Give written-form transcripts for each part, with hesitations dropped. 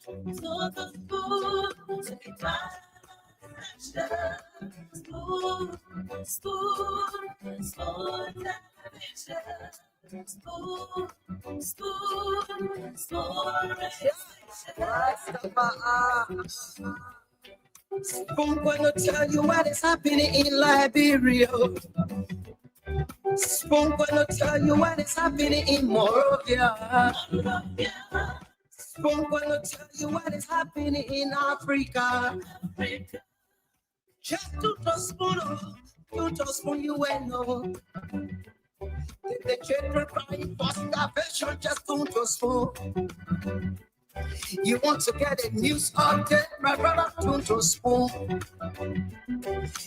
So the spoon to be spoon, spoon, spoon, spoon, spoon, spoon, Spoon gonna tell you what is happening in Liberia. Spoon gonna tell you what is happening in Morovia. Spoon gonna tell you what is happening in Africa. Just to spoon you will know. The children crying for starvation, just to spoon. You want to get a news update, my brother, to spoon.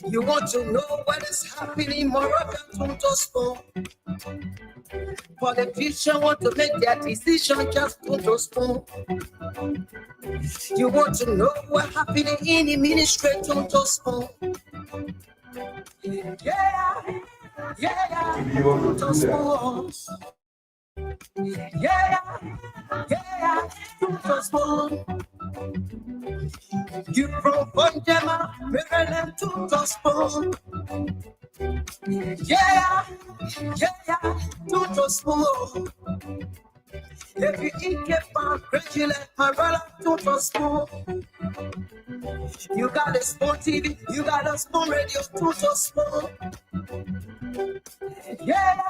You want to know what is happening, Moroccan, to spoon. Politicians want to make their decision, just to spoon. You want to know what happening in the ministry, to spoon. Yeah, to spoon. Yeah, to spoon. You from Bonjama, Maryland, to spoon. Yeah, to spoon. If you eat get found crazy like my brother, to spoon. You got a spoon TV, you got a spoon radio, to spoon. Yeah,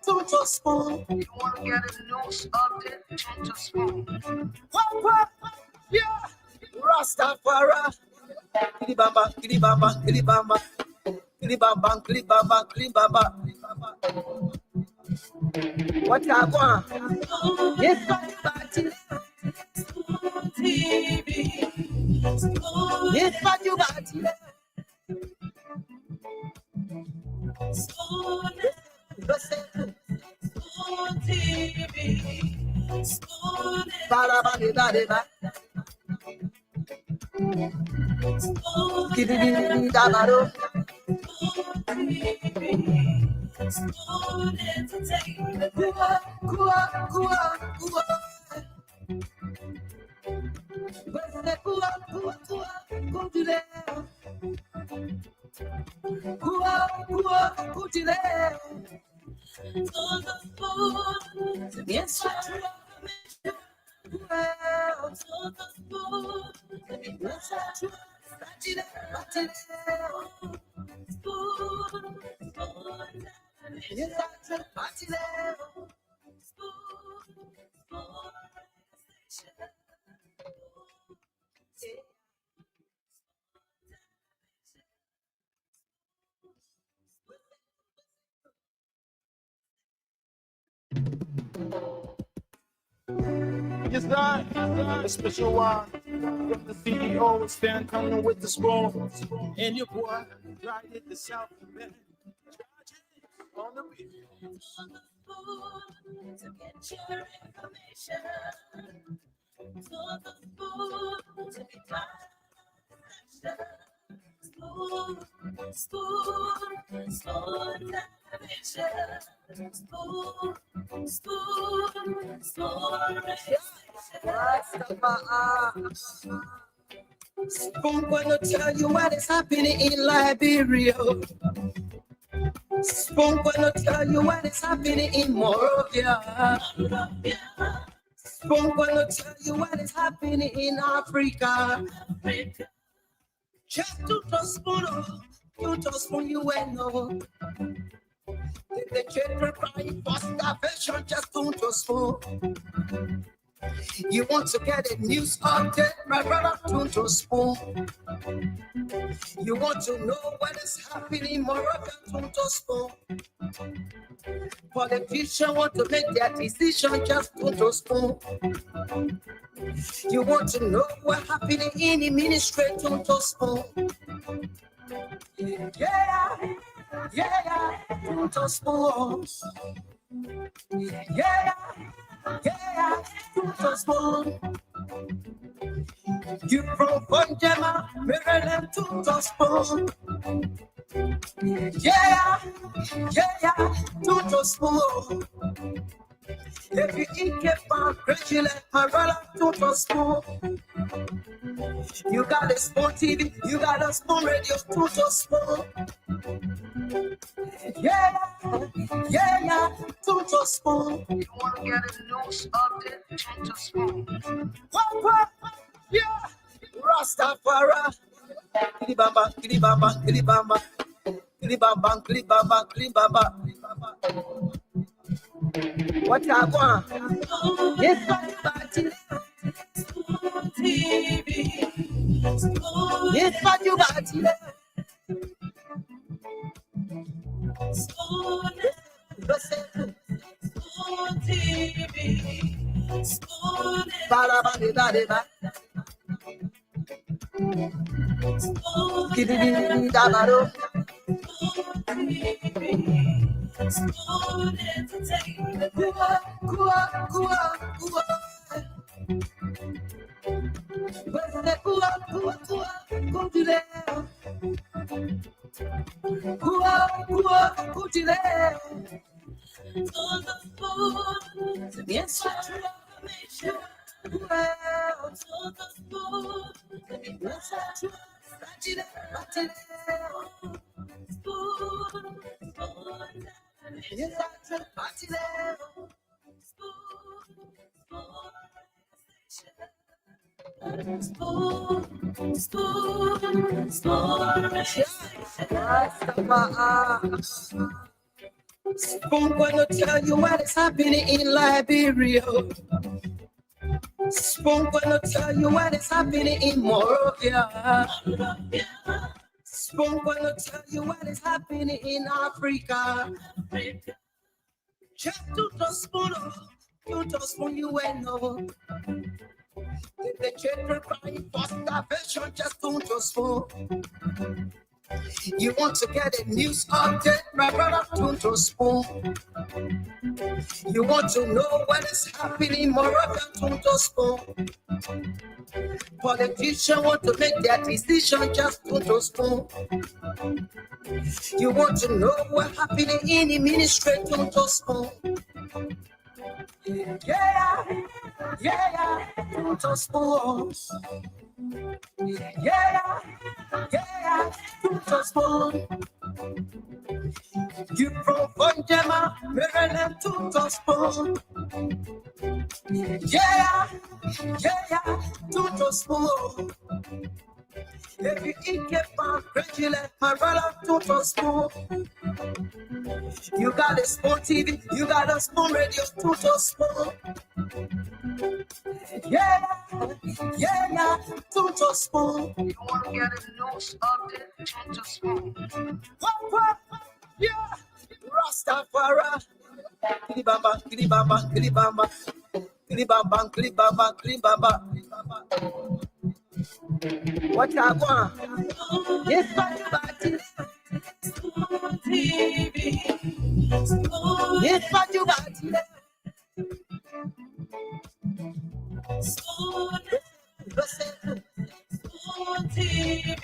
to spoon. You want to get a news update, to spoon. What? Yeah, Rastafari. Kilibamba, kilibamba, kilibamba. Kilibamba, kilibamba, kilibamba. What I want? Yes, party. Yes, party. Spoon TV, spoon spoon entertainment. Yes, that a special one from the CEO stand coming with the spoon. And your boy right at the South Bend. On the beat. To get your information. To the spoon to be spoon, spoon, spoon, spoon, spoon gonna tell you what is happening in Liberia. Spoon gonna tell you what is happening in Morovia. Spoon gonna tell you what is happening in Africa. Just to spoon you will know. The children crying for starvation, just to spoon. You want to get a news update, my brother, to spoon. You want to know what is happening, Moroccan, to spoon. Politicians want to make their decision, just to spoon. You want to know what happening in the ministry, to spoon. Yeah, to spoon. Yeah, to spoon. You from Bonjama, Maryland, to spoon. Yeah, to spoon. If you eat kepa, crazy like my brother, don't spoon. You got a spoon TV, you got a spoon radio, don't spoon. Yeah, yeah, don't spoon. You want to get a news update, don't spoon. What? Yeah, Rastafari. Kilibamba, kilibamba, kilibamba. Kilibamba, kilibamba, kilibamba. What you want? Yes, TV. Yes, what you got? TV. Spoon gonna tell you what is happening in Liberia. Spoon gonna tell you what is happening in Morovia. Spoon gonna tell you what is happening in Africa. Just to the spoon, you will know. If the children crying for starvation, just don't spoon. You want to get a news update, my brother, don't spoon. You want to know what is happening, Moravia, don't spoon. Politicians want to make their decision, just don't spoon. You want to know what's happening in the ministry, don't spoon. Yeah, don't spoon. Yeah, don't spoon. You from Fonjama, Maryland, don't spoon. Yeah, don't spoon. If you eat kepa, crazy like my brother, don't spoon. You got a spoon TV, you got a spoon radio, don't spoon. Yeah, don't spoon. You want to get a news update, don't spoon. What? Yeah, Rastafari. Kilibamba, kilibamba, kilibamba. Kilibamba, kilibamba, kilibamba. What you want? Yes, what you got? TV. Yes, what you got? TV.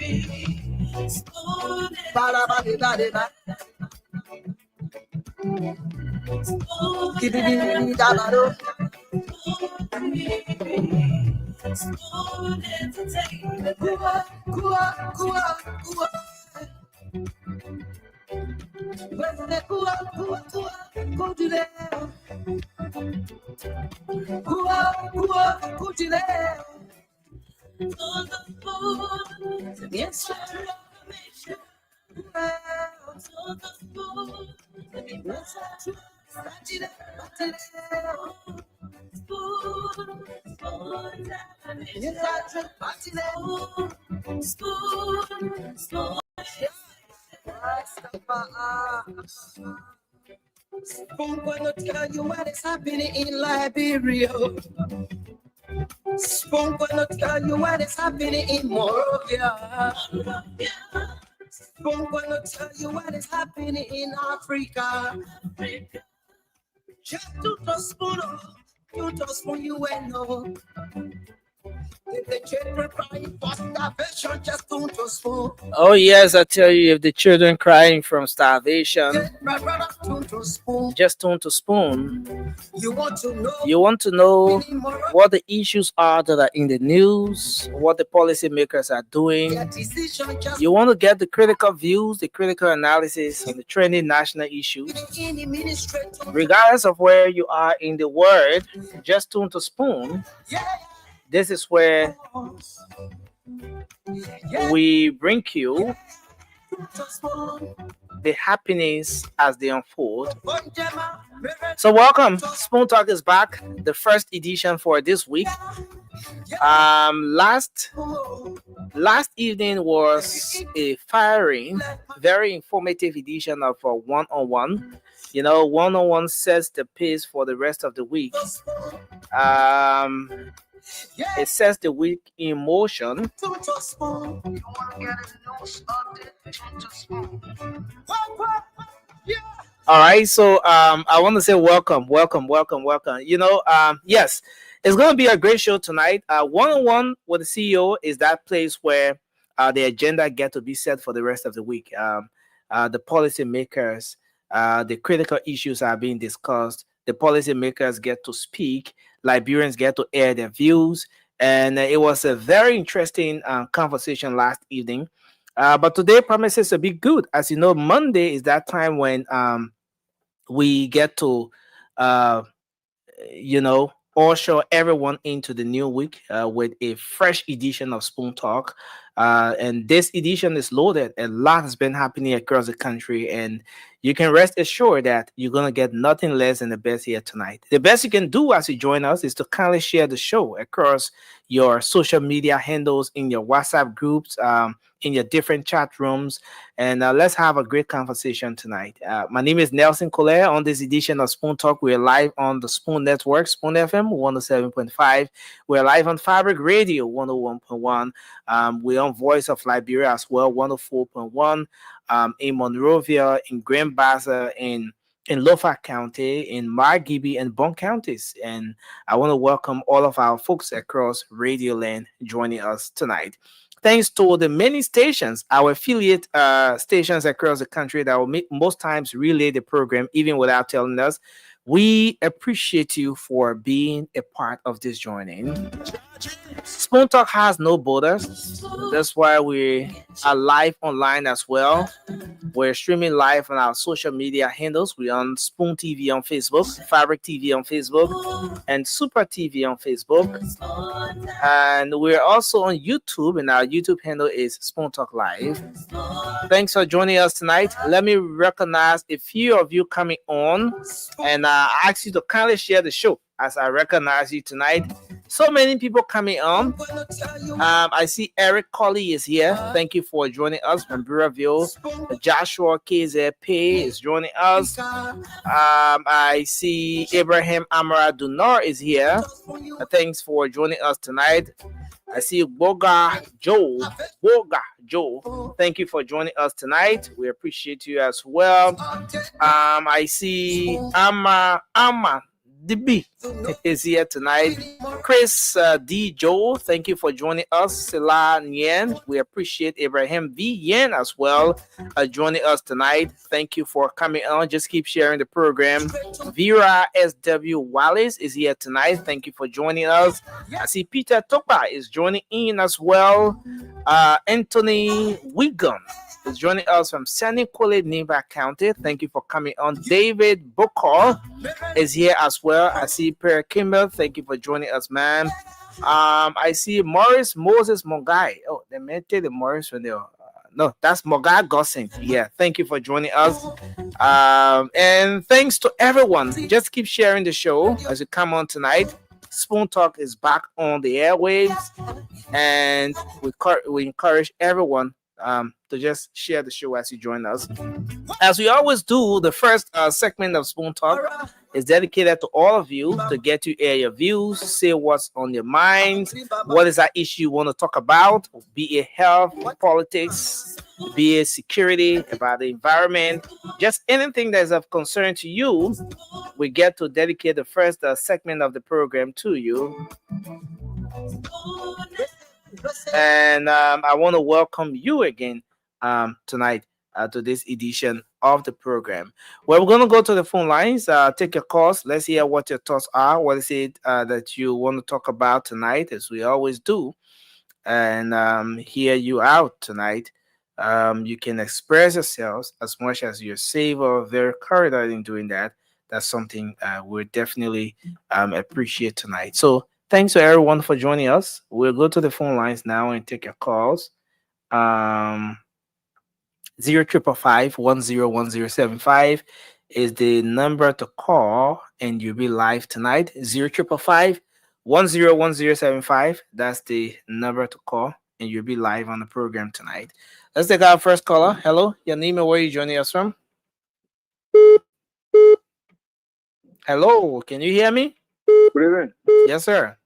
Spoon gonna tell you what is happening in Liberia. Spoon gonna tell you what is happening in Morovia. Spoon gonna tell you what is happening in Africa. Just to the spoon, you will know. The children crying for starvation, just don't just spoon. Oh yes, I tell you, if the children crying from starvation, My brother, don't just spoon. just turn to spoon. You want to know? You want to know what the issues are that are in the news, what the policymakers are doing. Their decision just You want to get the critical views, the critical analysis on the trending national issues. in the ministry. Regardless of where you are in the world, just tune to Spoon. Yeah, This is where we bring you just spoon. the happenings as they unfold. Bonjama, So welcome. Spoon Talk is back, the first edition for this week. Last evening was a firing, very informative edition of a one-on-one. You know, one-on-one sets the pace for the rest of the week. It sets the week in motion. don't just spoon. You want to get a news update? Don't just spoon. Yeah. All right, so I want to say welcome. You know, yes, it's going to be a great show tonight. One-on-one with the CEO is that place where the agenda get to be set for the rest of the week. The policymakers, the critical issues are being discussed. The policymakers get to speak. Liberians get to air their views, and it was a very interesting conversation last evening. But today promises to be good. As you know, Monday is that time when we get to, usher everyone into the new week with a fresh edition of Spoon Talk. And this edition is loaded. A lot has been happening across the country, and you can rest assured that you're going to get nothing less than the best here tonight. The best you can do as you join us is to kindly share the show across your social media handles, in your WhatsApp groups, in your different chat rooms, and let's have a great conversation tonight. My name is Nelson Collier. On this edition of Spoon Talk, we're live on the Spoon Network, Spoon FM 107.5. We're live on Fabric Radio 101.1. We're on Voice of Liberia as well, 104.1. In Monrovia, in Grand Bassa, in Lofa County, in Margibi and Bon counties. And I want to welcome all of our folks across Radio Land joining us tonight. Thanks to the many stations, our affiliate stations across the country that will most times relay the program even without telling us. We appreciate you for being a part of this joining. Spoon Talk has no borders. That's why we are live online as well. We're streaming live on our social media handles. We're on Spoon TV on Facebook, Fabric TV on Facebook, and Super TV on Facebook. And we're also on YouTube, and our YouTube handle is Spoon Talk Live. Thanks for joining us tonight. Let me recognize a few of you coming on, and I ask you to kindly share the show as I recognize you tonight. So many people coming on. I see Eric Colley is here. Thank you for joining us from Buraville. Joshua KZP is joining us. I see Abraham Amara Dunar is here. Thanks for joining us tonight. I see Boga Joe. Thank you for joining us tonight. We appreciate you as well. I see Ama DB is here tonight. Chris D. Joe, thank you for joining us. Sela Nyen, we appreciate Abraham V. Yen as well joining us tonight. Thank you for coming on. Just keep sharing the program. Vera S.W. Wallace is here tonight. Thank you for joining us. I see Peter Topa is joining in as well. Anthony Wigan is joining us from Senequale, Neva County. Thank you for coming on. David Bokor is here as well. I see Per Kimball. Thank you for joining us, man. I see Morris Moses Mogai. Oh, they meant the Morris from there. No, that's Mogai Gossing. Yeah, thank you for joining us. And thanks to everyone. Just keep sharing the show as you come on tonight. Spoon Talk is back on the airwaves, and we encourage everyone to just share the show as you join us. As we always do, the first segment of Spoon Talk is dedicated to all of you to get to air your views, say what's on your mind, what is that issue you want to talk about, be it health, politics, be it security, about the environment, just anything that is of concern to you. We get to dedicate the first segment of the program to you. And I want to welcome you again tonight to this edition of the program. Well, we're going to go to the phone lines, take your calls. Let's hear what your thoughts are. What is it that you want to talk about tonight, as we always do, and hear you out tonight. You can express yourselves as much as you're safe or very corridor in doing that. That's something we definitely appreciate tonight. So thanks to everyone for joining us. We'll go to the phone lines now and take your calls. Um, 0555 is the number to call, and you'll be live tonight. 0555 That's the number to call, and you'll be live on the program tonight. Let's take our first caller. Hello, your name and where you joining us from? Hello, can you hear me? Good evening. Yes, sir.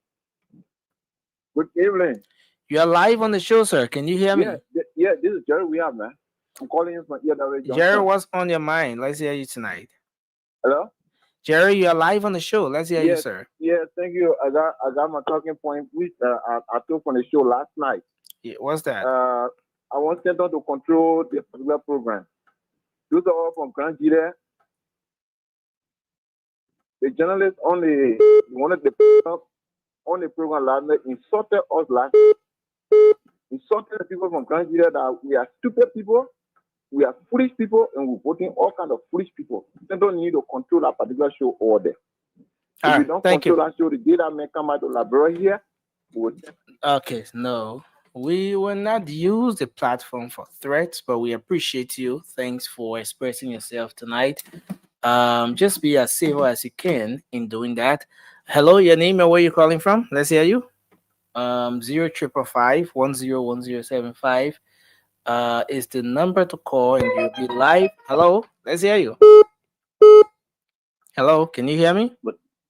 Good evening. You are live on the show, sir. Can you hear me? Yeah, this is Jerry We have, man. I'm calling you from EW Junction. Jerry, what's on your mind? Let's hear you tonight. Hello? Jerry, you are live on the show. Let's hear you, sir. Yeah, thank you. I got my talking point, which I took from the show last night. Yeah, what's that? I want Center to control the particular program. Those are all from Grand Gire. The journalist on the program last night insulted us insulted the people from Grand Gire that we are stupid people, we are foolish people, and we're voting all kinds of foolish people. They don't need to control that particular show over there. If we don't control that show, the day that may come out of the library here, Okay, no. We will not use the platform for threats, but we appreciate you. Thanks for expressing yourself tonight. Just be as civil as you can in doing that. Hello, your name and where you calling from? Let's hear you. 0555 is the number to call, and you'll be live. Hello, let's hear you. Hello, can you hear me?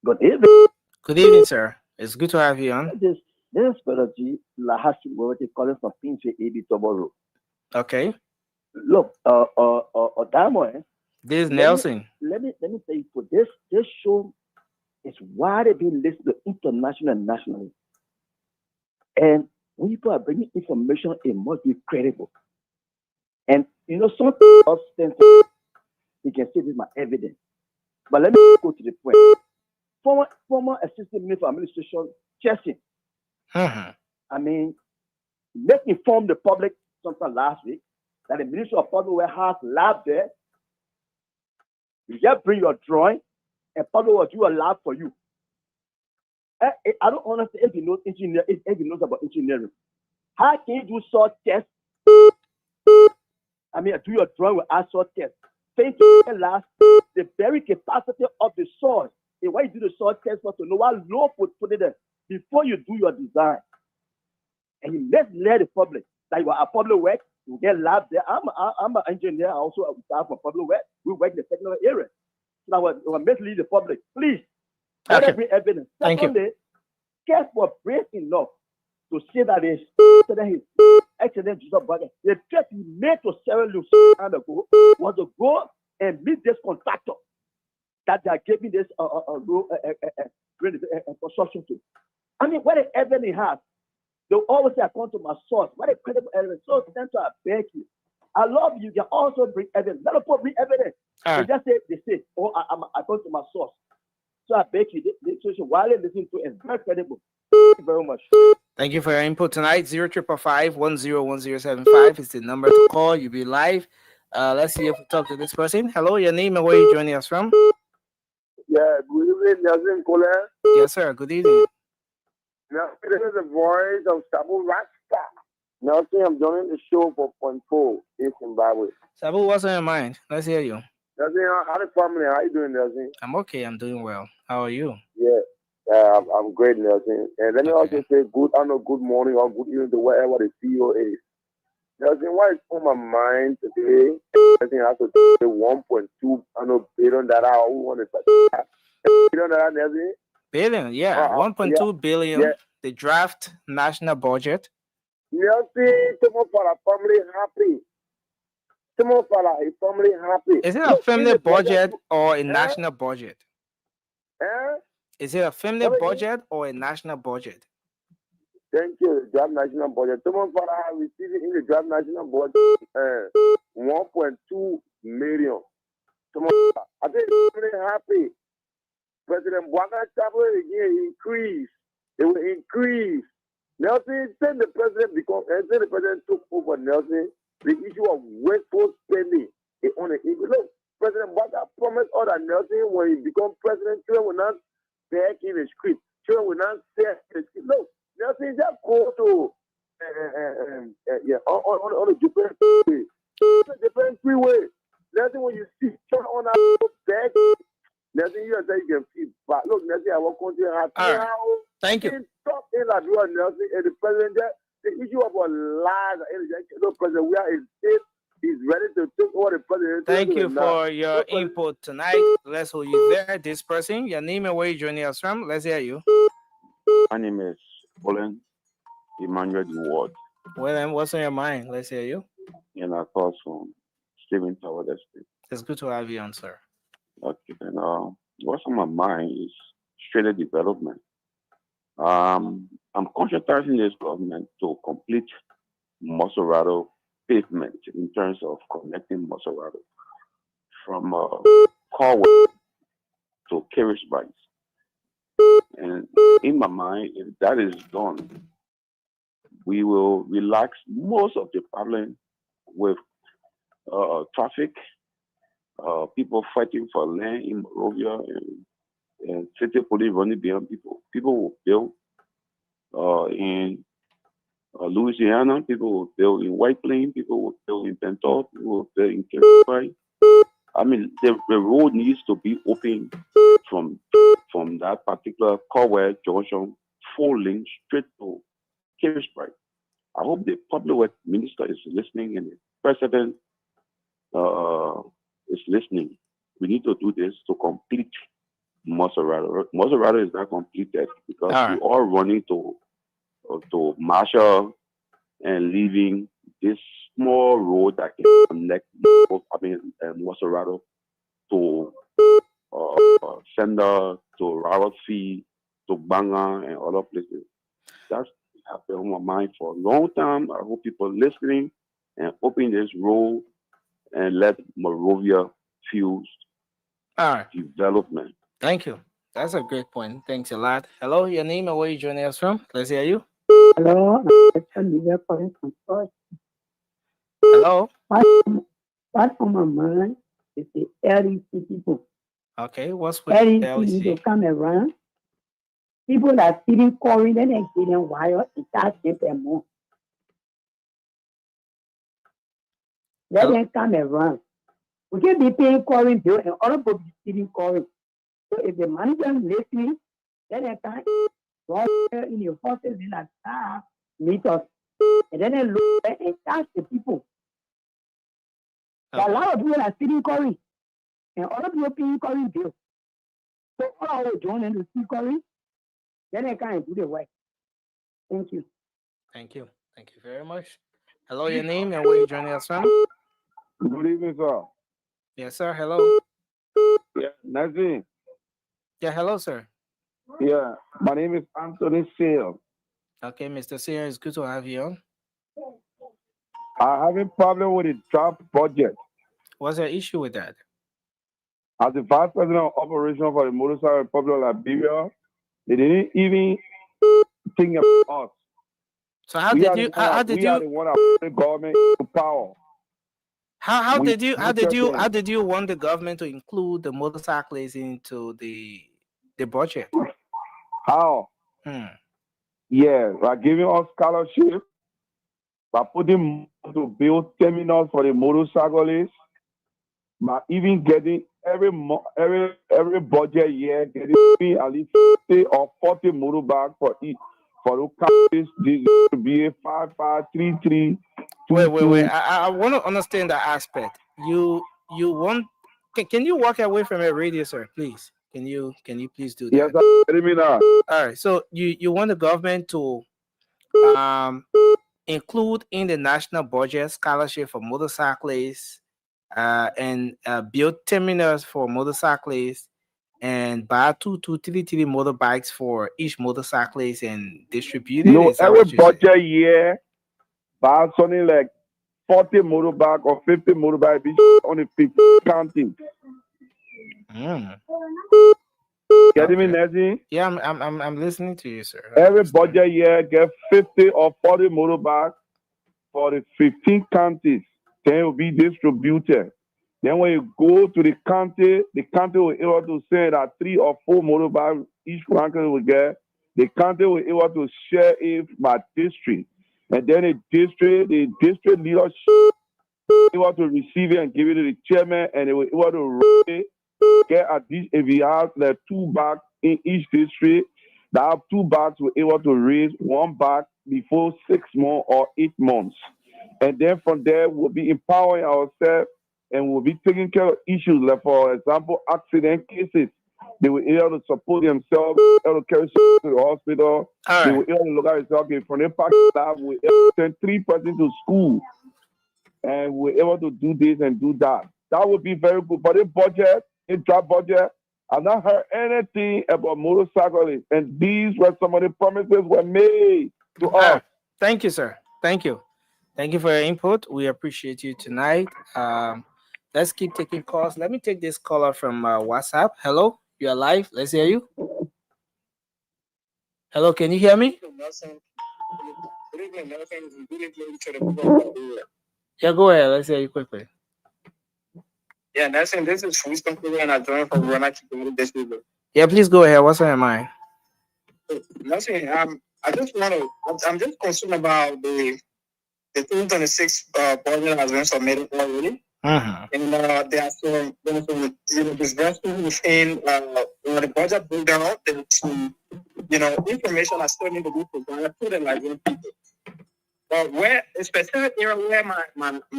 Good evening. Good evening, sir. It's good to have you on. This is Pedaji Lahasi Wawati calling from Pinche AB tomorrow. Okay. Look, Diamond. This is Nelson. Let me tell you, for this show is widely being listened to internationally and nationally. And when people are bringing information, it must be credible. And you know, some you can say this is my evidence. But let me go to the point. Former assistant minister for administration, Chessing. I mean, let's inform the public sometime last week that the Ministry of Public Works has lab there. You just bring your drawing and Public will do a lab for you. I don't understand if he knows about engineering. How can you do salt tests? I mean, do your drawing with salt tests. Think last the very capacity of the soil. And why you do the soil test for to know what low put it there before you do your design. And you let's let the public that you are a public work, you get lab there. I'm an engineer, I also staff for public work. We work in the technical area. So now we're mislead the public. Please let us bring evidence. Secondly, care for brave enough to say that his accident the trip he made to Sierra Leone ago was to go and meet this contractor that they are giving this construction to. I mean, what the evidence he has, they always say, I come to my source. What a credible evidence. So, Senator, I beg you. I love you. You can also bring evidence. Let us bring evidence. They say, oh, I come to my source. So I beg you, this situation, while they listen to it, is very credible. Thank you very much. Thank you for your input tonight. 0555 is the number to call. You'll be live. Let's see if we talk to this person. Hello, your name and where are you joining us from? Yeah, good evening, Nelson Colin. Yes, sir. Good evening. Now, this is the voice of Sabu Rasta. Nelson, I'm joining the show for Point 4 in Zimbabwe. Sabu, what's on your mind? Let's hear you. Nelson, how the family? How you doing, Nelson? I'm okay. I'm doing well. How are you? Yeah, I'm great, Nelson. And let me also say good morning or good evening to wherever the CEO is. Nelson, what is on my mind today? Nelson has to say 1.2 billion that I want to billion that Nelson. Billion, yeah, 1.2 billion. Yeah. The draft national budget. Nelson, some of our family happy. Some of our family happy. Is it a family budget or a national budget? Is it a family budget or a national budget? Thank you. The draft national budget. Someone for I have received in the draft national budget 1.2 million. Someone, I think I'm really happy. President Bwanga Chabo again increase. It will increase. Nelson said the president said the president took over Nelson. The issue of wasteful spending is on the issue. Look, President Bwanga promised all that Nelson when he become president, children will not beg in the street. Children will not say in the street. Look, Nelson just go to on the different freeway. Different freeway. Nelson, when you see children on that bag, Nelson, you can feel. But look, Nelson, I want to continue right. Thank you. Stop in that door, Nelson, and the president there. The issue of a lies and no president, we are in state. He's ready to take over the president. Thank you for your input tonight. Let's hold you there. This person, your name and where you joining us from. Let's hear you. My name is Olen Emmanuel Ward. Well, then, what's on your mind? Let's hear you. And I call from Stephen Tower Estate. It's good to have you on, sir. Okay, and what's on my mind is straight development. I'm concentrating this government to complete Maserado pavement in terms of connecting Maserado from Corway to Carisbright. And in my mind, if that is done, we will relax most of the problem with traffic, people fighting for land in Morovia, and city police running behind people. People will build in Louisiana, people will build in White Plains, people will build in Pentor, people will build in Carisbright. I mean, the road needs to be open from that particular Corway junction, 4 lanes straight to Carisbright. I hope the public works minister is listening and the president is listening. We need to do this to complete Maserado. Maserado is not completed because we are running to Marshall and leaving this small road that can connect Maserado to Sender, to Robert Fee, to Banga, and other places. That's happened on my mind for a long time. I hope people listening and open this road and let Morovia fuse development. Thank you. That's a great point. Thanks a lot. Hello, your name and where you joining us from? Let's hear you. Hello, I'm calling from Church. Hello. What's on my mind is the LEC people. Okay, what's with LEC need to LEC? come around. People are sitting calling, then they're getting wired and start them more. Let them come around. We can be paying calling bill and other people be sitting calling. So if the manager is listening, then they can go in your forces in that staff, meet us. And then they look and ask the people. There are a lot of people are sitting calling. And other people paying calling bill. So all our join and to see calling, then they can do the work. Thank you. Thank you. Thank you very much. Hello, your name and where you joining us from? Good evening, sir. Yes, sir. Hello. Yeah, Nazim. Yeah, hello, sir. Yeah, my name is Anthony Sale. Okay, Mr. Sear, it's good to have you on. I have a problem with the draft budget. What's your issue with that? As the vice president of operation for the Motorcycle Republic of Liberia, they didn't even think about us. So how did you the one that put the government to power. How did you want the government to include the motorcyclists into the budget? How? Yeah, by giving us scholarship, by putting to build terminals for the motorcyclists, by even getting every budget year getting at least 50 or 40 motorbikes for each. For the countries, this to be a 5533. Wait. I want to understand that aspect. You want? Can you walk away from a radio, sir? Please. Can you please do that? Yes, let me know. All right. So you want the government to include in the national budget scholarship for motorcyclists and build terminals for motorcyclists and buy three motorbikes for each motorcyclist and distribute it. No, Is that every what you say? budget year, buy something like 40 motorbike or 50 motorbike be on the 50 county. Mm, Getting me, okay. Nancy? Yeah, I'm listening to you, sir. I Every understand. budget year, get 50 or 40 motorbike for the 15 counties. Then it will be distributed. Then when you go to the county will be able to say that 3 or 4 motorbikes each county will get. The county will be able to share it by district. And then the district leadership will be able to receive it and give it to the chairman, and they will be able to get at least, if you have the 2 bags in each district, that 2 bags will be able to raise 1 bag before 6 months or 8 months. And then from there, we'll be empowering ourselves and we'll be taking care of issues like, for example, accident cases. They will be able to support themselves, able to carry to the hospital. All They right. will be able to look at themselves. Okay, from the park lab, we'll be able to send 3 persons to school and we're able to do this and do that. That would be very good. But the draft budget, I've not heard anything about motorcyclists. And these were some of the promises were made to All us. right. Thank you, sir. Thank you. Thank you for your input. We appreciate you tonight. Let's keep taking calls. Let me take this caller from WhatsApp. Hello, you're live. Let's hear you. Hello, can you hear me? Yeah, go ahead. Let's hear you quickly. Yeah, that's it. This is Winston Korea, and I joined from Ronaki this evening. Yeah, please go ahead. What's on your mind? Nothing. I just want to. I'm just concerned about the 2026 budget has been submitted already, and there are some disbursements within the budget breakdown. There's some information I still need to be provided to the Nigerian people. But where a specific area where my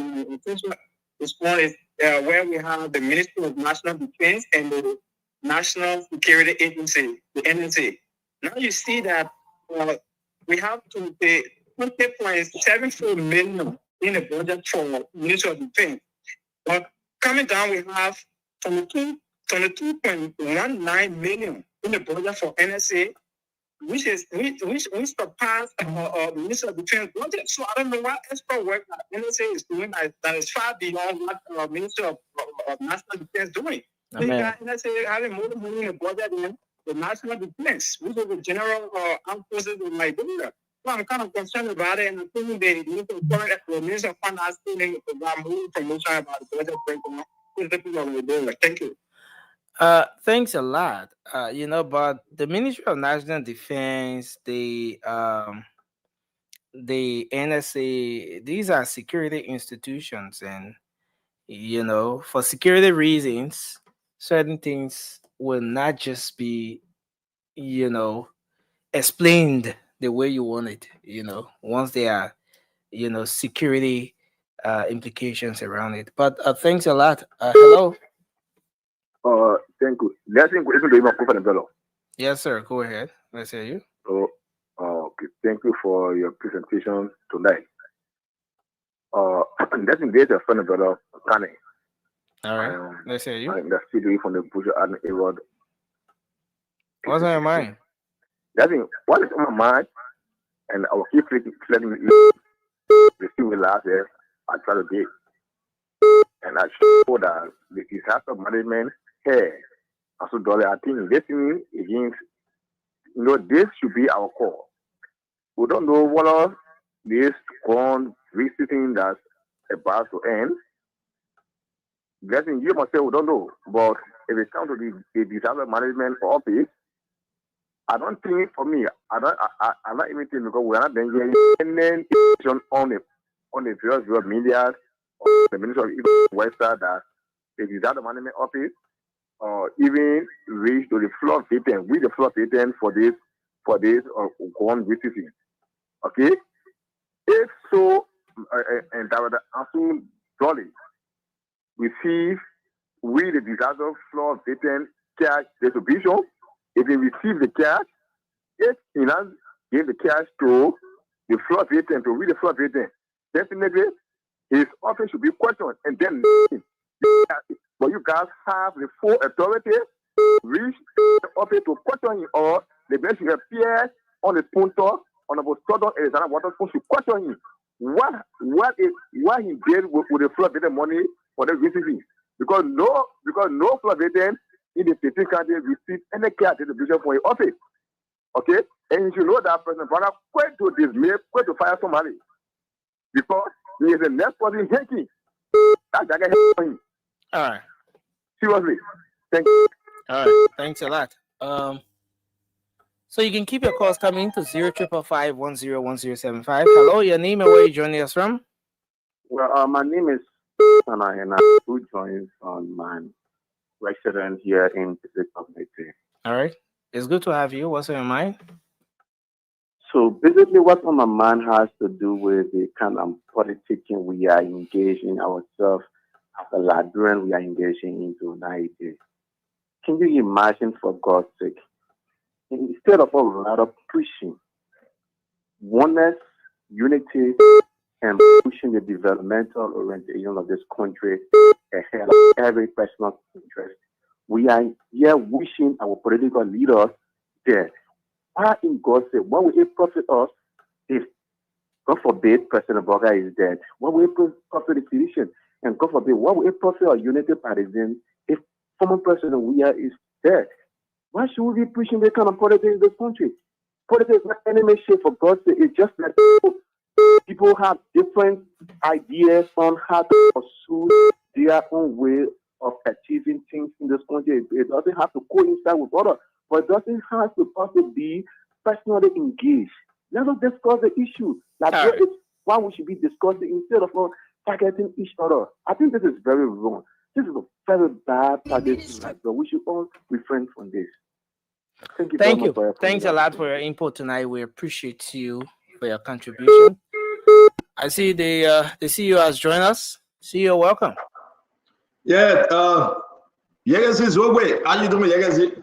attention is one is where we have the Ministry of National Defense and the National Security Agency, the NSA. Now you see that we have to pay 20.74 million in the budget for Ministry of Defense. But coming down, we have 22.19 million in the budget for NSA, which surpassed Minister of Defense budget. So I don't know what extra work that NSA is doing that is far beyond what Minister of National Defense is doing. So you got NSA having more money in the budget than the National Defense, which is the general armed forces of Liberia. So I'm kind of concerned about it, and I think they need to current the Minister of Finance to provide more information about the budget breakdown to the people of Liberia. Thank you. Thanks a lot. But the Ministry of National Defense, the NSA, these are security institutions, and for security reasons, certain things will not just be, explained the way you want it. Once there are, security implications around it. But thanks a lot. Hello. Thank you. Let's listen to him comfortable. Yes, sir. Go ahead. Let's hear you. So, okay. Thank you for your presentation tonight. Let's engage a friend brother, Kane. All right. Let's hear you. The studio from the Bush and Erod. What's on your mind? That's what is on my mind, and I will keep letting you receive it last year. I try to do it. And I show that the disaster management here. So, I think listening against, this should be our call. We don't know what else this one visiting that's about to end. Guessing you myself, we don't know. But if it comes to the disaster management office, I don't think for me, I'm not even thinking because we are not getting any information on the various media or the Ministry of Western that the disaster management office even reach to the floor patent with the floor patent for this one visiting. Okay? If so, and that was also Dolly receive with the disaster floor patent cash distribution. If he receive the cash, if he not give the cash to the floor patent to read the floor patent, definitely his office should be questioned. And then, but you guys have the full authority reach up to question him or the best should appear on the spoon talk on about Southern Arizona water spoon should question him. What he did with the flood money for the VCC. Because no flood in the 15 country receive any care distribution for his office. Okay? And you should know that President Brown quit to dismiss, quit to fire somebody. Because he is the next person hanky. That's for him. All right. Seriously. Thank you. All right. Thanks a lot. So you can keep your calls coming to 0555-101075. Hello, your name and where you joining us from? Well, my name is Sana and I who joins on my resident here in the community. All right. It's good to have you. What's on your mind? So basically what's on my mind has to do with the kind of politicking we are engaging ourselves as a Liberian we are engaging into nowadays. Can you imagine, for God's sake, instead of a lot of pushing oneness, unity, and pushing the developmental orientation of this country ahead of every personal interest, we are here wishing our political leaders dead. Why in God's sake, what will it profit us if, God forbid, President Boga is dead? What will it profit the physician? And God forbid, what will it profit our unity partisan if former President Weah is dead? Why should we be pushing this kind of politics in this country? Politics is not enemy shit, for God's sake. It's just that people have different ideas on how to pursue their own way of achieving things in this country. It doesn't have to coincide with others, but it doesn't have to also be personally engaged. Let us discuss the issue. Like what is why we should be discussing instead of targeting each other. I think this is very wrong. This is a very bad practice, but we should all refrain from this. Thank you. Thank you. Thanks a lot for your input tonight. We appreciate you for your contribution. I see the CEO has joined us. CEO, welcome. Yeah, Yegazi is way. How you doing, Yegazi?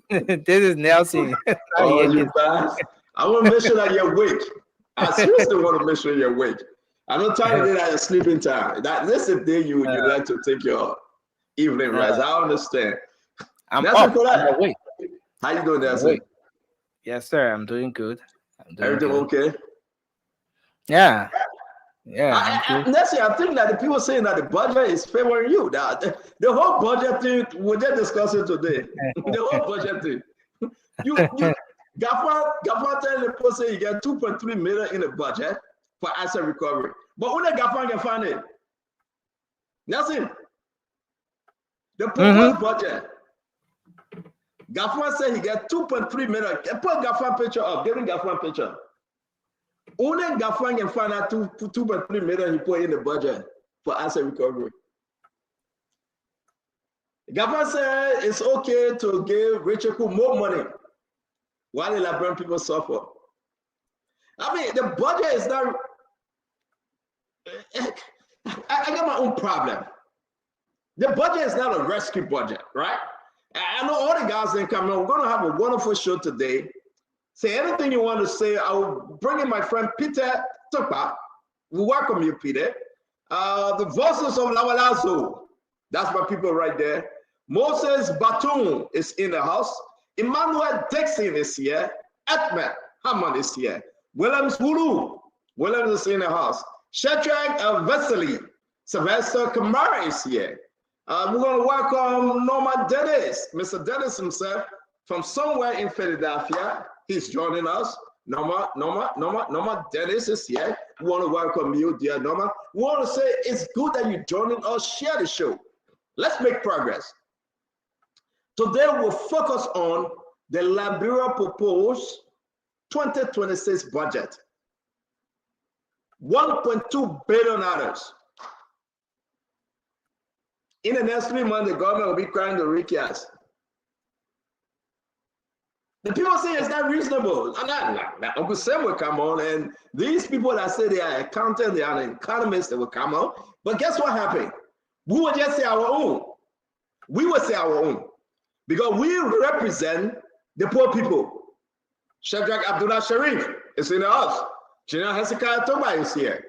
This is Nelson. Oh, you fast. I want to make sure that you're awake. I seriously want to make sure you're awake. I'm not trying to get at sleeping time. That's the day you like to take your evening rest. I understand. I'm awake. How you doing, Nelson? Yes, sir. I'm doing good. Everything okay? Yeah. Yeah. Nelson, I think that the people saying that the budget is favoring you. That the whole budget thing, we're just discussing today. The whole budget thing. You Gaffer telling the person you get 2.3 million in the budget for asset recovery. But when the Gaffer can find it, Nelson, the proposed budget, Gaffer said he get 2.3 million. Put Gaffer picture up. Give him Gaffer picture. Only Gaffer can find out 2.3 million he put in the budget for asset recovery. Gaffer said it's okay to give Richard Cook more money while the Liberian people suffer. I mean, the budget is not. I got my own problem. The budget is not a rescue budget, right? I know all the guys that come in. We're going to have a wonderful show today. Say anything you want to say. I will bring in my friend Peter Tupa. We welcome you, Peter. The voices of Lawalazo. That's my people right there. Moses Batum is in the house. Emmanuel Dixon is here. Ahmed Hammond is here. Williams Wulu. Williams is in the house. Shadrach Vesely. Sylvester Kamara is here. We're going to welcome Norma Dennis. Mr. Dennis himself from somewhere in Philadelphia. He's joining us. Norma Dennis is here. We want to welcome you, dear Norma. We want to say it's good that you're joining us. Share the show. Let's make progress. Today we'll focus on the Liberia proposed 2026 budget. $1.2 billion. In the next 3 months, the government will be crying the riches. The people say it's not reasonable. Uncle Sam will come on, and these people that say they are accountants, they are economists, they will come on. But guess what happened? We will just say our own. We will say our own. Because we represent the poor people. Shadrach Abdullah Sharif is in the house. General Hezekiah Toba is here.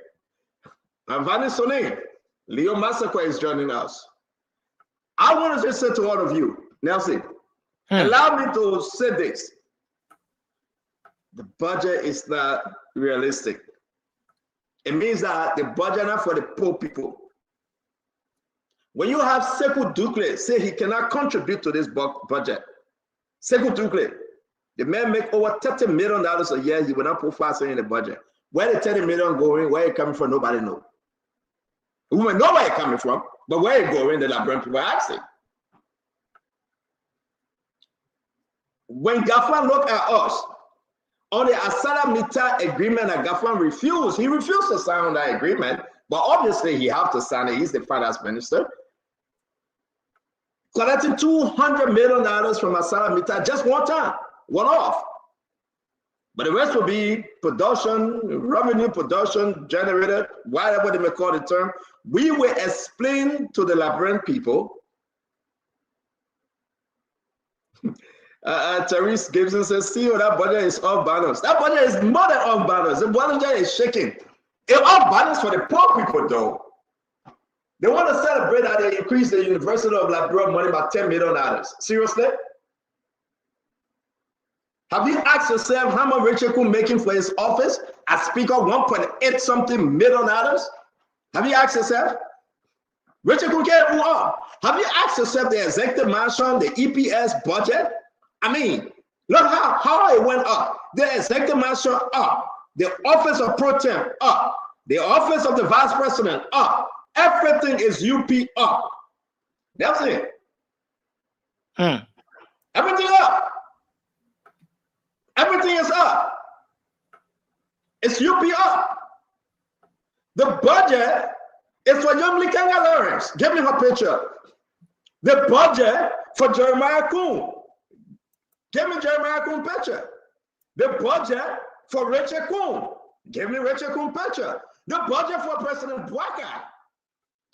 And Vanny Soning, Leo Massacre is joining us. I want to just say to all of you, Nelson, allow me to say this. The budget is not realistic. It means that the budget not for the poor people. When you have Sekou Dukle say he cannot contribute to this budget, Sekou Dukle, the man make over $30 million a year, he will not put fast in the budget. Where the 30 million going, where it coming from, nobody knows. We may know where it coming from, but where it going, the Liberian people are asking. When Gafan look at us, on the Asala Mita agreement that Gafan refused, he refused to sign on that agreement, but obviously he have to sign it. He's the finance minister. Collecting $200 million from Asala Mita just one time, one off. But the rest will be production, revenue production generated, whatever they may call the term. We will explain to the Liberian people. Therese Gibson says, see, that budget is off balance. That budget is more than off balance. The budget is shaking. It's off balance for the poor people, though. They want to celebrate that they increased the University of Liberia money by $10 million. Seriously? Have you asked yourself how much Richard Kun making for his office as Speaker? $1.8 something million? Have you asked yourself? Richard Kun can't move on. Have you asked yourself the executive mansion, the EPS budget? I mean, look how it went up. The executive mansion up. The office of pro temp up. The office of the vice president up. Everything is UP up. That's it. Everything up. Everything is up. It's UP up. The budget is for Yomli Kanga Lawrence. Give me her picture. The budget for Jeremiah Kuhn. Give me Jeremiah Kuhn picture. The budget for Richard Kuhn. Give me Richard Kuhn picture. The budget for President Bwaka.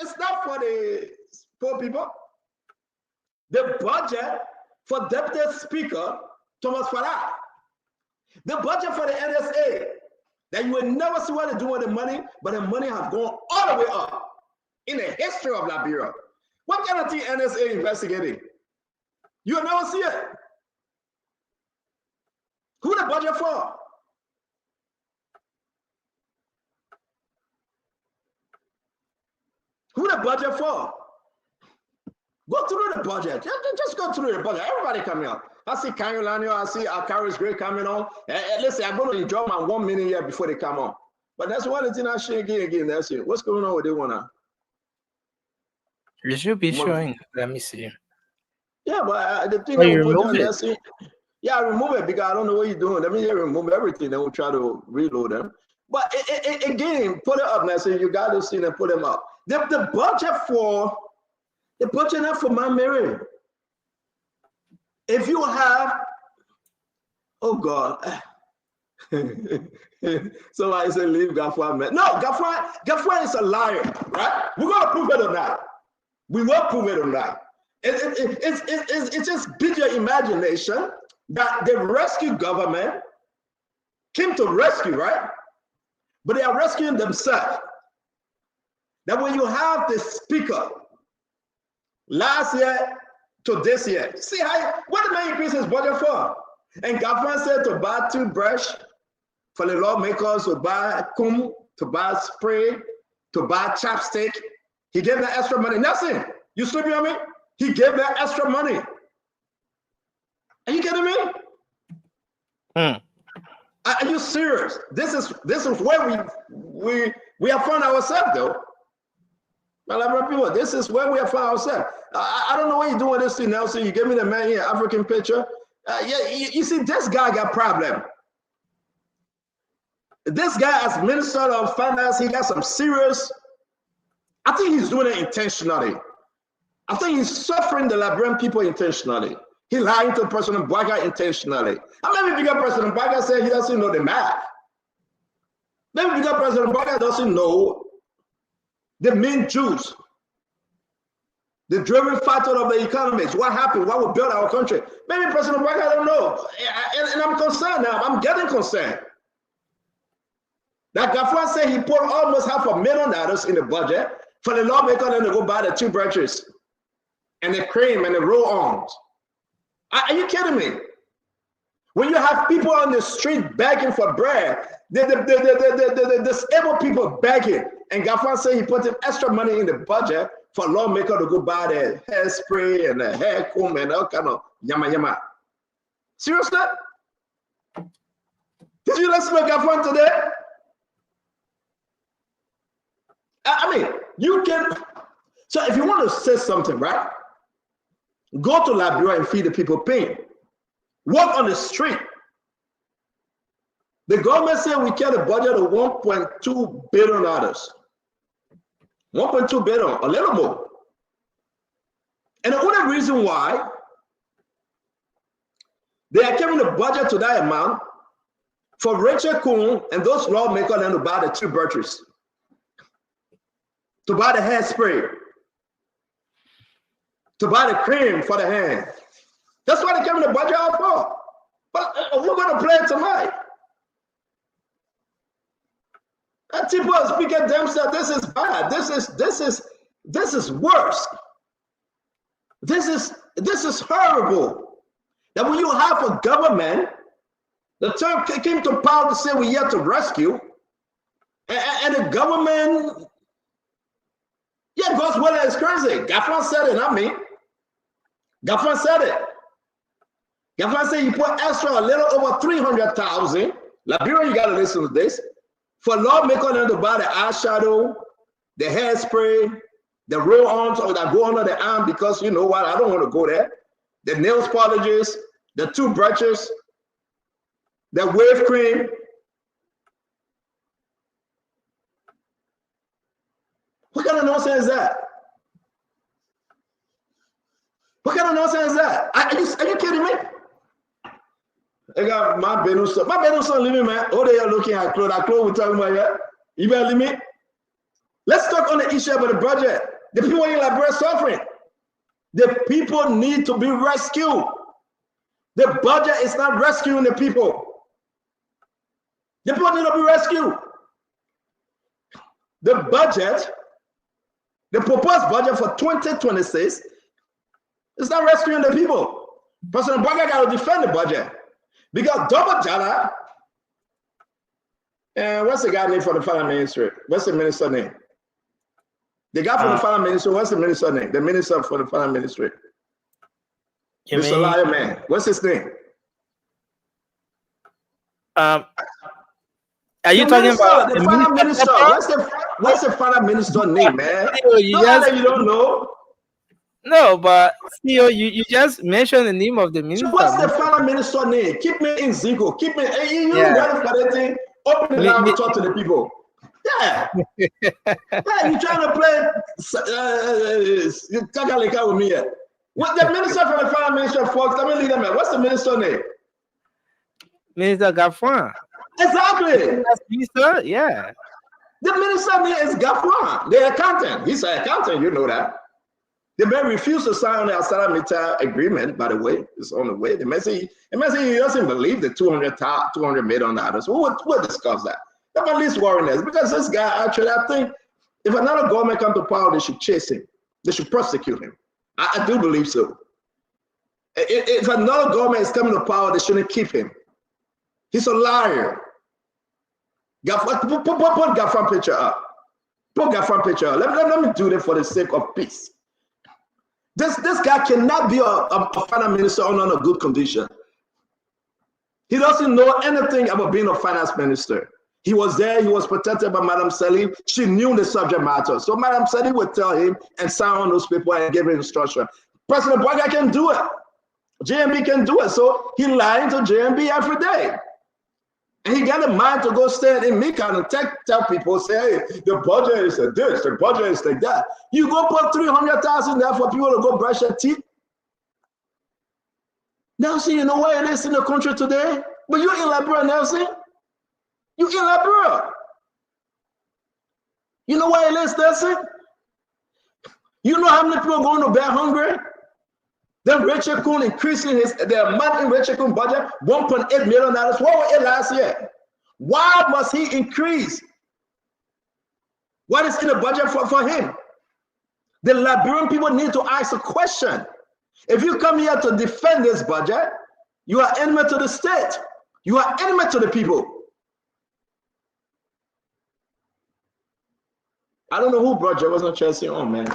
It's not for the poor people. The budget for Deputy Speaker Thomas Farah. The budget for the NSA, that you will never see what they do with the money, but the money has gone all the way up in the history of Liberia. What kind of thing NSA investigating? You will never see it. Who the budget for? Who the budget for? Go through the budget. Just go through the budget. Everybody coming out. I see Kanyolanio, I see Akaris Gray coming on. Listen, I'm going to enjoy my 1 minute here before they come on. But that's one of the things I share again. That's it. What's going on with this one now? You should be showing. Let me see. Yeah, but the thing that you remove it. That's it. Yeah, I remove it because I don't know what you're doing. Let me remove everything. Then we'll try to reload them. But again, put it up, Nancy. You got to see them, put them up. The budget not for my Mary. If you have, oh God, somebody said leave Gafwa, man. No, Gafwa is a liar, right? We're gonna prove it or not. We will prove it or not. It's just big your imagination that the rescue government came to rescue, right? But they are rescuing themselves. That when you have the speaker last year to this year, see how what the man increase his budget for? And government said to buy toothbrush for the lawmakers, to buy kum, to buy spray, to buy chapstick. He gave that extra money. Nothing. You sleeping on me? He gave that extra money. Are you kidding me? Are you serious? This is where we have found ourselves, though. People, this is where we have found ourselves. I don't know what you're doing this thing, Nelson. You give me the man here, African picture. You see, this guy got problem. This guy, as Minister of Finance, he got some serious. I think he's doing it intentionally. I think he's suffering the Liberian people intentionally. He lying to President Bwaka intentionally. And maybe because President Bwaka said he doesn't know the math. Maybe because President Bwaka doesn't know the main Jews, the driving factor of the economy. What happened? What will build our country? Maybe President Bwaka don't know. And I'm concerned now. I'm getting concerned. That Gafwa said he put almost $500,000 in the budget for the lawmaker and to go buy the 2 branches. and the cream and the roll-ons. Are you kidding me? When you have people on the street begging for bread, the disabled people begging, and Gafan said he put in extra money in the budget for lawmaker to go buy the hairspray and the hair comb and all kind of yama. Seriously? Did you listen to Gafan today? I mean, you can. So if you want to say something, right? Go to Liberia and feed the people pain. Walk on the street. The government said we get a budget of $1.2 billion. 1.2 billion, a little more. And the only reason why they are giving the budget to that amount for Rachel Kuhn and those lawmakers then to buy the 2 batteries, to buy the hairspray, to buy the cream for the hand. That's why they're giving the budget out for. But we're going to play it tonight. And people are speaking themselves, this is bad. This is worse. This is horrible. That when you have a government, the term came to power to say we're here to rescue, and the government, yeah, Goswell is crazy. Gafran said it, not me. Gafran said it. Gafran said you put extra a little over 300,000. Liberia, you gotta listen to this. For lawmaker them to buy the eyeshadow, the hairspray, the roll-ons or that go under the arm because you know what, I don't want to go there. The nails polishes, the 2 brushes, the wave cream. What kind of nonsense is that? What kind of nonsense is that? Are you kidding me? I got my Benu son. My Benu son living, man. Oh, they are looking at clothes. That clothes we're talking about here. You better me. Let's talk on the issue about the budget. The people in Liberia suffering. The people need to be rescued. The budget is not rescuing the people. The people need to be rescued. The budget, the proposed budget for 2026 is not rescuing the people. President Boga got to defend the budget. Because Double Jala, and what's the guy name for the finance ministry? What's the minister name? The guy from the finance ministry, what's the minister name? The minister for the finance ministry. Mr. Liar Man. What's his name? Are you talking about the finance minister? What's the finance minister name, man? You don't know. No, but CEO, you just mentioned the name of the minister. So what's the finance minister name? Keep me in Zico. Keep me. You ready for that thing? Open the mouth and talk to the people. Yeah. Yeah, you trying to play Kakalika with me here. What the minister for the finance minister, folks? Let me lead them. What's the minister name? Minister Gafran. Exactly. Minister, yeah. The minister name is Gafran, the accountant. He's an accountant, you know that. The man refused to sign the Asalamita agreement, by the way. It's on the way. The man said he doesn't believe the $200 million. We'll discuss that. That at least worrying us. Because this guy, actually, I think if another government comes to power, they should chase him. They should prosecute him. I do believe so. If another government is coming to power, they shouldn't keep him. He's a liar. Put Gafran picture up. Put Gafran picture up. Let me do that for the sake of peace. This guy cannot be a finance minister under a good condition. He doesn't know anything about being a finance minister. He was there, he was protected by Madam Sally. She knew the subject matter. So Madam Sally would tell him and sign on those people and give him instruction. President Boga can do it. JMB can do it. So he lying to JMB every day. And he got a mind to go stand in Mikan and tell people, say, hey, the budget is like this, the budget is like that. You go put 300,000 there for people to go brush their teeth. Nelson, you know where it is in the country today? But you in Liberia, Nelson. You in Liberia. You know where it is, Nelson? You know how many people are going to bed hungry? Then Rachel Kuhn increasing the amount in Rachel Kuhn budget, $1.8 million. What was it last year? Why must he increase? What is in the budget for him? The Liberian people need to ask a question. If you come here to defend this budget, you are enemy to the state. You are enemy to the people. I don't know who brought Jefferson Chelsea on, man.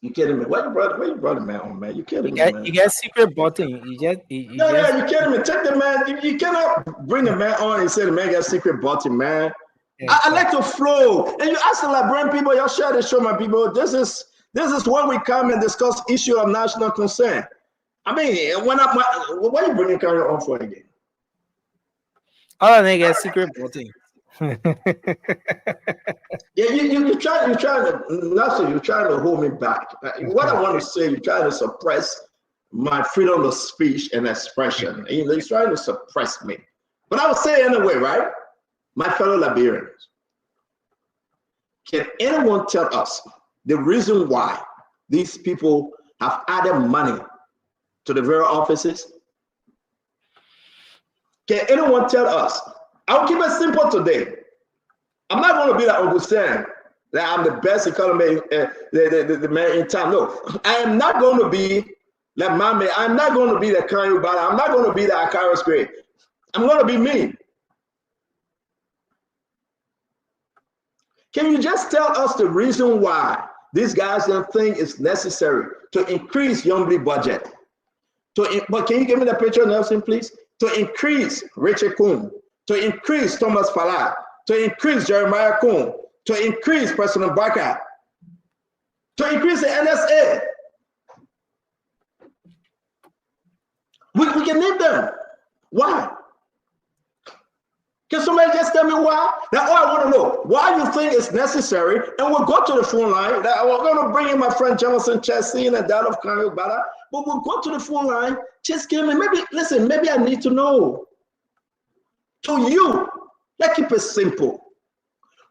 You kidding me? Why you brought the man on, man? You kidding me, man? You get secret button. You You kidding me? Take the man. You cannot bring the man on and say the man got secret button, man. Yeah, I like to flow. And you ask the Liberian people, y'all share the show, my people. This is when we come and discuss issue of national concern. I mean, why are you bringing Kanye on for again? Oh, they get secret button. Yeah, you're trying to hold me back. What I want to say, you're trying to suppress my freedom of speech and expression. You're trying to suppress me. But I will say anyway, right? My fellow Liberians, can anyone tell us the reason why these people have added money to the very offices? Can anyone tell us? I'll keep it simple today. I'm not going to be like Uncle Sam, that I'm the best economy, the man in town. No, I am not going to be like my man. I'm not going to be the Kanye Bala. I'm not going to be the Akara Spirit. I'm going to be me. Can you just tell us the reason why these guys don't think it's necessary to increase Youngblade budget? But can you give me the picture, Nelson, please? To increase Richard Kuhn, to increase Thomas Falah, to increase Jeremiah Kuhn, to increase President Barker, to increase the NSA. We can name them. Why? Can somebody just tell me why? Now, all I want to know, why you think it's necessary, and we'll go to the phone line. Now, we're going to bring in my friend Jefferson Chessie and that of Kanye Bala, but we'll go to the phone line. Just give me, maybe I need to know. To you, let's keep it simple.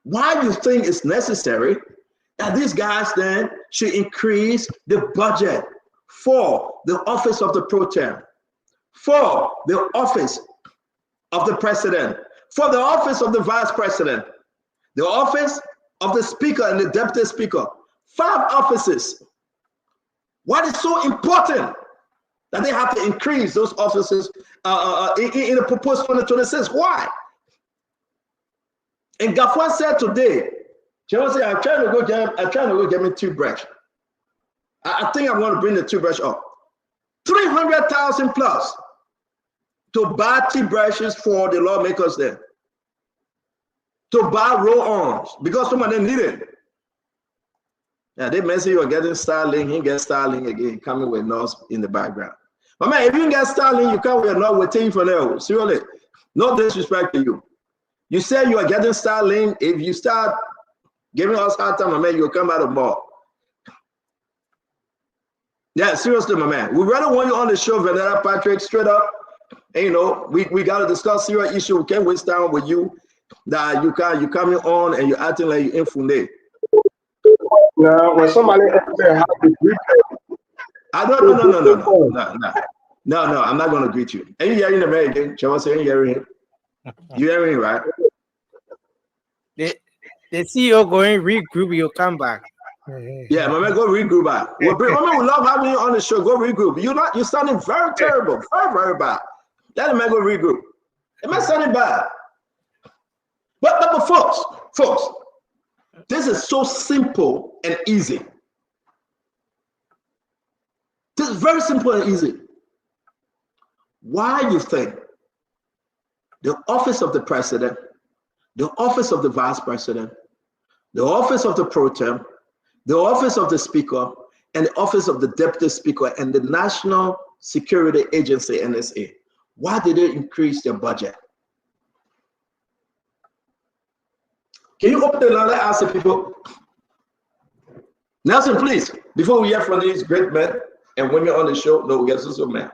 Why you think it's necessary that these guys then should increase the budget for the office of the pro tem, for the office of the president, for the office of the vice president, the office of the speaker and the deputy speaker, 5 offices. What is so important that they have to increase those offices in the proposed 2026? Why? And Gafwan said today, Jerome said, I'm trying to go get me toothbrush. I think I'm going to bring the toothbrush up. 300,000 plus to buy toothbrushes for the lawmakers there. To buy roll-ons because some of them need it. Yeah, they may say you're getting Starlink, he gets Starlink again, coming with North in the background. But man, if you get Starlink, you come with North, we're taking for now. Seriously, no disrespect to you. You say you are getting Starlink, if you start giving us hard time, my man, you'll come out of more. Yeah, seriously, my man. We really want you on the show, Vanessa Patrick, straight up. And, you know, we got to discuss serious issue. We can't waste time with you. That you coming on and you're acting like you're infundate. Now, when somebody else there has to greet you. No, I'm not going to greet you. Are you hearing the man again? Shall I say, are you hearing him? You hearing him, right? The CEO going regroup, you'll come back. Yeah, my man, go regroup back. We love having you on the show. Go regroup. You're sounding very terrible, very, very bad. Let the man go regroup. The man sounding bad. But folks, this is so simple and easy. This is very simple and easy. Why you think the office of the president, the office of the vice president, the office of the pro tem, the office of the speaker, and the office of the deputy speaker and the National Security Agency, NSA, why did they increase their budget? Can you open the line? Let's ask the people. Nelson, please, before we hear from these great men and women on the show, no, we get so man.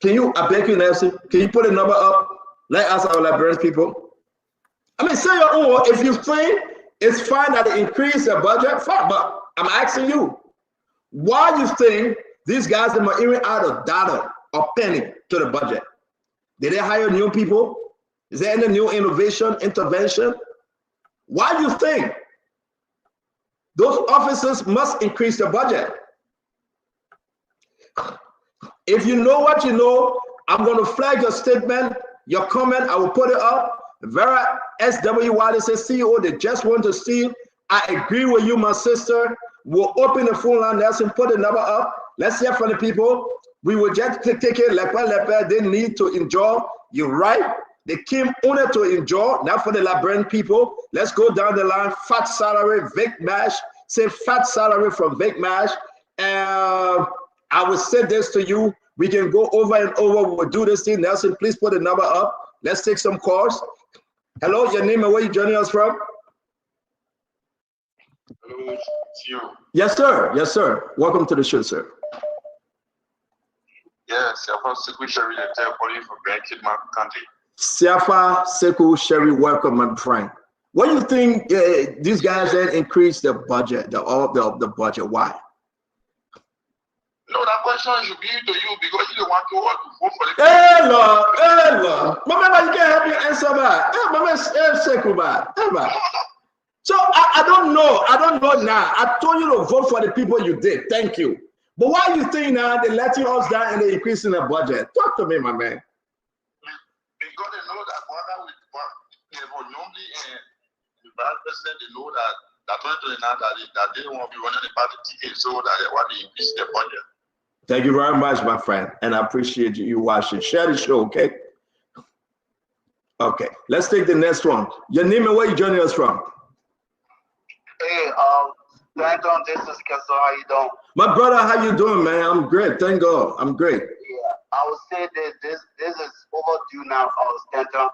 Can you, I beg you, Nelson, can you put a number up? Let us, our Liberian people. I mean, say your own. If you think it's fine that they increase their budget, fine. But I'm asking you, why you think these guys are even out of data or penny to the budget? Did they hire new people? Is there any new innovation, intervention? Why do you think those officers must increase the budget. If you know what you know, I'm going to flag your statement, your comment. I will put it up. Vera SWY says, CEO, they just want to steal. I agree with you, my sister. We'll open the phone line. Let's put the number up. Let's hear from the people. We will just take it. Leper. They need to enjoy. You're right. They came only to enjoy, not for the Liberian people. Let's go down the line. Fat salary, Vic Mash. Say fat salary from Vic Mash. I will say this to you. We can go over and over. We'll do this thing. Nelson, please put the number up. Let's take some calls. Hello, your name and where you joining us from? Hello, it's you. Yes, sir. Yes, sir. Welcome to the show, sir. Yes, I'm from Sekou Sherry, the calling from Grand Kidman Country. Siafa Sekou Sherry, welcome, my friend. What do you think these guys then increase the budget, the budget? Why? No, that question should be to you because you don't want to vote for the Hey, Lord. Remember, you can't help me answer that. So I don't know now. I told you to vote for the people you did. Thank you. But why you think now they're letting us down and they're increasing the budget? Talk to me, my man. Because they know that normally the vice president, they know that 2029 that they won't be running the party ticket, so that they want to increase their budget. Thank you very much, my friend, and I appreciate you watching. Share the show, okay? Okay, let's take the next one. Your name and where you joining us from? Hey, Brandon, this is Kessel. How you doing? My brother, how you doing, man? I'm great, thank God. I'm great. Yeah, I would say that this is overdue now, Stanton.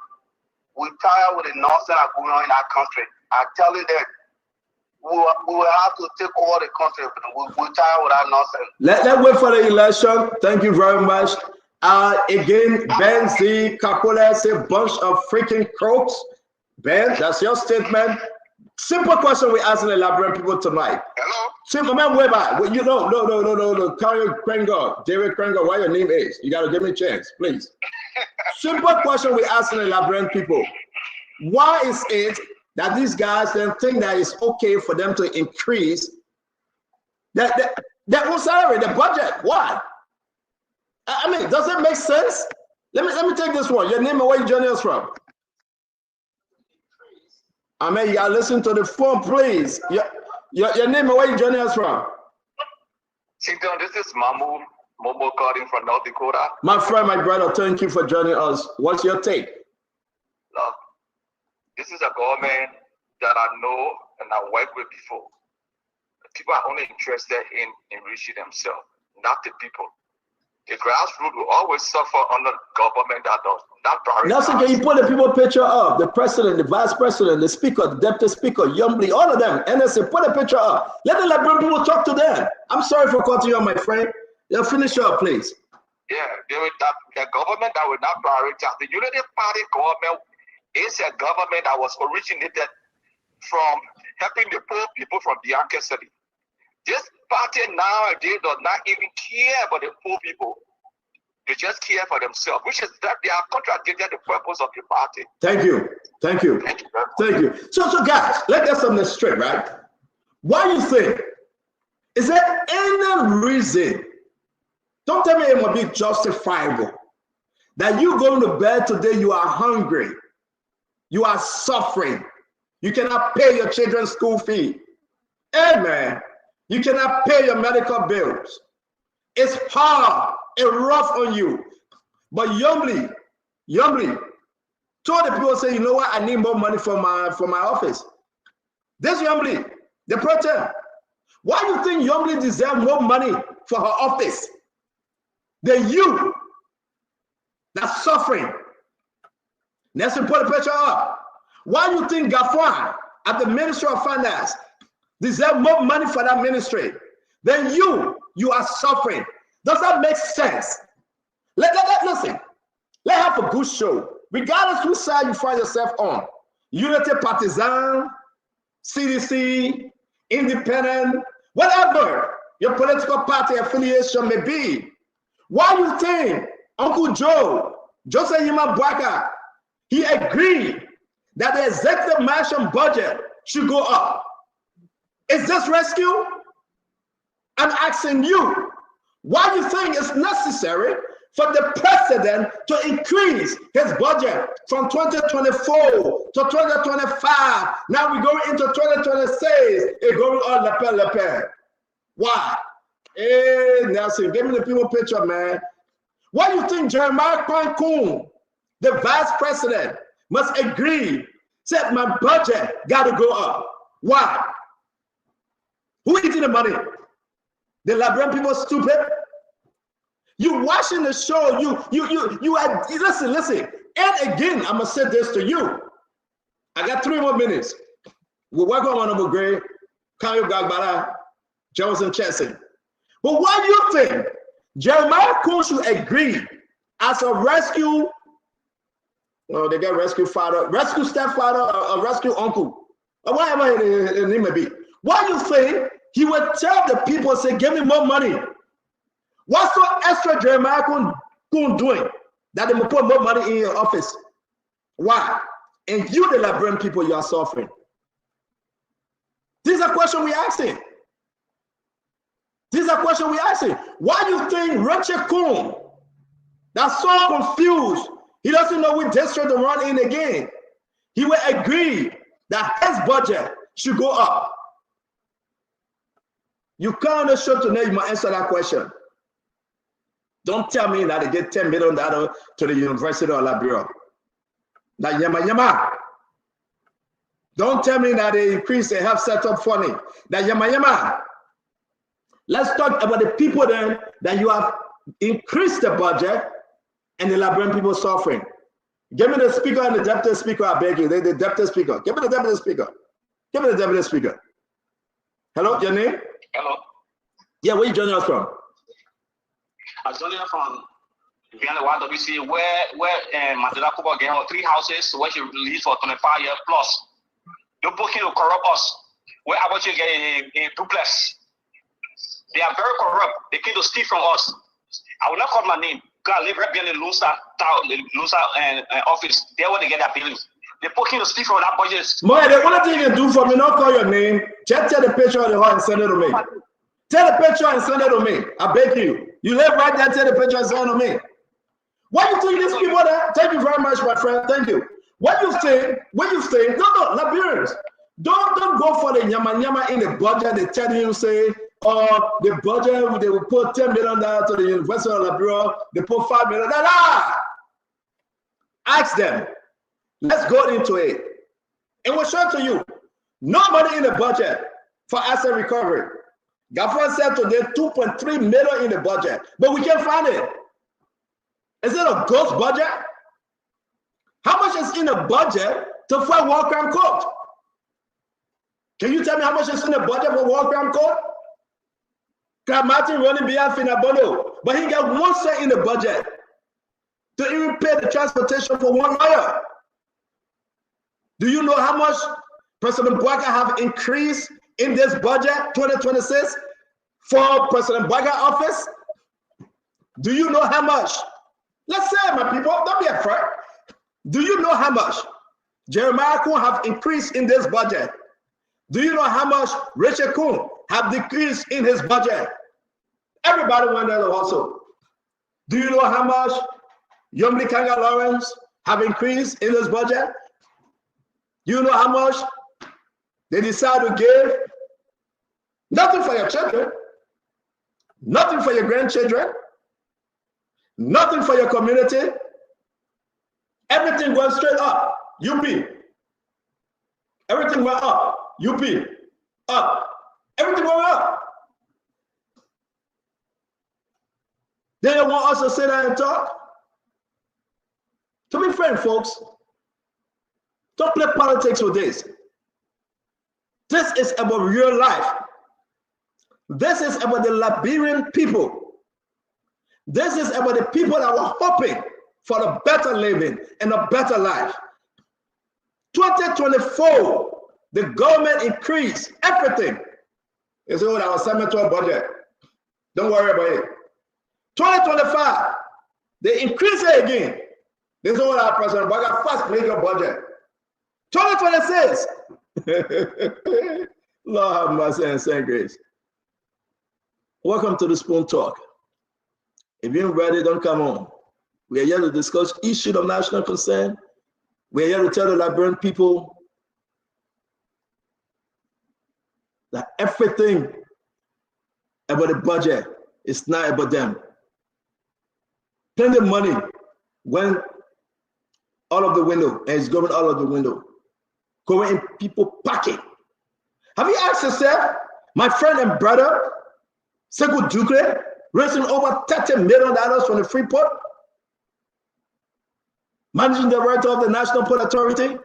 We're tired with the nonsense that's going on in our country. I tell you that we will have to take over the country. We're tired with that nonsense. Let's wait for the election. Thank you very much. Again, Ben Z. Kapola say bunch of freaking crooks. Ben, that's your statement. Simple question we're asking the Liberian people tonight. Hello? Simple man, way back. Well, you know, no. Carry Krengo, David Krengo, what your name is. You got to give me a chance, please. Simple question we're asking the Liberian people. Why is it that these guys then think that it's okay for them to increase their own salary, the budget? Why? I mean, does it make sense? Let me take this one. Your name and where you joining us from? I mean, you gotta listen to the phone, please. Your name and where you joining us from? Chinton, this is Momo calling from North Dakota. My friend, my brother, thank you for joining us. What's your take? Look, this is a government that I know and I worked with before. People are only interested in enriching themselves, not the people. The grassroots will always suffer under government that does not prioritize. Nelson, can you put the people picture up? The president, the vice president, the speaker, the deputy speaker, Yombly, all of them. NSA, put a picture up. Let the Liberian people talk to them. I'm sorry for cutting you on, my friend. Yeah, finish up, please. Yeah, the government that will not prioritize. The Unity Party government is a government that was originated from helping the poor people from Bianca City. This party nowadays does not even care about the poor people. They just care for themselves, which is that they have contradicted the purpose of the party. Thank you. Thank you. Thank you. So guys, let's get something straight, right? Why do you think? Is there any reason? Don't tell me it will be justifiable that you going to bed today, you are hungry, you are suffering, you cannot pay your children's school fee. Hey man, you cannot pay your medical bills. It's hard and rough on you. But Yombly told the people, say, you know what, I need more money for my office. This Yombly, the protest. Why do you think Yombly deserves more money for her office than you that's suffering? Let's put a picture up. Why do you think Gafwan at the Ministry of Finance deserve more money for that ministry than you are suffering? Does that make sense? Listen, let's have a good show. Regardless which side you find yourself on, Unity Partisan, CDC, Independent, whatever your political party affiliation may be. Why do you think Uncle Joe, Joseph Yima Bwaka, he agreed that the executive mansion budget should go up? Is this rescue? I'm asking you, why do you think it's necessary for the president to increase his budget from 2024 to 2025? Now we're going into 2026. It's going on lepe. Why? Hey, Nelson, give me the people picture, man. Why do you think Jeremiah Kwan-Kun, the vice president, must agree, said my budget got to go up? Why? Who eating the money? The Liberian people stupid? You watching the show, you are, listen. And again, I'm gonna say this to you. I got 3 more minutes. We'll work on Honorable Gray, Kayo Gagbara, Johnson Chesson. But why do you think Jeremiah Kun should agree as a rescue? Well, they get rescue father, rescue stepfather, or rescue uncle, or whatever it may be. Why do you think he would tell the people, say, give me more money? What's so extra Jeremiah Kun doing that they will put more money in your office? Why? And you, the Liberian people, you are suffering. These are questions we're asking. These are questions we're asking. Why do you think Richard Kun, that's so confused, he doesn't know which district to run in again, he will agree that his budget should go up? You come on the show today, you must answer that question. Don't tell me that they get $10 million to the University of Liberia. That yama. Don't tell me that they increase the health setup funding. That yama. Let's talk about the people then that you have increased the budget and the Liberian people suffering. Give me the speaker and the deputy speaker, I beg you. The deputy speaker. Give me the deputy speaker. Give me the deputy speaker. Hello, your name? Hello. Yeah, where you joining us from? I'm joining from Vienna YWC, where Mandela Kuba gave her 3 houses where she leased for 25 years plus. You're booking to corrupt us. Where about you get a duplex? They are very corrupt. They came to steal from us. I will not call my name. God, I live right behind the Lusa office. There where they get their billings. They're booking to steal from that budget. Moya, the only thing you can do for me, not call your name. Just take the picture of the heart and send it to me. Take the picture and send it to me. I beg you. You live right there, take the picture and send it to me. What do you think these people there? Thank you very much, my friend. Thank you. What do you think? No, Liberians. Don't go for the yama in the budget. They tell you, say, oh, the budget, they will put $10 million to the University of Liberia. They put $5 million. Ask them. Let's go into it. And we'll show it to you. No money in the budget for asset recovery. Government said today 2.3 million in the budget, but we can't find it. Is it a ghost budget? How much is in the budget to fight war crime court? Can you tell me how much is in the budget for war crime court? Martin running behalf in Abono, but he got 1 cent in the budget to even pay the transportation for 1 lawyer. Do you know how much President Bouaga have increased in this budget 2026 for President Bouaga office? Do you know how much? Let's say, my people, don't be afraid. Do you know how much Jeremiah Kun have increased in this budget? Do you know how much Richard Kun have decreased in his budget? Everybody went there also. Do you know how much Yomli Kanga Lawrence have increased in this budget? Do you know how much they decide to give? Nothing for your children, nothing for your grandchildren, nothing for your community. Everything went straight up. UP. Everything went up. UP. Up. Everything went up. They don't want us to sit there and talk. To be frank, folks, don't play politics with this. This is about real life. This is about the Liberian people. This is about the people that were hoping for a better living and a better life. 2024, the government increased everything. It's all our cemetery budget. Don't worry about it. 2025, they increase it again. This is all our President Bouaga first major budget. 2026, Lord have mercy and send grace. Welcome to the Spoon Talk. If you're ready, don't come on. We are here to discuss issues of national concern. We are here to tell the Liberian people that everything about the budget is not about them. Plenty of money went out of the window and it's going out of the window, going in people's pocket. Have you asked yourself, my friend and brother, Sekou Dukle, raising over $30 million from the free port, managing director of the National Port Authority,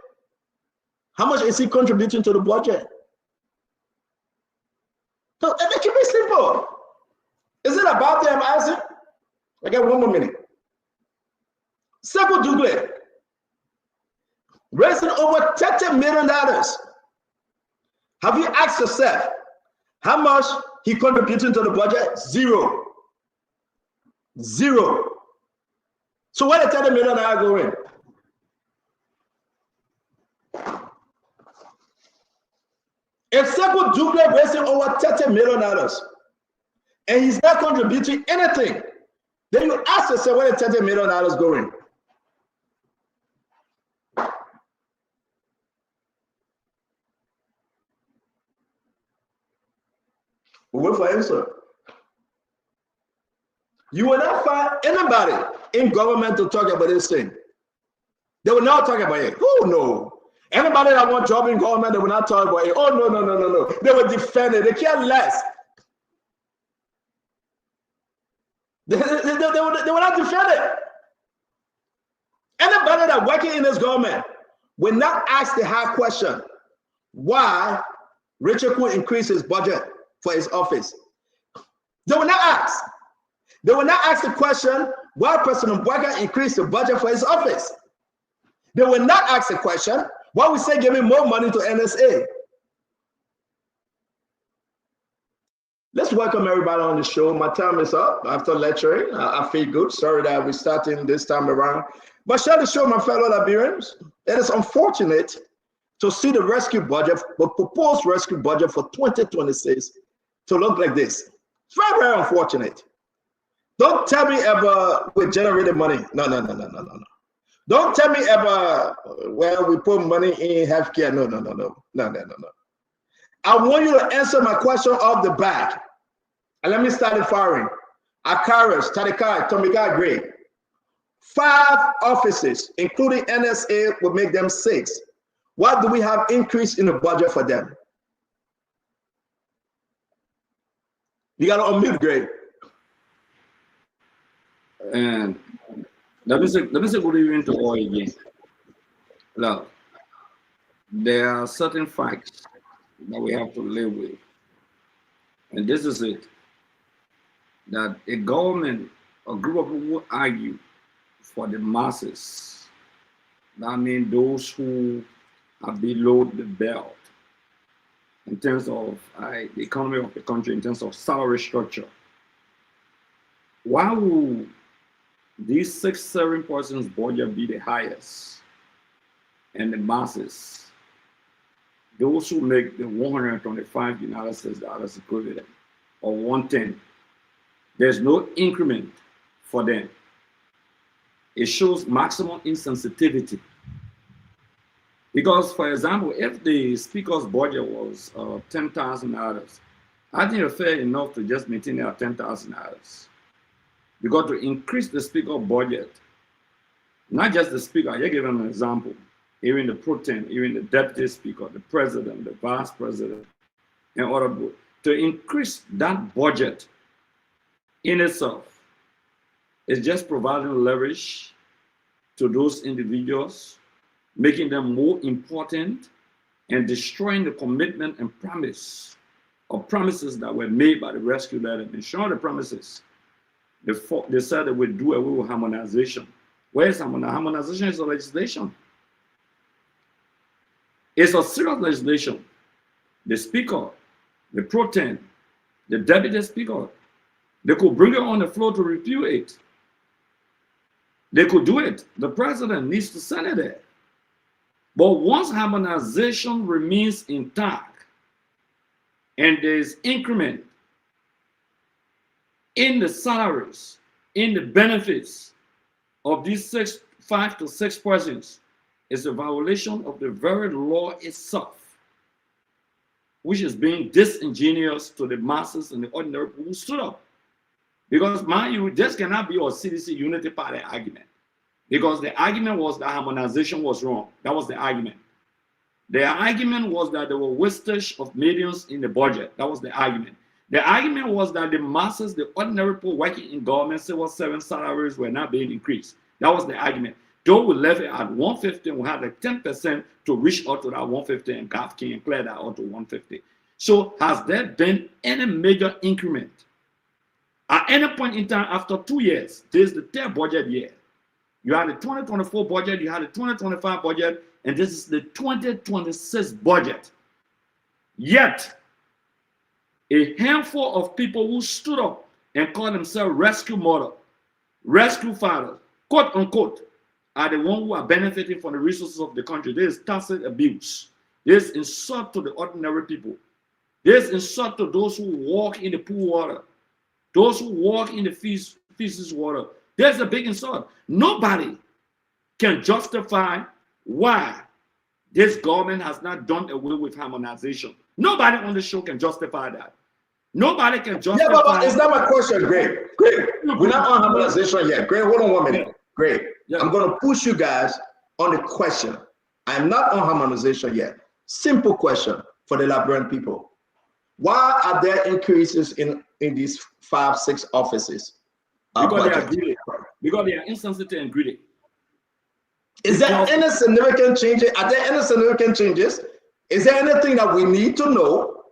how much is he contributing to the budget? So, and it can be simple. Is it about them, Isaac? I got one more minute. Sekou Dukle, raising over $30 million. Have you asked yourself how much he contributing to the budget? Zero. Zero. So where the $30 million go in? If Sekou Dukle raising over $30 million and he's not contributing anything, then you ask yourself where the $30 million going. We'll wait for answer. You will not find anybody in government to talk about this thing. They will not talk about it. Oh no. Anybody that want job in government, they will not talk about it. Oh no. They will defend it. They care less. They will not defend it. Anybody that working in this government will not ask the hard question, why Richard could increase his budget for his office. They will not ask. They will not ask the question, why President Bwaka increased the budget for his office. They will not ask the question, why we say giving more money to NSA. Let's welcome everybody on the show. My time is up after lecturing. I feel good. Sorry that we're starting this time around. But share the show, my fellow Liberians. It is unfortunate to see the rescue budget, the proposed rescue budget for 2026 to look like this. It's very, very unfortunate. Don't tell me ever we generated money. No. Don't tell me ever, well, we put money in healthcare. No. I want you to answer my question off the back. And let me start it firing. Akaris, Tadikai, Tomikai, Gray. 5 offices, including NSA, will make them 6. What do we have increase in the budget for them? You got to unmute, Gray. And let me say good evening to all again. Look, there are certain facts that we have to live with. And this is it. That a government, a group of people argue for the masses. That means those who are below the belt in terms of the economy of the country, in terms of salary structure. Why would these 6-7 persons budget be the highest and the masses, those who make the 125 United States dollars equivalent or 110, there's no increment for them. It shows maximum insensitivity. Because, for example, if the speaker's budget was $10,000, I think it's fair enough to just maintain it at $10,000. Because to increase the speaker budget, not just the speaker, I give them an example, even the pro tem, even the deputy speaker, the president, the vice president, and other, to increase that budget in itself is just providing leverage to those individuals, making them more important and destroying the commitment and promise of promises that were made by the rescue letter. And showing the promises, they said they would do away with harmonization. Where is harmonization? Harmonization is a legislation. It's a serious legislation. The speaker, the pro tem, the deputy speaker, they could bring it on the floor to review it. They could do it. The president needs to send it there. But once harmonization remains intact, and there's increment in the salaries, in the benefits of these 5 to 6 persons, is a violation of the very law itself, which is being disingenuous to the masses and the ordinary people who stood up. Because, mind you, this cannot be a CDC unity party argument. Because the argument was that harmonization was wrong. That was the argument. The argument was that there were wastage of millions in the budget. That was the argument. The argument was that the masses, the ordinary people working in government, civil servant salaries were not being increased. That was the argument. Though we left it at 150, we had like 10% to reach out to that 150 and God can clear that out to 150. So has there been any major increment? At any point in time after 2 years, this is the third budget year. You had the 2024 budget, you had the 2025 budget, and this is the 2026 budget. Yet, a handful of people who stood up and called themselves rescue mother, rescue father, quote unquote, are the ones who are benefiting from the resources of the country. There is tacit abuse. There is insult to the ordinary people. There is insult to those who walk in the pool water, those who walk in the feces water. There's a big insult. Nobody can justify why this government has not done away with harmonization. Nobody on the show can justify that. Nobody can justify. Yeah, but it's not my question, Greg. Greg, we're not on harmonization yet. Greg, hold on 1 minute. Greg, I'm going to push you guys on the question. I'm not on harmonization yet. Simple question for the Liberian people. Why are there increases in these 5, 6 offices? Because they are greedy. Because they are insensitive and greedy. Is there any significant changes? Are there any significant changes? Is there anything that we need to know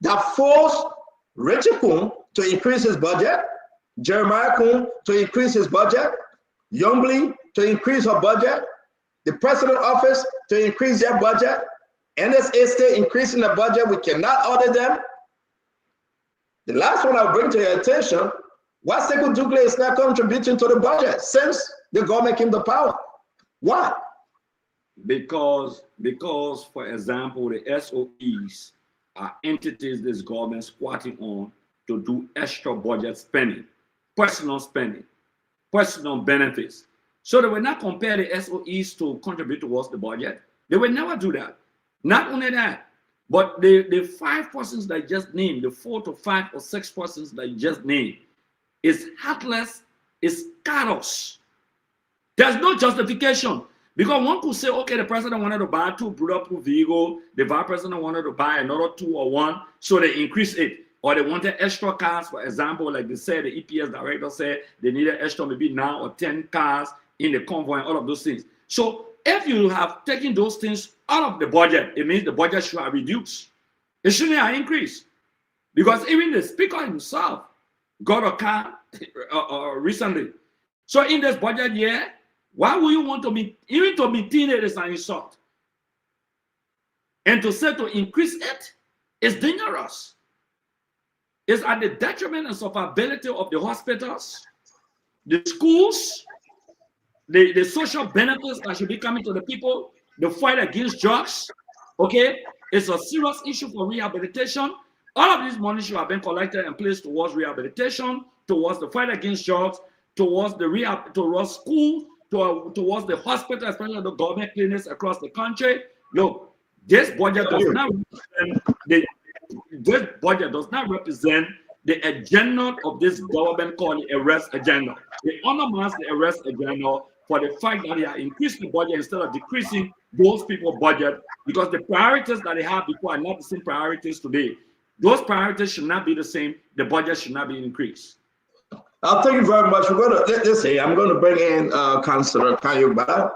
that forced Richard Kuhn to increase his budget, Jeremiah Kuhn to increase his budget, Youngbley to increase her budget, the president office to increase their budget, NSA state increasing the budget? We cannot order them. The last one I'll bring to your attention, why Sekou Dougle is not contributing to the budget since the government came to power? Why? Because, for example, the SOEs are entities this government squatting on to do extra budget spending, personal benefits. So they will not compare the SOEs to contribute towards the budget. They will never do that. Not only that, but the 5 persons that I just named, the 4 to 5 or 6 persons that I just named, is heartless, is callous. There's no justification. Because one could say, okay, the president wanted to buy 2 bulletproof vehicles, the vice president wanted to buy another 2 or 1, so they increase it. Or they wanted extra cars, for example, like they said, the EPS director said they needed extra maybe 9 or 10 cars in the convoy and all of those things. So if you have taken those things out of the budget, it means the budget should have reduced. It shouldn't have increased. Because even the speaker himself got a car recently. So in this budget year, why would you want to be, even to be teenagers an insult? And to say to increase it is dangerous. It's at the detriment and survivability of the hospitals, the schools, the social benefits that should be coming to the people, the fight against drugs. Okay, it's a serious issue for rehabilitation. All of these money should have been collected and placed towards rehabilitation, towards the fight against drugs, towards the rehab, towards schools, towards the hospital, especially the government clinics across the country. Look, this budget does not represent the agenda of this government called the arrest agenda. It undermines the arrest agenda for the fact that they are increasing the budget instead of decreasing those people's budget, because the priorities that they had before are not the same priorities today. Those priorities should not be the same. The budget should not be increased. Thank you very much. We're going to let's say I'm going to bring in Councillor Kayuba.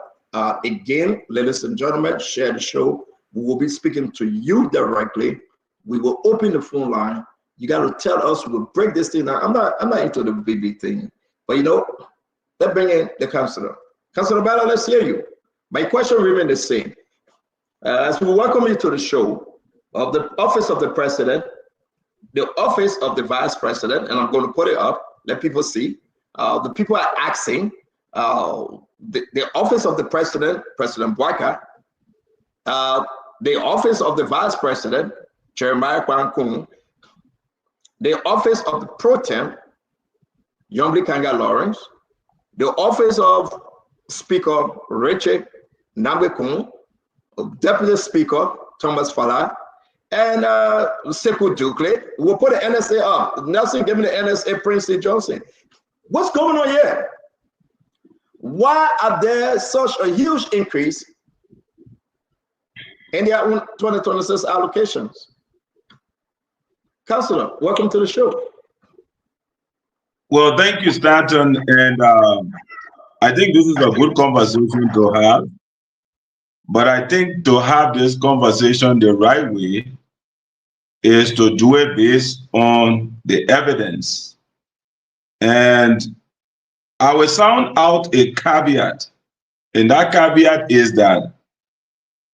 Again, ladies and gentlemen, share the show. We will be speaking to you directly. We will open the phone line. You got to tell us. We'll break this thing down. I'm not into the BB thing, but let's bring in the councillor. Councillor Bala, let's hear you. My question remains the same. As we welcome you to the show of the office of the president, the office of the vice president, and I'm going to put it up. Let people see. The people are asking the office of the president, President Bwaka, the office of the vice president, Jeremiah Kwankun, the office of the pro tem, Yombli Kanga Lawrence, the office of Speaker Richard Nambekun, Deputy Speaker Thomas Fala, and Sekou Dukle. We'll put the NSA up. Nelson gave me the NSA, Prince C. Johnson. What's going on here? Why are there such a huge increase in their 2026 allocations? Councillor, welcome to the show. Well, thank you, Stanton. And I think this is a good conversation to have. But I think to have this conversation the right way is to do it based on the evidence. And I will sound out a caveat. And that caveat is that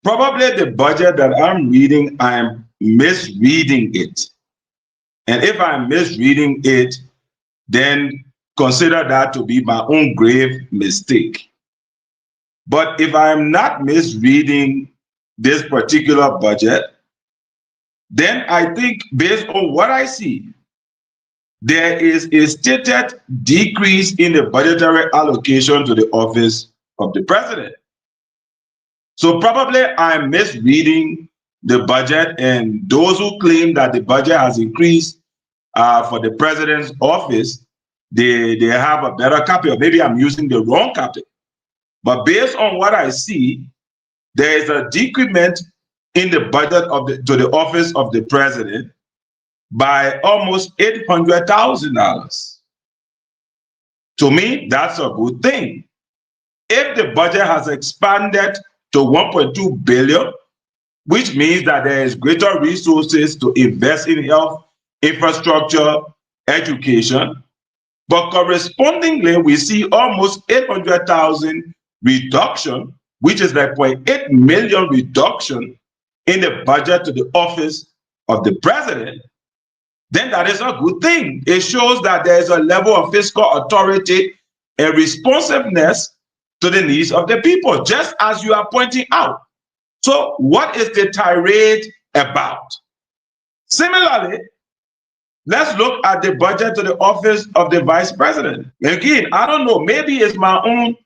probably the budget that I'm reading, I'm misreading it. And if I'm misreading it, then consider that to be my own grave mistake. But if I'm not misreading this particular budget, then I think based on what I see, there is a stated decrease in the budgetary allocation to the office of the president. So probably I'm misreading the budget, and those who claim that the budget has increased for the president's office, they have a better copy, or maybe I'm using the wrong copy. But based on what I see, there is a decrement in the budget to the office of the president by almost $800,000. To me, that's a good thing. If the budget has expanded to 1.2 billion, which means that there is greater resources to invest in health, infrastructure, education, but correspondingly, we see almost 800,000 reduction, which is like 0.8 million reduction in the budget to the office of the president, then that is a good thing. It shows that there is a level of fiscal authority and responsiveness to the needs of the people, just as you are pointing out. So what is the tirade about? Similarly, let's look at the budget to the office of the vice president. Again, I don't know, maybe it's my own,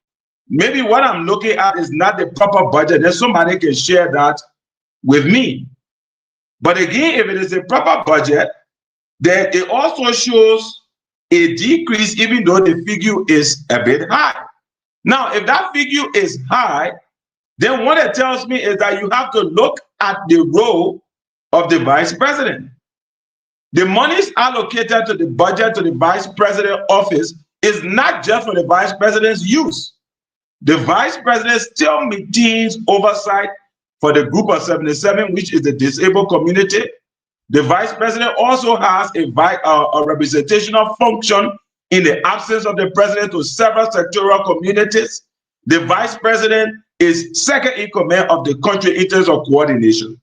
maybe what I'm looking at is not the proper budget. Then somebody can share that with me. But again, if it is a proper budget, then it also shows a decrease, even though the figure is a bit high. Now, if that figure is high, then what it tells me is that you have to look at the role of the vice president. The monies allocated to the budget to the vice president office is not just for the vice president's use. The vice president still maintains oversight for the group of 77, which is the disabled community. The vice president also has a representational function in the absence of the president to several sectoral communities. The vice president is second in command of the country in terms of coordination.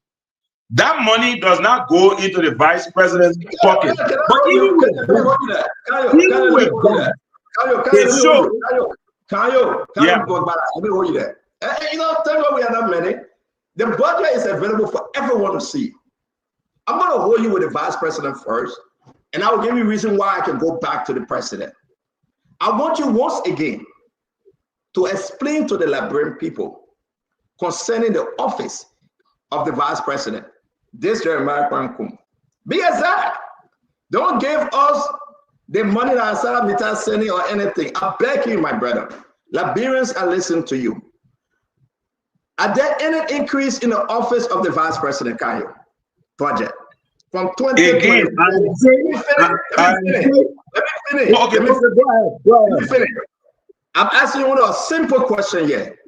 That money does not go into the vice president's pocket. But even with that, let me hold you there. You know, tell me what we are not many. The budget is available for everyone to see. I'm going to hold you with the vice president first, and I will give you a reason why I can go back to the president. I want you once again to explain to the Liberian people concerning the office of the vice president. This Jeremiah Kwankum. Be exact. Don't give us the money that Sarah Mita sending or anything. I beg you, my brother. Liberians are listening to you. Are there any increase in the office of the vice president, Kayo? Budget from 2020. Let me finish. I'm asking you a simple question here.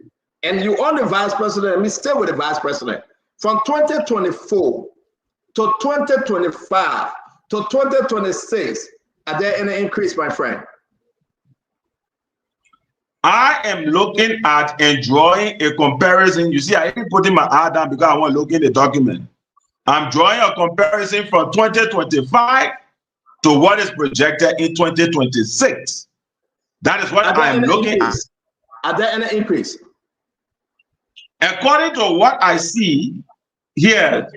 And you on the vice president, let me stay with the vice president. From 2024 to 2025 to 2026, are there any increase, my friend? I am looking at and drawing a comparison. You see, I even putting my eye down because I want to look in the document. I'm drawing a comparison from 2025 to what is projected in 2026. That is what I am looking at. Are there any increase? According to what I see here,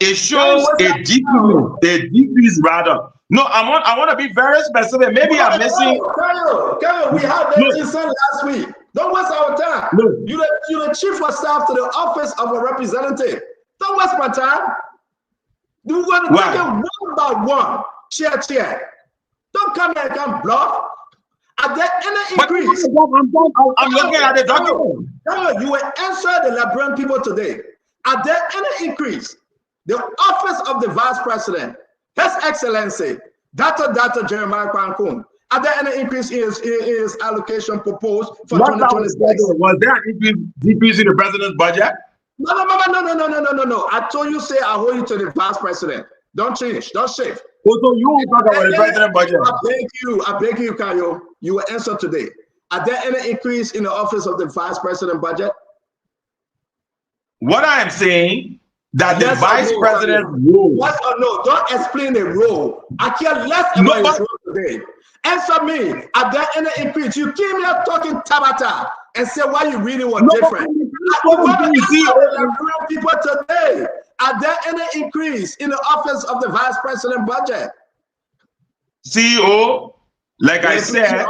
it shows a decrease rather. No, I want to be very specific. Maybe I'm missing. Kyle, we had that inside last week. Don't waste our time. No. You're the chief of staff to the office of a representative. Don't waste my time. We're going to take it one by one. Chair. Don't come here and come bluff. Are there any increase? I'm looking at the document. You will answer the Liberian people today. Are there any increase? The office of the vice president, His Excellency, Dr. Jeremiah Kwankun, are there any increase in his allocation proposed for 2026? Was there an decrease in the president's budget? No. I told you, say I hold you to the vice president. Don't change, don't shift. So you will talk about the president budget. I beg you, Kayo. You will answer today. Are there any increase in the office of the vice president budget? What I am saying, that the vice president role. Yes or no? Don't explain the role. I care less about his role today. Answer me. Are there any increase? You came here talking Tabata and said why you really were different. People today. Are there any increase in the office of the vice president budget? CEO, like I said,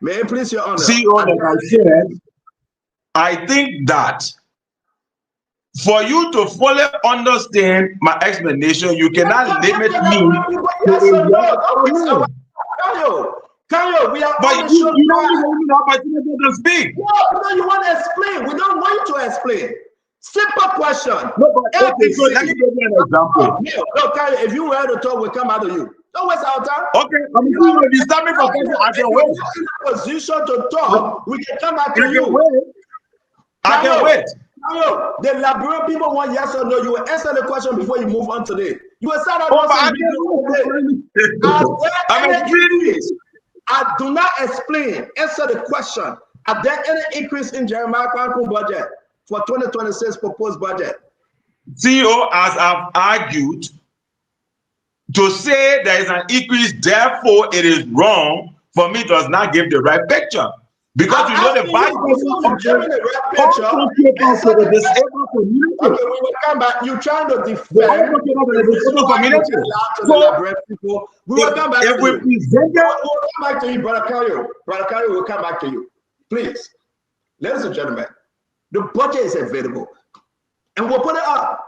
may it please your honor. CEO, like I said, I think that for you to fully understand my explanation, you cannot limit me to Kayo, we are but you don't even have opportunity to speak. No, you want to explain. We don't want you to explain. Simple question. No, but okay, so let me give you an example. No, Kayo, if you were to talk, we'll come out of you. Don't waste our time. Okay, I'm going to be standing for question. I can wait. In a position to talk, we can come back to you. I can wait. The Liberian people want yes or no. You will answer the question before you move on today. You will start I do not explain. Answer the question. Are there any increase in Jeremiah Kwankun budget for 2026 proposed budget? CEO, as I've argued, to say there is an increase, therefore it is wrong for me does not give the right picture. Because you know the vice president of the disabled community. Okay, we will come back. You're trying to defend the disabled community. We will come back to you. We'll come back to you, Brother Kayo. Brother Kayo will come back to you. Please, ladies and gentlemen, the budget is available, and we'll put it up.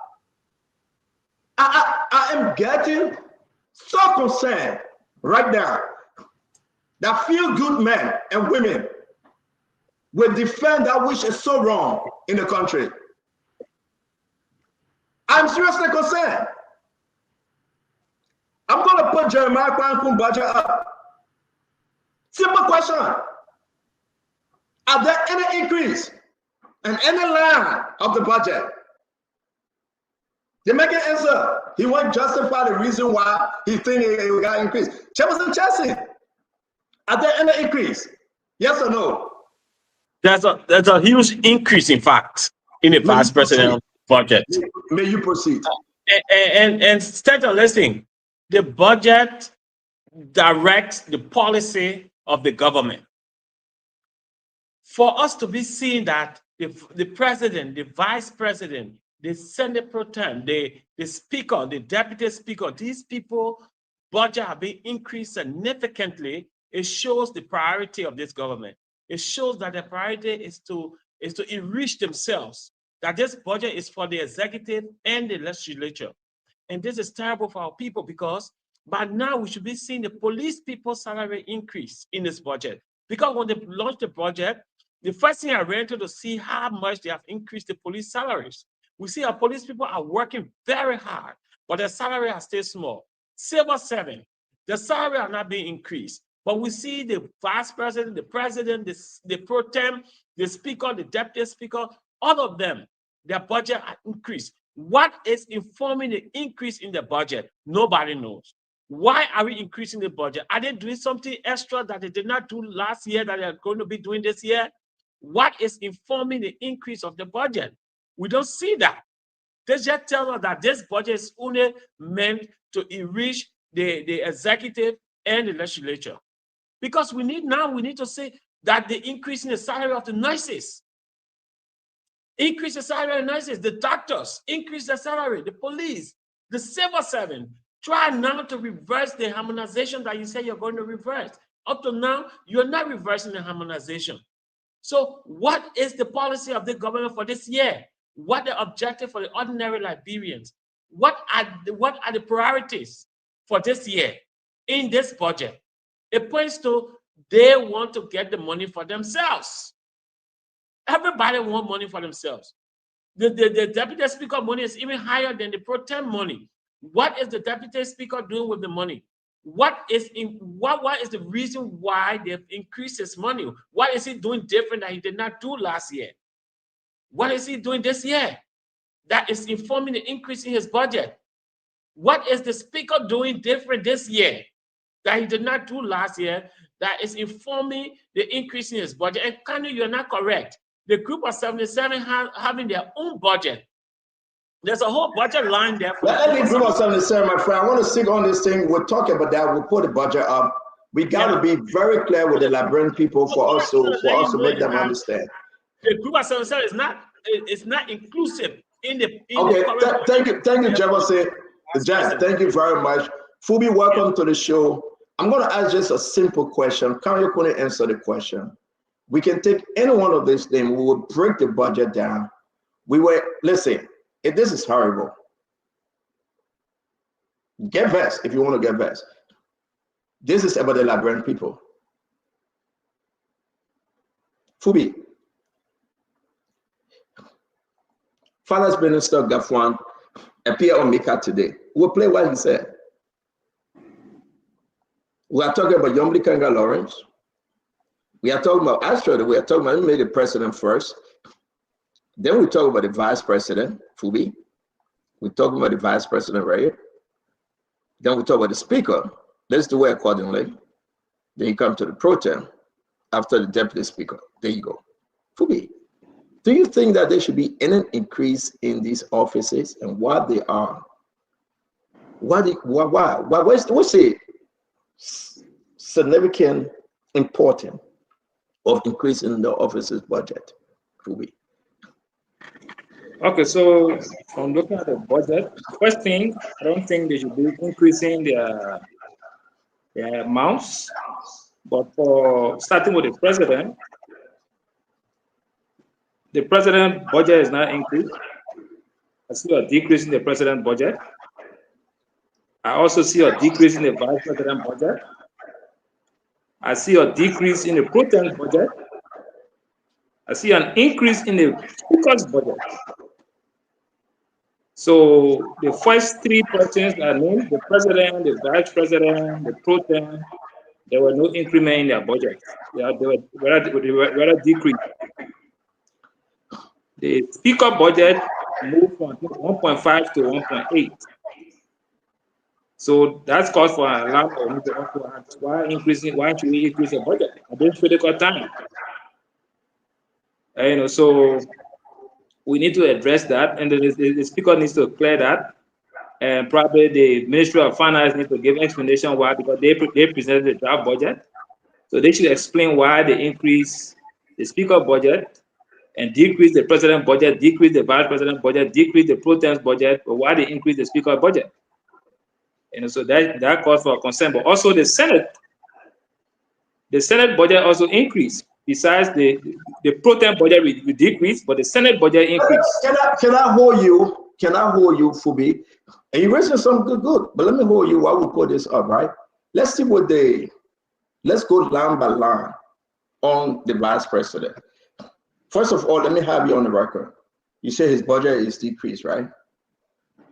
I am getting so concerned right now that few good men and women will defend that which is so wrong in the country. I'm seriously concerned. I'm going to put Jeremiah Kwankun budget up. Simple question. Are there any increase in any line of the budget? They make an answer. He won't justify the reason why he think it got increased. Jefferson Chelsea, are there any increase? Yes or no? There's a huge increase, in fact, in the vice presidential budget. May you proceed. And start listening. The budget directs the policy of the government. For us to be seeing that the president, the vice president, the Senate pro tem, the speaker, the deputy speaker, these people budget have been increased significantly, it shows the priority of this government. It shows that the priority is to enrich themselves, that this budget is for the executive and the legislature. And this is terrible for our people because by now we should be seeing the police people's salary increase in this budget. Because when they launched the budget, the first thing I ran to see how much they have increased the police salaries. We see our police people are working very hard, but their salary has stayed small. Civil 7, the salary are not being increased. But we see the vice president, the president, the pro tem, the speaker, the deputy speaker, all of them, their budget are increased. What is informing the increase in the budget? Nobody knows. Why are we increasing the budget? Are they doing something extra that they did not do last year that they are going to be doing this year? What is informing the increase of the budget? We don't see that. They just tell us that this budget is only meant to enrich the executive and the legislature. Because we need to say that the increase in the salary of the nurses, increase the salary of the nurses, the doctors, increase the salary, the police, The civil servant, try now to reverse the harmonization that you say you're going to reverse. Up to now, you're not reversing the harmonization. So what is the policy of the government for this year? What the objective for the ordinary Liberians? What are the priorities for this year in this budget? It points to they want to get the money for themselves. Everybody wants money for themselves. The deputy speaker money is even higher than the pro tem money. What is the deputy speaker doing with the money? What is the reason why they've increased his money? What is he doing different that he did not do last year? What is he doing this year that is informing the increase in his budget? What is the speaker doing different this year that he did not do last year that is informing the increase in his budget? And Kanu, you're not correct. The group of 77 having their own budget. There's a whole budget line there. Let me group of 77, my friend. I want to stick on this thing. We'll talk about that. We'll put the budget up. We got to be very clear with the Liberian people for us to make them understand. The group of 77 is not inclusive in the. Thank you, Jefferson. Jack, thank you very much. Fubi, welcome to the show. I'm going to ask just a simple question. Can you couldn't answer the question? We can take any one of these things. We will break the budget down. Listen, this is horrible. Get vexed if you want to get vexed. This is about the Liberian people. Fubi. Finance Minister Gafwan appeared on Mika today. We'll play what he said. We are talking about Yomli Kanga Lawrence. We are talking about Astro. We are talking about the president first. Then we talk about the vice president, Fubi. We talk about the vice president right here. Then we talk about the speaker. Let's do it accordingly. Then you come to the pro tem after the deputy speaker. There you go. Fubi, do you think that there should be any increase in these offices and what they are? What's the significant importance of increasing the office's budget? Fubi. Okay, so from looking at the budget, first thing, I don't think they should be increasing their amounts, but for starting with the president budget is not increased. I see a decrease in the president budget. I also see a decrease in the vice president budget. I see a decrease in the pro tem budget. I see an increase in the speaker's budget. So the first three persons are named, the president, the vice president, the pro tem, there were no increment in their budget. They were decreased. The speaker budget moved from 1.5 to 1.8. So that's caused for an alarm for me to also ask, why should we increase the budget at this critical time? So we need to address that, and the speaker needs to clear that, and probably the Ministry of Finance needs to give explanation why, because they presented the draft budget, so they should explain why they increase the speaker budget and decrease the president budget, decrease the vice president budget, decrease the pro tem's budget, but why they increase the speaker budget. So that calls for concern. But also the Senate budget also increased. Besides the pro tem budget will decrease, but the Senate budget increased. Can I hold you, Fubi? And you raising something good, but let me hold you while we put this up, right? Let's see let's go line by line on the vice president. First of all, let me have you on the record. You say his budget is decreased, right?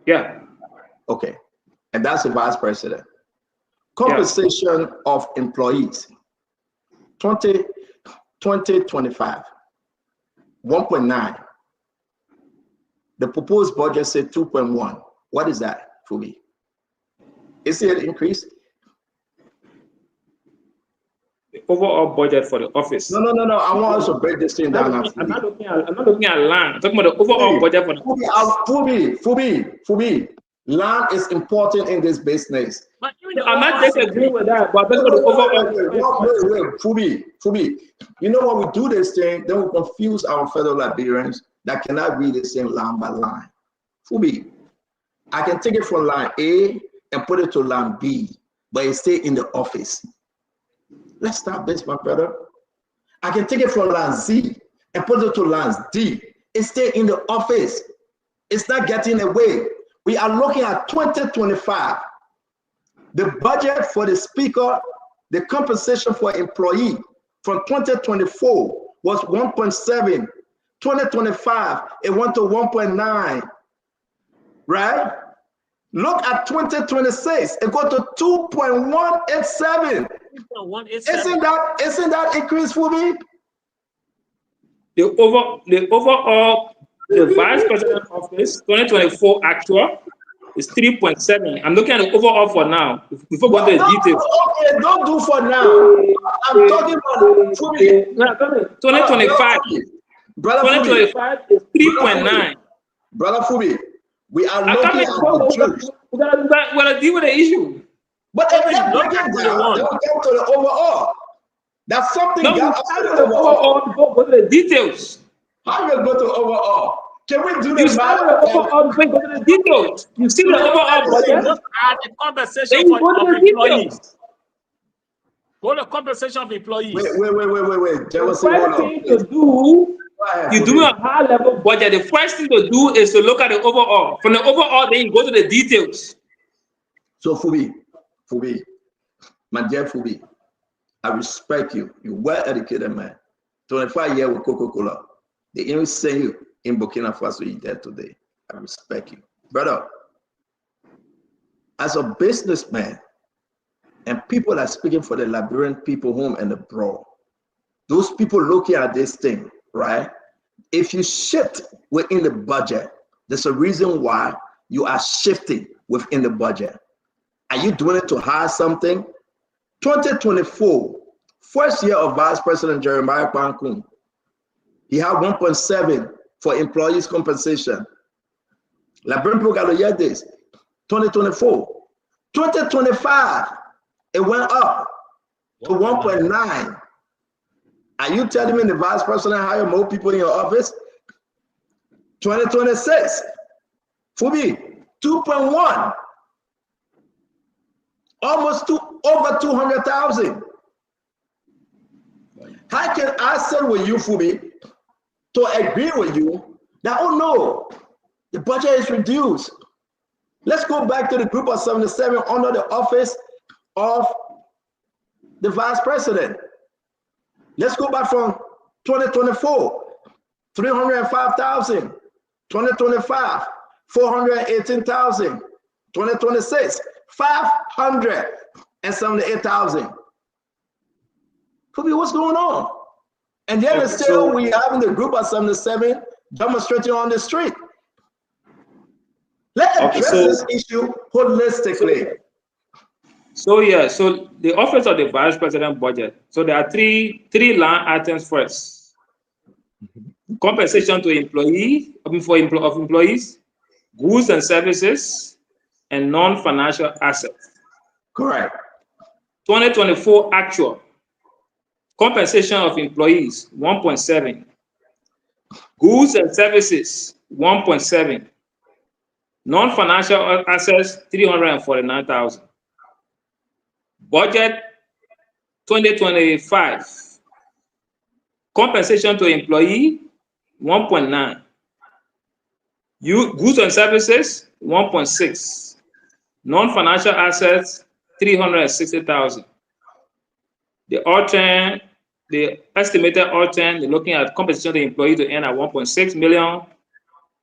Yeah. Okay. And that's the vice president. Compensation of employees. 2025, 1.9. The proposed budget said 2.1. What is that, Fubi? Is it an increase? The overall budget for the office. No. I want us to break this thing down. I'm not looking at land. I'm talking about the overall budget for the office. Fubi. Land is important in this business. I'm not disagreeing with that, but that's what the overall. Wait, Fubi. You know when we do this thing, then we confuse our fellow Liberians that cannot read this thing line by line. Fubi, I can take it from line A and put it to line B, but it stay in the office. Let's stop this, my brother. I can take it from line Z and put it to line D. It stay in the office. It's not getting away. We are looking at 2025. The budget for the speaker, the compensation for employee from 2024 was 1.7. 2025, it went to 1.9, right? Look at 2026, it got to 2.187. Isn't that increase for me? The overall vice president office 2024 actual is 3.7. I'm looking at the overall for now. Before going to the details. Okay, don't do for now. I'm talking about 2025. Brother 2025 is 3.9. Brother Fubi, we are looking at the truth. We're gonna deal with the issue. But if they break it down, they will get to the overall. That's something got us to the overall. Go to the details. How you go to overall? Can we do You the start with the overall, go to the details. You see the overall budget. Look at the compensation Then you of go to the employees. Go to compensation of employees. Wait. The first thing to do, you do a high level budget. The first thing to do is to look at the overall. From the overall, then you go to the details. So Fubi, my dear Fubi, I respect you. You're well educated man. 25 years with Coca-Cola. They even send you in Burkina Faso you there today. I respect you. Brother, as a businessman, and people are speaking for the Liberian people home and abroad, those people looking at this thing, right? If you shift within the budget, there's a reason why you are shifting within the budget. Are you doing it to hire something? 2024, first year of Vice President Jeremiah Kwankun, he had 1.7 for employees' compensation. Liberian people got to hear this. 2024, 2025, it went up to 1.9. Are you telling me the vice president hire more people in your office? 2026, Fubi, 2.1, almost over 200,000. How can I say with you, Fubi, to agree with you that, oh no, the budget is reduced? Let's go back to the group of 77 under the office of the vice president. Let's go back from 2024, 305,000, 2025, 418,000, 2026, 578,000. Could be what's going on. And yet okay, still we having the group of 77 demonstrating on the street. Let's address this issue holistically. So the office of the vice president budget. So there are three line items first. Compensation to employees, goods and services, and non-financial assets. Correct. 2024 actual. Compensation of employees 1.7. Goods and services 1.7. Non-financial assets 349,000. Budget 2025. Compensation to employee 1.9. Goods and services 1.6. Non-financial assets 360,000. The estimated outturn, they're looking at compensation to employee to end at 1.6 million,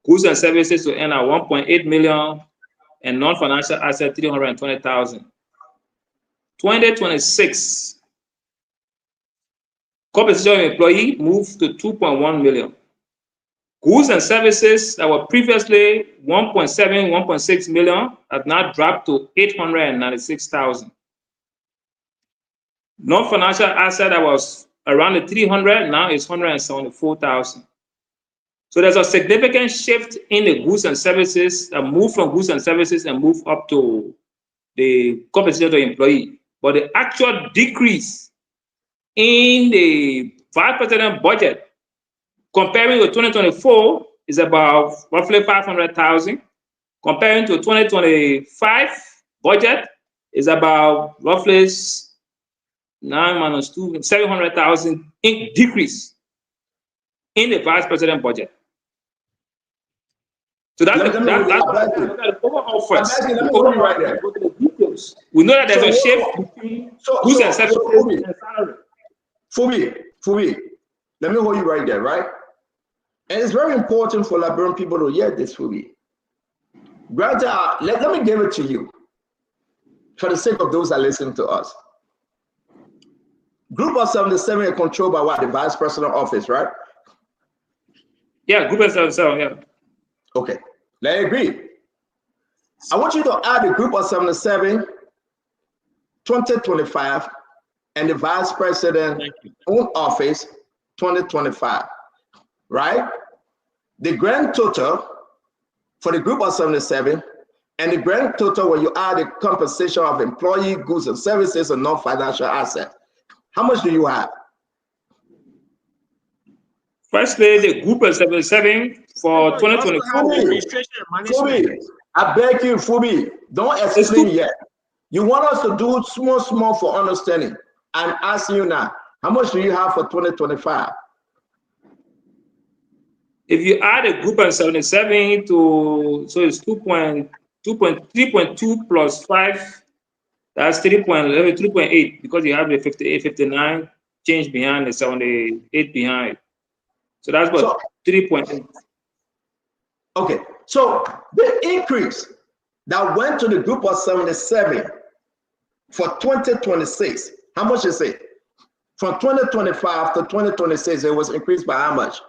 goods and services to end at 1.8 million, and non-financial assets 320,000. 2026, compensation to employee moved to 2.1 million. Goods and services that were previously 1.7, 1.6 million have now dropped to 896,000. Non-financial asset that was around the 300 now is 174,000. So there's a significant shift in the goods and services that move from goods and services and move up to the compensation to employee. But the actual decrease in the vice president budget comparing with 2024 is about roughly 500,000. comparing to 2025 budget is about roughly 9 minus 2, 700,000 decrease in the vice president budget. So that's the overall first. Let me hold you right there. We know that there's a shift between goods and services and salary. Fubi, let me hold you right there, right? And it's very important for Liberian people to hear this, Fubi. Granted, let me give it to you for the sake of those that listen to us. Group of 77 is controlled by what? The vice president office, right? Yeah, group of 77, yeah. Okay, let me agree. I want you to add the group of 77, 2025, and the vice president own office, 2025, right? The grand total for the group of 77 and the grand total when you add the compensation of employee, goods and services and non-financial assets. How much do you have? Firstly, the group of 77 for 2024. Fubi, I beg you, Fubi, don't explain yet. You want us to do small for understanding. I'm asking you now, how much do you have for 2025? If you add a group of 77 to, so it's 3.2 plus 5, that's 3.8 because you have the 58, 59 change behind the 78 behind. So that's what 3.8. Okay, so the increase that went to the group of 77 for 2026, how much is it? From 2025 to 2026, it was increased by how much?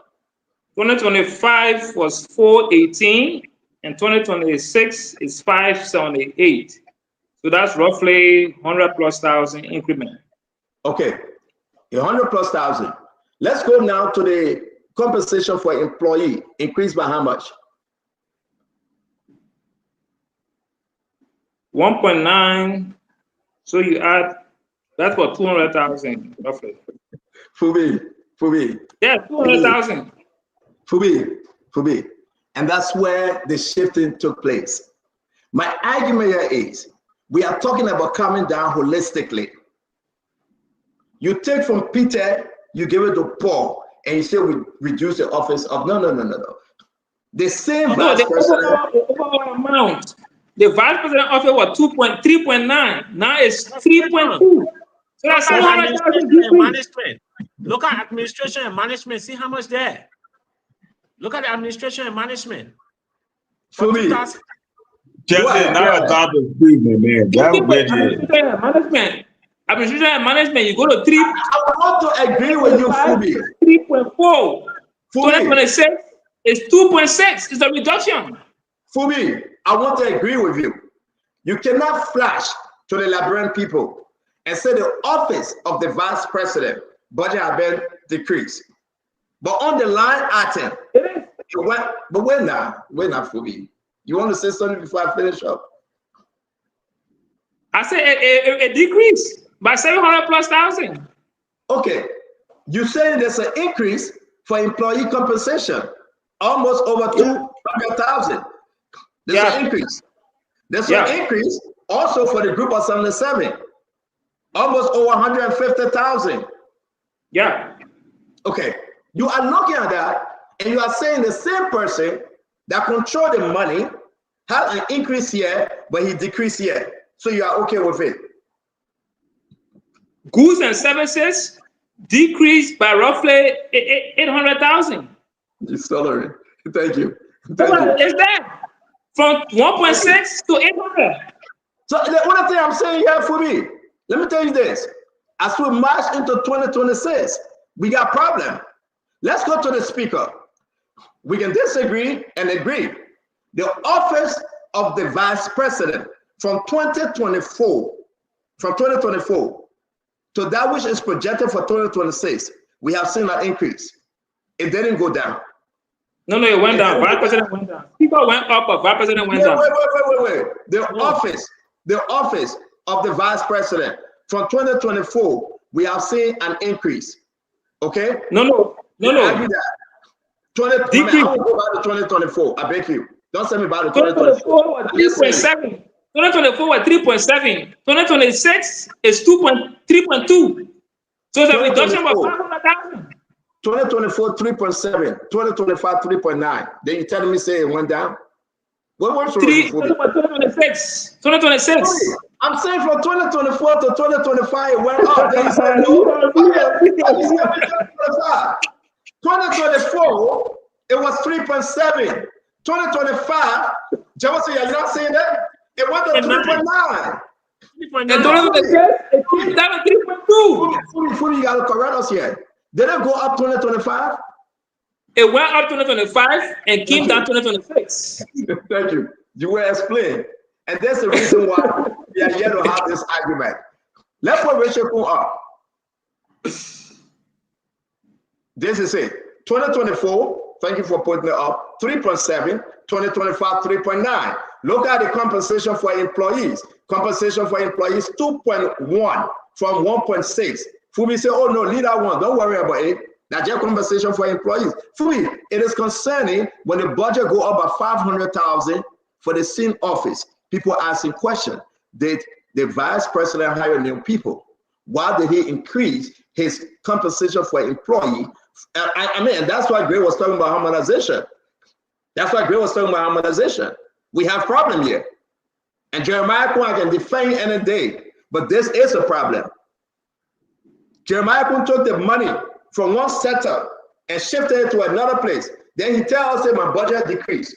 2025 was 418 and 2026 is 578. So that's roughly 100,000+ increment. Okay, 100,000+. Let's go now to the compensation for employee, increased by how much? 1.9. So you add, that's what 200,000 roughly. Fubi. Yeah, 200,000. Fubi. And that's where the shifting took place. My argument here is, we are talking about coming down holistically. You take from Peter, you give it to Paul, and you say we reduce the office of no. The same vice president. The overall amount. The vice president office was 3.9. Now it's 3.2. So that's 700,000 management. Look at administration and management. See how much there. Look at the administration and manation. Fubi. Chelsea, now a job is free, my man. Administration and management, you go to 3. I want to agree with you, Fubi. 3.4. 2026 is 2.6. It's a reduction. Fubi, I want to agree with you. You cannot flash to the Liberian people and say the office of the vice president budget has been decreased. But on the line item, but we're not Fubi. You want to say something before I finish up? I say a decrease by 700,000+. Okay, you say there's an increase for employee compensation, almost over 200,000. There's an increase. There's an increase also for the group of 77, almost over 150,000. Yeah. Okay, you are looking at that and you are saying the same person that control the money had an increase here, but he decreased here. So you are okay with it? Goods and services decreased by roughly 800,000. Salary. Thank you. It's that from 1.6 to 800. So the only thing I'm saying here for me, let me tell you this. As we march into 2026, we got a problem. Let's go to the speaker. We can disagree and agree. The office of the vice president from 2024 to that which is projected for 2026, we have seen an increase. It didn't go down. No, it went down. Vice president went down. People went up, but vice president went down. Wait. The office of the vice president from 2024, we have seen an increase. Okay? No. I will go back to 2024. I beg you. Don't tell me about the 2024 was 3.7. 2024 was 3.7. 2026 is 3.2. So the reduction was 500,000. 2024, 3.7. 2025, 3.9. Then you telling me say it went down? What was 2026? 2026. I'm saying from 2024 to 2025 it went up. Then you said no. 2024 it was 3.7. 2025, Jefferson, you're not saying that? It went to 3.9. And 2026 it came down to 3.2. Fully, you gotta correct us here. Did it go up 2025? It went up 2025 and came down 2026. Thank you. You will explain. And that's the reason why we are here to have this argument. Let's put Rachel Kuhn up. This is it. 2024, thank you for putting it up, 3.7. 2025, 3.9. Look at the compensation for employees. Compensation for employees, 2.1 from 1.6. Fubi say, oh no, leave that one. Don't worry about it. That's your compensation for employees. Fubi, it is concerning when the budget go up by 500,000 for the same office. People asking questions. Did the vice president hire new people? Why did he increase his compensation for employee? I mean, that's why Gray was talking about harmonization. That's why Gray was talking about harmonization. We have problem here. And Jeremiah Kwan can defend any day, but this is a problem. Jeremiah Kwan took the money from one sector and shifted it to another place. Then he tells us that my budget decreased.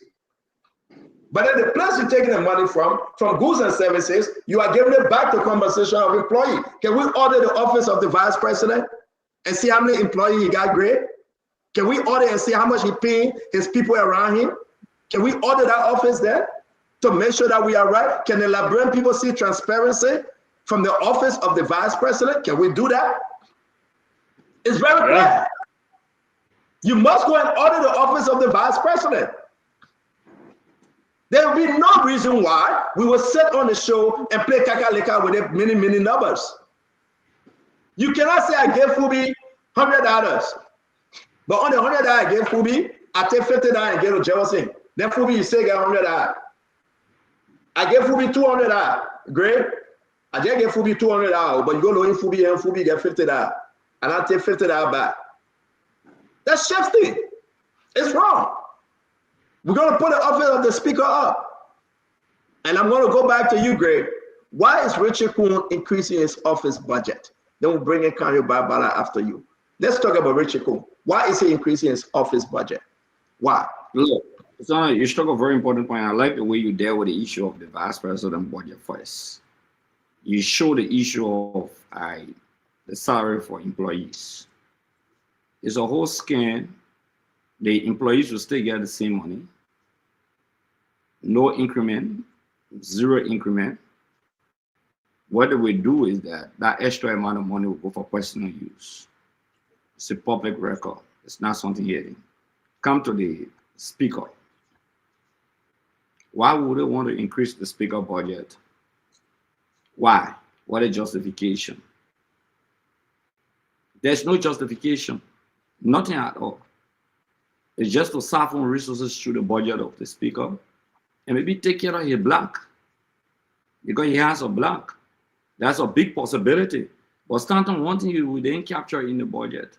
But then the place you're taking the money from goods and services, you are giving it back to compensation of employee. Can we order the office of the vice president and see how many employees he got great? Can we order and see how much he paying his people around him? Can we order that office there to make sure that we are right? Can the Liberian people see transparency from the office of the vice president? Can we do that? It's very clear. You must go and order the office of the vice president. There will be no reason why we will sit on the show and play kakaleka with many, many numbers. You cannot say I gave Fubi $100, but on the $100 I gave Fubi, I take $50 and get to Jefferson. Then Fubi, you say get $100. I gave Fubi $200. Great. I just gave Fubi $200, but you go to Fubi and Fubi get $50. And I take $50 back. That's shifting. It's wrong. We're going to put the office of the speaker up. And I'm going to go back to you, Greg. Why is Richard Kuhn increasing his office budget? Then we'll bring in Kanyo Barbara after you. Let's talk about Richard Kuhn. Why is he increasing his office budget? Why? Look, so you struck a very important point. I like the way you deal with the issue of the vice president budget first. You show the issue of the salary for employees. It's a whole scam. The employees will still get the same money. No increment, zero increment. What we do is that extra amount of money will go for personal use. It's a public record. It's not something hidden. Come to the speaker. Why would they want to increase the speaker budget? Why? What a justification. There's no justification. Nothing at all. It's just to siphon resources through the budget of the speaker and maybe take care of his block because he has a block. That's a big possibility. But Stanton, one thing you didn't capture in the budget.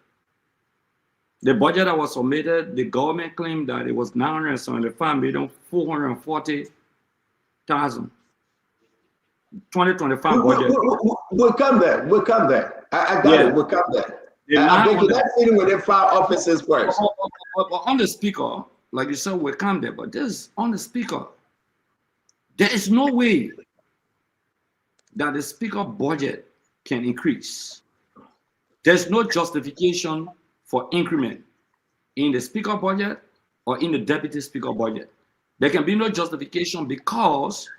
The budget that was submitted, the government claimed that it was 975,440,000. 2025 budget. We'll come there. We'll come there. I got it. We'll come there. Let's see with the 5 offices first. On the speaker, like you said, we'll come there. But this on the speaker, there is no way that the speaker budget can increase. There's no justification for increment in the speaker budget or in the deputy speaker budget. There can be no justification because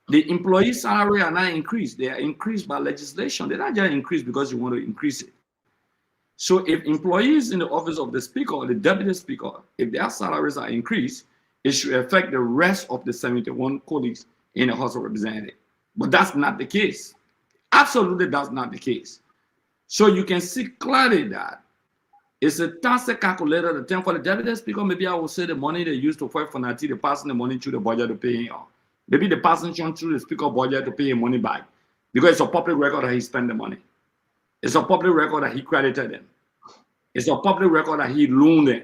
the employee salary are not increased. They are increased by legislation. They're not just increased because you want to increase it. So if employees in the office of the speaker or the deputy speaker, if their salaries are increased, it should affect the rest of the 71 colleagues in the House of Representatives. But that's not the case. Absolutely, that's not the case. So you can see clearly that It's a tacit calculator. The term for the deputy speaker, maybe I will say the money they use to fight for Nati, they passing the money through the budget to pay him. Maybe they passing through the speaker budget to pay him money back. Because it's a public record that he spent the money. It's a public record that he credited him. It's a public record that he loaned him.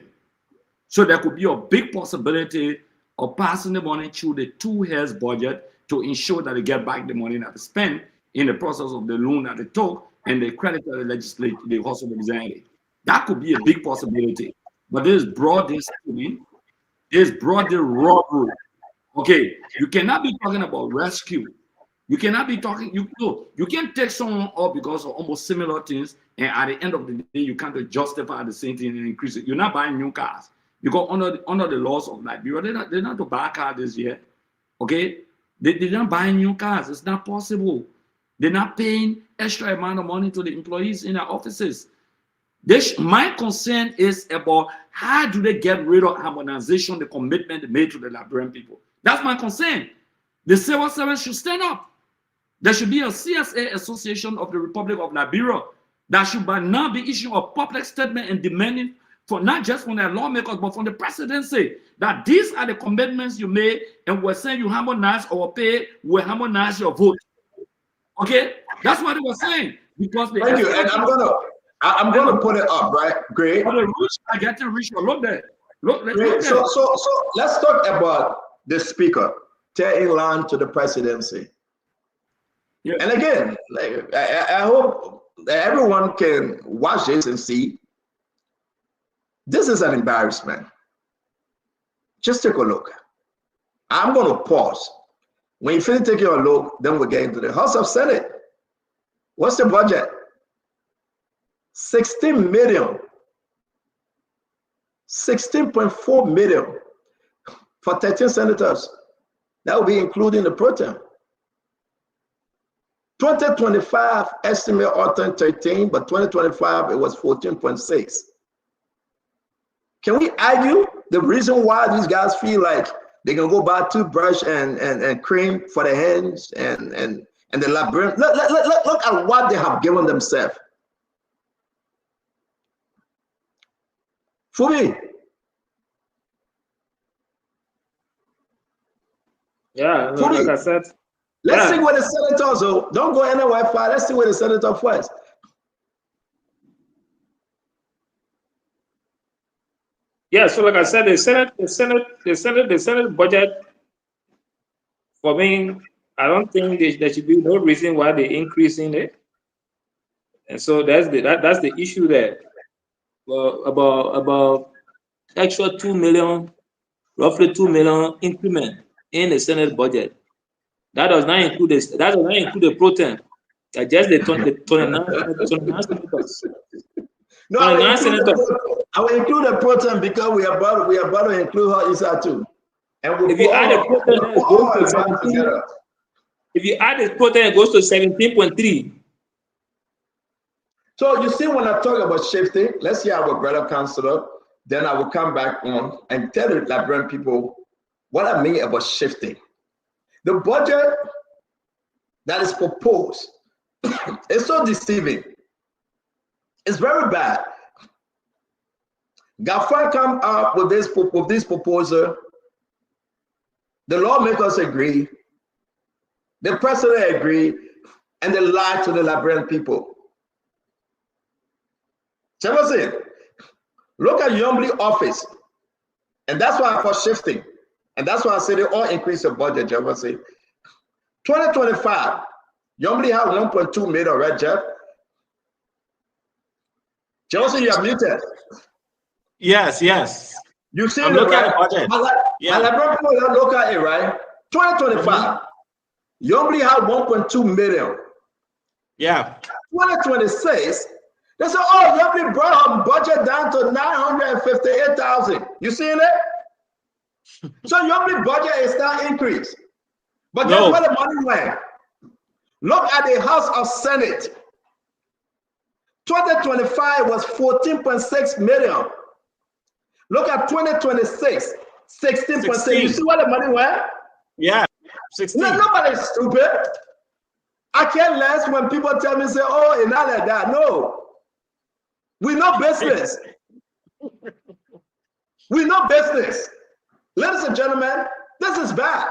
So there could be a big possibility of passing the money through the 2 years budget to ensure that they get back the money that they spent in the process of the loan that they took and they credited the legislature, the House of Representatives. That could be a big possibility. But this broad this scheme, this broad the robbery. Okay, you cannot be talking about rescue. You cannot be talking, you can't take someone up because of almost similar things, and at the end of the day, you can't justify the same thing and increase it. You're not buying new cars. Because under the laws of Liberia, they're not to buy a car this year. Okay? They're not buying new cars. It's not possible. They're not paying extra amount of money to the employees in their offices. My concern is about how do they get rid of harmonization, the commitment they made to the Liberian people. That's my concern. The civil servants should stand up. There should be a CSA Association of the Republic of Liberia that should by now be issuing a public statement and demanding for not just from their lawmakers, but from the presidency, that these are the commitments you made, and we're saying you harmonize our pay, we harmonize your vote. Okay, that's what they were saying. Because thank you, and I'm gonna put it up, right? Great. The rich are getting richer. Look there. Look there. So let's talk about the speaker tearing line to the presidency. Yeah. And again, like, I hope that everyone can watch this and see. This is an embarrassment. Just take a look. I'm going to pause. When you finish taking a look, then we'll get into the House of Senate. What's the budget? 16 million. 16.4 million for 13 senators. That will be including the pro tem. 2025 estimate autumn 13, but 2025 it was 14.6. Can we argue the reason why these guys feel like they can go buy toothbrush and cream for their hands and the labyrinth? Look at what they have given themselves. Fubi. Yeah, no, like I said. Let's see where the senators are. Don't go anywhere far. Let's see where the senator first. Yeah, so like I said, the Senate budget, for me, I don't think there should be no reason why they're increasing it. And so that's the issue there. About extra 2 million, roughly 2 million increment in the Senate budget. That does not include this. That does not include the pro tem. Just the 29 senators. No, I will include the pro tem because we are about to include her inside too. And if you add the pro tem, it goes to 17. If you add the pro tem, it goes to 17.3. So you see, when I talk about shifting, let's hear our brother councillor. Then I will come back on and tell the Liberian people what I mean about shifting. The budget that is proposed is so deceiving. It's very bad. Gafar come up with this proposal. The lawmakers agree. The president agree, and they lie to the Liberian people. Jefferson, look at Yombly office, and that's why I call shifting. And that's why I say they all increase the budget, Jefferson. 2025, you only have 1.2 million, right, Jeff? Jefferson, you are muted. Yes. You see the right? Budget. My Liberian people don't look at it, right? 2025, you only have 1.2 million. Yeah. 2026, they say, oh, you only brought our budget down to 958,000. You seeing it? So your budget is now increased. But guess where the money went? Look at the House of Senate. 2025 was 14.6 million. Look at 2026, 16.6. You see where the money went? Yeah, 16. No, nobody's stupid. I care less when people tell me, say, oh, it's not like that. No. We know business. We know business. Ladies and gentlemen, this is bad.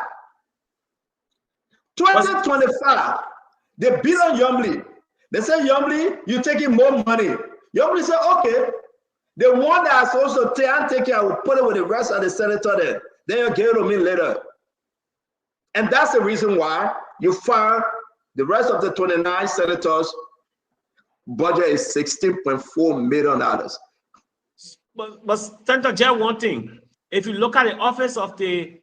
2025, they beat on Yumli. They say, Yumli, you're taking more money. Yumli said, okay. The one that's also take care, I will put it with the rest of the senator there. Then you'll give it to me later. And that's the reason why you find the rest of the 29 senators' budget is $16.4 million. But Senator Jay, one thing, if you look at the office of the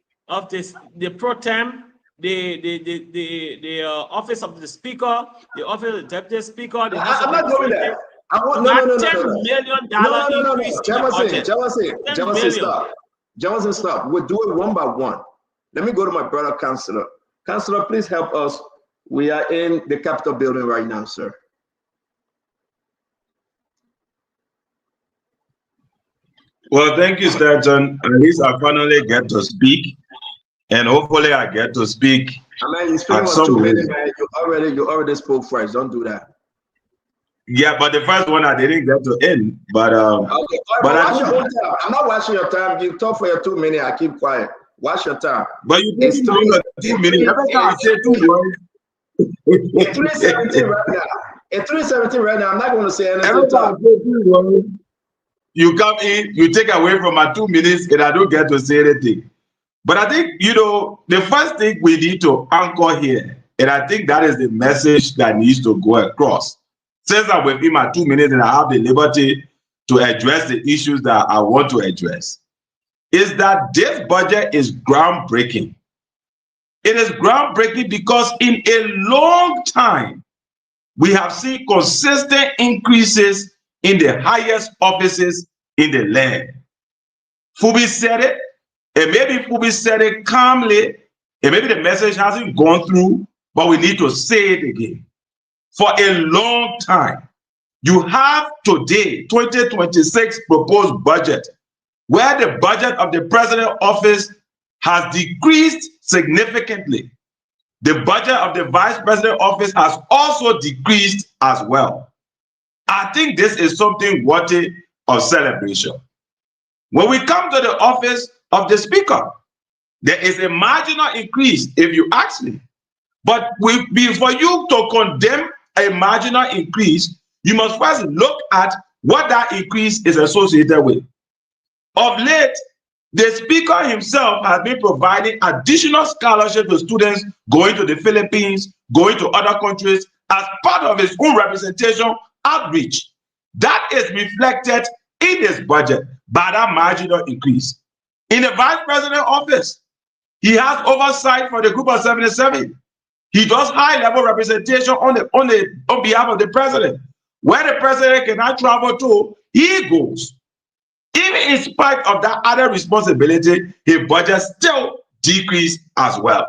pro tem, the office of the speaker, the office of the deputy speaker, the house I'm of not doing that. I want no $10 million increase in the budget. Jefferson, stop. We'll do it one by one. Let me go to my brother, Councilor. Councilor, please help us. We are in the Capitol building right now, sir. Well, thank you, Stanton. At least I finally get to speak, and hopefully I get to speak. I mean, you speaking for 2 minutes, man. You already spoke first. Don't do that. Yeah, but the first one I didn't get to end. But okay, watch your own time. I'm not watching your time. You talk for your 2 minutes. I keep quiet. Watch your time. But you didn't know 2 minutes. Every time I say 2 words. It's 3:17 right now. It's 3:17 right now. I'm not going to say anything. Every time I say 2 words, you come in, you take away from my 2 minutes, and I don't get to say anything. But I think, the first thing we need to anchor here, and I think that is the message that needs to go across. Since I'm within my 2 minutes and I have the liberty to address the issues that I want to address, is that this budget is groundbreaking. It is groundbreaking because in a long time, we have seen consistent increases in the highest offices in the land. Fubi said it, and maybe Fubi said it calmly, and maybe the message hasn't gone through, but we need to say it again. For a long time, you have today, 2026 proposed budget, where the budget of the president's office has decreased significantly. The budget of the vice president's office has also decreased as well. I think this is something worthy of celebration. When we come to the office of the speaker, there is a marginal increase, if you ask me. But for you to condemn a marginal increase, you must first look at what that increase is associated with. Of late, the speaker himself has been providing additional scholarship to students going to the Philippines, going to other countries as part of his own representation outreach. That is reflected in his budget by that marginal increase. In the vice president office, he has oversight for the group of 77. He does high-level representation on behalf of the president. Where the president cannot travel to, he goes. Even in spite of that other responsibility, his budget still decreased as well.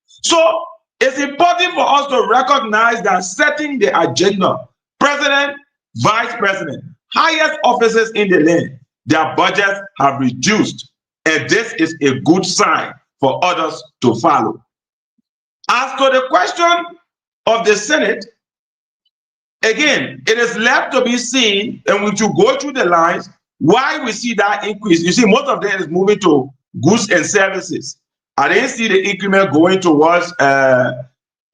So it's important for us to recognize that setting the agenda, president, vice president, highest officers in the land, their budgets have reduced. And this is a good sign for others to follow. As to the question of the Senate, again, it is left to be seen, and we should go through the lines, why we see that increase. You see, most of them is moving to goods and services. I didn't see the increment going towards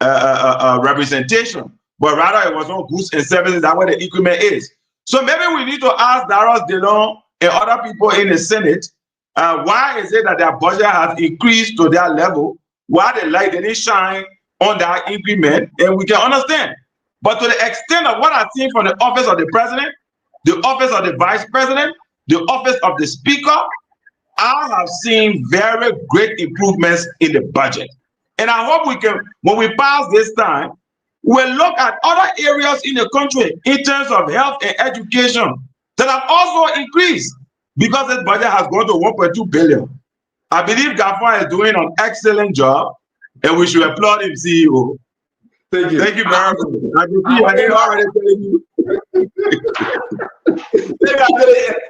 representation, but rather it was on goods and services. That's where the increment is. So maybe we need to ask Darius Delon and other people in the Senate, why is it that their budget has increased to that level? Why the light didn't shine on that increment? And we can understand. But to the extent of what I've seen from the office of the president, the office of the vice president, the office of the speaker, I have seen very great improvements in the budget. And I hope we can, when we pass this time, we'll look at other areas in the country in terms of health and education that have also increased because this budget has gone to 1.2 billion. I believe Gaffa is doing an excellent job, and we should applaud him, CEO. Thank you. Thank you very much. I can already telling you.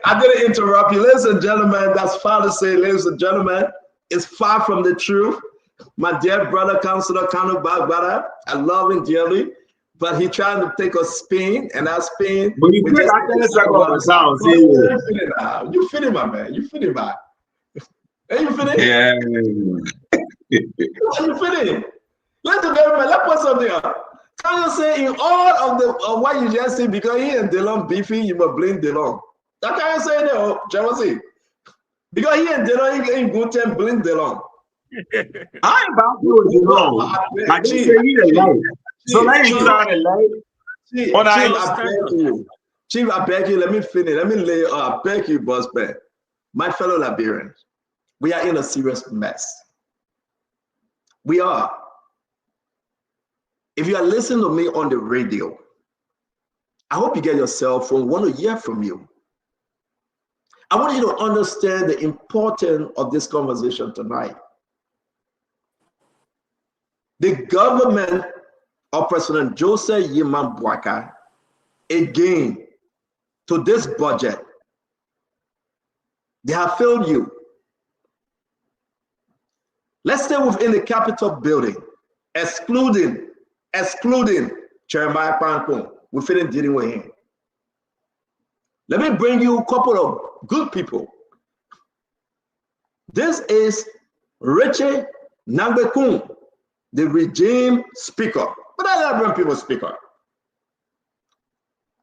I didn't interrupt you. Ladies and gentlemen, that's far to say, ladies and gentlemen, it's far from the truth. My dear brother, Councilor Kanu Bagbara, I love him dearly. but he trying to take a spin, and that spin. But you think I can say on the sound, say you finish, my man. You finish, man. Hey, you finish? Yeah. You finish? Listen, very man. Let's put something up. Can you say in all of what you just said, because he and DeLong beefy, you must blame DeLong. That can you say there, Jealousy? Because he and DeLong he ain't good time blame DeLong. I ain't about to do DeLong. I just say he a light. So let him try to light. Chief, I beg you. Chief, I beg you, let me finish. Let me lay, I beg you, boss man. My fellow Liberians, we are in a serious mess. We are. If you are listening to me on the radio, I hope you get your cell phone. I want to hear from you. I want you to understand the importance of this conversation tonight. The government of President Joseph Yiman Boakai, again, to this budget, they have failed you. Let's stay within the Capitol building, excluding Jeremiah Pankun. We finished dealing with him. Let me bring you a couple of good people. This is Richie Nangbekun, the regime speaker. But I love when people speaker.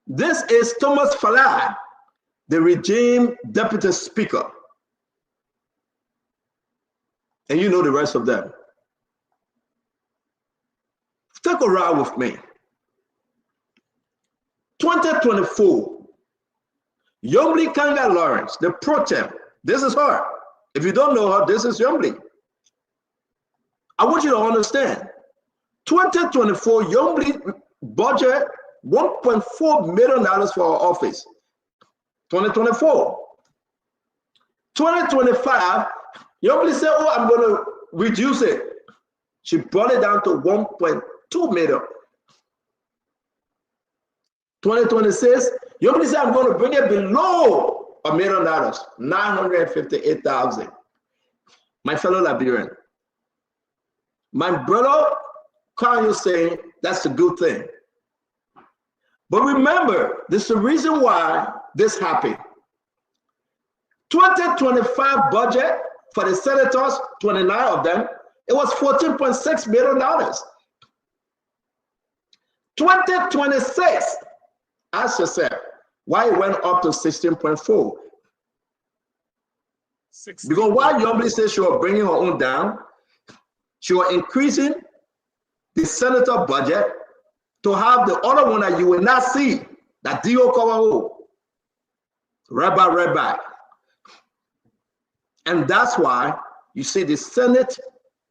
This is Thomas Falai, the regime deputy speaker. And you know the rest of them. Take a ride with me. 2024, Yombly Kanga Lawrence, the pro tem. This is her. If you don't know her, this is Yombly. I want you to understand. 2024, Yombly budget $1.4 million for our office. 2024. 2025, Yombly said, oh, I'm going to reduce it. She brought it down to 1.2 million. 2026, Yombly said, I'm going to bring it below $1 million, 958,000. My fellow Liberian, my brother, Kanye saying that's a good thing. But remember, this is the reason why this happened. 2025 budget for the senators, 29 of them, it was $14.6 million. 2026, ask yourself, why it went up to 16.4? Because while Yombly said she was bringing her own down, she was increasing the senator budget to have the other one that you will not see, that Dio Kawaho, Rabbi. And that's why you see the Senate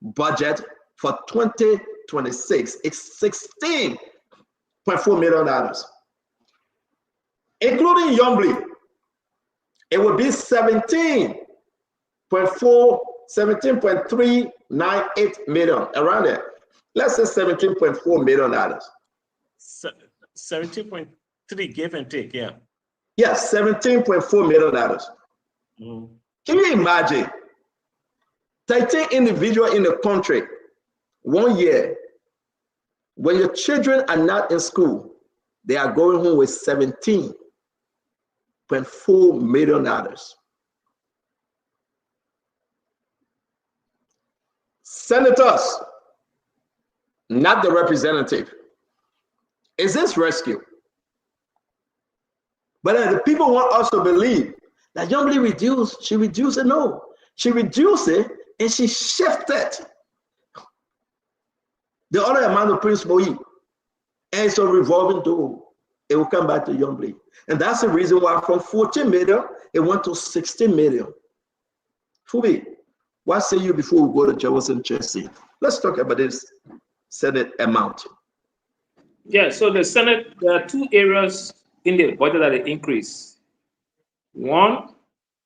budget for 2026 is $16.4 million. Including Yombly, it would be 17.398 million, around there. Let's say $17.4 million. 17.3 give and take, yeah. Yes, $17.4 million. Can you imagine 13 individuals in the country 1 year, when your children are not in school, they are going home with $17.4 million. Senators, not the representative. Is this rescue? But the people want us to believe that Yombly reduced, she reduced it. No, she reduced it and she shifted the other amount of Prince Moyi. And it's a revolving door. It will come back to Yombly. And that's the reason why from 14 million, it went to 16 million. Fubi, what say you before we go to Jefferson Chelsea? Let's talk about this Senate amount. Yeah, so the Senate, there are two areas in the budget that they increase. One,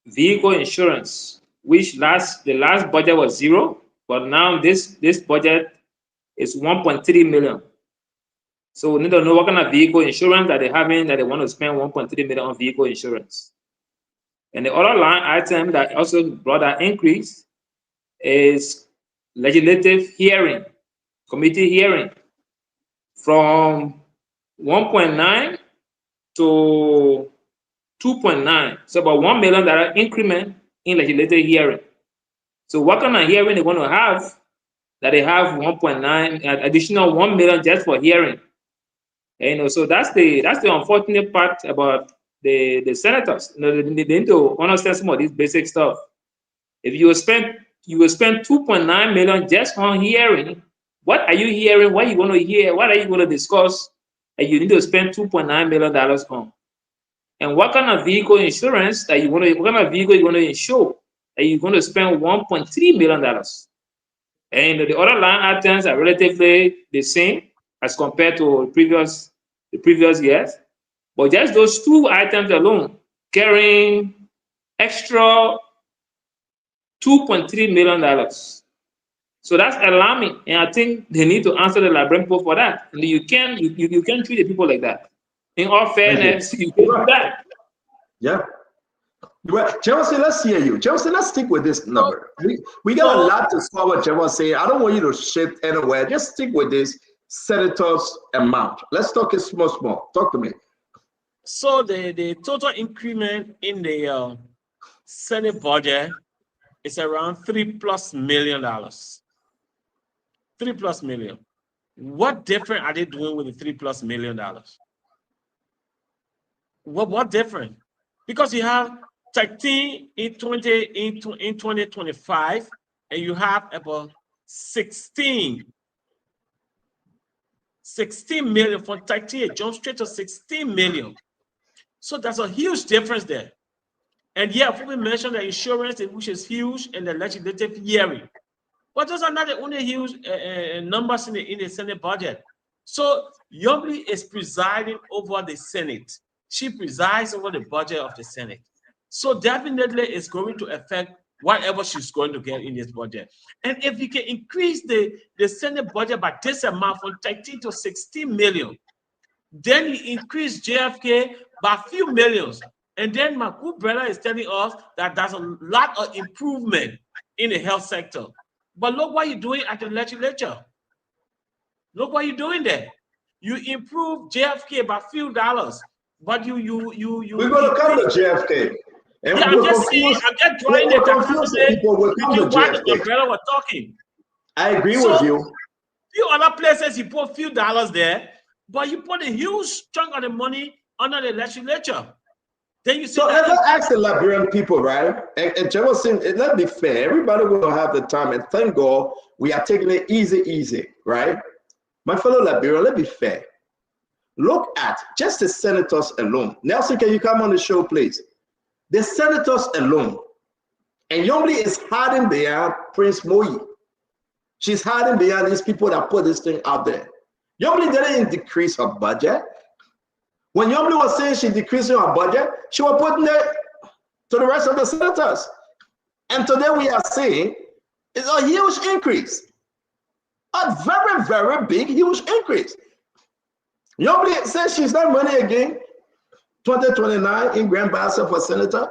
vehicle insurance, which the last budget was zero, but now this budget is 1.3 million. So we need to know what kind of vehicle insurance that they're having, that they want to spend 1.3 million on vehicle insurance. And the other line item that also brought that increase is legislative hearing, committee hearing, from 1.9 to 2.9. So about $1 million increment in legislative hearing. So what kind of hearing they're going to have? That they have 1.9 additional 1 million just for hearing. And, so that's the unfortunate part about the senators. They need to understand some of this basic stuff. If you will spend 2.9 million just on hearing, what are you hearing? What are you going to hear? What are you going to discuss? And you need to spend $2.9 million on. And what kind of vehicle insurance that what kind of vehicle you're going to insure? That you're going to spend $1.3 million. And the other line items are relatively the same as compared to the previous years. But just those two items alone carrying extra $2.3 million. So that's alarming, and I think they need to answer the Liberian people for that. And you can't treat the people like that. In all fairness, you can't do that. Yeah. Well, Chelsea, let's hear you. Chelsea, let's stick with this number. We got a lot to start with Chelsea. I don't want you to shift anywhere. Just stick with this senators amount. Let's talk it small. Talk to me. So the total increment in the Senate budget is around $3+ million. $3+ million. What different are they doing with the $3+ million? What different? Because you have 13 in 2025, and you have about 16 million from 13. It jumps straight to 16 million. So there's a huge difference there. And yeah, we mentioned the insurance, which is huge, and the legislative hearing. But those are not the only huge numbers in the Senate budget. So Yombly is presiding over the Senate. She presides over the budget of the Senate. So definitely it's going to affect whatever she's going to get in this budget. And if you can increase the Senate budget by this amount from 13 to 16 million, then you increase JFK by a few millions. And then my good brother is telling us that there's a lot of improvement in the health sector. But look what you're doing at the legislature. Look what you're doing there. You improve JFK by a few dollars, but we're going to come to JFK. And yeah, I'm just saying, I'm just drawing the dichotomy between what the umbrella was talking. I agree with you. Few other places you put a few dollars there, but you put a huge chunk of the money under the legislature. Then you so let's ask the Liberian people, right? And Jefferson, let's be fair. Everybody will have the time, and thank God we are taking it easy, right? My fellow Liberian, let's be fair. Look at just the senators alone. Nelson, can you come on the show, please? The senators alone. And Yombly is hiding behind Prince Moyi. She's hiding behind these people that put this thing out there. Yombly didn't decrease her budget. When Yombly was saying she decreasing her budget, she was putting it to the rest of the senators. And today we are seeing it's a huge increase. A very, very big, huge increase. Yombly says she's not running again 2029 in Grand Bassa for senator.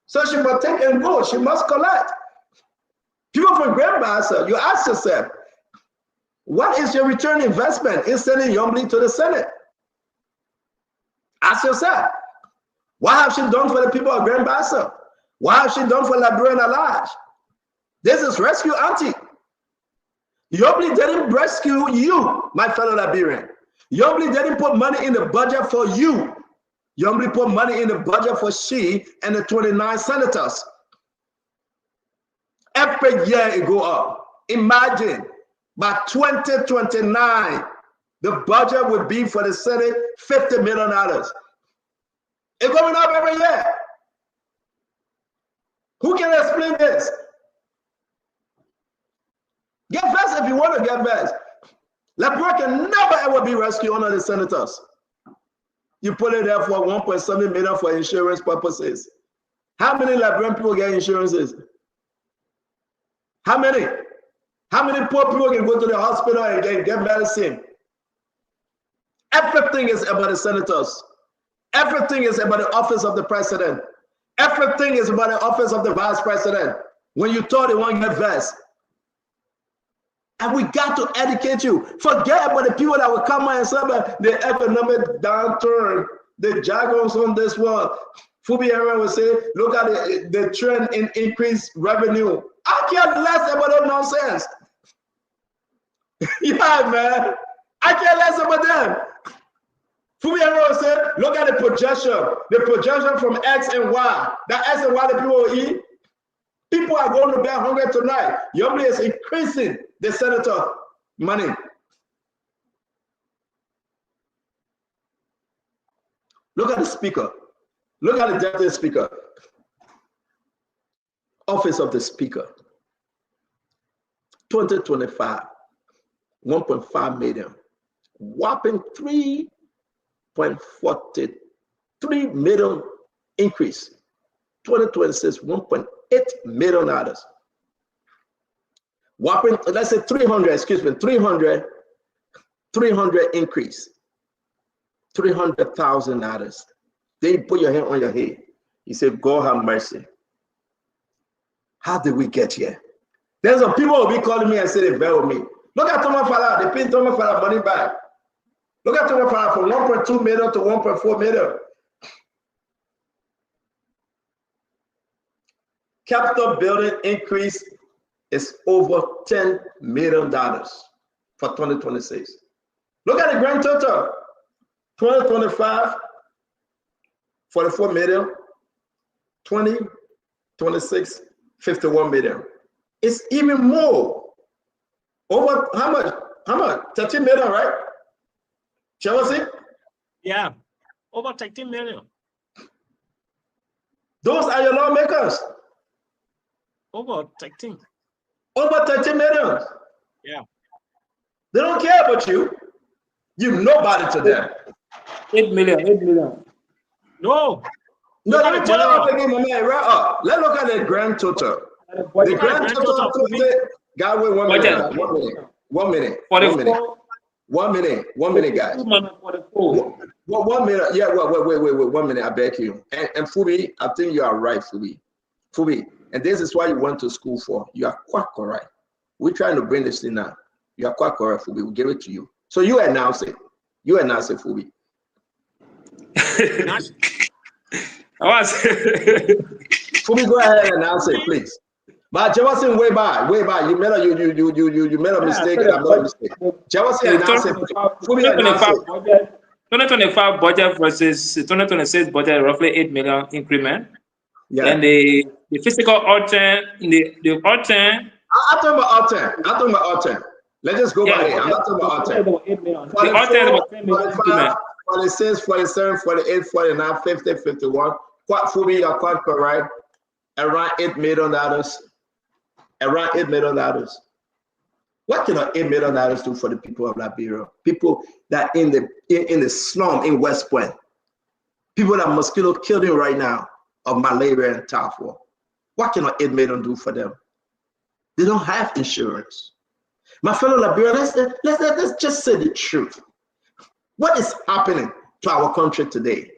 So she must take and go. She must collect. People from Grand Bassa, you ask yourself, what is your return investment in sending Yombly to the Senate? Ask yourself, what have she done for the people of Grand Bassa? What have she done for Liberian at large? This is rescue auntie. Yombly didn't rescue you, my fellow Liberian. Yombly didn't put money in the budget for you. Yombly put money in the budget for she and the 29 senators. Every year it go up. Imagine by 2029, the budget would be for the Senate $50 million. It's going up every year. Who can explain this? Get vexed if you want to get vexed. Liberia can never ever be rescued under the senators. You put it there for 1.7 million for insurance purposes. How many Liberian people get insurances? How many? How many poor people can go to the hospital and get medicine? Everything is about the senators. Everything is about the office of the president. Everything is about the office of the vice president. When you thought they won't get vexed. And we got to educate you. Forget about the people that will come and say about the economic downturn, the jargons on this one. Fubi Aaron will say, look at the trend in increased revenue. I care less about that nonsense. Yeah, man. I care less about them. Fubi Aaron will say, look at the projection from X and Y. That X and Y the people will eat. People are going to bed hungry tonight. Your is increasing the senator money. Look at the speaker. Look at the deputy speaker. Office of the speaker. 2025, 1.5 million. Whopping 3.43 million increase. 2026, $1.8 million. Whopping, let's say 300, excuse me, 300 increase. $300,000. Then you put your hand on your head. You say, God have mercy. How did we get here? There's some people will be calling me and say they bail me. Look at Thomas Fala. They pay Thomas Fala money back. Look at Thomas Fala from 1.2 million to 1.4 million. Capital building increase is over $10 million for 2026. Look at the grand total. 2025, 44 million. 2026, 51 million. It's even more. Over how much? How much? 13 million, right? Chelsea? Yeah, over 13 million. Those are your lawmakers. Over 13. Over 13 million. Yeah. They don't care about you. You're nobody to them. 8 million, 8 million. No. No, let me tell you again, my man. Right up. Let's look at the grand total. The grand total. God, wait 1 minute. 1 minute. 1 minute. 1 minute. 1 minute. 1 minute, guys. 1 minute. Yeah, wait. 1 minute. I beg you. And Fubi, I think you are right, Fubi. And this is why you went to school for. You are quite correct. We're trying to bring this thing now. You are quite correct, Fubi. We'll give it to you. So you announce it. You announce it, Fubi. Fubi, go ahead and announce it, please. But Jefferson, way by. You made a you made a mistake. And I made a mistake. Jefferson, announce it. Fubi, announce it. 2025 budget versus 2026 budget, roughly 8 million increment. Yeah. And the physical altern, the altern. I'm talking about altern. Let's just go by it. I'm not talking about altern. 45, 46, 47, 48, 49, 50, 51. Quite Fubi, you're quite correct. Around $8 million. Around $8 million. What can $8 million do for the people of Liberia? People that in the slum in West Point. People that mosquito killing right now of malaria and typhoid. What can $8 million do for them? They don't have insurance. My fellow Liberians, let's just say the truth. What is happening to our country today?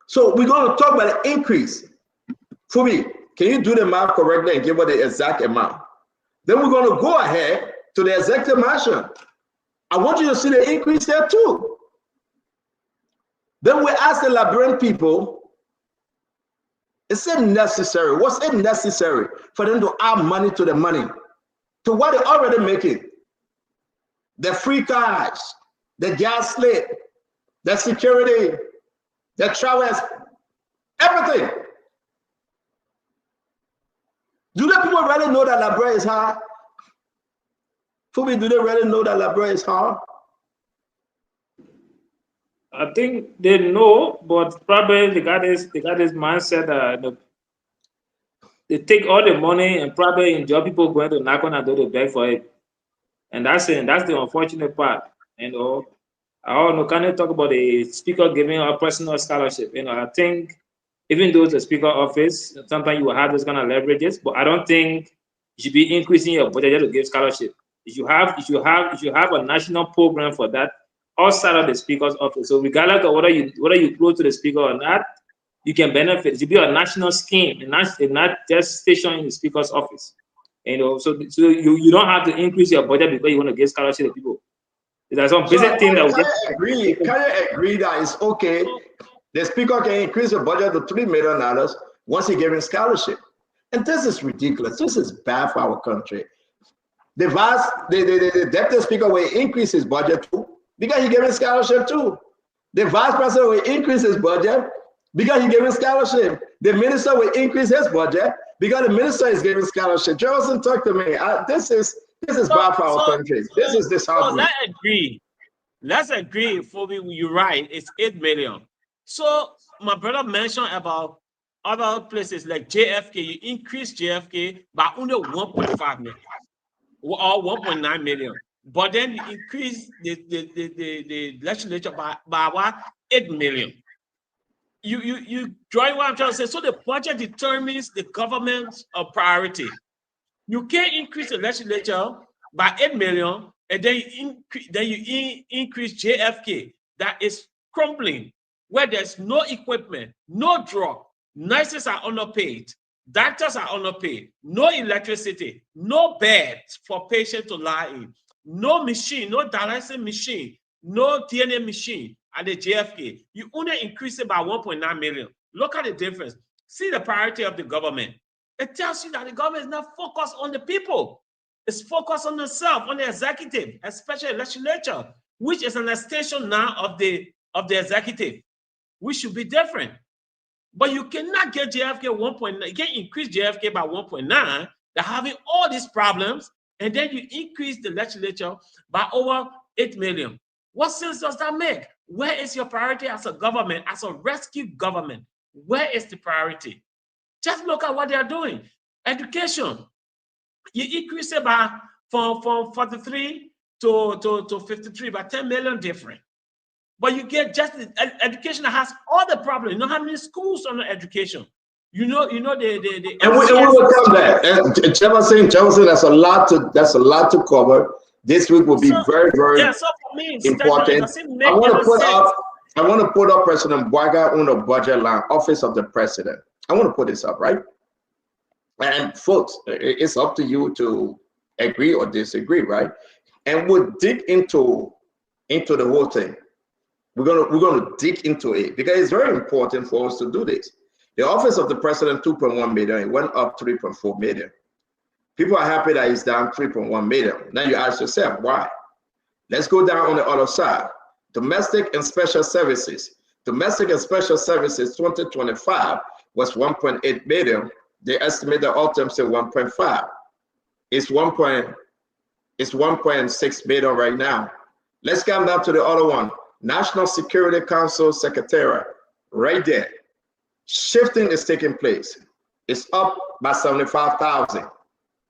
So we're going to talk about the increase. Fubi, can you do the math correctly and give us the exact amount? Then we're going to go ahead to the executive mansion. I want you to see the increase there too. Then we ask the Liberian people, is it necessary? Was it necessary for them to add money to the money? To what they're already making? The free cars, the gas slip, the security, the travels, everything. Do the people really know that Liberia is hard? Fubi, do they really know that Liberia is hard? I think they know, but probably they got this mindset that they take all the money and probably enjoy people going to knock on the door to beg for it. And that's the unfortunate part. I don't know, can you talk about the speaker giving a personal scholarship? I think even though it's a speaker office, sometimes you will have those kind of leverages, but I don't think you should be increasing your budget to give scholarship. If you have a national program for that outside of the speaker's office, so regardless of whether you close to the speaker or not, you can benefit. It should be a national scheme and not just stationed in the speaker's office. So you don't have to increase your budget because you want to give scholarship to people. There's some basic thing that will Can you agree that it's okay? The speaker can increase the budget to $3 million once he gives scholarship. And this is ridiculous. This is bad for our country. The deputy speaker will increase his budget too because he gave scholarship too. The vice president will increase his budget because he gave scholarship. The minister will increase his budget because the minister is giving scholarship. Joseph, talk to me. This is bad for our country. This is disheartening. Let's agree, Phoebe, you're right. It's 8 million. So my brother mentioned about other places like JFK. You increase JFK by only 1.5 million or 1.9 million. But then you increase the legislature by what? 8 million. You join what I'm trying to say. So the budget determines the government's priority. You can't increase the legislature by 8 million and then you increase JFK that is crumbling, where there's no equipment, no drug, nurses are underpaid, doctors are underpaid, no electricity, no beds for patients to lie in, no machine, no dialysis machine, no DNA machine at the JFK. You only increase it by 1.9 million. Look at the difference. See the priority of the government. It tells you that the government is not focused on the people. It's focused on itself, on the executive, especially legislature, which is an extension now of the executive, which should be different. But you cannot get JFK 1.9, you can't increase JFK by 1.9. They're having all these problems, and then you increase the legislature by over 8 million. What sense does that make? Where is your priority as a government, as a rescue government? Where is the priority? Just look at what they are doing. Education. You increase it by from 43 to 53 by 10 million different. But you get just education that has all the problems. You know how many schools on education? You know the and we will come back. Jefferson, that's a lot to cover. This week will be very so for me, important. I want to put up President Bwaga on the budget line, Office of the President. I want to put this up, right? And folks, it's up to you to agree or disagree, right? And we'll dig into the whole thing. We're gonna dig into it because it's very important for us to do this. The Office of the President, 2.1 million, it went up 3.4 million. People are happy that it's down 3.1 million. Now you ask yourself, why? Let's go down on the other side. Domestic and special services. Domestic and special services 2025 was 1.8 million. They estimate the all-time say 1.5. It's 1.6 million right now. Let's come down to the other one. National Security Council Secretariat, right there. Shifting is taking place. It's up by 75,000.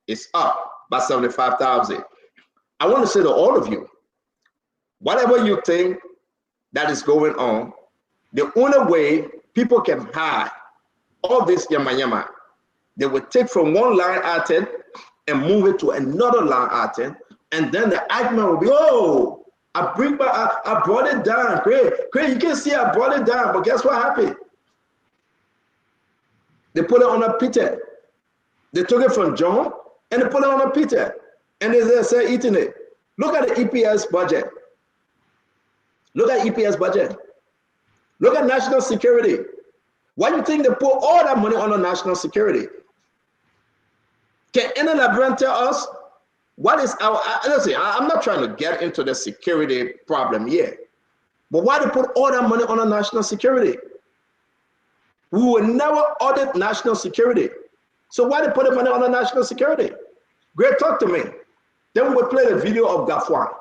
It's up by 75,000. I want to say to all of you, whatever you think that is going on, the only way people can hide all this yama, they will take from one line item and move it to another line item, and then the argument will be, oh, I brought it down. Great, you can see I brought it down, but guess what happened? They put it on a pita. They took it from John and they put it on a pita, and they say eating it. Look at the EPS budget. Look at EPS budget. Look at national security. Why do you think they put all that money on the national security? Can any librarian tell us what is our, listen, I'm not trying to get into the security problem here, but why they put all that money on the national security? We will never audit national security. So why they put the money on the national security? Great, talk to me. Then we'll play the video of Gafwan.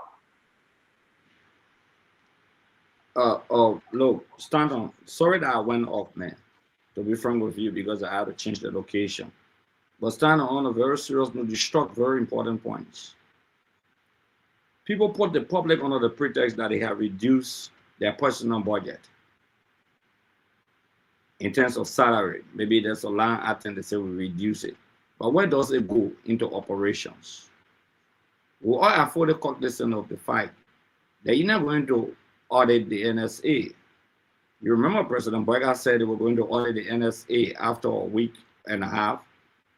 Look, Stanton, sorry that I went off, man, to be frank with you, because I had to change the location. But Stanton, on a very serious note, you struck very important points. People put the public under the pretext that they have reduced their personal budget in terms of salary. Maybe there's a line item they say we reduce it. But where does it go into operations? We all are fully cognizant of the fact that you're not going to audit the NSA. You remember President Bwaga said they were going to audit the NSA after a week and a half.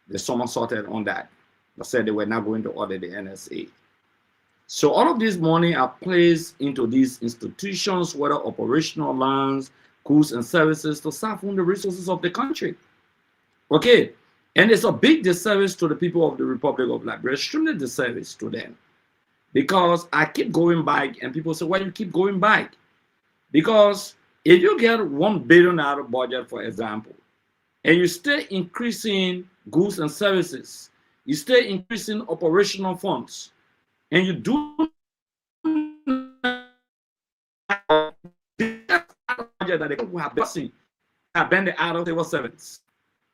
They somersaulted on that. that said they were not going to audit the NSA. So all of this money are placed into these institutions, whether operational lands, goods and services, to siphon the resources of the country. Okay, and it's a big disservice to the people of the Republic of Liberia, extremely disservice to them. Because I keep going back, and people say, why you keep going back? Because if you get $1 billion out of budget, for example, and you stay increasing goods and services, you stay increasing operational funds, and you do that they will have been the out of civil servants.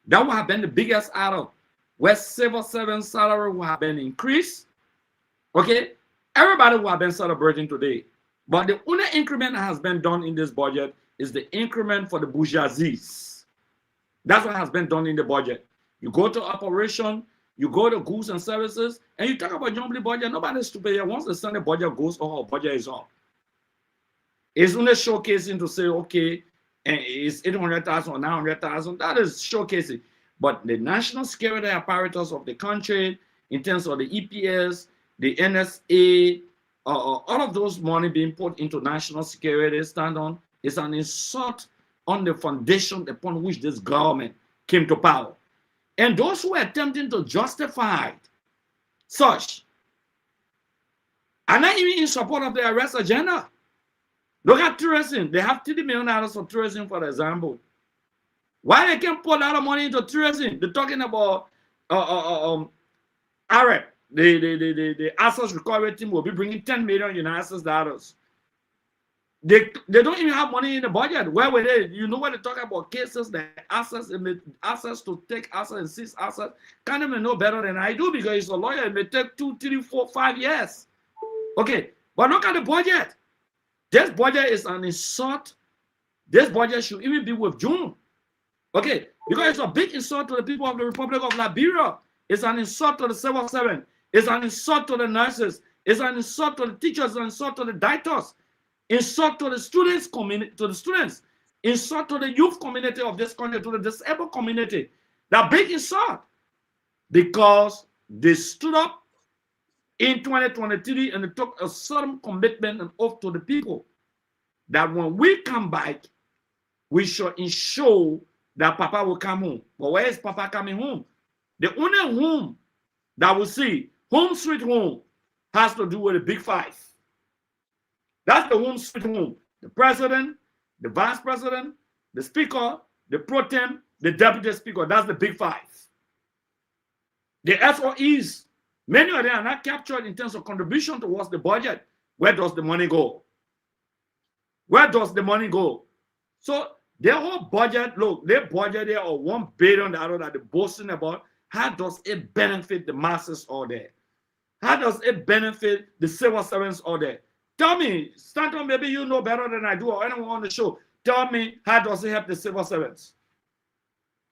That would have been the biggest out of where civil servants' salary would have been increased. Okay, everybody would have been celebrating today. But the only increment that has been done in this budget is the increment for the bourgeoisies. That's what has been done in the budget. You go to operation, you go to goods and services, and you talk about jumbly budget. Nobody's stupid here. Once the Sunday budget goes, oh, budget is up. It's only showcasing to say, okay, and it's 800,000 or 900,000. That is showcasing. But the national security apparatus of the country, in terms of the EPS, the NSA, all of those money being put into national security stand on, is an insult on the foundation upon which this government came to power. And those who are attempting to justify such are not even in support of the arrest agenda. Look at tourism. They have $30 million for tourism, for example. Why they can't put a lot of money into tourism? They're talking about AREP. The assets recovery team will be bringing $10 million United dollars. They don't even have money in the budget. Where were they? You know when they talk about cases, the assets to take assets and seize assets, can't even know better than I do because he's a lawyer. It may take 2, 3, 4, 5 years. Okay, but look at the budget. This budget is an insult. This budget should even be withdrawn. Okay, because it's a big insult to the people of the Republic of Liberia. It's an insult to the civil servant. It's an insult to the nurses. It's an insult to the teachers. It's an insult to the doctors. Insult to the students insult to the youth community of this country, to the disabled community. That big insult. Because they stood up in 2023 and they took a solemn commitment and oath to the people that when we come back, we shall ensure that Papa will come home. But where is Papa coming home? The only home that we see, home sweet home, has to do with the big five. That's the home sweet home. The president, the vice president, the speaker, the pro tem, the deputy speaker. That's the big five. The SOEs, many of them are not captured in terms of contribution towards the budget. Where does the money go? Where does the money go? So their whole budget, look, their budget there of $1 billion that they're boasting about. How does it benefit the masses all there? How does it benefit the civil servants all there? Tell me, Stanton, maybe you know better than I do, or anyone on the show. Tell me, how does it help the civil servants?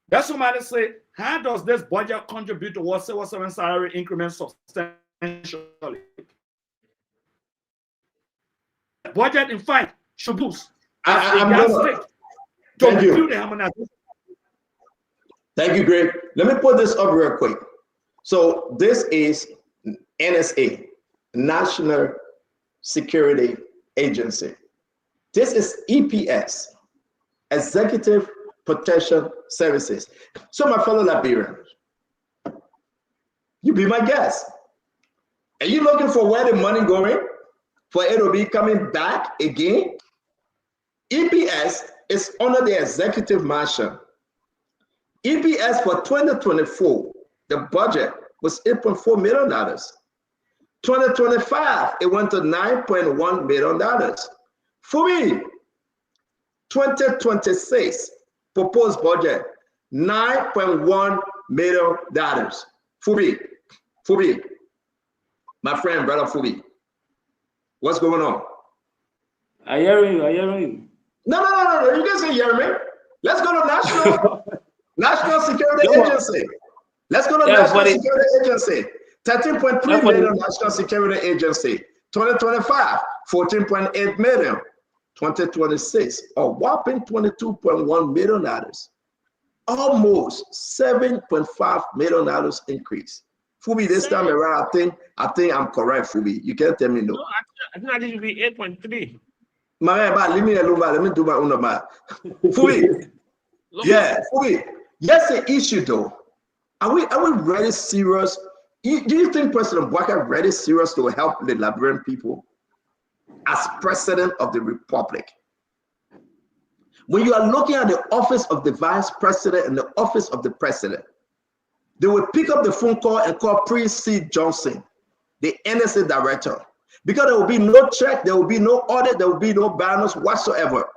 That's somebody say, how does this budget contribute towards civil servant salary increments substantially? Budget, in fact, should boost. Thank you. Thank you, Greg. Let me put this up real quick. So this is NSA, National Security Agency. This is EPS, Executive Protection Services. So my fellow Liberians, you be my guest. Are you looking for where the money going? For it to be coming back again? EPS is under the executive mansion. EPS for 2024, the budget was $8.4 million. 2025, it went to $9.1 million. For me, 2026 proposed budget, $9.1 million. Fubi, my friend, brother Fubi, what's going on? I hear you. No, you can say hear me. Let's go to National Security Agency. Let's go to National Security Agency. 13.3 million National Security Agency. 2025, 14.8 million. 2026, a whopping $22.1 million. Almost $7.5 million increase. Fubi, this time around, I think I'm correct, Fubi. You can't tell me no. No, I think it should be 8.3. My man, leave me alone, let me do my own man. Fubi. Yeah, Fubi. Yes, the issue though. Are we really serious? Do you think President Bwaka really serious to help the Liberian people as president of the republic? When you are looking at the office of the vice president and the office of the president, they will pick up the phone call and call Prince C. Johnson, the NSA director, because there will be no check, there will be no audit, there will be no balance whatsoever.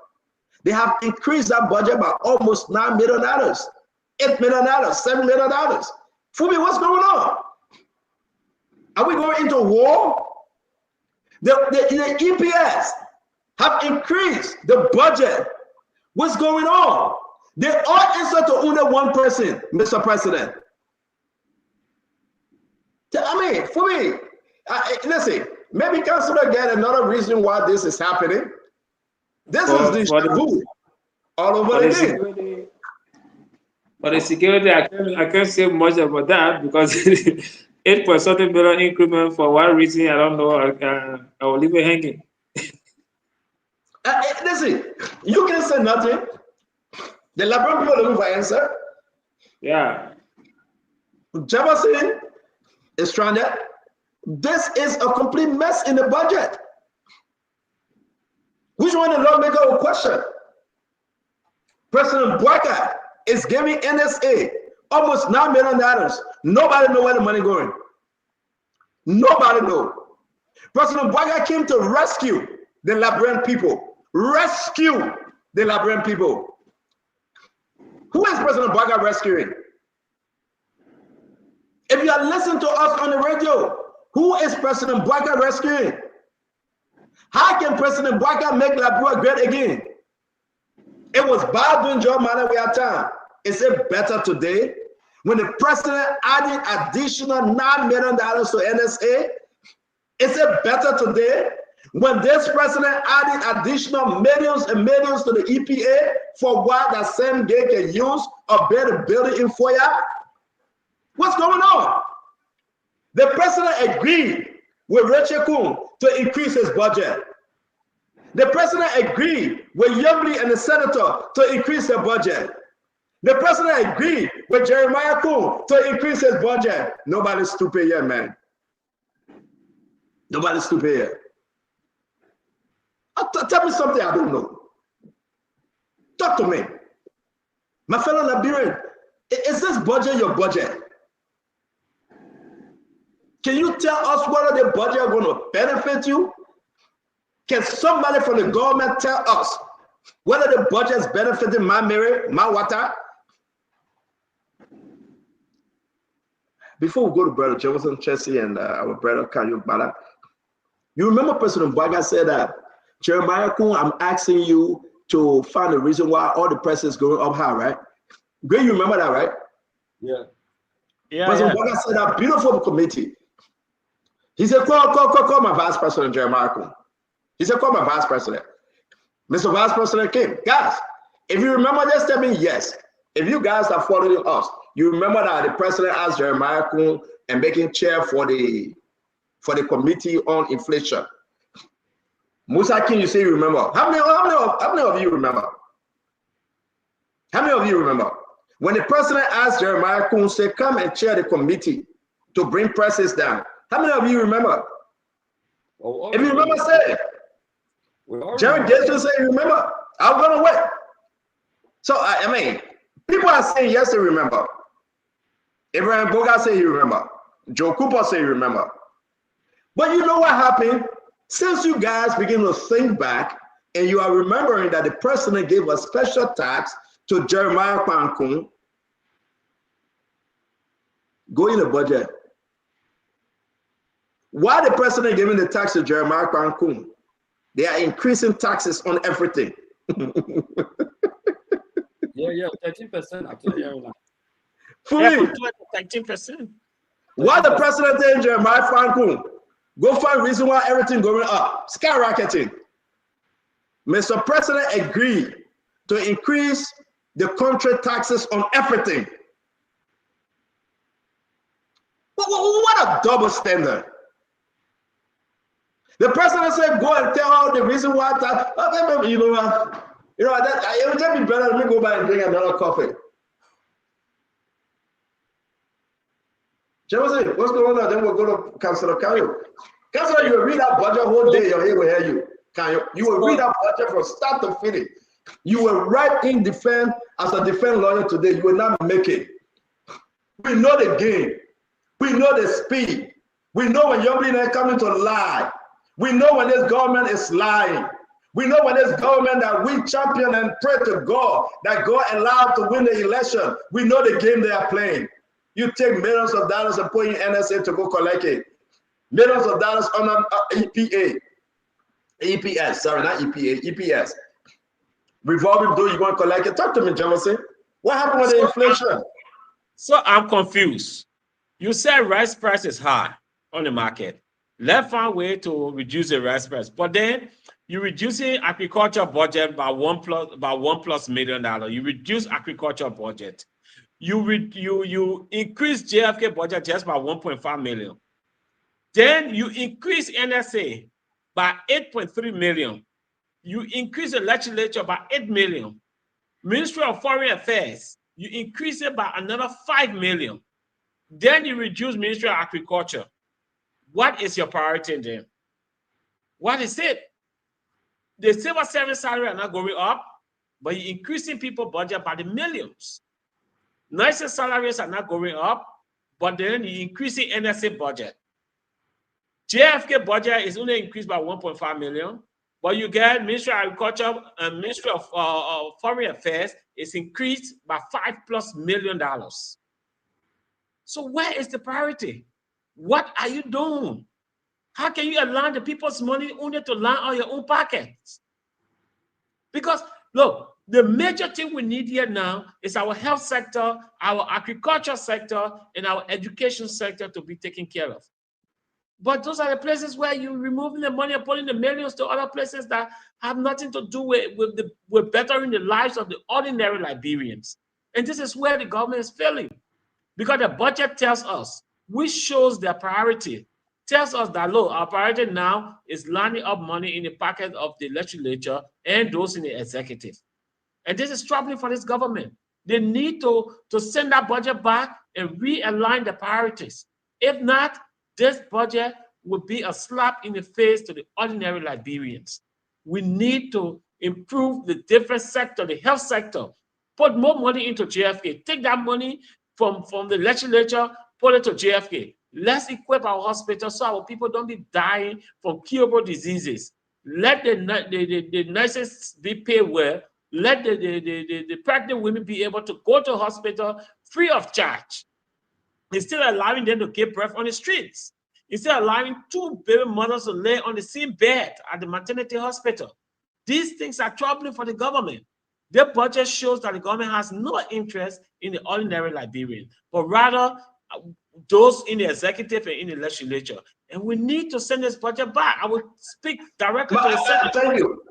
They have increased that budget by almost $9 million, $8 million, $7 million. Fubi, what's going on? Are we going into war? The EPS have increased the budget. What's going on? They all answer to only one person, Mr. President. I mean, for me, listen, maybe Councilor get another reason why this is happening. This is the shabu all over again. For the security, I can't say much about that because 8.something million increment for one reason, I don't know. I will leave it hanging. Listen, you can say nothing. The Liberian people are looking for answer. Yeah. Jefferson is stranded. This is a complete mess in the budget. Which one the lawmaker will question? President Bwaka is giving NSA almost $9 million. Nobody knows where the money going. Nobody knows. President Bwaka came to rescue the Liberian people. Rescue the Liberian people. Who is President Bwaka rescuing? If you are listening to us on the radio, who is President Bwaka rescuing? How can President Bwaka make Liberia great again? It was bad doing John Mane we had time. Is it better today? When the president added additional $9 million to NSA, is it better today? When this president added additional millions and millions to the EPA for what that same guy can use or better building in Foya? What's going on? The president agreed with Rachel Kuhn to increase his budget. The president agreed with Youngly and the senator to increase their budget. The president agreed with Jeremiah Kuhn to increase his budget. Nobody's stupid yet, man. Nobody's stupid yet. Tell me something I don't know. Talk to me. My fellow Liberian, is this budget your budget? Can you tell us whether the budget are going to benefit you? Can somebody from the government tell us whether the budget is benefiting my Mary, my water? Before we go to Brother Jefferson Chessie and our brother Kanyo Bala, you remember President Bwaka said that, Jeremiah Kuhn, I'm asking you to find the reason why all the price is going up high, right? Great, you remember that, right? Yeah. President Bwaka said that beautiful committee. He said, call my vice president, Jeremiah Kuhn. He said, call my vice president. Mr. Vice President came. Guys, if you remember, just tell me yes. If you guys are following us, you remember that the president asked Jeremiah Kuhn and making chair for the committee on inflation. Musa King, you say you remember. How many of you remember? How many of you remember? When the president asked Jeremiah Kuhn, say, come and chair the committee to bring prices down. How many of you remember? If you remember, say it. Jerry Jason said, remember? I'm going to wait. So, I mean, people are saying yes, they remember. Abraham Boga said he remember. Joe Cooper said he remember. But you know what happened? Since you guys begin to think back and you are remembering that the president gave a special tax to Jeremiah Kuhn, go in the budget. Why the president giving the tax to Jeremiah Kuhn? They are increasing taxes on everything. Yeah, 13%. Actually, yeah. 13%. Why the president telling Jeremiah Kuhn? Go find reason why everything going up, skyrocketing. Mr. President agreed to increase the country taxes on everything. What a double standard. The president said, go and tell all the reason why that, you know that it would just be better. Let me go back and drink another coffee. Joseph, what's going on? Then we'll go to Councilor Kayo. Councilor, you will read that budget whole day, your ear will hear you. Kayo, you will read that budget from start to finish. You will write in defense as a defense lawyer today. You will not make it. We know the game. We know the speed. We know when young people are coming to lie. We know when this government is lying. We know when this government that we champion and pray to God that God allowed to win the election. We know the game they are playing. You take millions of dollars and put in NSA to go collect it. Millions of dollars on EPS, sorry, not EPA, EPS. Revolving door, you want to collect it? Talk to me, Jefferson. What happened with the inflation? So I'm confused. You said rice price is high on the market. Let's find a way to reduce the rice price. But then you're reducing agriculture budget by $1+ million. You reduce agriculture budget. You increase JFK budget just by 1.5 million. Then you increase NSA by 8.3 million. You increase the legislature by 8 million. Ministry of Foreign Affairs, you increase it by another 5 million. Then you reduce Ministry of Agriculture. What is your priority then? What is it? The civil service salary are not going up, but you're increasing people budget by the millions. Nurses' salaries are not going up, but then you're increasing NSA budget. JFK budget is only increased by 1.5 million, but you get Ministry of Agriculture and Ministry of Foreign Affairs is increased by $5+ million. So where is the priority? What are you doing? How can you align the people's money only to line on your own pockets? Because look, the major thing we need here now is our health sector, our agriculture sector, and our education sector to be taken care of. But those are the places where you're removing the money and putting the millions to other places that have nothing to do with bettering the lives of the ordinary Liberians. And this is where the government is failing. Because the budget tells us, which shows their priority, tells us that, look, our priority now is lining up money in the pocket of the legislature and those in the executive. And this is troubling for this government. They need to send that budget back and realign the priorities. If not, this budget will be a slap in the face to the ordinary Liberians. We need to improve the different sector, the health sector, put more money into JFK, take that money from the legislature, put it to JFK. Let's equip our hospitals so our people don't be dying from curable diseases. Let the nurses be paid well. Let the pregnant women be able to go to hospital free of charge. Instead of allowing them to give birth on the streets. Instead of allowing 2 baby mothers to lay on the same bed at the maternity hospital. These things are troubling for the government. Their budget shows that the government has no interest in the ordinary Liberian, but rather those in the executive and in the legislature. And we need to send this budget back. I will speak directly to the Senate. Thank you.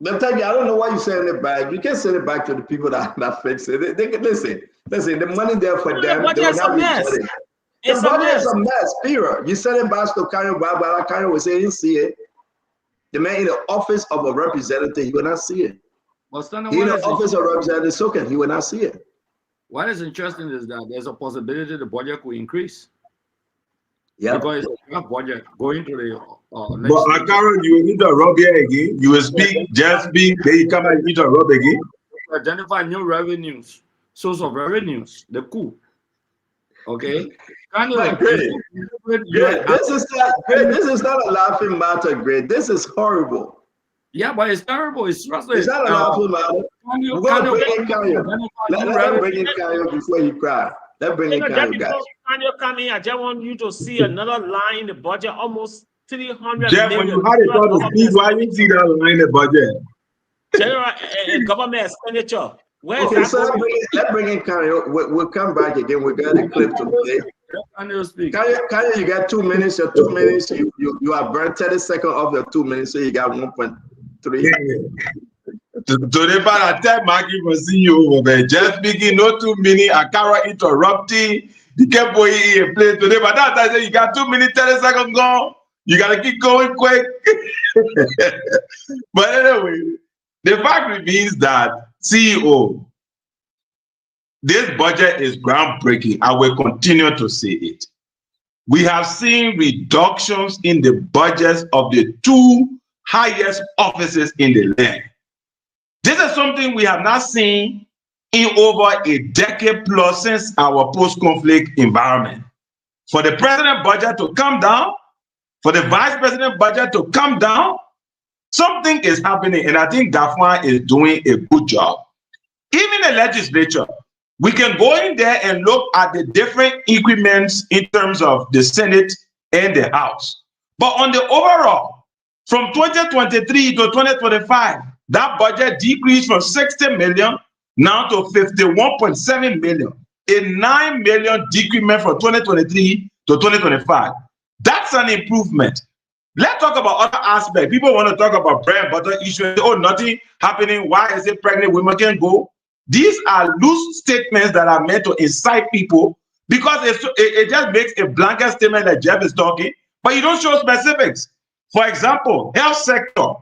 But thank you. I don't know why you're sending it back. You can send it back to the people that fix it. They can listen, the money there for them. The budget is a mess. The budget is a mess, period. You send it back to Kanye, but Kanye will say he didn't see it. The man in the office of a representative, he will not see it. Well, he in the office of representative Soken, he will not see it. What is interesting is that there's a possibility the budget could increase. Yeah. Because it's budget going to the but Karen, you need to rub here again. You will speak, just speak, then you come and need to rub again. Identify new revenues, source of revenues, the coup. Okay. Great. This is not a laughing matter, great. This is horrible. Yeah, but it's terrible. It's frustrating. It's not a laughing matter. We're going to bring in Kanye. Let bring in Kanye before you cry. Let's bring in Kanye, guys. Kanye come in, I just want you to see another line in the budget, almost 300 Jeff, million. when you had it on the speed, why you see that line in the budget? General government expenditure. Okay, so let's bring in Kanye. We'll come back again. We got a clip to play. Kanye, you got 2 minutes. Your 2 minutes, you have burned 30 seconds of your 2 minutes, so you got 1.3. Today, by the time Maggie was seeing you over there, just speaking, no 2 minutes, Akara interrupting, the Kempo EE play today, but that I say you got 2 minutes, 30 seconds gone. You gotta keep going quick. But anyway, the fact remains that CEO, this budget is groundbreaking. I will continue to say it. We have seen reductions in the budgets of the 2 highest offices in the land. This is something we have not seen in over a decade plus since our post-conflict environment. For the president budget to come down, for the vice president budget to come down, something is happening, and I think Gafwan is doing a good job. Even the legislature, we can go in there and look at the different increments in terms of the Senate and the House. But on the overall, from 2023 to 2025, that budget decreased from 60 million now to 51.7 million, a 9 million decrement from 2023 to 2025. That's an improvement. Let's talk about other aspects. People want to talk about bread and butter issues. Oh, nothing happening. Why is it pregnant women can go? These are loose statements that are meant to incite people because it just makes a blanket statement that Jeff is talking, but you don't show specifics. For example, health sector.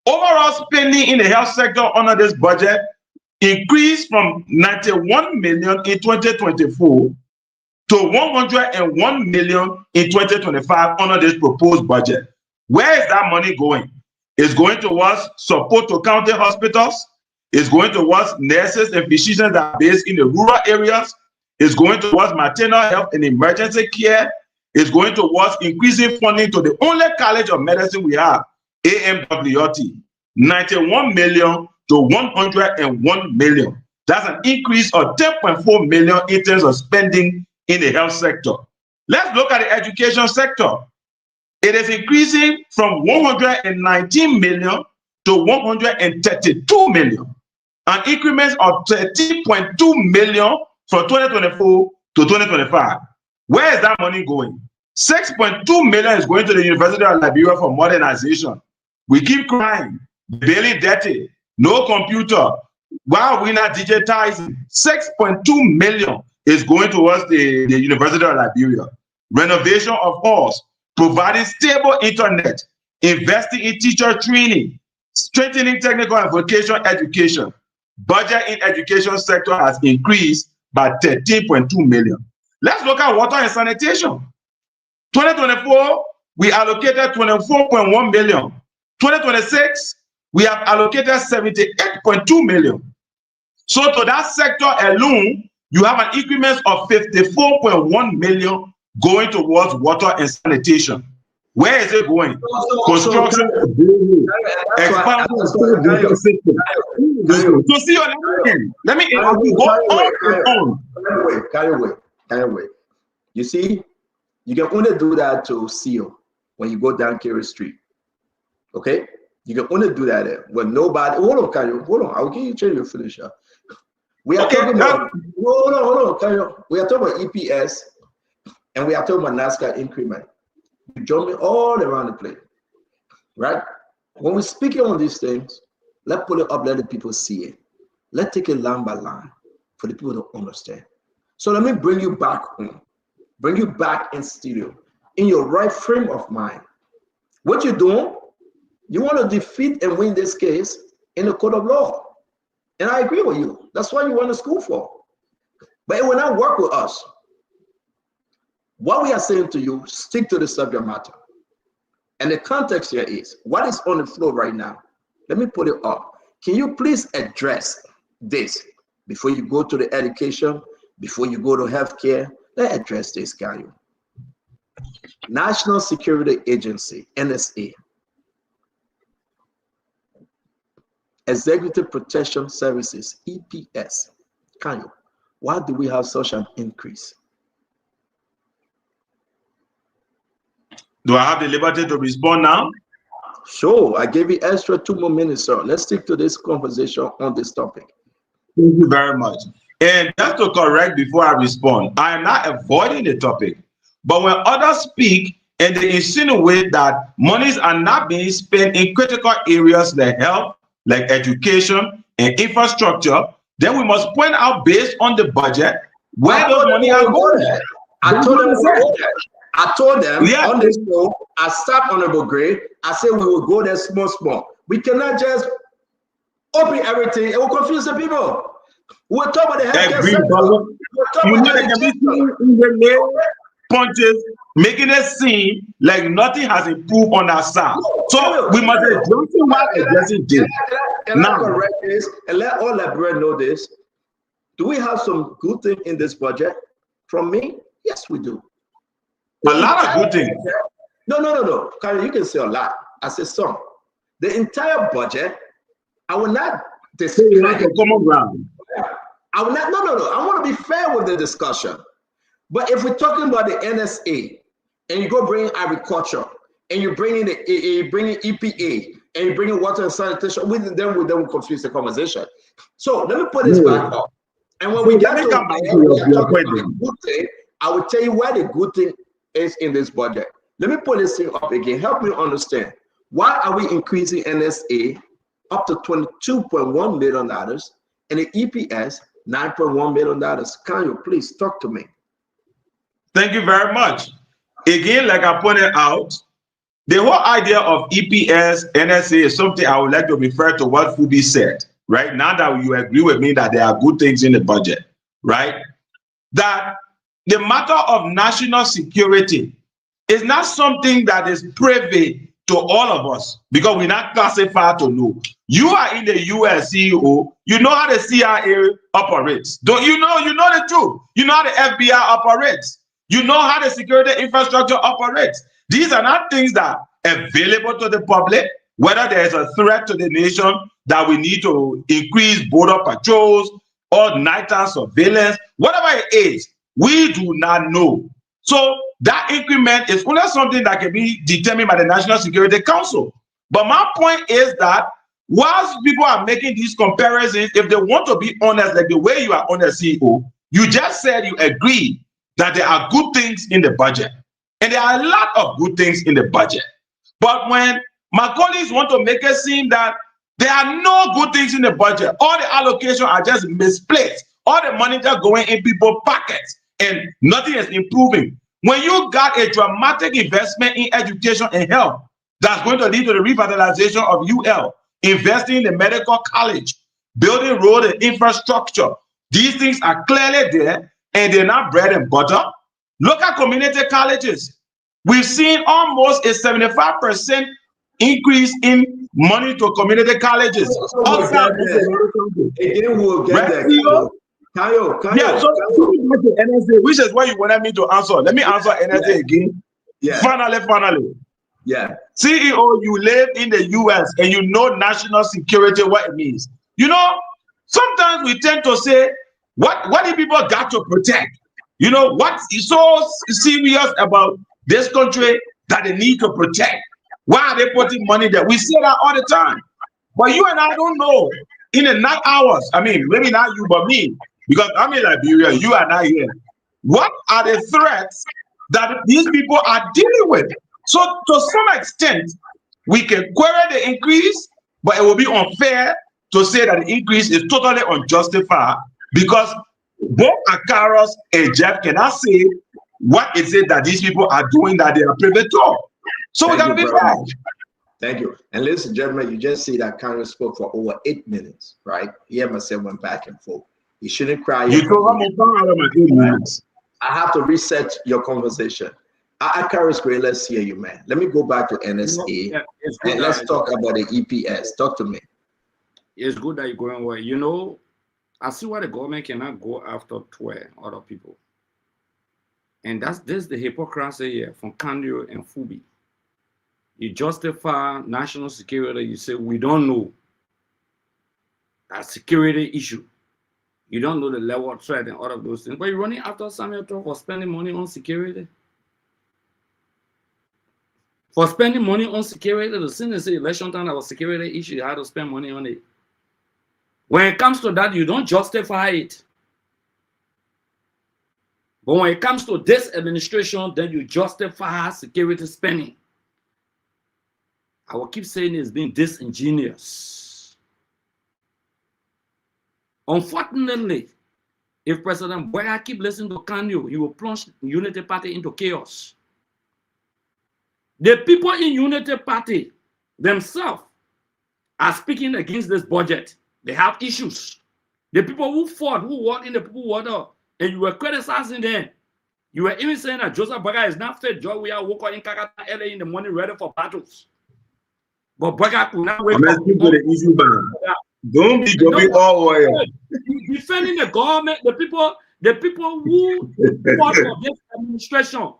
Overall spending in the health sector under this budget increased from 91 million in 2024 to 101 million in 2025 under this proposed budget. Where is that money going? It's going towards support to county hospitals. It's going towards nurses and physicians that are based in the rural areas. It's going towards maternal health and emergency care. It's going towards increasing funding to the only college of medicine we have, AMWT, 91 million to 101 million. That's an increase of 10.4 million in terms of spending in the health sector. Let's look at the education sector. It is increasing from 119 million to 132 million, an increment of 13.2 million from 2024 to 2025. Where is that money going? 6.2 million is going to the University of Liberia for modernization. We keep crying, barely dirty, no computer. Why are we not digitizing? 6.2 million is going towards the University of Liberia. Renovation of halls, providing stable internet, investing in teacher training, strengthening technical and vocational education. Budget in education sector has increased by 13.2 million. Let's look at water and sanitation. 2024, we allocated 24.1 million. 2026, we have allocated 78.2 million. So to that sector alone, you have an increment of 54.1 million going towards water and sanitation. Where is it going? Construction, expansion of the system. So see your let me go on. Carry away. You see, you can only do that to CEO when you go down Kerry Street. Okay? You can only do that when nobody. Hold on, I'll give you a chance to finish up. We are talking about. Hold on, we are talking about EPS and we are talking about NASCAR increment. You jump me all around the place, right? When we're speaking on these things, let's pull it up, let the people see it. Let's take it line by line for the people to understand. So let me bring you back home, bring you back in studio, in your right frame of mind. What you're doing, you want to defeat and win this case in the court of law. And I agree with you. That's what you went to school for. But it will not work with us. What we are saying to you, stick to the subject matter. And the context here is, what is on the floor right now? Let me put it up. Can you please address this before you go to the education, before you go to healthcare? Let's address this, can you? National Security Agency, NSA. Executive Protection Services, EPS. Can you? Why do we have such an increase? Do I have the liberty to respond now? Sure, I gave you extra 2 more minutes, sir. Let's stick to this conversation on this topic. Thank you very much. And just to correct before I respond, I am not avoiding the topic. But when others speak and they insinuate that monies are not being spent in critical areas like health, like education and infrastructure, then we must point out based on the budget where those money are going. I told them on this show, I stopped Honorable Gray. I said we will go there small. We cannot just open everything. It will confuse the people. We'll talk about the healthcare sector. You know, they can be in the lane punches, making it seem like nothing has improved on our side. So we must address what addressing this. Can I correct this and let all Liberians know this? Do we have some good thing in this budget? From me, yes, we do. A lot of good things. No. Karen, you can say a lot. I said some. The entire budget, I will not discuss. Common ground. I will not. No. I want to be fair with the discussion. But if we're talking about the NSA, and you go bring agriculture, and you bring in EPA, and you bring in water and sanitation, then we'll confuse the conversation. So let me put this back up. And when we get to the good thing, I will tell you where the good thing is in this budget. Let me put this thing up again. Help me understand. Why are we increasing NSA up to $22.1 million and the EPS $9.1 million? Can you please talk to me? Thank you very much. Again, like I pointed out, the whole idea of EPS, NSA is something I would like to refer to what Fubi said, right? Now that you agree with me that there are good things in the budget, right? That the matter of national security is not something that is privy to all of us because we're not classified to know. You are in the US, CEO. You know how the CIA operates. Don't you know? You know the truth. You know how the FBI operates. You know how the security infrastructure operates. These are not things that are available to the public, whether there is a threat to the nation that we need to increase border patrols or nighttime surveillance, whatever it is, we do not know. So that increment is only something that can be determined by the National Security Council. But my point is that whilst people are making these comparisons, if they want to be honest, like the way you are honest, CEO, you just said you agree that there are good things in the budget. And there are a lot of good things in the budget. But when my colleagues want to make it seem that there are no good things in the budget, all the allocations are just misplaced, all the money just going in people's pockets, and nothing is improving. When you got a dramatic investment in education and health, that's going to lead to the revitalization of UL, investing in the medical college, building road and infrastructure. These things are clearly there, and they're not bread and butter. Look at community colleges. We've seen almost a 75% increase in money to community colleges. Again, we'll get there. Yeah, so NSA, which is what you wanted me to answer. Let me answer NSA again. Yeah. Finally. Yeah. CEO, you live in the US and you know national security, what it means. You know, sometimes we tend to say, what do people got to protect? You know, what is so serious about this country that they need to protect? Why are they putting money there? We say that all the time. But you and I don't know. In the night hours, I mean, maybe not you, but me, because I'm in Liberia, you are not here. What are the threats that these people are dealing with? So to some extent, we can query the increase, but it will be unfair to say that the increase is totally unjustified because both Akaros and Jeff cannot say what is it that these people are doing that they are privy to. So we got to be fair. Thank you. And listen, gentlemen, you just see that Congress spoke for over 8 minutes, right? He and myself went back and forth. You shouldn't cry. You told him out of my 8 minutes. I have to reset your conversation. Akaris Gray, let's hear you, man. Let me go back to NSA and let's talk about the EPS. Talk to me. It's good that you're going away. You know, I see why the government cannot go after 12 other people. And this the hypocrisy here from Kandio and Fubi. You justify national security, you say, we don't know that security issue. You don't know the level of threat and all of those things. But you're running after Samuel Trump for spending money on security. For spending money on security, the Senate election time, that was security issue, you had to spend money on it. When it comes to that, you don't justify it. But when it comes to this administration, then you justify security spending. I will keep saying it's being disingenuous. Unfortunately, If President Boya keep listening to Kanye, he will plunge Unity Party into chaos. The people in Unity Party themselves are speaking against this budget. They have issues. The people who fought, who walked in the people water, and you were criticizing them. You were even saying that Joseph Boya is not fit. Joe, we are walking in Kakata early in the morning ready for battles. But Boya could not wake up. The issue, don't be going all way. Defending the government, the people who fought for this administration,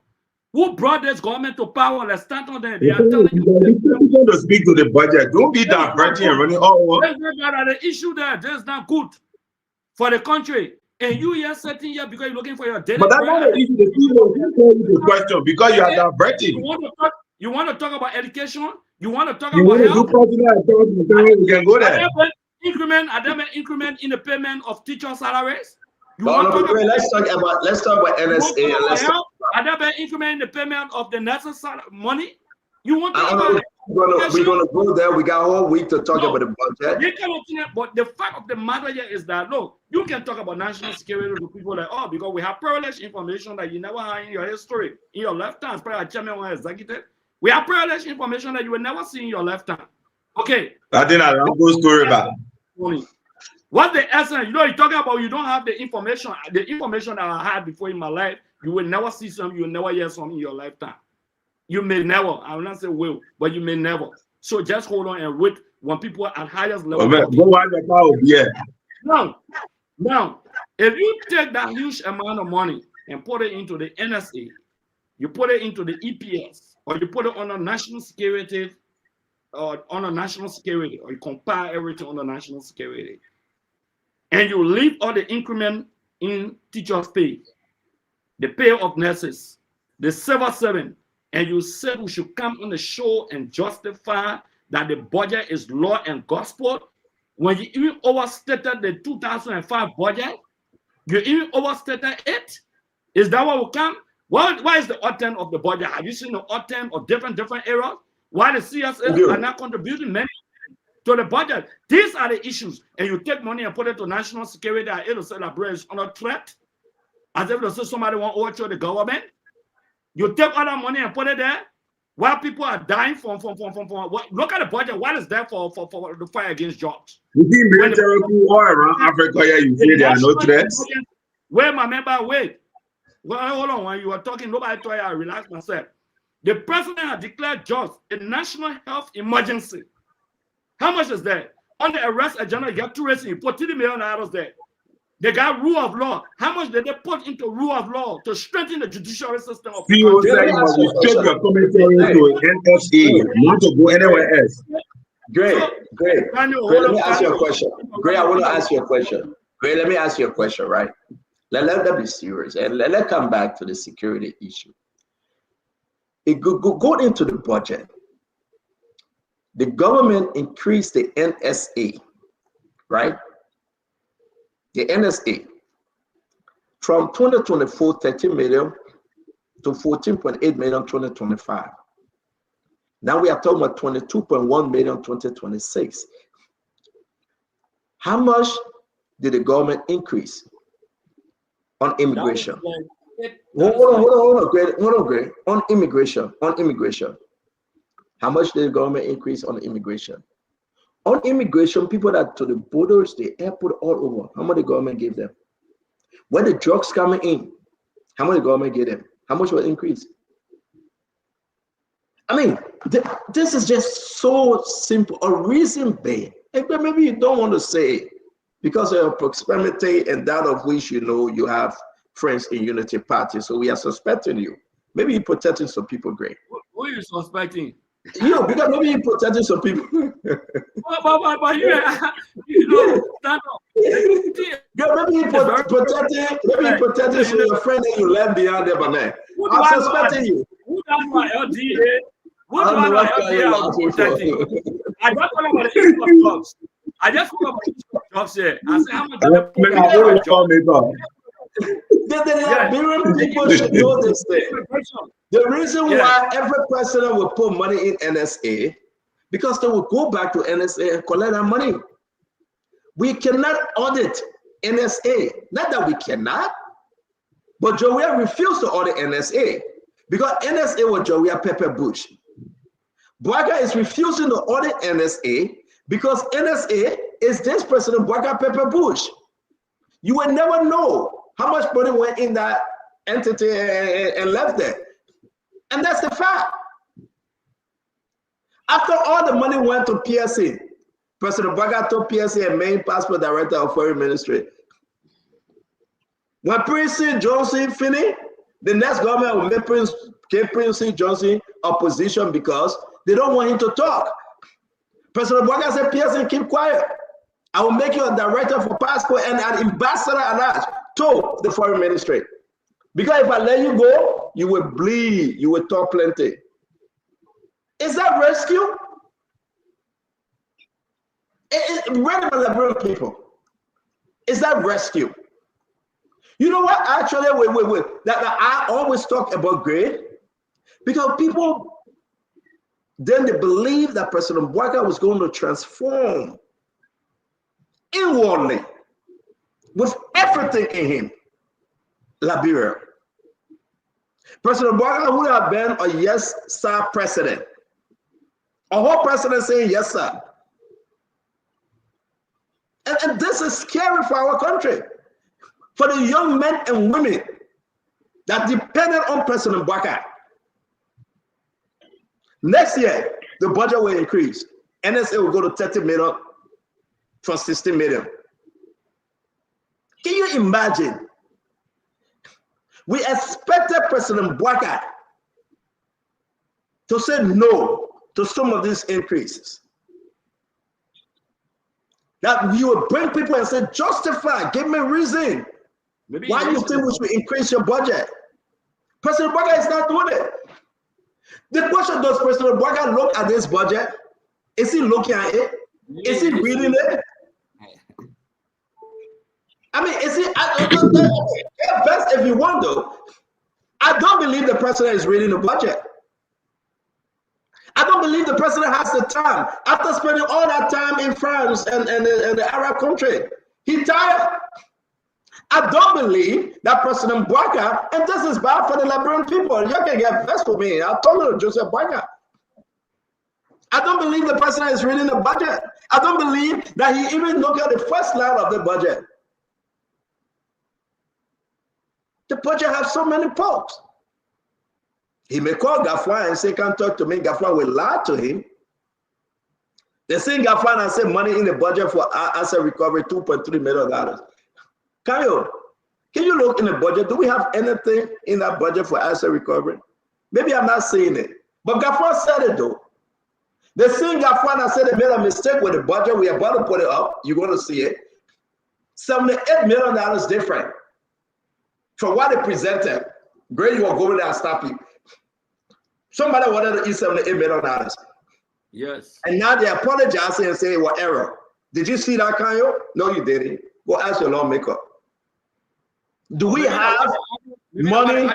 who brought this government to power, let's start on them. They are telling you to speak to the budget. Don't be diverting and running all over. The issue there, this is not good for the country. And you here sitting here because you're looking for your daily. But that's not the issue. The people the question because you are diverting. You want to talk about education? You want to talk you about health? We can go there. Are there an increment in the payment of teacher salaries? Let's talk about NSA. Are there an increment in the payment of the nurses' money? You want to we're gonna go there. We got a whole week to talk about the budget. But the fact of the matter here is that no, you can talk about national security to people like, oh, because we have privileged information that you never had in your history, in your lifetime, probably chairman or executive. We have privileged information that you will never see in your lifetime. Okay. I think I'll go story back. What the essence? You know, you're talking about you don't have the information that I had before in my life. You will never see some, you will never hear some in your lifetime. You may never, I will not say will, but you may never. So just hold on and wait when people at highest level. Now, if you take that huge amount of money and put it into the NSA, you put it into the EPS, or you put it on a national security, or you compare everything on the national security, and you leave all the increment in teachers' pay, the pay of nurses, the civil servant, and you said we should come on the show and justify that the budget is law and gospel, when you even overstated the 2005 budget, you even overstated it. Is that what will come? Why is the outcome of the budget? Have you seen the outcome of different areas? Why the CSS are not contributing money to the budget? These are the issues. And you take money and put it to national security, and it'll celebrate is under threat. As if somebody want to overthrow the government. You take all that money and put it there while people are dying from what? Look at the budget. What is there for the fight against jobs? Within military all around Africa, you say there are no threats. Wait, my member, wait. Well, hold on. When you were talking, nobody told you I relax myself. The president has declared jobs a national health emergency. How much is that? On the arrest agenda, you have to raise you put $30 million there. They got rule of law. How much did they put into rule of law to strengthen the judiciary system of the country? Saying you restrict your commentary to NSA, not to go anywhere else. Great. Let me ask you a question. Great, I want to ask you a question. Great, let me ask you a question, right? Let that be serious, and let's come back to the security issue. It go into the budget. The government increased the NSA, right? The NSA from 2024, 13 million to 14.8 million 2025. Now we are talking about 22.1 million 2026. How much did the government increase on immigration? Hold on, Greg. On immigration. How much did the government increase on immigration? On immigration, people that to the borders, the airport, all over, how much the government gave them? When the drugs coming in, how much the government gave them? How much will increase? I mean, this is just so simple. A reason being, maybe you don't want to say it because of proximity and that of which you know you have friends in Unity Party, so we are suspecting you. Maybe you're protecting some people, Greg. Who are you suspecting? You, because maybe you're protecting some people. but you know, stand up. Maybe you're protecting some your friend that you left behind there, but man, I'm suspecting you. Who does my LDA? Who does my LDA protecting? I just want about the issue of jobs. I just want about the issue of jobs here. I say how much people should know this thing. The reason why every president will put money in NSA, because they will go back to NSA and collect that money. We cannot audit NSA. Not that we cannot, but Jowiah refused to audit NSA because NSA was Jowiah Pepper Bush. Bwaga is refusing to audit NSA because NSA is this President Bwaga Pepper Bush. You will never know how much money went in that entity and left there. And that's the fact. After all the money went to PSA, President Bwaga told PSA and main passport director of foreign ministry. When Prince C. Johnson finished, the next government will make Prince C. Johnson opposition because they don't want him to talk. President Bwaga said, PSA, keep quiet. I will make you a director for passport and an ambassador to the foreign ministry. Because if I let you go, you will bleed, you will talk plenty. Is that rescue? Read about Liberian people. Is that rescue? You know what? Actually, that I always talk about grade because people then they believe that President Bwaga was going to transform inwardly with everything in him. Liberia. President Bwaga would have been a yes sir president. A whole president saying yes sir. And this is scary for our country. For the young men and women that depended on President Bwaga. Next year, the budget will increase. NSA will go to 30 million from 60 million. Can you imagine? We expected President Bwaga to say no to some of these increases. That you would bring people and say, justify, give me a reason. Maybe why you think we should increase your budget? President Bwaga is not doing it. The question, does President Bwaga look at this budget? Is he looking at it? Is he reading it? I mean, is he, best if you want though, I don't believe the president is reading the budget. I don't believe the president has the time. After spending all that time in France and the Arab country, he's tired. I don't believe that President Bwaga, and this is bad for the Liberian people. You can get vexed for me. I told you, Joseph Bwaga. I don't believe the president is reading the budget. I don't believe that he even looked at the first line of the budget. The budget has so many parts. He may call Gafwan and say, come talk to me. Gafwan will lie to him. They say Gafwan and say money in the budget for asset recovery, $2.3 million. Can you look in the budget? Do we have anything in that budget for asset recovery? Maybe I'm not saying it. But Gafwan said it though. They say Gafwan and said they made a mistake with the budget. We are about to put it up. You're going to see it. $78 million different from what they presented. Great, you will go there and stop you. Somebody wanted to eat $78 million. Yes. And now they apologize and say, well, error. Did you see that, Kanyo? No, you didn't. Go ask your lawmaker. Do we have money?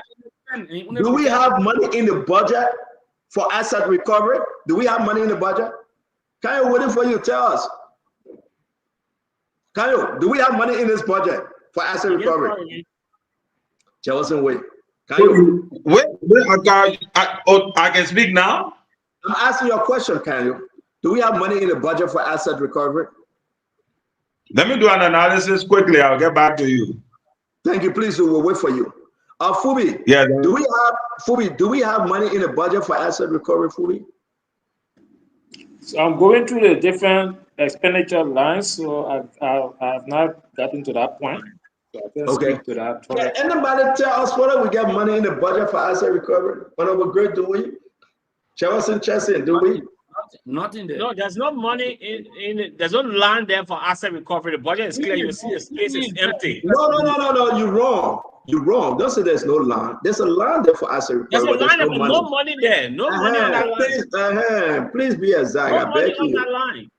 Do we have money in the budget for asset recovery? Do we have money in the budget? Kanyo, waiting for you to tell us. Kanyo, do we have money in this budget for asset recovery? Jefferson, wait. Wait, I can speak now? I'm asking you a question, Kanyo. Do we have money in the budget for asset recovery? Let me do an analysis quickly. I'll get back to you. Thank you. Please, we will wait for you. Fubi, yeah, do we have money in the budget for asset recovery, Fubi? So I'm going through the different expenditure lines, so I have not gotten to that point. So I can speak to that. Can anybody tell us whether we get money in the budget for asset recovery? Whether we're great, do we? Jefferson Chesson, do we? Nothing there. No, there's no money in it. There's no land there for asset recovery. The budget is clear. You see the space is empty. No. You're wrong. You're wrong. Don't say there's no land. There's a land there for asset recovery. There's a land, but no money there. No money on that line. Please be exact. No money on that line.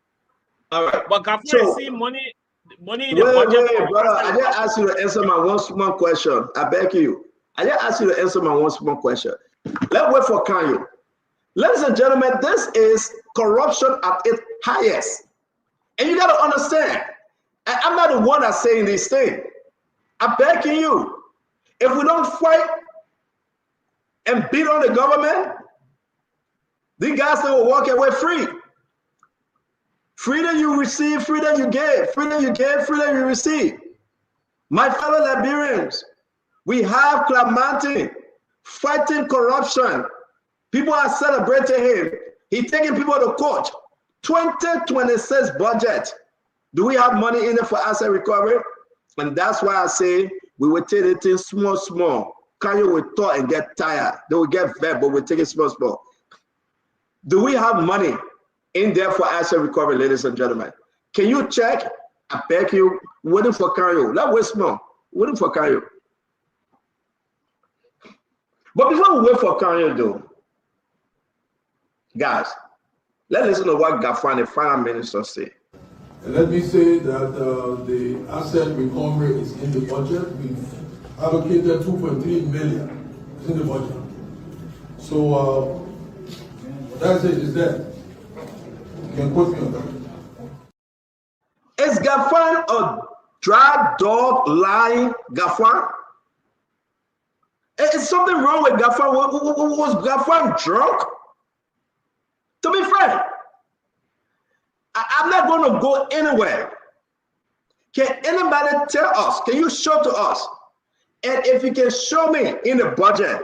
All right. But Gaffer see money in the budget. Wait, brother. I just asked you to answer my one small question. I beg you. I just asked you to answer my one small question. Let's wait for Kanyo. Ladies and gentlemen, this is corruption at its highest. And you got to understand, I'm not the one that's saying these things. I'm begging you. If we don't fight and beat on the government, these guys will walk away free. Freedom you receive, freedom you give, freedom you give, freedom you receive. My fellow Liberians, we have Clemente fighting corruption. People are celebrating him. He's taking people to court. 2026 budget. Do we have money in it for asset recovery? And that's why I say we will take the things small, small. Kanye will talk and get tired. They will get fed, but we'll take it small, small. Do we have money in there for asset recovery, ladies and gentlemen? Can you check? I beg you, waiting for Kanye. Let's wait small. Waiting for Kanye. But before we wait for Kanye, though, guys, let's listen to what Gafan, the finance minister, say. And let me say that the asset recovery is in the budget. We've allocated 2.3 million in the budget. So that's it, it's there. You can quote me on that. Is Gafan a dry dog lying Gafan? Is something wrong with Gafan? Was Gafan drunk? To be fair, I'm not going to go anywhere. Can anybody tell us? Can you show to us? And if you can show me in the budget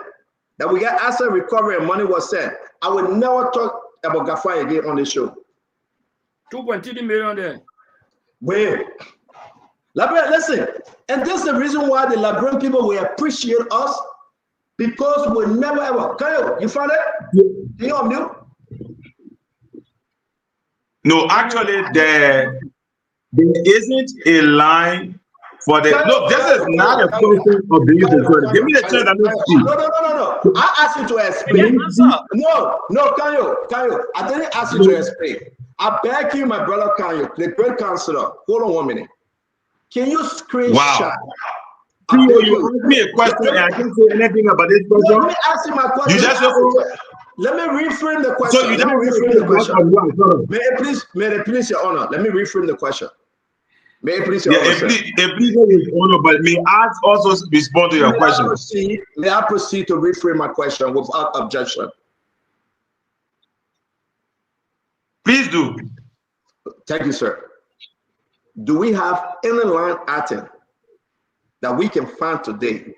that we got asset recovery and money was sent, I will never talk about Gafan again on this show. 2.3 million there. Wait. Listen, and this is the reason why the Liberian people will appreciate us, because we never ever. Kyle, you found it? You on mute? No, actually, there isn't a line for the. Look, this is not a question of being security. Give me the chance. No. I asked you to explain. No, Kanyo. I didn't ask you to explain. I beg you, my brother Kanyo, the great counselor. Hold on 1 minute. Can you screenshot? Wow. You asked me a question and I can't say anything about this question. Let me ask you my question. You just let me reframe the question. So you let me reframe the question. May it please your honor. Let me reframe the question. May it please your honor. Please your honor, but may I also respond to your question? May I proceed to reframe my question without objection? Please do. Thank you, sir. Do we have any line item that we can find today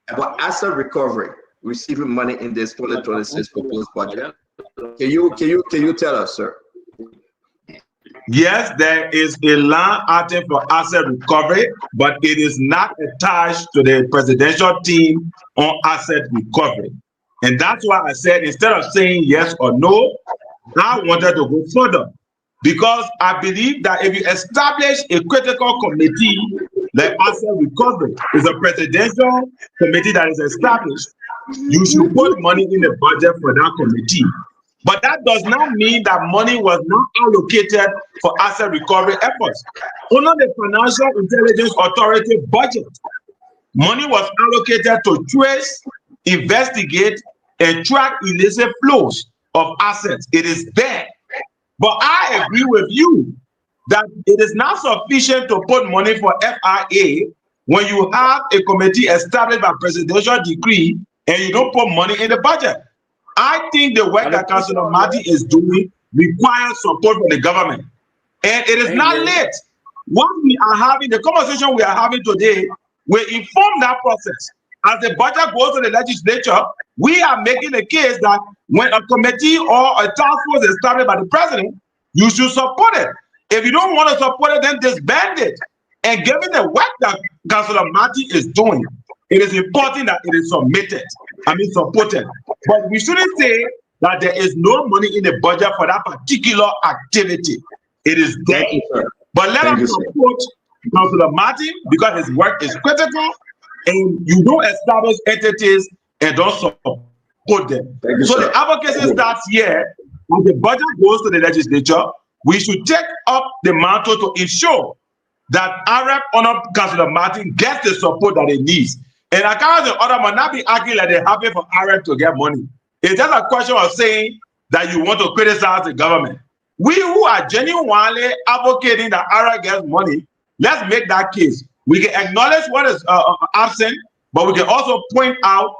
about asset recovery receiving money in this 2026 proposed budget? Can you tell us, sir? Yes, there is a line item for asset recovery, but it is not attached to the presidential team on asset recovery. And that's why I said, instead of saying yes or no, I wanted to go further, because I believe that if you establish a critical committee like asset recovery, is a presidential committee that is established, you should put money in the budget for that committee. But that does not mean that money was not allocated for asset recovery efforts. Under the Financial Intelligence Authority budget, money was allocated to trace, investigate, and track illicit flows of assets. It is there. But I agree with you that it is not sufficient to put money for FIA when you have a committee established by presidential decree and you don't put money in the budget. I think the work that Councilor Martin is doing requires support from the government. And it is not late. What we are having, the conversation we are having today, will inform that process. As the budget goes to the legislature, we are making a case that when a committee or a task force is established by the president, you should support it. If you don't want to support it, then disband it. And given the work that Councilor Martin is doing, it is important that it is supported. But we shouldn't say that there is no money in the budget for that particular activity. It is there. But let us support Councilor Martin, because his work is critical, and you don't establish entities and don't support them. So the advocacy starts here. When the budget goes to the legislature, we should take up the mantle to ensure that Arab Honored Councilor Martin gets the support that he needs. And I can't the other man not be arguing like they're happy for Arab to get money. It's just a question of saying that you want to criticize the government. We who are genuinely advocating that Ara gets money, let's make that case. We can acknowledge what is absent, but we can also point out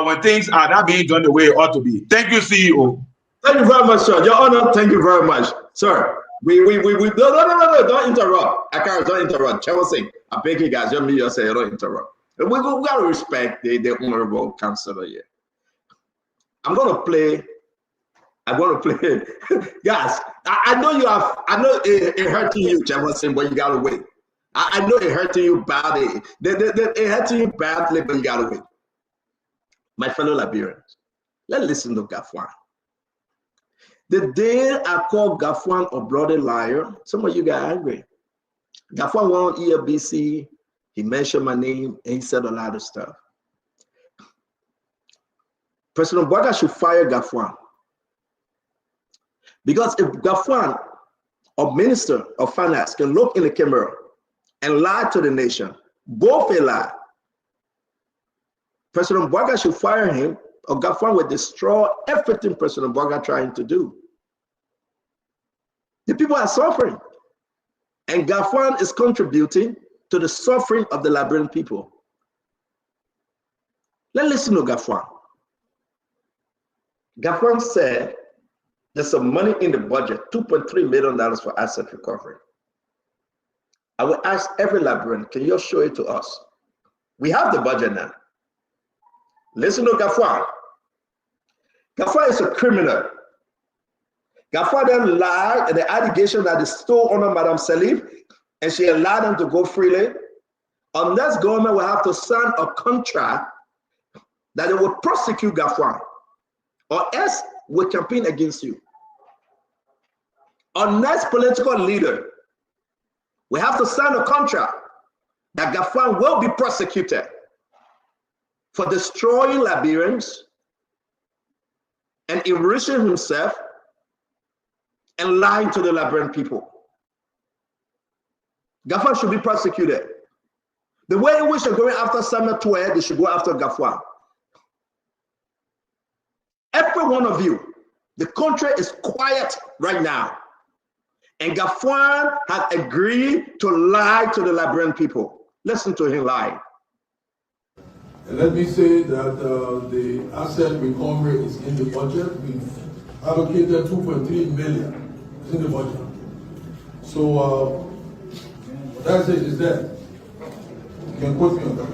when things are not being done the way it ought to be. Thank you, CEO. Thank you very much, sir. Your Honor, thank you very much, sir. We no, don't interrupt. I can't, don't interrupt. Chairman Singh, I beg you guys, just me, you say, don't interrupt. We gotta respect the honorable councilor here. I'm gonna play, guys, I know you have, I know it hurting you, Chairman Singh, but you gotta wait. I know it hurting you badly. It hurting you badly, but you gotta wait. My fellow Liberians, let's listen to Gafwan. The day I called Gafwan a bloody liar, some of you got angry. Gafwan went on ELBC, he mentioned my name, and he said a lot of stuff. President Boga should fire Gafwan. Because if Gafwan, or Minister of Finance, can look in the camera and lie to the nation, both a lie, President Boga should fire him, or Gafwan will destroy everything President Boga trying to do. The people are suffering, and Gafwan is contributing to the suffering of the Liberian people. Let's listen to Gafwan. Gafwan said there's some money in the budget, $2.3 million for asset recovery. I will ask every Liberian, can you show it to us? We have the budget now. Listen to Gafwan. Gafwan is a criminal. Gafwan then lied at the allegation that he stole under Madame Salif, and she allowed him to go freely. Unless government will have to sign a contract that they will prosecute Gafwan, or else will campaign against you. Unless political leader will have to sign a contract that Gafwan will be prosecuted for destroying Liberians and enriching himself and lying to the Liberian people. Gafwan should be prosecuted. The way in which they're going after Samuel Tuer, they should go after Gafwan. Every one of you, the country is quiet right now. And Gafwan has agreed to lie to the Liberian people. Listen to him lie. And let me say that the asset recovery is in the budget. We've allocated 2.3 million in the budget. So that's it, is there. You can quote me on that.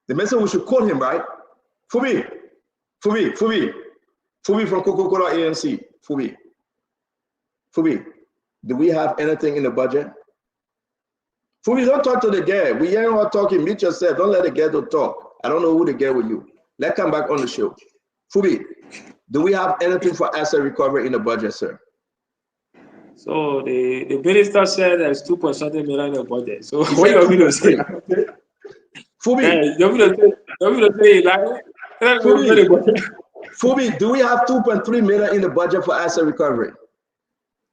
The message we should call him, right? Fubi from Coca-Cola ANC. Fubi, do we have anything in the budget? Fubi, don't talk to the girl. We ain't all talking. Mute yourself. Don't let the girl talk. I don't know who the girl with you. Let's come back on the show. Fubi, do we have anything for asset recovery in the budget, sir? So the minister said there's 2.something million in the budget. So what you want me to say? Fubi, you want me to say like Fubi, do we have 2.3 million in the budget for asset recovery?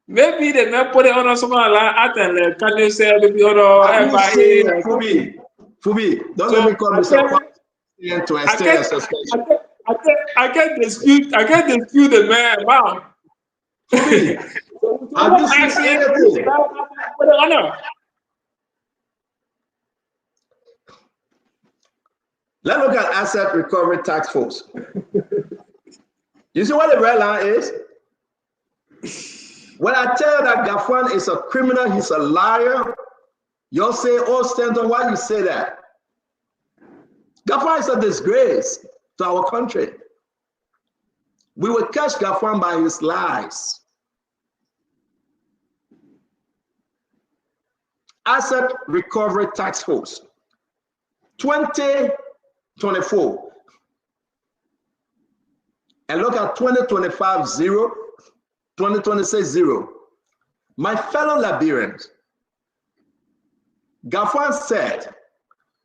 Maybe they may put it on someone like and can you say maybe on FIA? Fubi, don't let me call Mr. I can't dispute the man. Wow. Fubi, have you seen anything? Let's look at asset recovery task force. You see what the red line is? When I tell you that Gafwan is a criminal, he's a liar, you'll say, oh, Stanton, why you say that? Gafwan is a disgrace to our country. We will catch Gafwan by his lies. Asset Recovery Task Force, 2024. And look at 2025, 0, 2026, 0. My fellow Liberians, Gafwan said,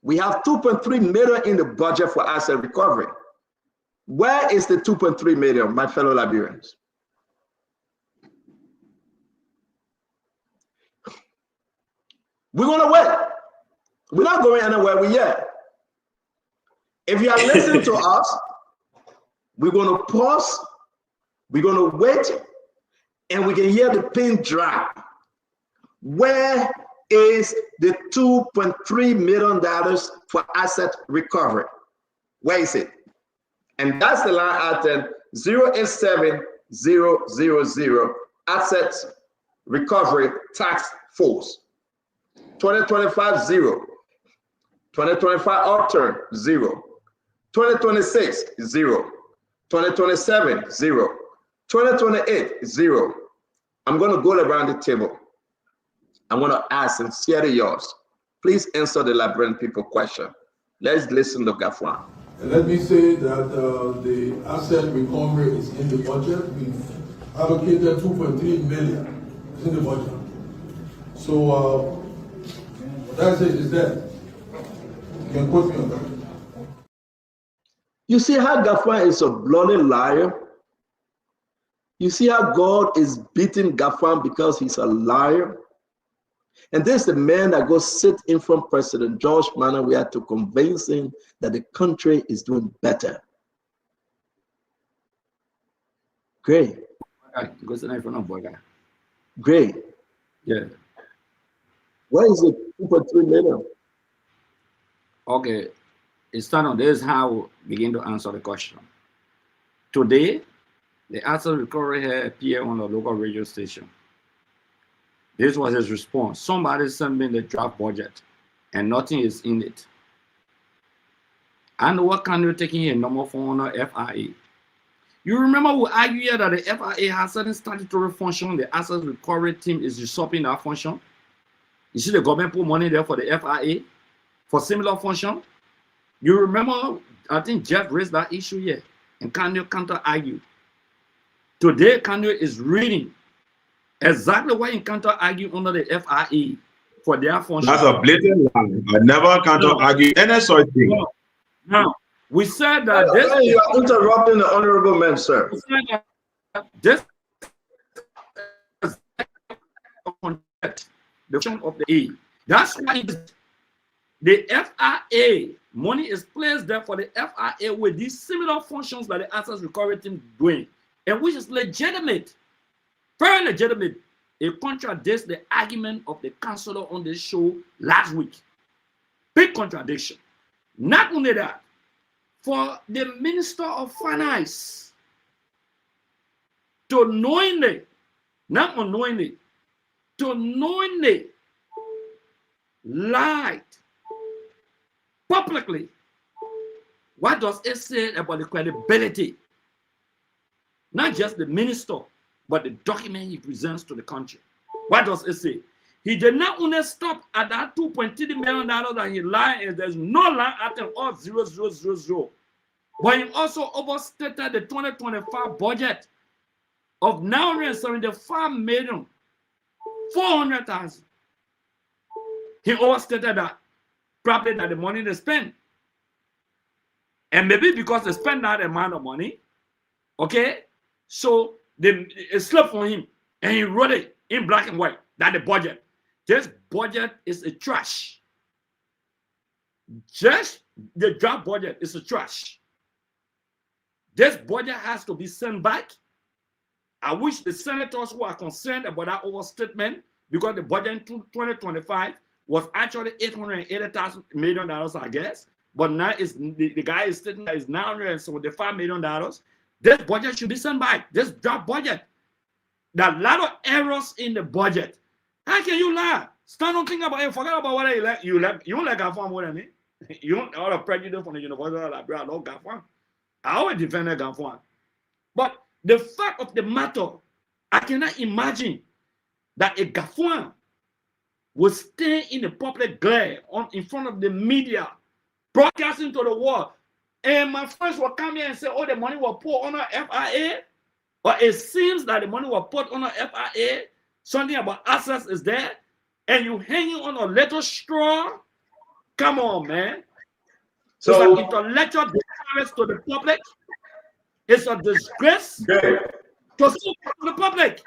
we have 2.3 million in the budget for asset recovery. Where is the 2.3 million, my fellow Liberians? We're gonna wait. We're not going anywhere we yet. If you are listening to us, We're going to pause. We're going to wait, and we can hear the pin drop. Where is the $2.3 million for asset recovery? Where is it? And that's the line item 087000 Assets Recovery Task Force. 2025, 0. 2025 upturn, 0. 2026, 0. 2027, 0. 2028, 0. I'm going to go around the table. I'm going to ask sincerely yours. Please answer the Liberian people question. Let's listen to Gafwan. And let me say that the asset recovery is in the budget. We've allocated 2.3 million in the budget. So that's it, is there. You can quote me on that. You see how Gafwan is a bloody liar? You see how God is beating Gafwan because he's a liar? And this is the man that goes sit in front of President George Manawia to convince him that the country is doing better. Great. Go sit in front of Boga. Great. Yeah. Where is it 2.3 million? Okay. It's time on this how we begin to answer the question. Today, the asset recovery here appeared on the local radio station. This was his response. Somebody sent me the draft budget and nothing is in it. And what can you taking a number for FIA? You remember we argued here that the FIA has certain statutory function. The asset recovery team is usurping that function. You see the government put money there for the FIA for similar function. You remember, I think Jeff raised that issue here and Kanye counter argued. Today, Kanye is reading exactly what you counter argue under the FIA for their function. That's a blatant lie. I never counter argue any such thing. Now, we said that this. You are interrupting the honorable man, sir. We said that this is the function of the A. That's why the FIA money is placed there for the FIA with these similar functions that the assets recovery team doing, and which is legitimate. Very legitimate. It contradicts the argument of the counselor on this show last week. Big contradiction. Not only that, for the Minister of Finance to knowingly, not unknowingly, to knowingly lie publicly, what does it say about the credibility? Not just the minister, but the document he presents to the country. What does it say? He did not only stop at that $2.3 million that he lied, and there's no line item of 0,000, but he also overstated the 2025 budget of $975,400,000. He overstated that, probably that the money they spent. And maybe because they spend that amount of money, okay, so it slipped from him, and he wrote it in black and white that the budget. This budget is a trash. Just the draft budget is a trash. This budget has to be sent back. I wish the senators who are concerned about that overstatement, because the budget in 2025 was actually $880 million, I guess. But now the guy is stating that it's $975 million. This budget should be sent back. This draft budget. There are a lot of errors in the budget. How can you lie? Stand and think about it. Forget about what you like. You don't like Gafwan more than me. You don't all the prejudice from the University of Liberia. I love Gafwan. I always defended Gafwan. But the fact of the matter, I cannot imagine that a Gafwan will stay in the public glare in front of the media, broadcasting to the world. And my friends will come here and say, oh, the money was put on a FIA. But it seems that the money was put on a FIA. Something about assets is there. And you hanging on a little straw. Come on, man. So it's an intellectual disservice to the public. It's a disgrace to the public.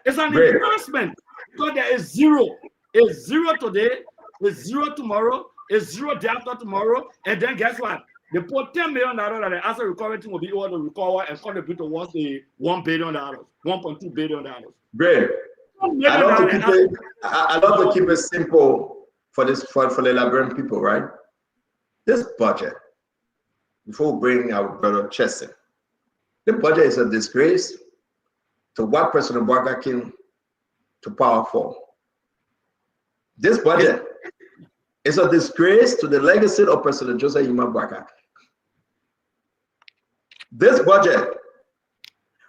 It's an embarrassment because there is zero. It's zero today. It's zero tomorrow. It's zero day after tomorrow. And then guess what? They put $10 million and the asset recovery team will be able to recover and contribute towards the $1 billion, $1.2 billion. Great. I love to keep it simple for the Liberian people, right? This budget, before we bring our brother Chesson, the budget is a disgrace to what President Bouaga came to power for. This budget is a disgrace to the legacy of President Joseph Yuma Bouaga. This budget,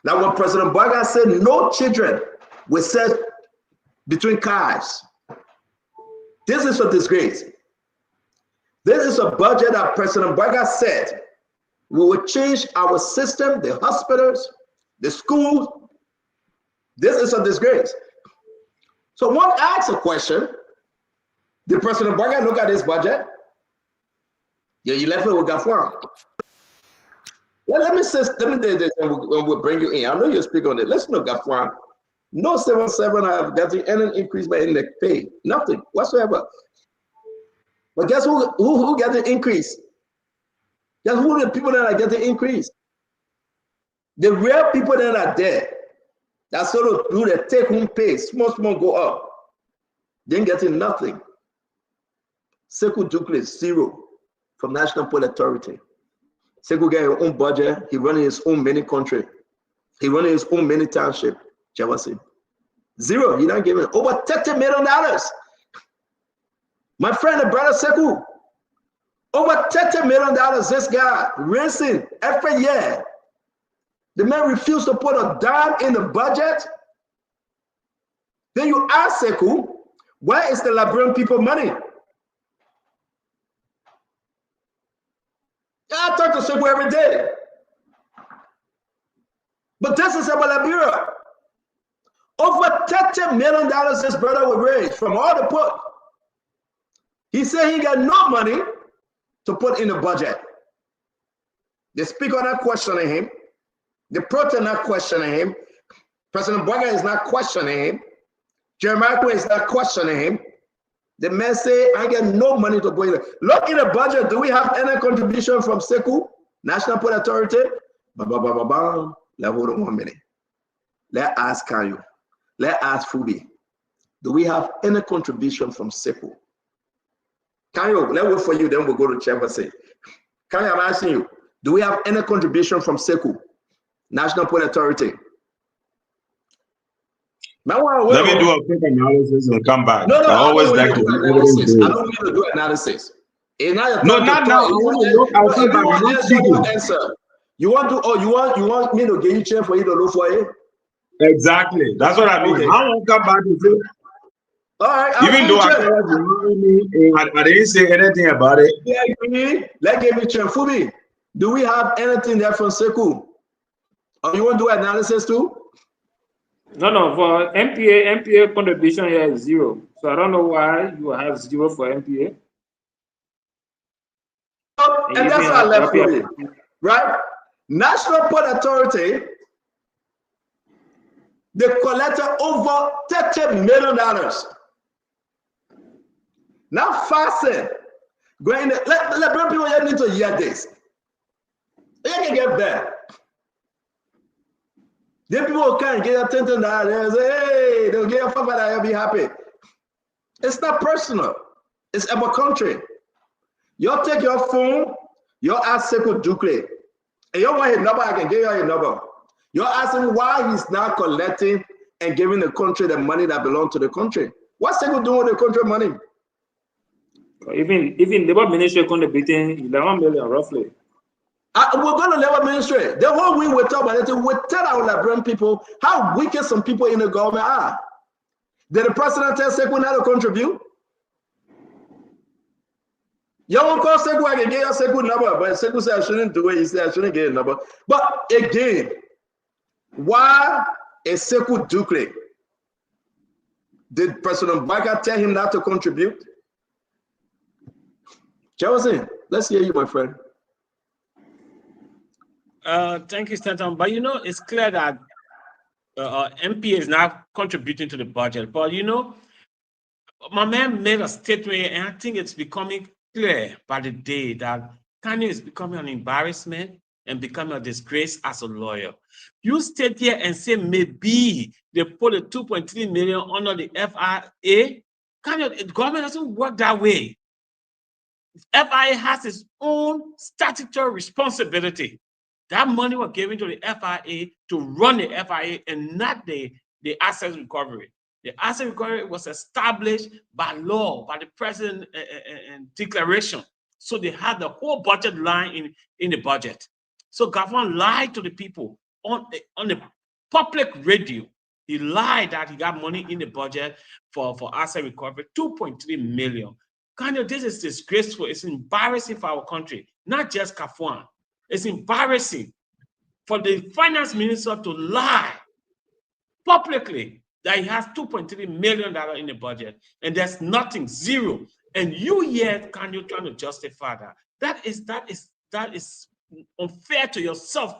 that when President Bouaga said no children were set between cars, this is a disgrace. This is a budget that President Bouaga said we will change our system, the hospitals, the schools. This is a disgrace. So one asks a question, did President Bouaga look at this budget? Yeah, you left it with Gafwan. Let me say this and we'll bring you in. I know you speak on it. Let's know Gafwan. No 7-7 have gotten any increase by index pay. Nothing whatsoever. But guess who got the increase? Guess who are the people that are getting increase? The real people that are there, that sort of do the take-home pay, small go up. They ain't getting nothing. Sekou Dukle, zero from National Port Authority. Sekou got his own budget. He running his own mini country. He running his own mini township. Jawasi. Zero. He not giving over $30 million. My friend and brother Sekou, over $30 million this guy raising every year. The man refused to put a dime in the budget. Then you ask Sekou, where is the Liberian people money? Yeah, I talk to Sekou every day. But this is about Liberia. Over $30 million this brother will raise from all the put. He said he got no money to put in the budget. The speaker not questioning him. The proton not questioning him. President Bouaga is not questioning him. Jeremiah is not questioning him. The man say, I get no money to put in. Look in the budget. Do we have any contribution from Sekou, National Port Authority? Hold on 1 minute. Let's ask Kanyo. Let's ask Fubi. Do we have any contribution from Sekou? Kanyo, let's wait for you, then we'll go to Chevrolet. Kanyo, I'm asking you, do we have any contribution from Sekou, National Port Authority? Let me do a quick analysis and come back. No, I always like to do analysis. I don't need to do analysis. No, not now. I want to look. I'll come back. I'm not speaking. Answer. You want to? Oh, you want me to give you a chair for you to look for it? Exactly. That's what I mean. Okay. I won't come back and say. All right. Even though I didn't say anything about it. Yeah, let's give me a chair. Fubi, do we have anything there from Sekou? Or you want to do analysis too? No, for MPA contribution here is zero. So I don't know why you have zero for MPA. And that's what I left for you, right? National Port Authority, they collected over $30 million. Now fasten, going let people need to hear this. They can get there. Then people can get attention that they say, hey, they'll get a $5, they'll be happy. It's not personal. It's about country. You take your phone, you ask Sekou Dukle, and you want his number, I can give you his number. You're asking why he's not collecting and giving the country the money that belongs to the country. What's Sekou doing with the country money? Even Labour Ministry contributing 11 million roughly. We're going to Labour Ministry. The whole week we talk about it, we tell our Liberian people how wicked some people in the government are. Did the president tell Sekou not to contribute? You won't call Sekou, I can get your Sekou number, but Sekou said I shouldn't do it. He said I shouldn't get a number. But again, why is Sekou Dukle? Did President Bouaga tell him not to contribute? Jefferson, let's hear you, my friend. Thank you, Stanton. But you know, it's clear that MP is not contributing to the budget. But you know, my man made a statement, and I think it's becoming clear by the day that Kanye is becoming an embarrassment and becoming a disgrace as a lawyer. You stay here and say maybe they put a 2.3 million under the FIA. Kanye, the government doesn't work that way. FIA has its own statutory responsibility. That money was given to the FIA to run the FIA and not the asset recovery. The asset recovery was established by law, by the president and declaration. So they had the whole budget line in the budget. So government lied to the people on the public radio. He lied that he got money in the budget for asset recovery, 2.3 million. Kind of, this is disgraceful. It's embarrassing for our country, not just Kafuan. It's embarrassing for the finance minister to lie publicly that he has $2.3 million in the budget, and there's nothing, zero. And you yet trying to justify that? That is unfair to yourself,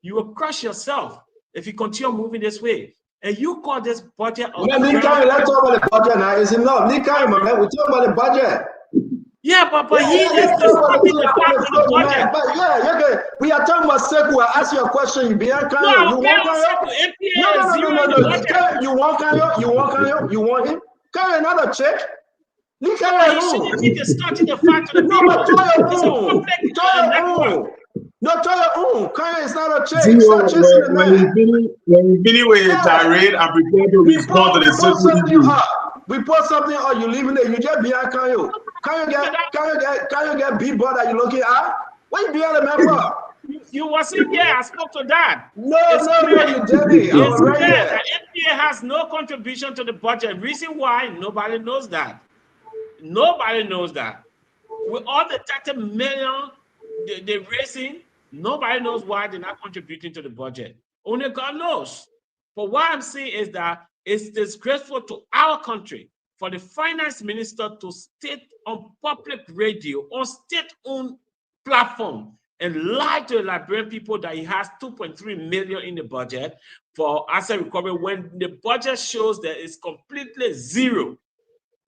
You will crush yourself if you continue moving this way. And you call this budget of let's talk about the budget now. It's enough. Man, we talk about the budget. Yeah, but he is disrupting the part of the budget. But yeah, we are talking about Seku. I ask you a question. You be on Kanye. You want Kanye? No. You want Kanye? You want Kanye? You want him? Kanye, another check. Leave Kanye alone. He shouldn't be distorting the fact of the people. No, it's a public network. No, tell your own. Kanye is not a check. Stop chasing the man. When you finish with a tirade and prepare to respond to the Seku issue. We put something on you leaving it. You just behind Kanye. Kanye get beat boy that you looking at? What you behind the man for? You wasn't here. I spoke to that. No, you didn't. I was right here. NPA has no contribution to the budget. Reason why? Nobody knows that. Nobody knows that. With all the 30 million they're raising, nobody knows why they're not contributing to the budget. Only God knows. But what I'm saying is that it's disgraceful to our country for the finance minister to state on public radio, on state-owned platform, and lie to the Liberian people that he has 2.3 million in the budget for asset recovery when the budget shows that it's completely zero.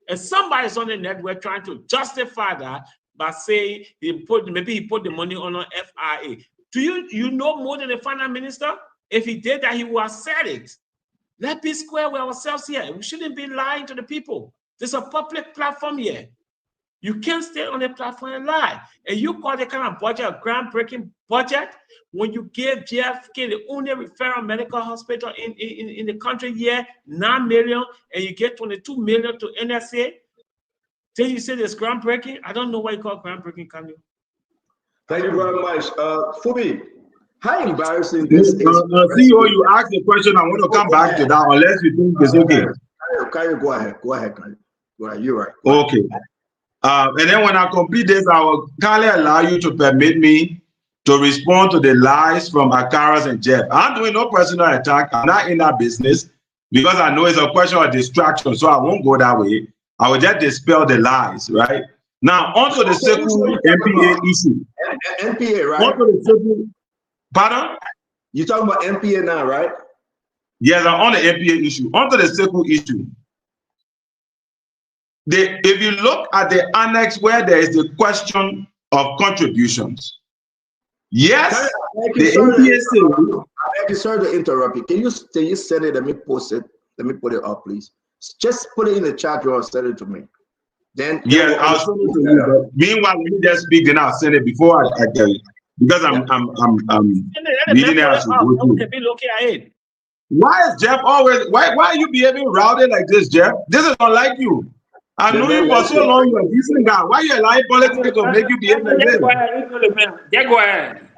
And somebody's on the network trying to justify that by saying maybe he put the money on an FIA. Do you know more than the finance minister? If he did that, he would have said it. Let's be square with ourselves here. We shouldn't be lying to the people. There's a public platform here. You can't stay on the platform and lie. And you call the kind of budget a groundbreaking budget when you give JFK the only referral medical hospital in the country here, 9 million, and you get 22 million to NSA. Then you say it's groundbreaking. I don't know why you call it groundbreaking, can you? Thank you very much. Fubi, how embarrassing this is. CEO, you asked the question. I want to come back to that unless you think it's okay. Kanye, go ahead. Kanye. Go ahead. You're right. Okay. And then when I complete this, I will kindly allow you to permit me to respond to the lies from Akaras and Jeff. I'm doing no personal attack. I'm not in that business because I know it's a question of distraction. So I won't go that way. I will just dispel the lies, right? Now, onto the Seku NPA issue. NPA, right? Onto the Seku. Pardon? You're talking about NPA now, right? Yes, I'm on the NPA issue. Onto the Seku issue. If you look at the annex where there is the question of contributions, yes, the NPA. I'm sorry to interrupt you. Can you send it? Let me post it. Let me put it up, please. Just put it in the chat room and send it to me. Then yes, I'll send it to you. But meanwhile, let me just speak. Then I'll send it before I tell you because I'm reading it as we go through. Why is Jeff always? Why are you behaving rowdy like this, Jeff? This is unlike you. I know you for so long. You're a decent guy. Why you allowing politics to make you behave like this? Go ahead.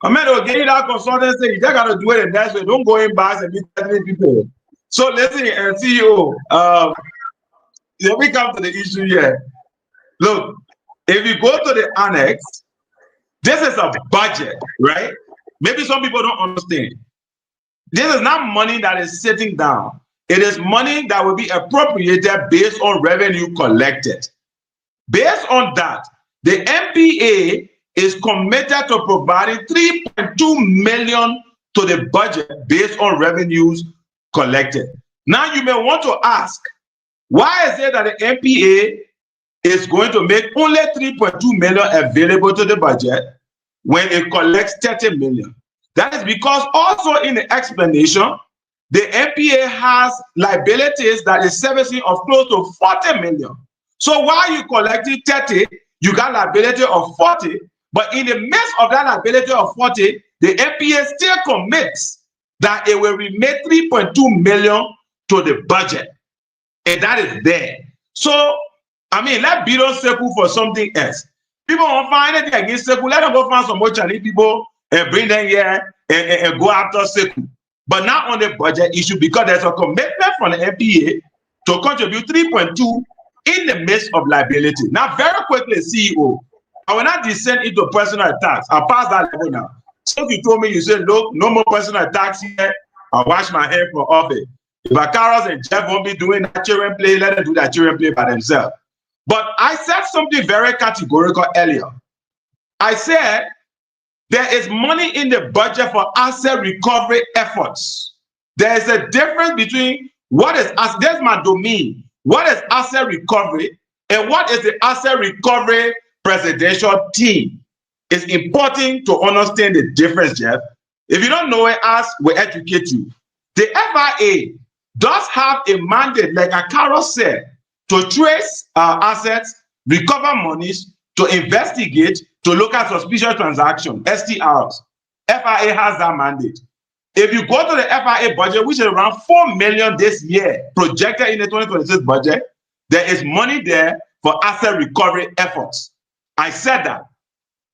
I mean, they'll give you that consultancy. You just got to do it in that way. Don't go in bars and be telling people. So listen, CEO, let me come to the issue here. Look, if you go to the annex, this is a budget, right? Maybe some people don't understand. This is not money that is sitting down. It is money that will be appropriated based on revenue collected. Based on that, the MPA is committed to providing 3.2 million to the budget based on revenues collected. Now you may want to ask, why is it that the MPA is going to make only 3.2 million available to the budget when it collects 30 million. That is because also in the explanation, the NPA has liabilities that is servicing of close to 40 million. So while you collecting 30, you got liability of 40, but in the midst of that liability of 40, the NPA still commits that it will remit 3.2 million to the budget. And that is there. So, I mean, let's beat on Seku for something else. People won't find anything against Seku. Let them go find some more Chinese people and bring them here and go after Seku. But not on the budget issue, because there's a commitment from the NPA to contribute 3.2 in the midst of liability. Now, very quickly, CEO, I will not descend into personal attacks. I'll pass that level now. So if you told me, you said, look, no more personal attacks here, I'll wash my hands from office. If Akaros and Jeff won't be doing that children play, let them do that children play by themselves. But I said something very categorical earlier. I said there is money in the budget for asset recovery efforts. There is a difference between what is, there's my domain, what is asset recovery and what is the asset recovery presidential team. It's important to understand the difference, Jeff. If you don't know it, ask, we'll educate you. The FIA does have a mandate, like Akaro said, to trace assets, recover monies, to investigate, to look at suspicious transactions, STRs. FIA has that mandate. If you go to the FIA budget, which is around 4 million this year, projected in the 2026 budget, there is money there for asset recovery efforts. I said that.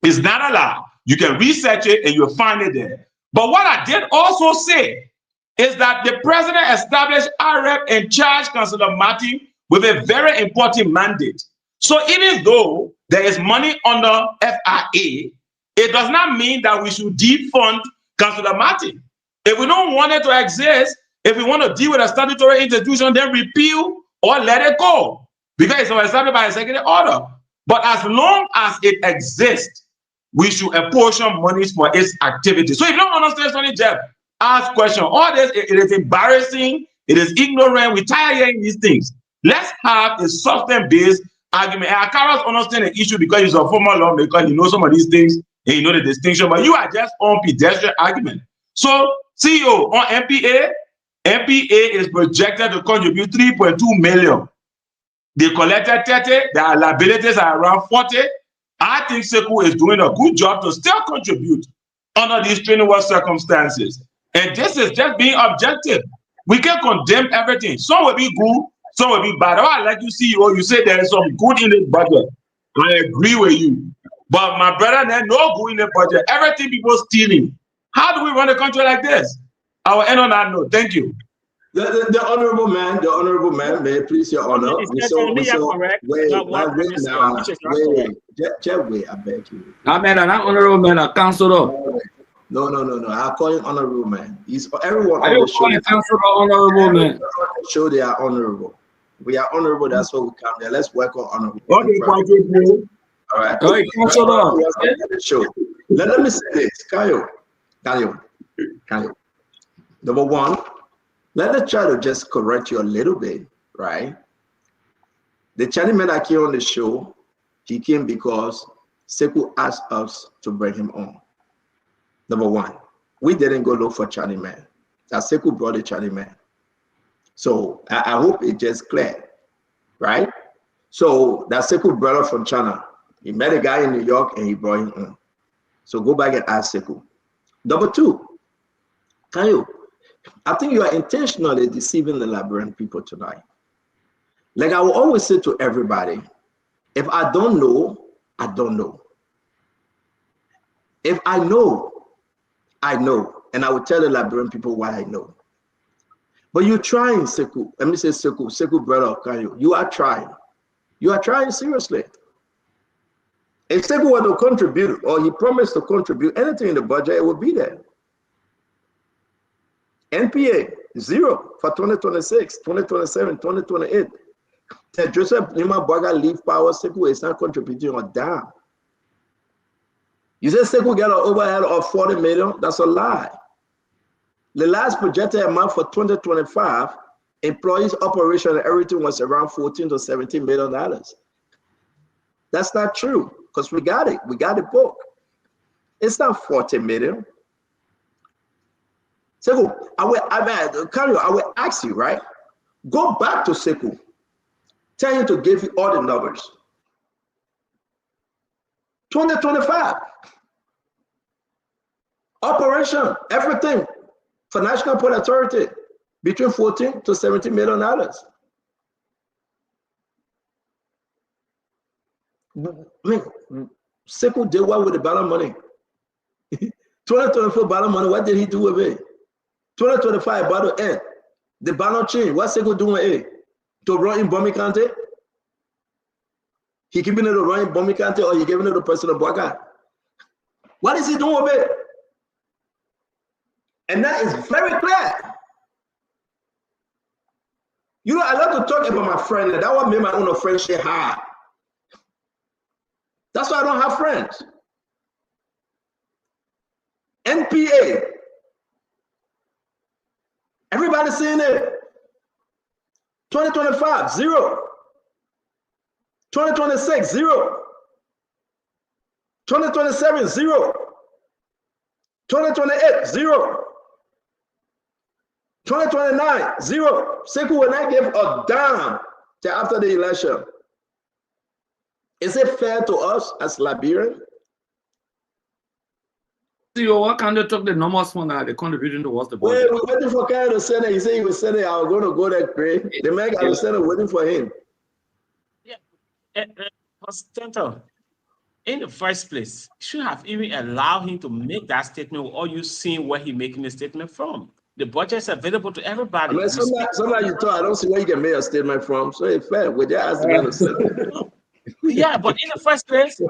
It's not allowed. You can research it and you'll find it there. But what I did also say is that the president established RF and charged Councillor Martin with a very important mandate. So even though there is money under FIA, it does not mean that we should defund Councillor Martin. If we don't want it to exist, if we want to deal with a statutory institution, then repeal or let it go, because it's established by executive order. But as long as it exists, we should apportion monies for its activity. So if you don't understand something, Jeff, ask question. All this, it is embarrassing, it is ignorant, we tired hearing these things. Let's have a substance-based argument. And I cannot understand the issue because he's a former lawmaker, he knows some of these things, and you know the distinction, but you are just on pedestrian argument. So, CEO, on MPA is projected to contribute 3.2 million. They collected 30, their liabilities are around 40. I think Seku is doing a good job to still contribute under these strenuous circumstances. And this is just being objective. We can condemn everything. Some will be good, some will be bad. Oh, I like you, CEO, you say there is some good in the budget. I agree with you. But my brother, there's no good in the budget. Everything people stealing. How do we run a country like this? I will end on that note. Thank you. The honorable man, may it please your honor. Wait, I beg you. I mean, an honorable man, a counselor. No. I'll call him honorable man. He's everyone on the show. Honorable man. Show they are honorable. We are honorable. That's what we come there. Let's work on honorable. Okay, all right. Show. Let me say this, Kayo. Number one, let us try to just correct you a little bit, right? The Chinese man that came on the show, he came because Seku asked us to bring him on. Number one, we didn't go look for Chinese man. That Seku brought the Chinese man. So I hope it just clear, right? So that Seku brought from China. He met a guy in New York and he brought him on. So go back and ask Seku. Number two, Kayo, I think you are intentionally deceiving the Liberian people tonight. Like I will always say to everybody, if I don't know, I don't know. If I know, I know. And I will tell the Liberian people why I know. But you're trying, Seku. Let me say Seku brother, Kayo. You are trying. You are trying seriously. If Seku were to contribute, or he promised to contribute anything in the budget, it would be there. NPA, 0 for 2026, 2027, 2028. Joseph Nima Boga leave power, Seku is not contributing or down. You say Seku get an overhead of 40 million? That's a lie. The last projected amount for 2025, employees, operation, and everything was around $14 to $17 million. That's not true because we got it. We got the book. It's not 40 million. Sekou, I will ask you, right? Go back to Sekou. Tell him to give you all the numbers. 2025. Operation, everything for National Port Authority between 14 to 17 million dollars. Sekou did what with the balance money? 2024 balance money, what did he do with it? 2025 battle end. The balance change, what Sekou doing with it? To run in Bomi County? He giving it to run in Bomi County or he giving it to President Boakai? What is he doing with it? And that is very clear. You know, I love to talk about my friend, and that what made my own friendship hard. That's why I don't have friends. NPA. Everybody seeing it. 2025, 0. 2026, 0. 2027, 0. 2028, 0. 2029, 0. Sekou will not give a damn till after the election. Is it fair to us as Liberians? CEO, what can they talk the numbers for now? They're contributing towards the budget. We're waiting for Kyle to send it. He said he was sending it. I was going to go there, pray. The man got to send it, waiting for him. Yeah. In the first place, you should have even allowed him to make that statement, or you seen where he's making the statement from. The budget is available to everybody. I mean, sometimes you talk, I don't see where you can make a statement from. So it's fair. We just ask the man to send it. Yeah, but in the first place,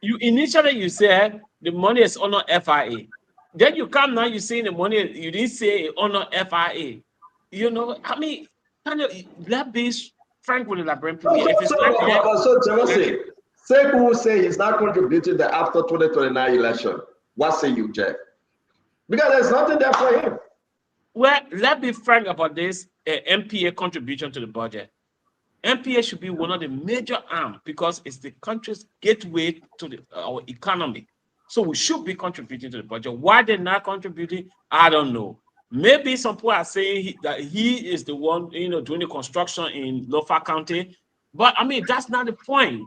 you initially said the money is on FIA. Then you come now, you say the money, you didn't say on FIA. You know, I mean, let's be frank with the Liberian people. Sekou will say he's not contributing the after 2029 election. What say you, Jeff? Because there's nothing there for him. Well, let's be frank about this MPA contribution to the budget. MPA should be one of the major arms because it's the country's gateway to our economy. So we should be contributing to the budget. Why they're not contributing, I don't know. Maybe some people are saying that he is the one, doing the construction in Lofa County. But I mean, that's not the point.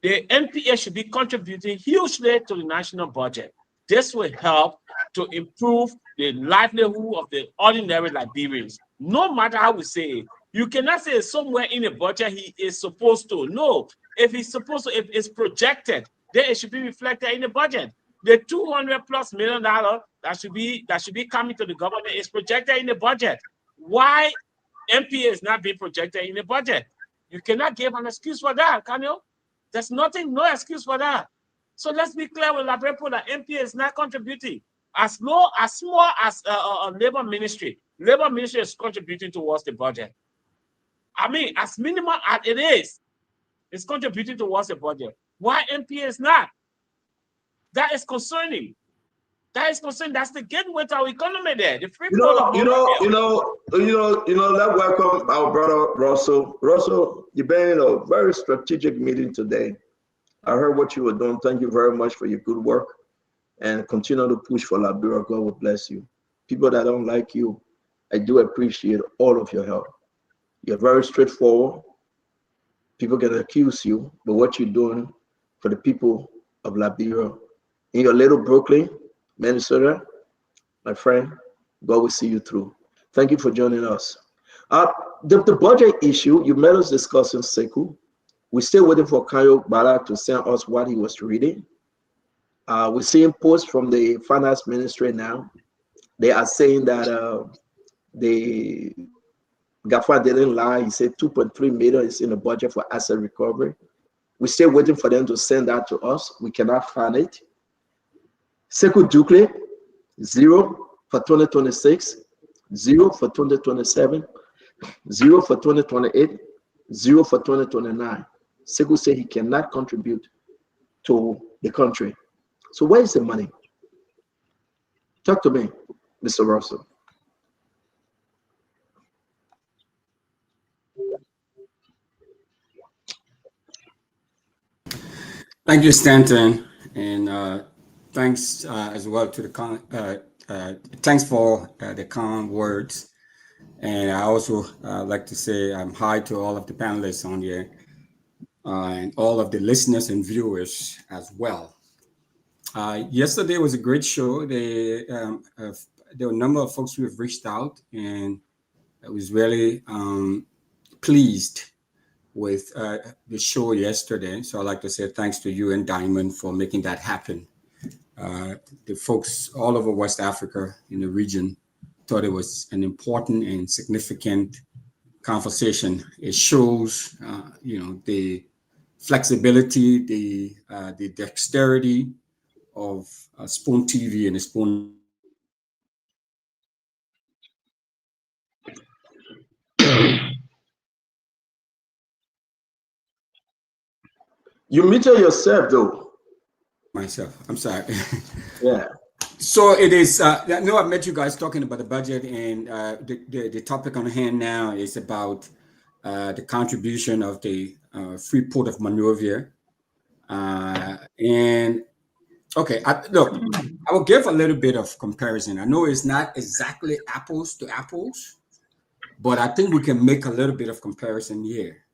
The NPA should be contributing hugely to the national budget. This will help to improve the livelihood of the ordinary Liberians. No matter how we say it, you cannot say somewhere in the budget he is supposed to. No, if he's supposed to, if it's projected, then it should be reflected in the budget. The $200+ million that should be coming to the government is projected in the budget. Why NPA is not being projected in the budget? You cannot give an excuse for that, can you? There's no excuse for that. So let's be clear with Liberian people that MPA is not contributing. As small as labor ministry is contributing towards the budget. I mean, as minimal as it is, it's contributing towards the budget. Why MPA is not? That is concerning. That is concerning. That's the gateway to our economy there. The free flow of let's welcome our brother Russell. Russell, you've been in a very strategic meeting today. I heard what you were doing. Thank you very much for your good work, and continue to push for Liberia. God will bless you. People that don't like you, I do appreciate all of your help. You're very straightforward. People can accuse you, but what you're doing for the people of Liberia in your little Brooklyn, Minnesota, my friend, God will see you through. Thank you for joining us. The budget issue, you met us discussing Sekou. We're still waiting for Kayo Bala to send us what he was reading. We're seeing posts from the finance ministry now. They are saying that the Gafa didn't lie. He said 2.3 million is in the budget for asset recovery. We're still waiting for them to send that to us. We cannot find it. Sekou Dukle, 0 for 2026, 0 for 2027, 0 for 2028, 0 for 2029. Sekou said he cannot contribute to the country. So where is the money? Talk to me, Mr. Russell. Thank you, Stanton, and thanks as well to the thanks for the kind words. And I also like to say hi to all of the panelists on here and all of the listeners and viewers as well. Yesterday was a great show. There were a number of folks who have reached out, and I was really pleased with the show yesterday. So I'd like to say thanks to you and Diamond for making that happen. The folks all over West Africa in the region thought it was an important and significant conversation. It shows, the flexibility, the dexterity of Spoon TV and the Spoon. You muted yourself, though. Myself, I'm sorry. Yeah. So it is. I know I've met you guys talking about the budget, and the topic on hand now is about the contribution of the Free Port of Monrovia. And okay, look, I will give a little bit of comparison. I know it's not exactly apples to apples, but I think we can make a little bit of comparison here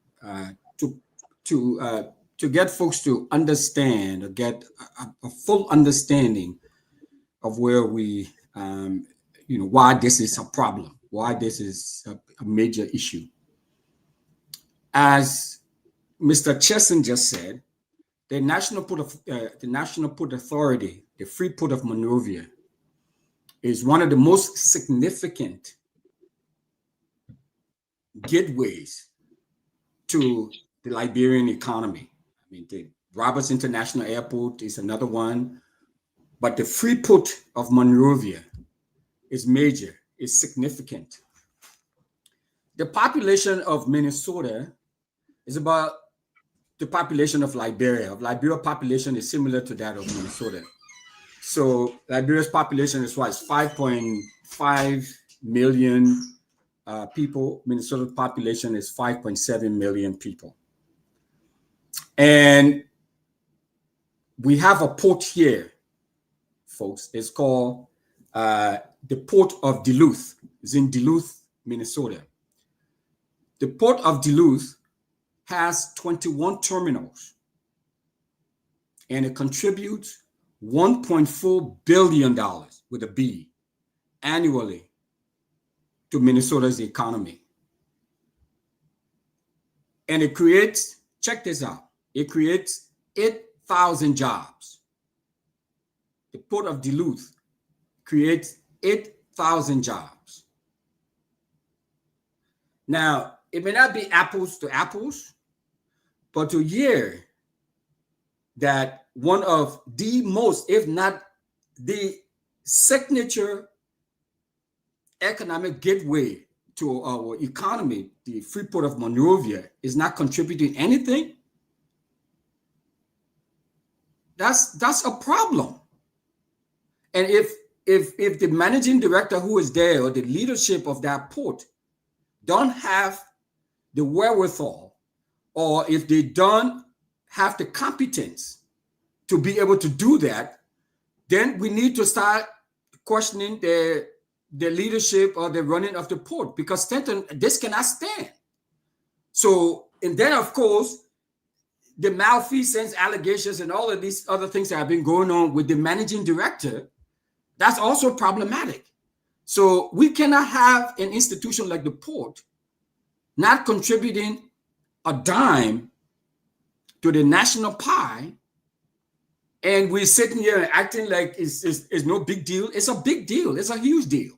to get folks to understand or get a full understanding of where we, why this is a problem, why this is a major issue. As Mr. Chesson just said, the National Port Authority, the Free Port of Monrovia, is one of the most significant gateways to the Liberian economy. I mean, the Roberts International Airport is another one, but the Free Port of Monrovia is major, is significant. The population of Minnesota is about the population of Liberia. Liberia population is similar to that of Minnesota. So Liberia's population is what? It's 5.5 million people. Minnesota's population is 5.7 million people. And we have a port here, folks. It's called the Port of Duluth. It's in Duluth, Minnesota. The Port of Duluth has 21 terminals, and it contributes $1.4 billion with a B annually to Minnesota's economy. And it creates, check this out, it creates 8,000 jobs. The Port of Duluth creates 8,000 jobs. Now, it may not be apples to apples, but to hear that one of the most, if not the signature economic gateway to our economy, the Free Port of Monrovia, is not contributing anything, that's a problem. And if the managing director who is there or the leadership of that port don't have the wherewithal, or if they don't have the competence to be able to do that, then we need to start questioning the leadership or the running of the port, because Stanton, this cannot stand. So, and then of course, the malfeasance allegations and all of these other things that have been going on with the managing director, that's also problematic. So we cannot have an institution like the port not contributing a dime to the national pie, and we're sitting here and acting like it's no big deal. It's a big deal. It's a huge deal.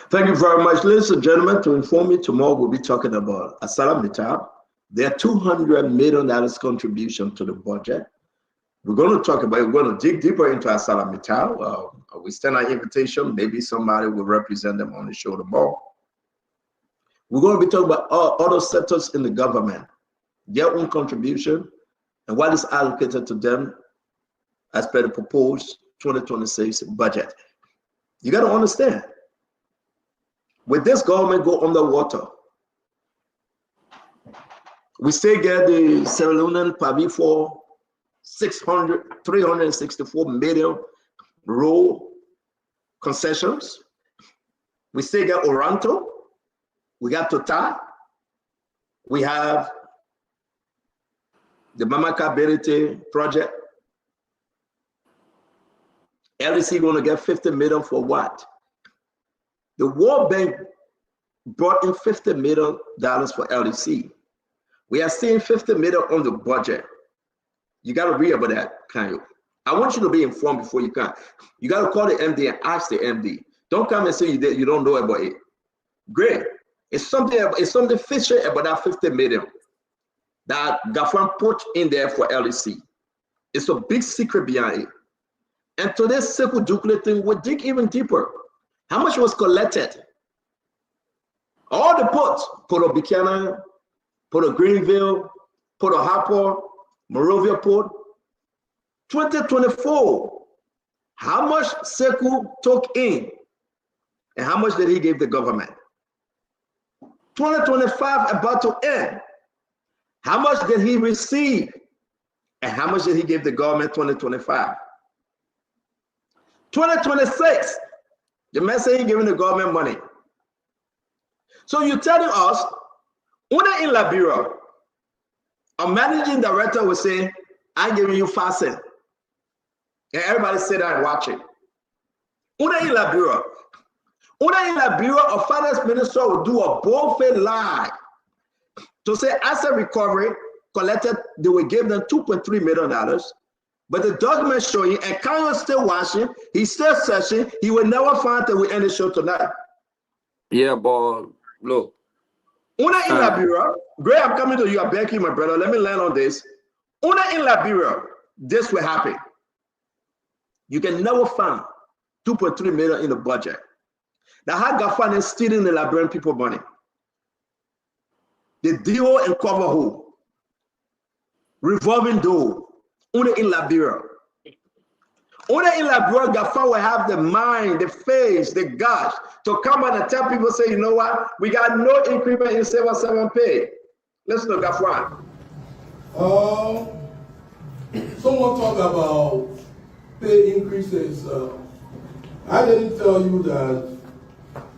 Thank you very much, ladies and gentlemen. To inform you, tomorrow we'll be talking about Asala Mittal. Their $200 million contribution to the budget. We're going to talk about, we're going to dig deeper into Asala Mittal. We extend our invitation. Maybe somebody will represent them on the show tomorrow. We're going to be talking about other sectors in the government, their own contribution, and what is allocated to them as per the proposed 2026 budget. You got to understand, with this government go underwater, We still get the Sierra Leonean Pabi for 364 million road concessions. We still get Oranto. We got Total. We have the Mamaka Berete project. LEC going to get 50 million for what? The World Bank brought in $50 million for LEC. We are seeing 50 million on the budget. You got to read about that, Kanyo. I want you to be informed before you come. You got to call the MD and ask the MD. Don't come and say you don't know about it. Great. It's something fishy about that 50 million that Gafran put in there for LEC. It's a big secret behind it. And today's Circle Dukley thing would dig even deeper. How much was collected? All the ports, Port of Buchanan, Port of Greenville, Port of Harper, Monrovia Port, 2024. How much Circle took in and how much did he give the government? 2025 about to end. How much did he receive? And how much did he give the government 2025? 2026, the man saying giving the government money. So you're telling us, Una in Liberia, a managing director will say, I'm giving you 5 cents. And everybody sit there and watch it. Una in Liberia, a finance minister will do a bold-faced lie to say asset recovery collected, they will give them $2.3 million. But the document showing, and Kanye is still watching, he's still searching, he will never find that we end the show tonight. Yeah, but look. Una in Liberia, Gray, I'm coming to you, I beg you, my brother, let me land on this. Una in Liberia, this will happen. You can never find 2.3 million in the budget. Now, how Gafan is stealing the Liberian people money? The deal and cover hole, revolving door, Una in Liberia. Una in Liberia, Gafan will have the mind, the face, the guts to come on and tell people, say, you know what? We got no increment in 7 pay. Listen to Gafan. Someone talked about pay increases. I didn't tell you that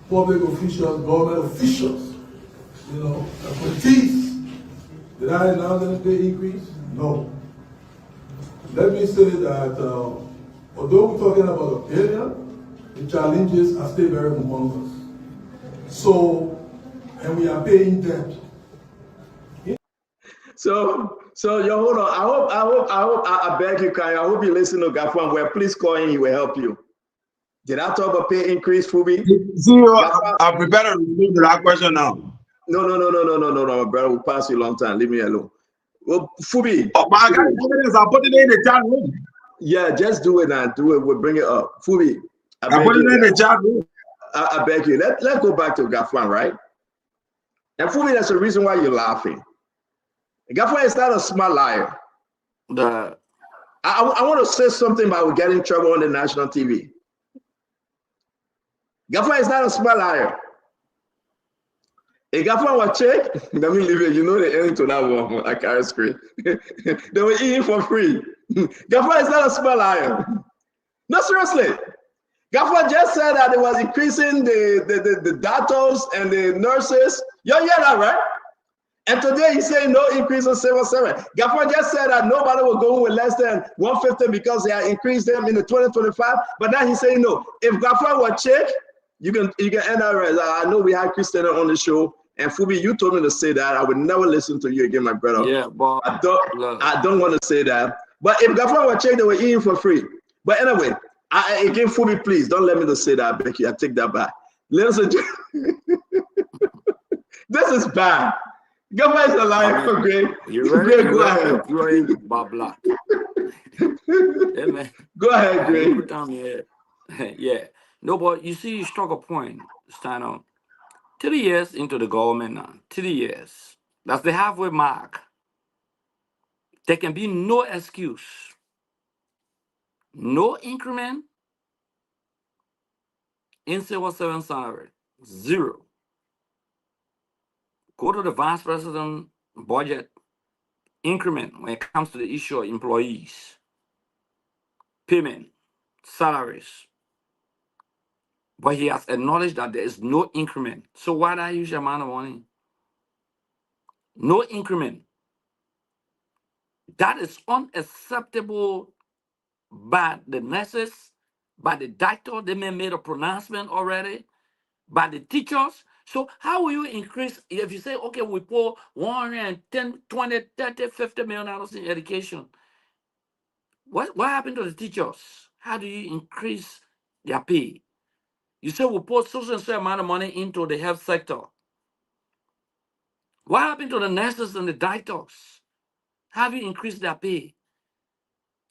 public officials, government officials, police, did I announce any pay increase? No. Let me say that although we're talking about a billion, the challenges are still very humongous. So, and we are paying debt. So you hold on. I beg you, Kanye. I hope you listen to Gafan. Well, please call in. He will help you. Did I talk about pay increase, Fubi? I'm prepared to remove that question now. No, brother. We'll pass you a long time. Leave me alone. Well, Fubi. Oh, but I got evidence. I'll put it in the chat room. Yeah, just do it now. Do it. We'll bring it up. Fubi. I put it in the chat room. I beg you. Let's go back to Gafan, right? And Fubi, that's the reason why you're laughing. Gafan is not a smart liar. I want to say something about getting in trouble on the national TV. Gafan is not a smart liar. If Gafan was check, let me leave it. You know the ending to that one. I can't scream. They were eating for free. Gafan is not a smart liar. No, seriously. Gafan just said that it was increasing the doctors and the nurses. You hear that, right? And today he's saying no increase on 7. Gafan just said that nobody will go with less than 150 because they have increased them in the 2025. But now he's saying no. If Gafan were check, you can end up. I know we had Christina on the show, and Fubi, you told me to say that. I would never listen to you again, my brother. Yeah, but I don't want to say that. But if Gafan were check, they were eating for free. But anyway, again, Fubi, please don't let me to say that, Becky. I take that back. Listen, this is bad. Gafan is a liar for Greg. Greg, go ahead. You are in Babla. Yeah, man. Go ahead, Greg. Yeah. No, but you see, you struck a point, Stano. 3 years into the government now. 3 years. That's the halfway mark. There can be no excuse. No increment in civil servant salary. 0. Go to the vice president budget increment when it comes to the issue of employees, payment, salaries. But he has acknowledged that there is no increment. So why that huge amount of money? No increment. That is unacceptable by the nurses, by the doctor. They may made a pronouncement already, by the teachers. So how will you increase if you say, okay, we pour 110, 20, 30, $50 million in education? What happened to the teachers? How do you increase their pay? You say we pour so amount of money into the health sector. What happened to the nurses and the doctors? How do you increase their pay?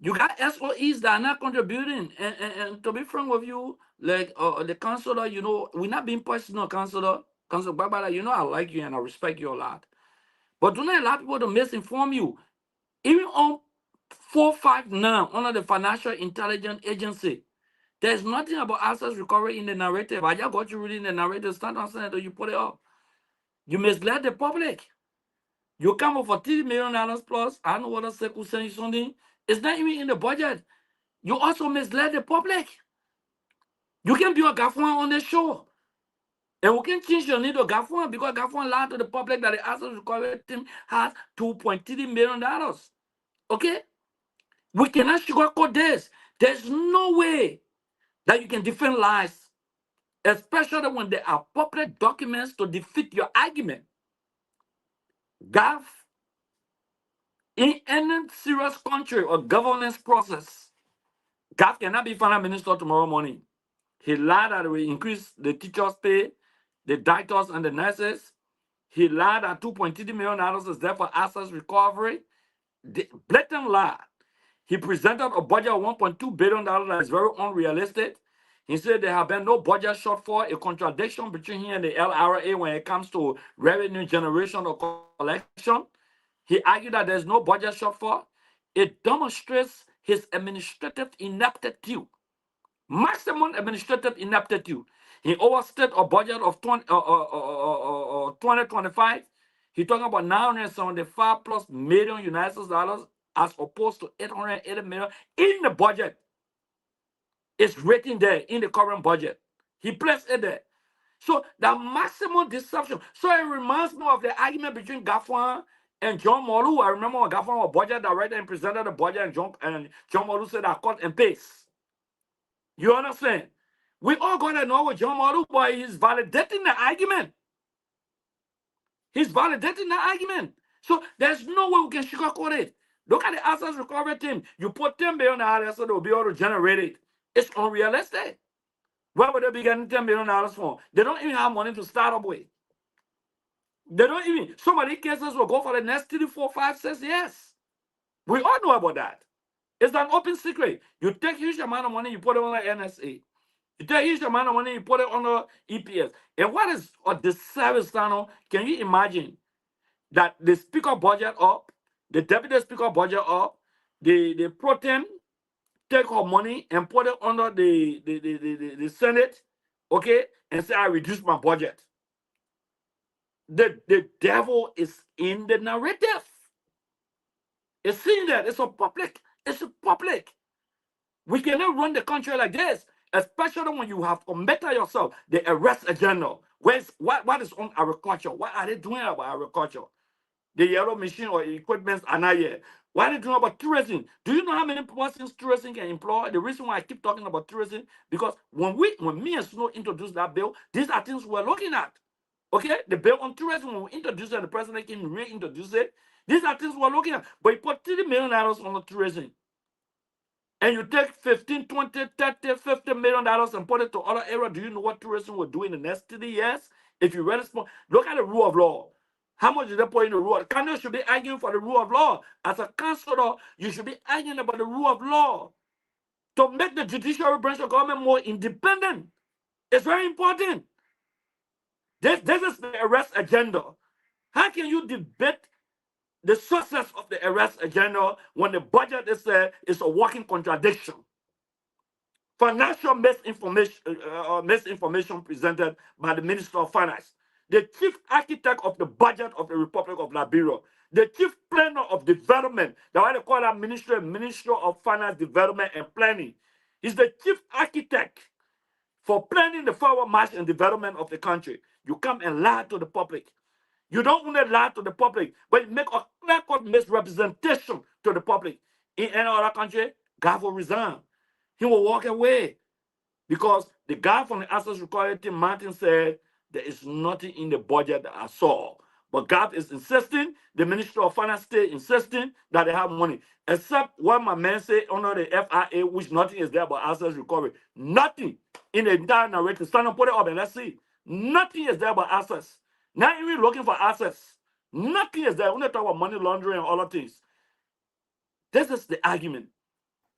You got SOEs that are not contributing. And to be frank with you, like the counselor, we're not being personal, counselor. Counselor Barbara, I like you and I respect you a lot. But do not allow people to misinform you. Even on 459 under the Financial Intelligence Agency, there's nothing about assets recovery in the narrative. I just got you reading the narrative, stand on Senate, you put it up. You misled the public. You come up for $30 million plus. I don't know what else could send you something. It's not even in the budget. You also misled the public. You can be a Gafwan on the show. And we can change your need to Gafwan because Gafwan lied to the public that the assets recovery team has $2.3 million. Okay? We cannot sugarcoat this. There's no way that you can defend lies, especially when there are public documents to defeat your argument. Gaff, in any serious country or governance process, Gaff cannot be finance minister tomorrow morning. He lied that we increase the teachers' pay, the doctors and the nurses. He lied that $2.3 million is there for assets recovery. The blatant lie. He presented a budget of $1.2 billion that is very unrealistic. He said there have been no budget shortfall, a contradiction between him and the LRA when it comes to revenue generation or collection. He argued that there's no budget shortfall. It demonstrates his administrative ineptitude, maximum administrative ineptitude. He overstated a budget of 2025. He talking about 975 plus million United States dollars as opposed to 880 million in the budget. It's written there in the current budget. He placed it there. So the maximum deception. So it reminds me of the argument between Gafwan and John Molu. I remember when Gafwan was budget director and presented the budget, and John Molu said I cut and paste. You understand? We all gonna know what John Molu, but he's validating the argument. He's validating the argument. So there's no way we can sugarcoat it. Look at the assets recovery team. You put $10 billion so they'll be able to generate it. It's unrealistic. Where would they be getting $10 billion from? They don't even have money to start up with. They don't even. Some of these cases will go for the next 3, 4, 5, 6 years. We all know about that. It's an open secret. You take huge amount of money, you put it on the NSA. You take huge amount of money, you put it on the EPS. And what is the service channel? Can you imagine that the speaker budget up, the deputy speaker budget up, the pro tem take her money and put it under the Senate, okay, and say I reduce my budget. The devil is in the narrative. It's seen that it's a public. It's a public. We cannot run the country like this, especially when you have committed yourself the arrest agenda. What is on agriculture? What are they doing about agriculture? The yellow machine or equipment are not here. Why are they doing about tourism? Do you know how many persons tourism can employ? The reason why I keep talking about tourism, because when me and Snow introduced that bill, these are things we're looking at. Okay, the bill on tourism, when we introduced it, the president came and reintroduce it. These are things we're looking at. But you put $30 million on the tourism, and you take 15, 20, 30, $50 million and put it to other areas. Do you know what tourism will do in the next 30 years? If you really look at the rule of law. How much did they put in the rule? Canada should be arguing for the rule of law. As a councillor, you should be arguing about the rule of law to make the judicial branch of government more independent. It's very important. This is the arrest agenda. How can you debate the success of the arrest agenda when the budget is a walking contradiction? Financial misinformation presented by the Minister of Finance, the chief architect of the budget of the Republic of Liberia. The chief planner of development, that's why they call that ministry of finance, development, and planning. He's the chief architect for planning the forward march and development of the country. You come and lie to the public. You don't only lie to the public, but you make a clear-cut misrepresentation to the public. In any other country, God will resign. He will walk away. Because the guy from the Access Recording Team, Martin, said, there is nothing in the budget that I saw. But God is insisting, the Ministry of Finance stay insisting that they have money. Except what my man said under the FIA, which nothing is there but access recovery. Nothing in the entire narrative. Stand up, put it up and let's see. Nothing is there but access. Not even looking for access. Nothing is there. When they talk about money laundering and other things. This is the argument.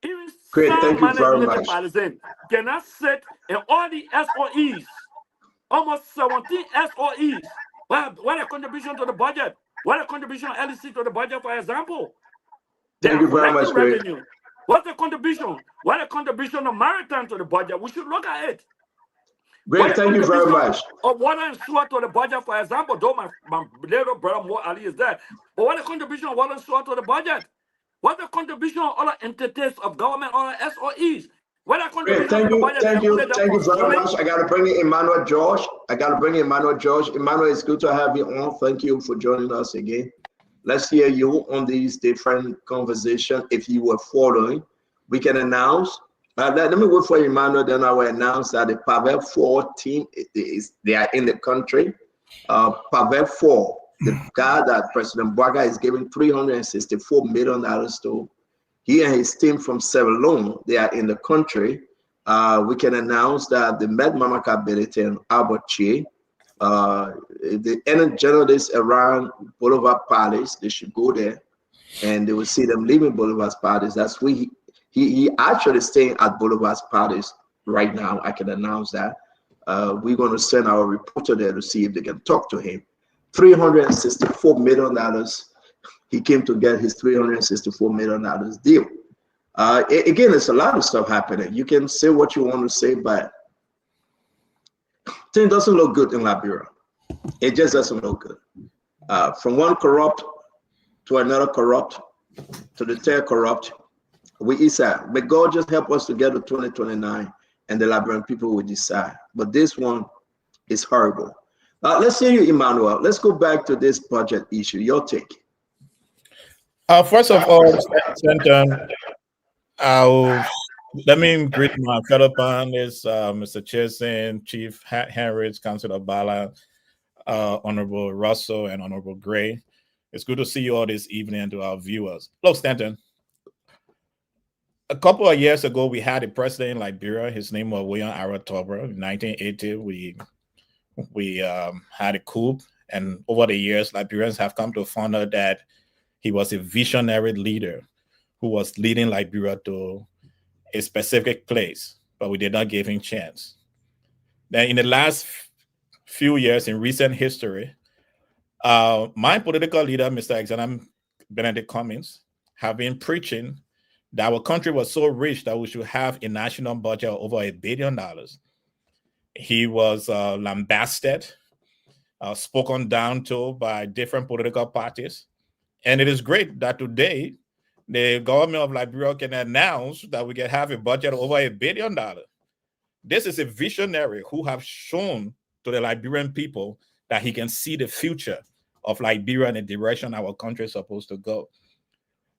Even Great, some thank you money very unity much. partisan cannot sit in all the SOEs, almost 17 SOEs. What a contribution to the budget? What a contribution of LEC to the budget, for example? They Thank are you very collecting much, Greg. revenue. What's the contribution? What a contribution of maritime to the budget? We should look at it. Greg, thank you very much. Of water and sewer to the budget, for example, though my little brother Mo Ali is there. But what a contribution of water and sewer to the budget? What the contribution of other entities of government, other SOEs? What a contribution Great, to the budget? thank you very much. I got to bring in Emmanuel George. Emmanuel, it's good to have you on. Thank you for joining us again. Let's hear you on these different conversations. If you were following, we can announce. Let me wait for Emmanuel, then I will announce that the Pavel 4 team, they are in the country. Pavel 4, the guy that President Bwaga is giving $364 million to, he and his team from Sierra Leone, they are in the country. We can announce that the Med Mamaka Ability and Albert Che, the energy journalists around Boulevard Palace, they should go there and they will see them leaving Boulevard Palace. That's where he actually staying at Boulevard Palace right now. I can announce that. We're going to send our reporter there to see if they can talk to him. $364 million. He came to get his $364 million deal. Again, there's a lot of stuff happening. You can say what you want to say, but thing doesn't look good in Liberia. It just doesn't look good. From one corrupt to another corrupt to the third corrupt, we decide. But God just help us to get to 2029 and the Liberian people will decide. But this one is horrible. Let's hear you, Emmanuel. Let's go back to this budget issue. Your take. First of all, Stanton, let me greet my fellow panelists, Mr. Chesson, Chief Henrich, Councilor Bala, Honorable Russell, and Honorable Gray. It's good to see you all this evening and to our viewers. Look, Stanton, a couple of years ago, we had a president in Liberia. His name was William Aratoba. In 1980, we had a coup, and over the years, Liberians have come to find out that he was a visionary leader who was leading Liberia to a specific place, but we did not give him a chance. Then in the last few years, in recent history, my political leader, Mr. Alexander Benedict Cummings, have been preaching that our country was so rich that we should have a national budget of over $1 billion. He was lambasted, spoken down to by different political parties. And it is great that today the government of Liberia can announce that we can have a budget of over $1 billion. This is a visionary who have shown to the Liberian people that he can see the future of Liberia and the direction our country is supposed to go.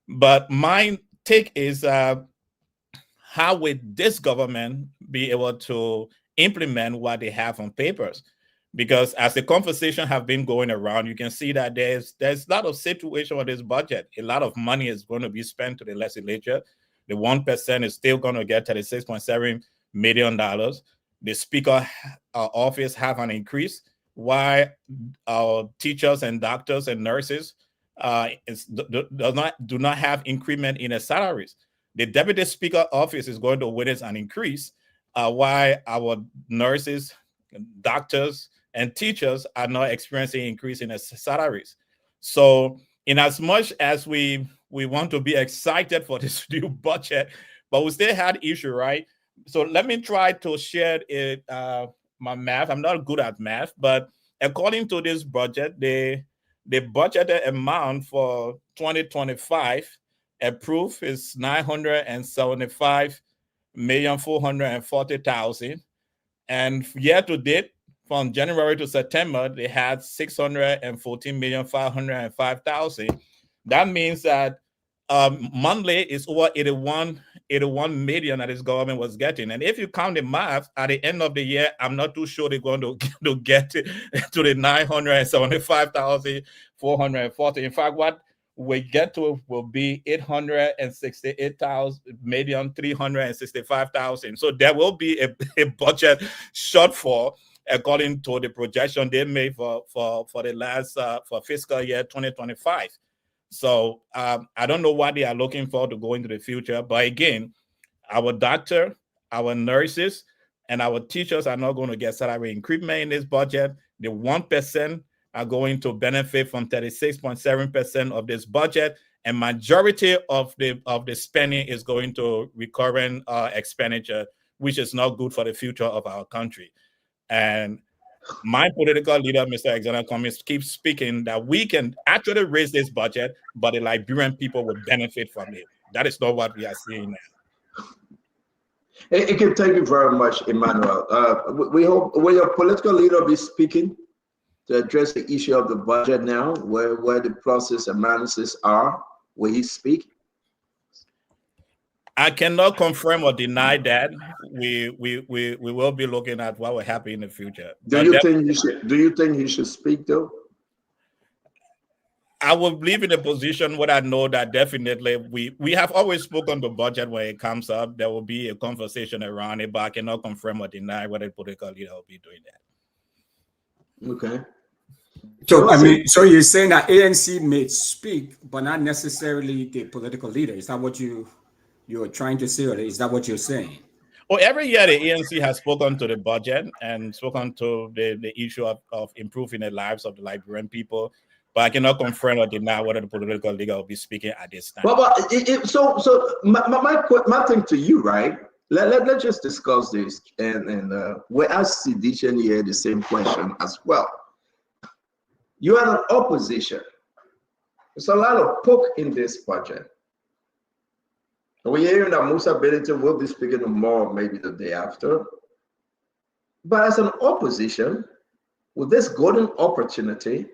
But my take is how would this government be able to implement what they have on papers? Because as the conversation have been going around, you can see that there's a lot of situation with this budget. A lot of money is going to be spent to the legislature. The 1% is still going to get $36.7 million. The speaker office have an increase. Why our teachers and doctors and nurses do not have increment in their salaries? The deputy speaker office is going to witness an increase. Why our nurses, doctors, and teachers are not experiencing increase in their salaries. So in as much as we want to be excited for this new budget, but we still had issue, right? So let me try to share my math. I'm not good at math, but according to this budget, the The budgeted amount for 2025 approved is 975,440,000, and year to date, from January to September, they had 614,505,000. That means that monthly is over 81 million that this government was getting. And if you count the math at the end of the year, I'm not too sure they're going to get to the 975,440. In fact, what we get to will be 868,365,000. So there will be a budget shortfall according to the projection they made for the last for fiscal year 2025. So I don't know what they are looking for to go into the future. But again, our doctor, our nurses, and our teachers are not going to get salary increment in this budget. The 1% are going to benefit from 36.7% of this budget, and majority of the spending is going to recurrent expenditure, which is not good for the future of our country. And my political leader, Mr. Alexander Cummings, keeps speaking that we can actually raise this budget, but the Liberian people will benefit from it. That is not what we are seeing now. Thank you very much, Emmanuel. We hope, will your political leader be speaking to address the issue of the budget now, where the pluses and minuses are? Will he speak? I cannot confirm or deny that. We will be looking at what will happen in the future. Do you think he should speak though? I will leave in a position where I know that definitely we have always spoken the budget when it comes up. There will be a conversation around it, but I cannot confirm or deny whether the political leader will be doing that. Okay. So I mean, so you're saying that ANC may speak, but not necessarily the political leader. Is that what you're trying to say, or is that what you're saying? Well, every year the ANC has spoken to the budget and spoken to the issue of improving the lives of the Liberian people, but I cannot confirm or deny whether the political leader will be speaking at this time. Well, so my thing to you, right? Let's just discuss this, and we ask Sidishan here the same question as well. You are an opposition. There's a lot of poke in this budget. We're hearing that Musa Benedict will be speaking tomorrow, maybe the day after. But as an opposition, with this golden opportunity,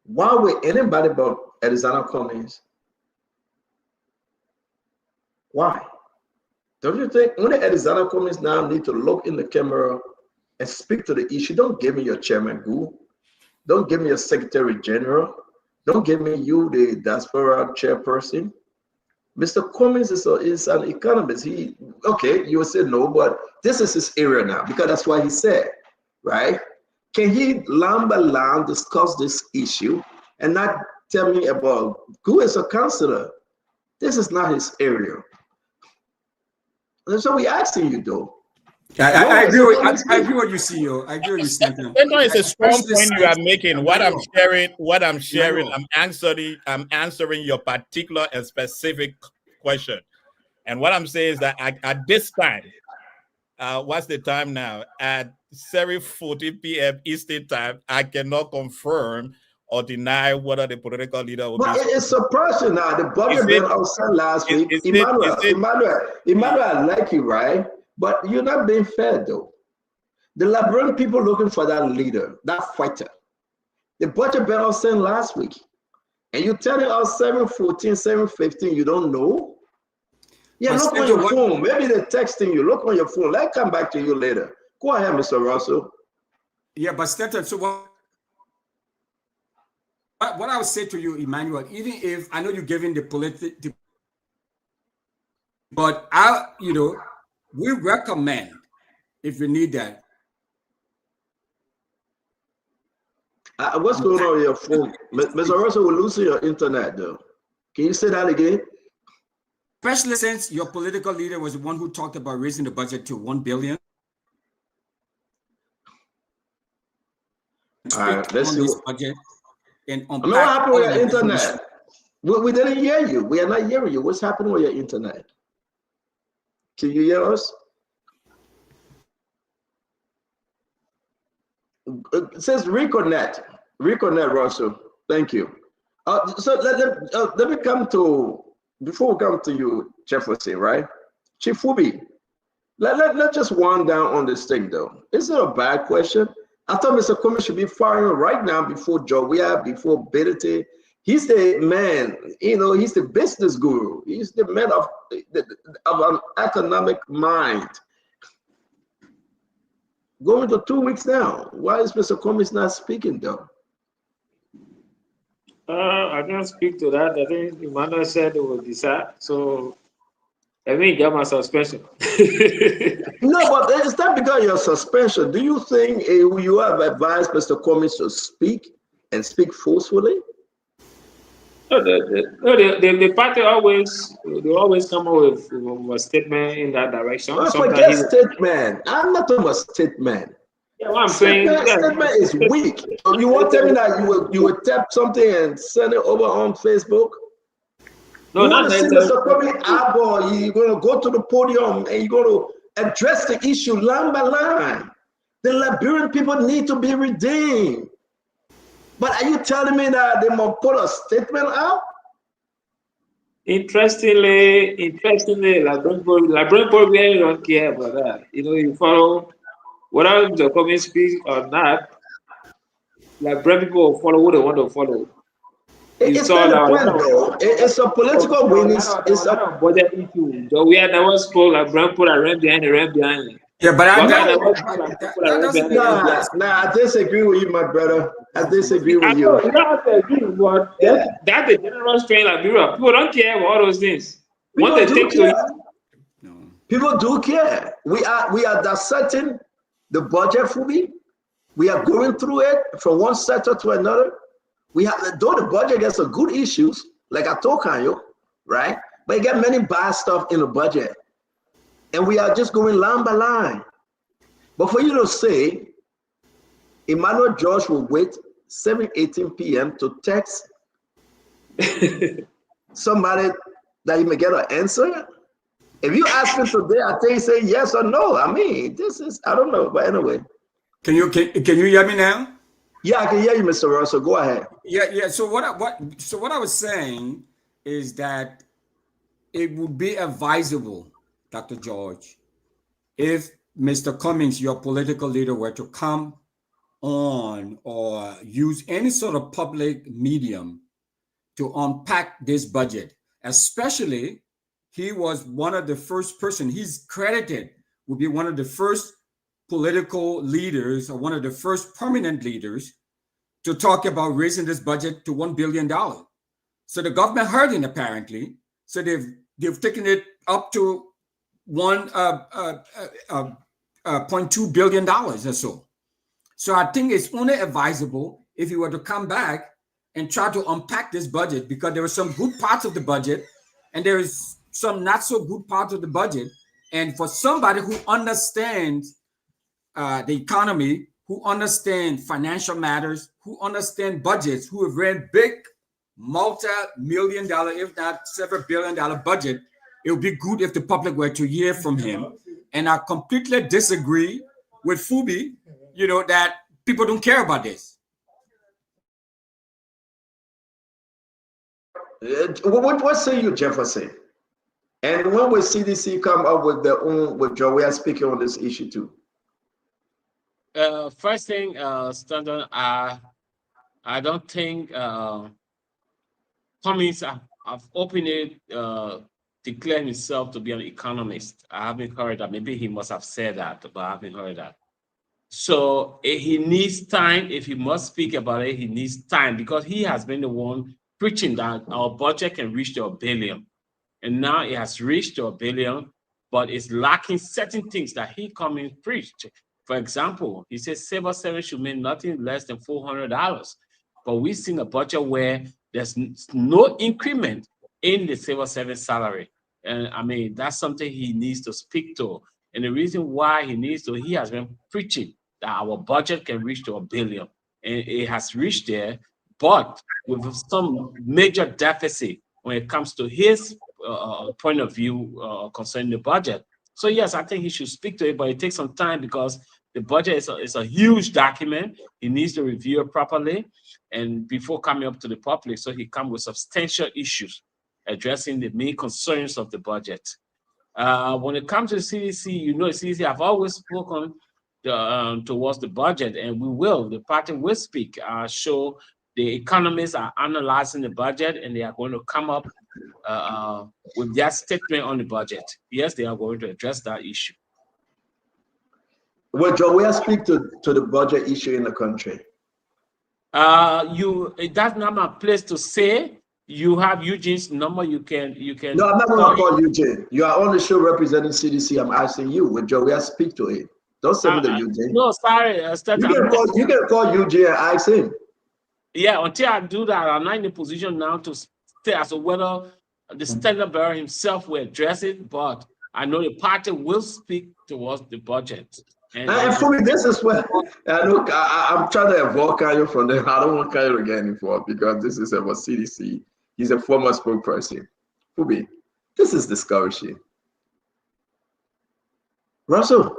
why would anybody but Alexander Cummings? Why? Don't you think only Alexander Cummings now need to look in the camera and speak to the issue? Don't give me your chairman, Gu. Don't give me your secretary general. Don't give me you, the diaspora chairperson. Mr. Cummings is an economist. You will say no, but this is his area now because that's why he said, right? Can he lamb by lamb discuss this issue and not tell me about who is a counselor? This is not his area. And so we asking you though. I agree with what you see, yo. I agree with you, Stanton. It's a strong point you are making. What I'm sharing, I'm answering your particular and specific question. And what I'm saying is that at this time, what's the time now? At 7:40 p.m. Eastern time, I cannot confirm or deny whether the political leader will be. It's surprising now. The budget been outside last week. Emmanuel, I like you, right? But you're not being fair, though. The Liberian people looking for that leader, that fighter. The budget been outside last week. And you're telling us 7:14, 7:15, you don't know? Yeah, look on your phone. Maybe they're texting you. Look on your phone. Let's come back to you later. Go ahead, Mr. Russell. Yeah, but Stanton, so what I would say to you, Emmanuel, even if I know you're giving the political, but we recommend, if you need that. What's going on with your phone? Mr. Russell, we're losing your internet, though. Can you say that again? Especially since your political leader was the one who talked about raising the budget to $1 billion. All right, let's see this budget and what happened with your internet? We didn't hear you. We are not hearing you. What's happening with your internet? Can you hear us? It says reconnect. Reconnect, Russell. Thank you. So let me come to, before we come to you, Jefferson, right? Chief Fubi, let's just wind down on this thing, though. Is it a bad question? I thought Mr. Comey should be firing right now before Joia, before Bedete. He's the man, he's the business guru. He's the man of an economic mind. Going to 2 weeks now. Why is Mr. Comey not speaking, though? I can't speak to that. I think Emmanuel said it will decide. So I mean, get my suspension. No, but it's not because you're suspension. Do you think you have advised Mr. Comey to speak and speak forcefully? No, the party always come up with a statement in that direction. Well, forget statement. I'm not talking about statement. Yeah, what I'm saying, statement is weak. So you want to tell me that you would tap something and send it over on Facebook? No, you not want to see Mr. Comey eyeball, you're going to go to the podium and you're going to address the issue line by line. The Liberian people need to be redeemed. But are you telling me that they must put a statement out? Interestingly, Liberian people really don't care about that. You follow whether the Comey speaks or not. Liberian people will follow who they want to follow. It's not the point, though. It's a political win. It's a budget issue. So we had never spoke like Brown put a rent behind the rent behind. Yeah, but I know. Nah, I disagree with you, my brother. I disagree with you. You don't have to agree, but that's the general strain of Europe. People don't care about all those things. People do care. We are dissecting the budget for me. We are going through it from one sector to another. We have, though the budget gets some good issues, like I told Kanyo, right? But you get many bad stuff in the budget. And we are just going line by line. But for you to say, Emmanuel George will wait 7:18 p.m. to text somebody that you may get an answer. If you ask me today, I think say yes or no. I mean, this is, I don't know, but anyway. Can you hear me now? Yeah, I can hear you, Mr. Russell. Go ahead. Yeah. So what I was saying is that it would be advisable, Dr. George, if Mr. Cummings, your political leader, were to come on or use any sort of public medium to unpack this budget, especially he was one of the first person, he's credited, would be one of the first political leaders or one of the first permanent leaders to talk about raising this budget to $1 billion. So the government heard him apparently. So they've taken it up to $1.2 billion or so. So I think it's only advisable if you were to come back and try to unpack this budget, because there were some good parts of the budget and there is some not so good parts of the budget. And for somebody who understands the economy, who understand financial matters, who understand budgets, who have read big multi-million dollar, if not several billion-dollar budget, it would be good if the public were to hear from him. And I completely disagree with Fubi, that people don't care about this. What say you, Jefferson? And when will CDC come up with their own, with Joey speaking on this issue too? First thing, Stanton, I don't think Cummings have openly declared himself to be an economist. I haven't heard that. Maybe he must have said that, but I haven't heard that. So he needs time. If he must speak about it, he needs time, because he has been the one preaching that our budget can reach to $1 billion. And now it has reached to $1 billion, but it's lacking certain things that he Cummings preached. For example, he says Civil 7 should mean nothing less than $400. But we've seen a budget where there's no increment in the Civil 7 salary. And I mean, that's something he needs to speak to. And the reason why he has been preaching that our budget can reach to $1 billion. And it has reached there, but with some major deficit when it comes to his point of view concerning the budget. So yes, I think he should speak to it, but it takes some time because The budget is a huge document. He needs to review it properly and before coming up to the public. So he comes with substantial issues addressing the main concerns of the budget. When it comes to the CDC, you know, the CDC have always spoken towards the budget, and we will. The party will speak, show the economists are analyzing the budget, and they are going to come up with their statement on the budget. Yes, they are going to address that issue. Will Joel speak to the budget issue in the country? That's not my place to say. You have Eugene's number. You can. No, I'm not going to call Eugene. You are on the show representing CDC. I'm asking you. Will Joel speak to it? Don't send me to Eugene. No, sorry. You can call Eugene and ask him. Yeah, until I do that, I'm not in a position now to say as to whether the standard bearer himself will address it, but I know the party will speak towards the budget. And for me, this is where I'm trying to avoid Kanye from there. I don't want Kanye to get involved because this is about CDC. He's a former spokesperson. For me, this is discouraging. Russell,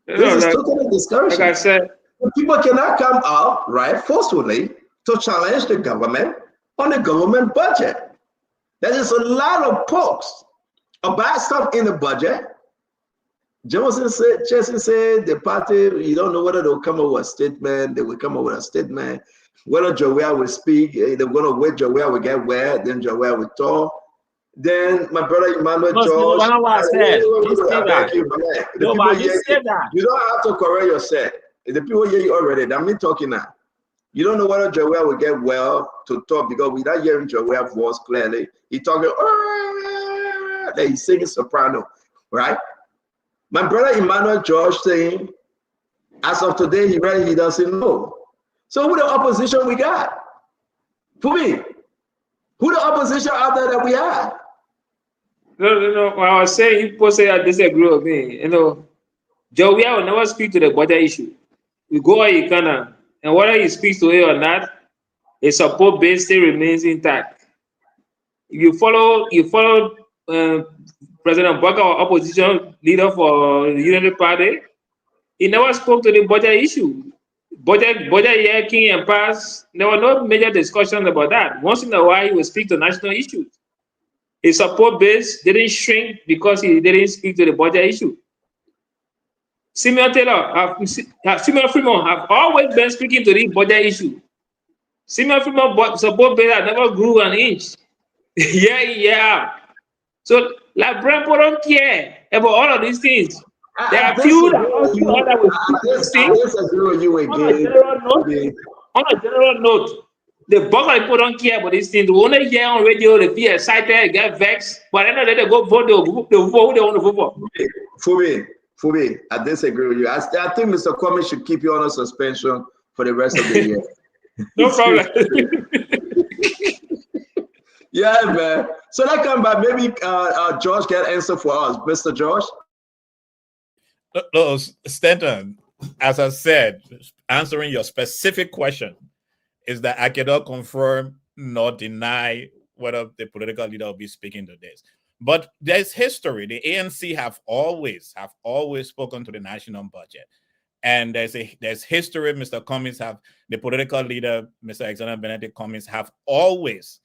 this is totally discouraging. Like I said, people cannot come out, right, forcefully to challenge the government on the government budget. There is a lot of pokes about stuff in the budget. Jameson said the party, you don't know whether they'll come up with a statement. They will come up with a statement. Whether Joel will speak, they're going to wait. Joel will get where, then Joel will talk. Then my brother Emmanuel George. You don't have to correct yourself. The people hear you already. That's me talking now. You don't know whether Joel will get well to talk because without hearing Joel's voice clearly, he's talking, like he's singing soprano, right? My brother Emmanuel George saying, as of today, he doesn't know. So who the opposition we got? For me, who the opposition out there that we have? No. When I was saying, people say I disagree with me. You know, Joe, we will never speak to the budget issue. We go where you can, and whether he speaks to it or not, his support base still remains intact. If you follow President Baka, our opposition leader for the Unity Party, he never spoke to the budget issue. Budget year, King and pass. There were no major discussions about that. Once in a while, he would speak to national issues. His support base didn't shrink because he didn't speak to the budget issue. Simeon Fremont have always been speaking to the budget issue. Simeon Fremont support base never grew an inch. Yeah. So, like Brempo don't care about all of these things. There are few that will speak to these things. On a general note, the bulk of people don't care about these things. They only hear on radio, they feel excited, get vexed, but then they go vote, they vote who they want to vote for. For me, I disagree with you. I think Mr. Cummings should keep you on a suspension for the rest of the year. No problem. Yeah, man. So that come back. Maybe George can answer for us, Mr. George. No, Stanton, as I said, answering your specific question is that I cannot confirm nor deny whether the political leader will be speaking to this. But there's history. The ANC have always spoken to the national budget. And there's history. Mr. Cummings the political leader, Mr. Alexander Benedict Cummings, have always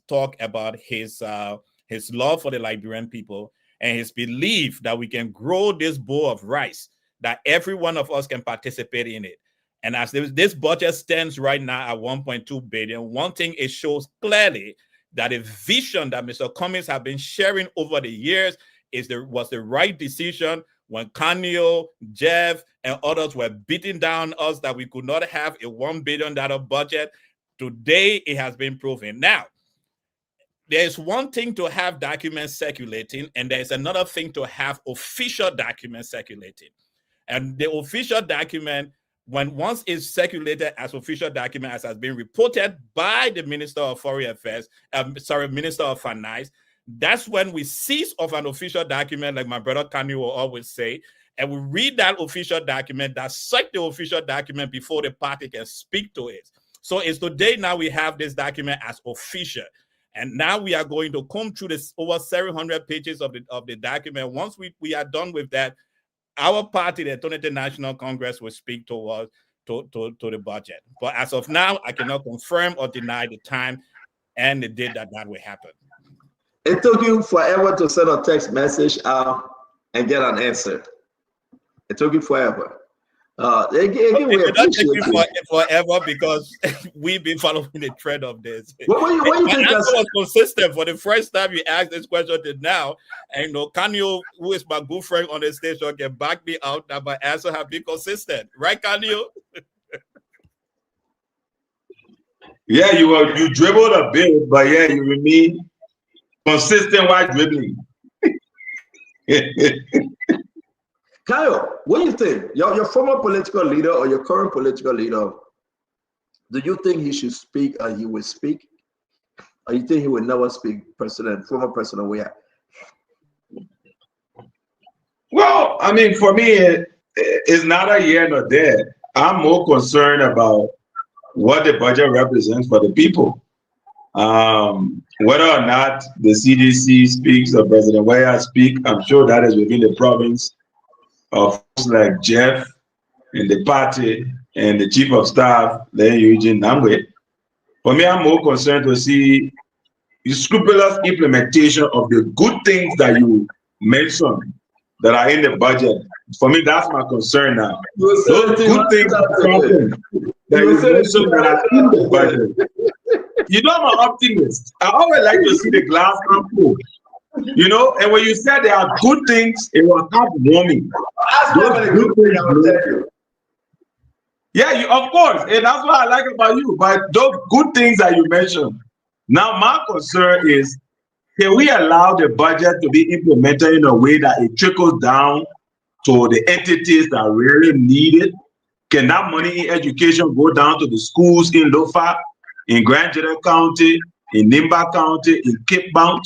talked about his love for the Liberian people and his belief that we can grow this bowl of rice, that every one of us can participate in it. And as this budget stands right now at 1.2 billion, one thing it shows clearly that a vision that Mr. Cummings have been sharing over the years was the right decision when Kanyo, Jeff, and others were beating down us that we could not have a $1 billion budget. Today, it has been proven. Now, there's one thing to have documents circulating, and there's another thing to have official documents circulating. And the official document, once it's circulated as official document, as has been reported by the Minister of Foreign Affairs, Minister of Finance, that's when we cease of an official document, like my brother Kanye will always say, and we read that official document, dissect the official document before the party can speak to it. So it's today now we have this document as official. And now we are going to come through this over 700 pages of the document. Once we are done with that, our party, the 20th National Congress, will speak towards to the budget. But as of now, I cannot confirm or deny the time and the date that will happen. It took you forever to send a text message out and get an answer. It took you forever. Again, we appreciate it forever because we've been following the trend of this. What you think was consistent for the first time you asked this question to now, and Kanyo, who is my good friend on the station, can back me out that my answer have been consistent, right, Kanyo? Yeah, you dribbled a bit, but yeah, you remain consistent while dribbling. Kyle, what do you think? Your former political leader or your current political leader, do you think he should speak and he will speak? Or you think he will never speak, former president? Well, I mean, for me, it's not a yeah nor there. I'm more concerned about what the budget represents for the people. Whether or not the CDC speaks or President Weah speak, I'm sure that is within the province of folks like Jeff and the party and the chief of staff, then Eugene Namwe. For me, I'm more concerned to see the scrupulous implementation of the good things that you mentioned that are in the budget. For me, that's my concern now. Those good things that you mentioned that are in the budget. You know, I'm an optimist. I always like to see the glass half full. You know, and when you said there are good things, it was heartwarming. Yeah, of course, and that's what I like about you. But those good things that you mentioned. Now, my concern is, can we allow the budget to be implemented in a way that it trickles down to the entities that really need it? Can that money in education go down to the schools in Lofa, in Grand General County, in Nimba County, in Cape Mount?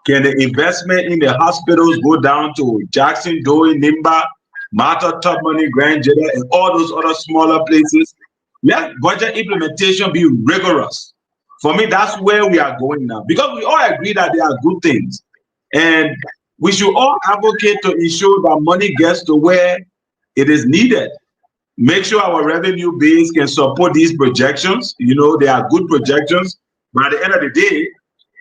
Can the investment in the hospitals go down to Jackson, Doi, Nimba, Mata, Top Money, Grand General, and all those other smaller places? Let budget implementation be rigorous. For me, that's where we are going now, because we all agree that there are good things. And we should all advocate to ensure that money gets to where it is needed. Make sure our revenue base can support these projections. You know, they are good projections, but at the end of the day,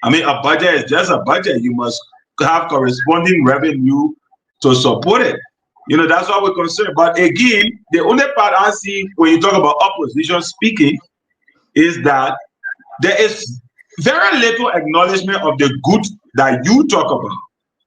I mean, a budget is just a budget. You must have corresponding revenue to support it. You know, that's what we're concerned. But again, the only part I see when you talk about opposition speaking is that there is very little acknowledgement of the good that you talk about.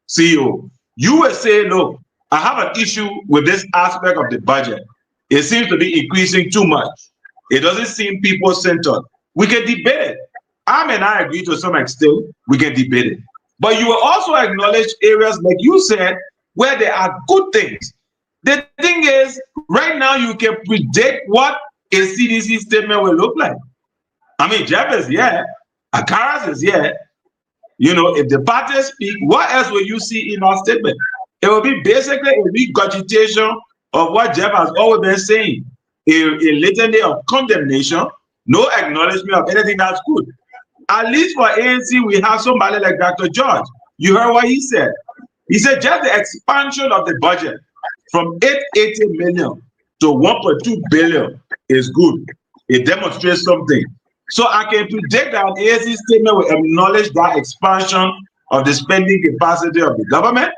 CEO, you will say, look, I have an issue with this aspect of the budget. It seems to be increasing too much. It doesn't seem people-centered. We can debate it. I agree to some extent, we can debate it. But you will also acknowledge areas, like you said, where there are good things. The thing is, right now you can predict what a CDC statement will look like. I mean, Jeff is here, Akaras is here. You know, if the parties speak, what else will you see in our statement? It will be basically a regurgitation of what Jeff has always been saying. A litany of condemnation, no acknowledgement of anything that's good. At least for ANC, we have somebody like Dr. George. You heard what he said. He said just the expansion of the budget from 880 million to 1.2 billion is good. It demonstrates something. So I can predict that an ANC statement will acknowledge that expansion of the spending capacity of the government.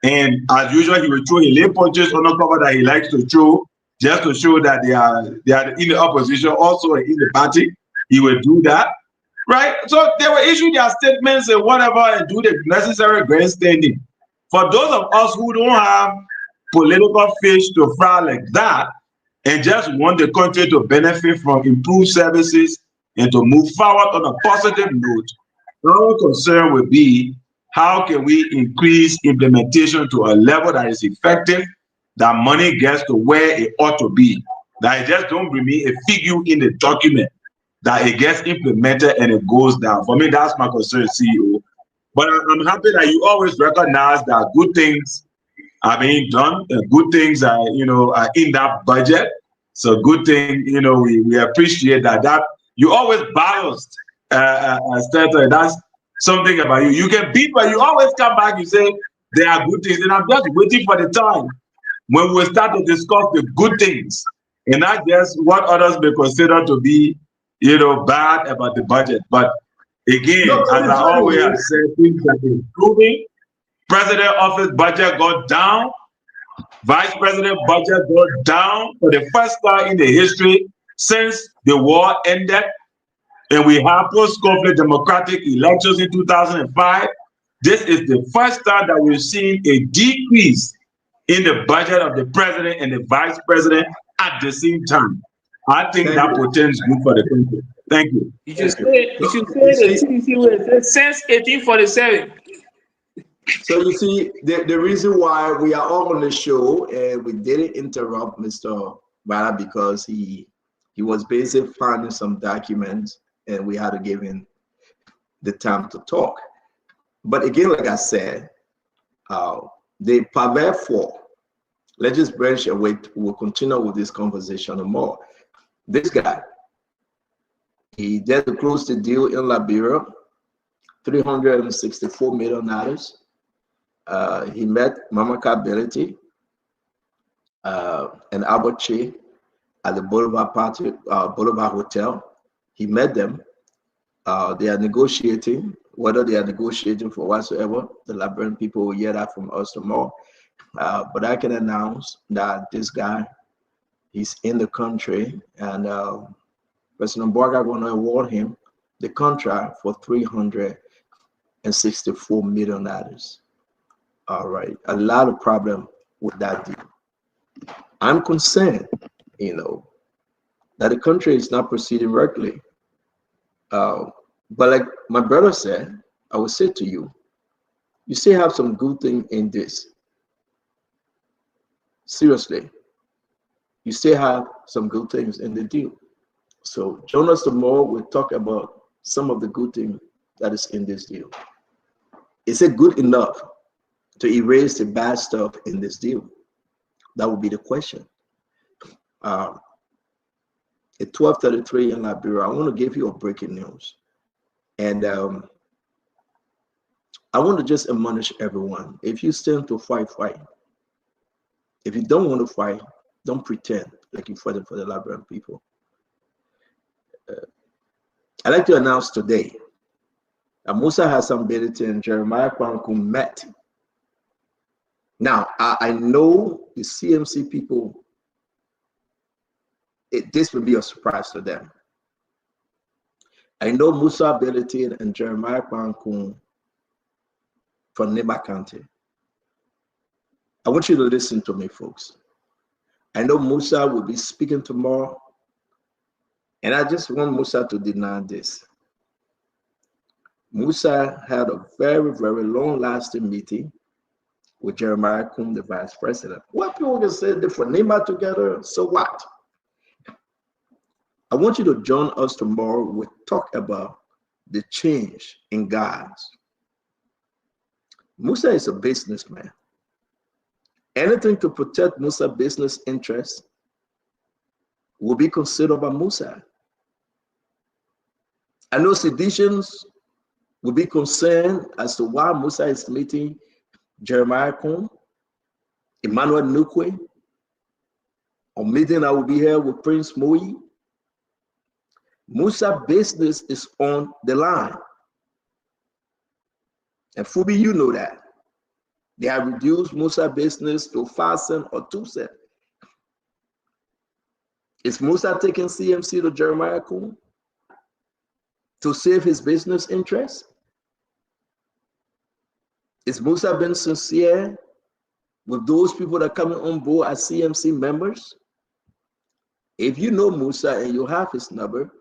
And as usual, he will throw a lay punches on the cover that he likes to throw, just to show that they are in the opposition, also in the party. He will do that. Right? So they will issue their statements and whatever and do the necessary grandstanding. For those of us who don't have political fish to fry like that and just want the country to benefit from improved services and to move forward on a positive note, our concern will be how can we increase implementation to a level that is effective, that money gets to where it ought to be, that it just don't remain a figure in the document, that it gets implemented and it goes down. For me, that's my concern, CEO. But I'm happy that you always recognize that good things are being done, and good things are, are in that budget. So good thing, we appreciate that. That you always balanced, Steta. That's something about you. You can beat, but you always come back. You say there are good things, and I'm just waiting for the time when we start to discuss the good things and not just what others may consider to be, bad about the budget. But again, No, as I always have said, things are improving. President office budget got down. Vice President budget got down for the first time in the history since the war ended. And we have post-conflict democratic elections in 2005. This is the first time that we've seen a decrease in the budget of the president and the vice president at the same time. I think that portends good for the country. Thank you. You should say the TDC way since 1847. So you see, the reason why we are all on the show and we didn't interrupt Mr. Bala because he was busy finding some documents and we had to give him the time to talk. But again, like I said, the Paver 4, let's just branch away. We'll continue with this conversation more. This guy, he did close the deal in Liberia, $364 million. He met Mama Ability and Albert Che at the Boulevard Hotel. He met them. They are negotiating. Whether they are negotiating for whatsoever, the Liberian people will hear that from us tomorrow. But I can announce that this guy, he's in the country, and President Borga going to award him the contract for $364 million. All right, a lot of problem with that deal. I'm concerned, that the country is not proceeding regularly. But like my brother said, I will say to you, you still have some good thing in this. Seriously, you still have some good things in the deal. So join us tomorrow. We'll talk about some of the good things that is in this deal. Is it good enough to erase the bad stuff in this deal? That would be the question. At 12:33 in Liberia, I want to give you a breaking news. And I want to just admonish everyone. If you stand to fight, fight. If you don't want to fight, don't pretend like you're fighting for the Liberian people. I'd like to announce today that Musa Hassan Benedict and Jeremiah Kwanku met. Now, I know the CMC people, this will be a surprise to them. I know Musa Benedict and Jeremiah Kwanku from Neba County. I want you to listen to me, folks. I know Musa will be speaking tomorrow, and I just want Musa to deny this. Musa had a very, very long-lasting meeting with Jeremiah Kum, the vice president. What people can say they for Neba together, so what? I want you to join us tomorrow. We'll talk about the change in guys. Musa is a businessman. Anything to protect Musa's business interests will be considered by Musa. I know seditions will be concerned as to why Musa is meeting Jeremiah Kum, Emmanuel Nukwe, or meeting that will be here with Prince Moi. Musa's business is on the line. And Fubi, you know that. They have reduced Musa's business to 5 cents or 2 cents. Is Musa taking CMC to Jeremiah Kum to save his business interests? Is Musa being sincere with those people that are coming on board as CMC members? If you know Musa and you have his number,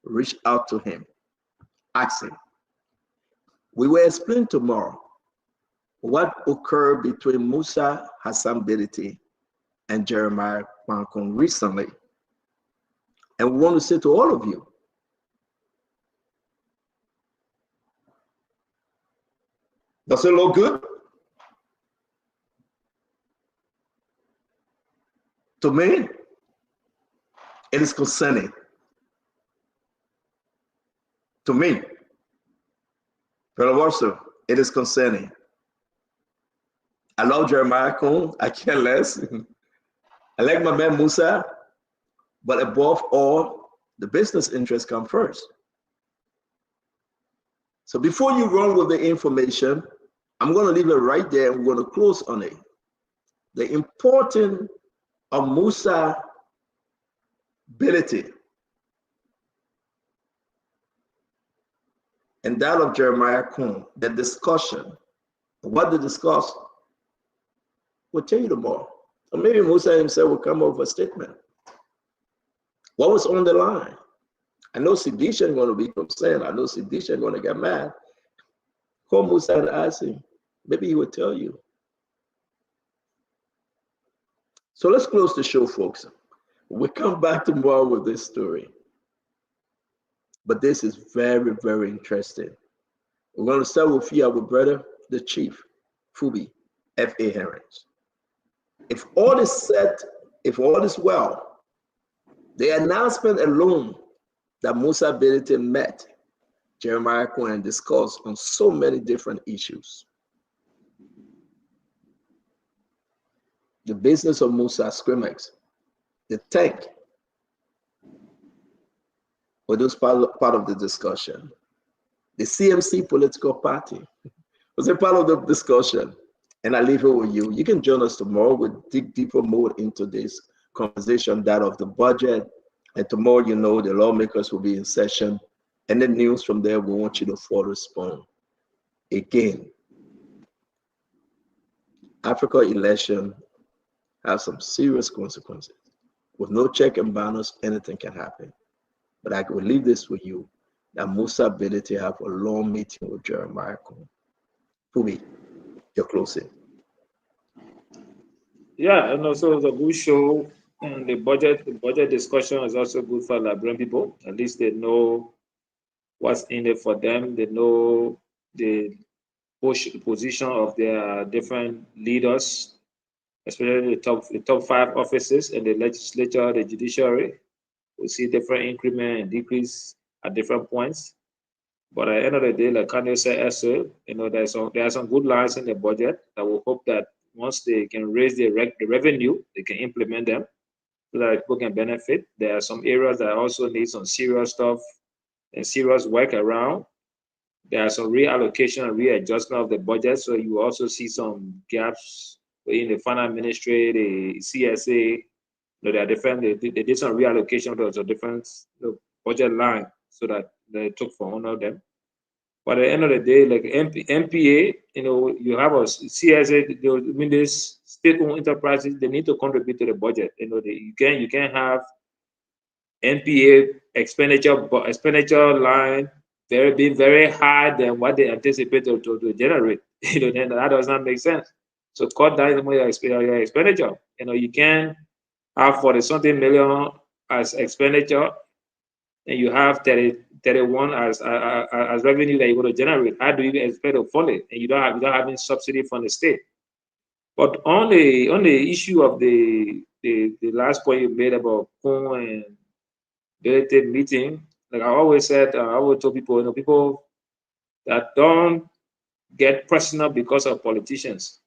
reach out to him. Ask him. We will explain tomorrow what occurred between Musa Hassan Benedict and Jeremiah Kwanku recently. And we want to say to all of you, does it look good? To me, it is concerning. To me, Brother Warsaw, it is concerning. I love Jeremiah Kuhn. I care less. I like my man Musa, but above all, the business interests come first. So before you run with the information, I'm going to leave it right there and we're going to close on it. The importance of Musa ability and that of Jeremiah Kuhn, the discussion, what they discuss, will tell you tomorrow. Or maybe Musa himself will come up with a statement. What was on the line? I know Sidisha is going to be concerned. I know Sidisha is going to get mad. Call Musa and ask him. Maybe he will tell you. So let's close the show, folks. We'll come back tomorrow with this story. But this is very, very interesting. We're going to start with you, our brother, the chief, Fubi, F.A. Herrings. If all is set, if all is well, the announcement alone that Musa Bility met Jeremiah Kuhn and discussed on so many different issues. The business of Musa Scrimex, the tank, was part of the discussion. The CMC political party was a part of the discussion. And I leave it with you. You can join us tomorrow. We'll dig deeper more into this conversation, that of the budget. And tomorrow, you know, the lawmakers will be in session. And the news from there, we want you to follow Spawn. Again, Africa election has some serious consequences. With no check and balance, anything can happen. But I will leave this with you, that Musa ability have a long meeting with Jeremiah Kuhn. Fubi, your closing. Yeah, and also it's a good show. And the budget discussion is also good for Liberian people. At least they know what's in it for them. They know the position of their different leaders, especially the top 5 offices in the legislature, the judiciary. We see different increment and decrease at different points. But at the end of the day, like Kanye said, also, you know, there are some good lines in the budget that we hope that once they can raise the revenue, they can implement them so that people can benefit. There are some areas that also need some serious stuff and serious work around. There are some reallocation and readjustment of the budget, so you also see some gaps in the finance ministry, the CSA. You know, there are different. They did some reallocation to a different budget line so that they took for one of them. But at the end of the day, like MPA, you know, you have a CSA. I mean, these state-owned enterprises, they need to contribute to the budget. You know, you can't have NPA expenditure line being very high than what they anticipate to generate. You know, then that does not make sense. So cut down your expenditure. You know, you can have 40-something million as expenditure, and you have 31 as revenue that you're going to generate. How do you expect to fund it? And you don't have any subsidy from the state. But on the issue of the last point you made about Kuhn and Bility meeting, like I always said, I always told people, you know, people that don't get personal because of politicians,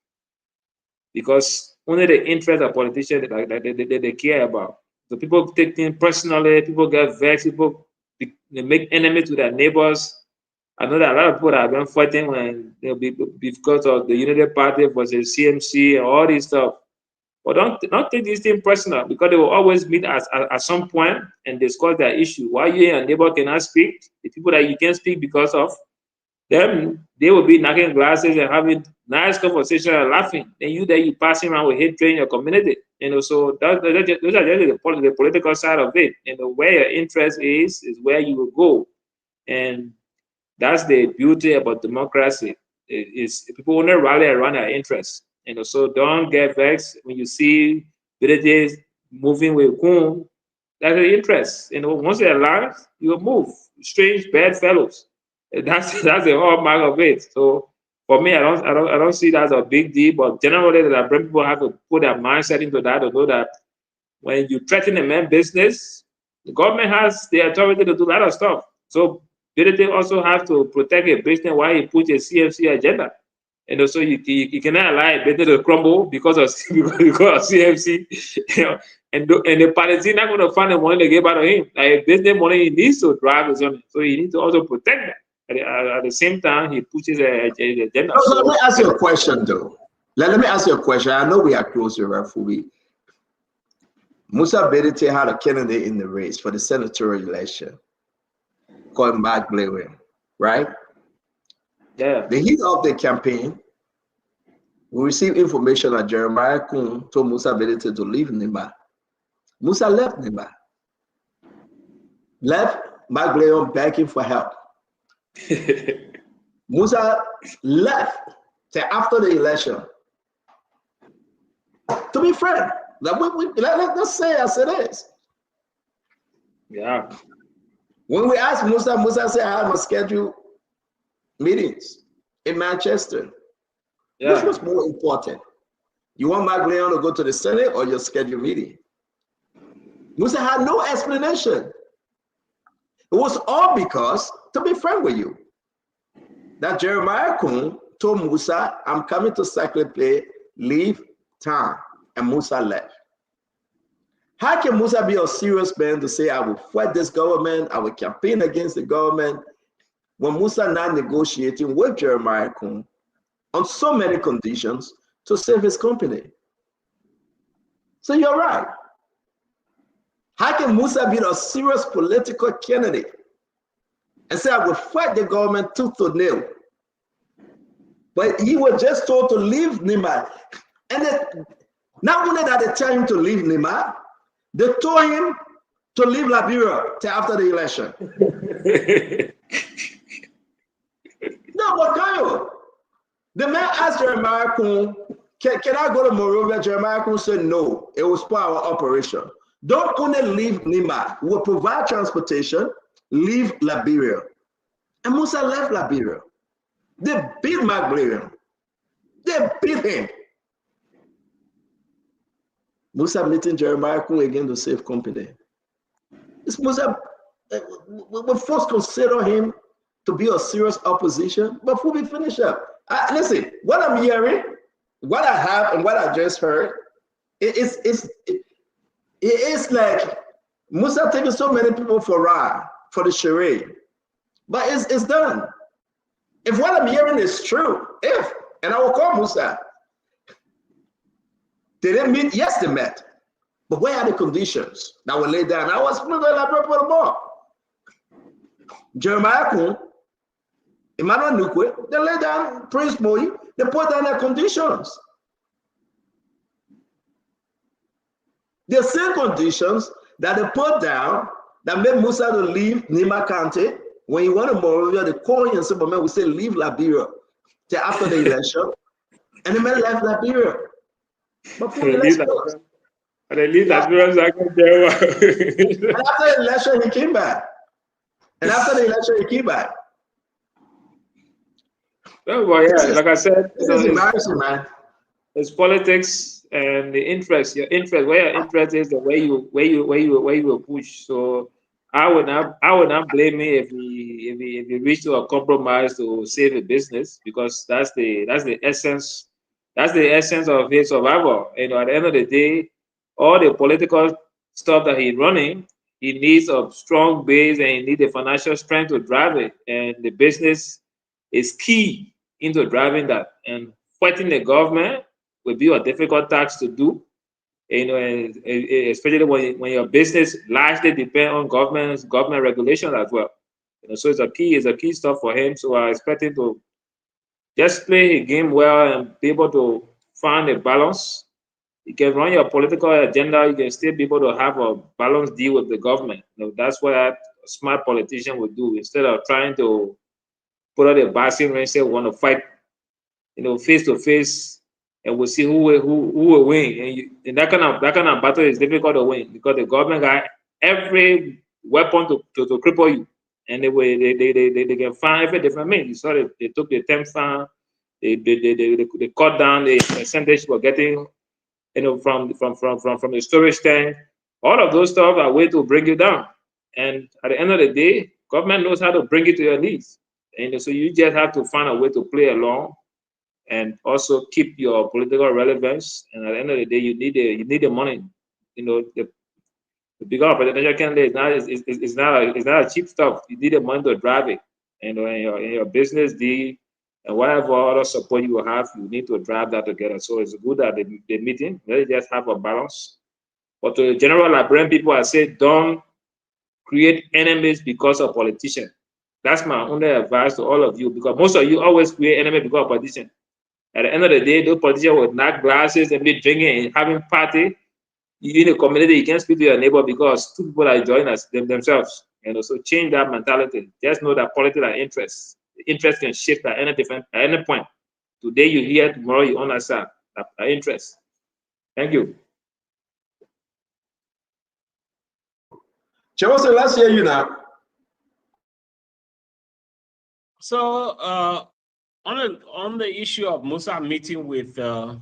because only the interest of politicians that they care about. So people take things personally, people get vexed, people they make enemies with their neighbors. I know that a lot of people that have been fighting when because of the Unity Party versus CMC and all this stuff. But don't take this thing personal, because they will always meet at some point and discuss their issue. Why you and your neighbor cannot speak, the people that you can't speak because of them, they will be knocking glasses and having nice conversation and laughing. And you there, you passing around with hatred in your community. You know, so those are just the political side of it. You know, where your interest is where you will go. And that's the beauty about democracy. Is people want to rally around their interests. You know, so don't get vexed when you see villages moving with Kuhn. That's the interest. You know, once they're alive, you will move. Strange, bad fellows. That's the hallmark of it. So for me, I don't see that as a big deal. But generally, that people have to put their mindset into that to know that when you threaten a man's business, the government has the authority to do a lot of stuff. So Bility also has to protect a business while he puts a CFC agenda. And also you cannot allow a business to crumble because of CFC, you know, and the party not going to find the money to get out of him. Like business money, he needs to drive his own, so he needs to also protect that. At the same time, he pushes a agenda. So let me ask you a question, though. Let me ask you a question. I know we are close to Rafui. Musa Bedite had a candidate in the race for the senatorial election called Mark Blair, right? Yeah. The heat of the campaign, we received information that Jeremiah Kun told Musa Bedite to leave Nimba. Musa left Nimba. Left Mark Blair begging for help. Musa left after the election. To be frank, let's say as it is. Yeah. When we asked Musa, Musa said, I have a scheduled meetings in Manchester. Yeah. Which was more important? You want Mark Leon to go to the Senate or your scheduled meeting? Musa had no explanation. It was all because, to be frank with you, that Jeremiah Kun told Musa, I'm coming to Sacred Play, leave town. And Musa left. How can Musa be a serious man to say, I will fight this government, I will campaign against the government, when Musa now negotiating with Jeremiah Kun on so many conditions to save his company? So you're right. How can Musa be a serious political candidate and say, I will fight the government tooth and nail? But he was just told to leave Nima. And not only that they tell him to leave Nima, they told him to leave Liberia till after the election. No, but Kayo, the man asked Jeremiah Kun, can I go to Monrovia? Jeremiah Kun said no. It was part of our operation. Don't only leave Nima. We'll provide transportation, leave Liberia. And Musa left Liberia. They beat Mark Blair. They beat him. Musa meeting Jeremiah Kun again to save company. It's Musa, we first consider him to be a serious opposition, but before we finish up, listen, what I'm hearing, what I have and what I just heard, it is like Musa taking so many people for the charade, but it's done. If what I'm hearing is true, and I will call Musa, they didn't meet, yes, they met. But where are the conditions that were laid down? I was going to elaborate for the ball. Jeremiah Kun, Emmanuel Nukwe, they laid down Prince Moi, they put down their conditions. The same conditions that they put down that made Musa to leave Nima County. When he went to Monrovia, they called him and said, man, we say leave Liberia till after the election. And the man left Liberia. But for the election. And they leave Liberia, so I can tell. And after the election, he came back. And after the election, he came back. Oh, well, yeah, like I said, it's embarrassing, man. It's politics and the interest. Your interest, where your interest is, the way you will push. So I would not blame me if he reached to a compromise to save a business, because that's the essence. That's the essence of his survival. You know, at the end of the day, all the political stuff that he's running, he needs a strong base and he needs the financial strength to drive it. And the business is key into driving that. And fighting the government will be a difficult task to do. You know, and especially when your business largely depends on government regulations as well. You know, so it's a key stuff for him. So I expect him to just play his game well and be able to find a balance. You can run your political agenda, you can still be able to have a balanced deal with the government. You know, that's what a smart politician would do, instead of trying to put out a boxing ring, say we want to fight, you know, face to face, and we'll see who will win. And that kind of battle is difficult to win, because the government got every weapon to cripple you, and they can find every different means. You saw they took the temp fan, they cut down the percentage we're getting, you know, from the storage tank. All of those stuff are way to bring you down. And at the end of the day, government knows how to bring it to your knees. And so you just have to find a way to play along and also keep your political relevance. And at the end of the day, you need the money. You know, the become a presidential candidate is not a cheap stuff. You need the money to drive it. And in your business deal and whatever other support you will have, you need to drive that together. So it's good that the meeting, let's just have a balance. But to the general Liberian people, I say don't create enemies because of politicians. That's my only advice to all of you, because most of you always create enemies because of politicians. At the end of the day, those politicians will knock glasses and be drinking and having party. You in a community, you can't speak to your neighbor because two people are joining us themselves. You know, so change that mentality. Just know that politics are interests. Interest can shift at any point. Today you hear, tomorrow you understand that interest. Thank you. Chairman, let's hear you now. So on the issue of Musa meeting with the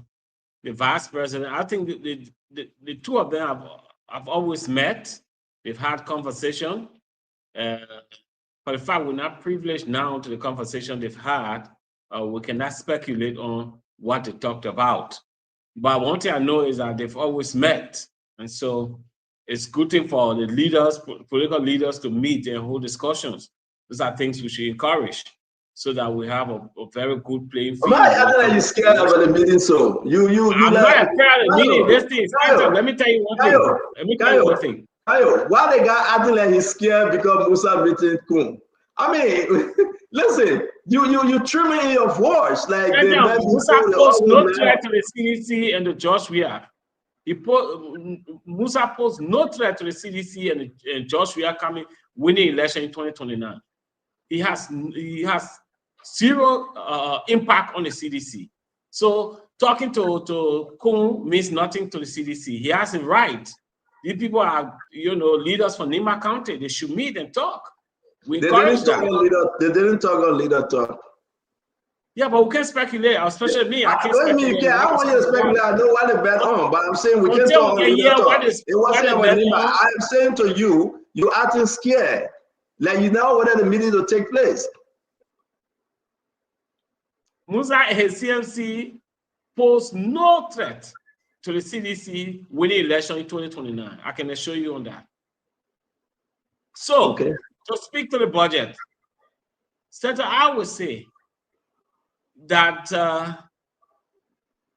vice president, I think the two of them have always met. They've had conversation. For the fact we're not privileged now to the conversation they've had, we cannot speculate on what they talked about. But one thing I know is that they've always met. And so it's good thing for the leaders, political leaders, to meet and hold discussions. Those are things we should encourage so that we have a very good playing field. Why are you scared about the meeting? So I'm not afraid of the meeting. This thing is let me tell you one thing. Let me tell you one thing. Why the guy acting like he's scared because Musa meeting Kun? I mean, listen, you trimming in your voice like Musa posed no threat to the CDC and the Josh Weah. Musa posed no threat to the CDC and Josh Weah coming winning election in 2029. He has zero impact on the CDC. So talking to Kun means nothing to the CDC. He has a right. These people are, leaders from Nima County. They should meet and talk. They didn't talk on leader talk. Yeah, but we can't speculate, especially me. I can't speculate. I want you to speculate. I know what the bet on, but I'm saying we can't talk on leader talk. It wasn't about Nima. I'm saying to you, you acting scared. Like you know whether the meeting will take place. Musa and his CMC pose no threat to the CDC winning election in 2029. I can assure you on that. So, to speak to the budget, Senator, I would say that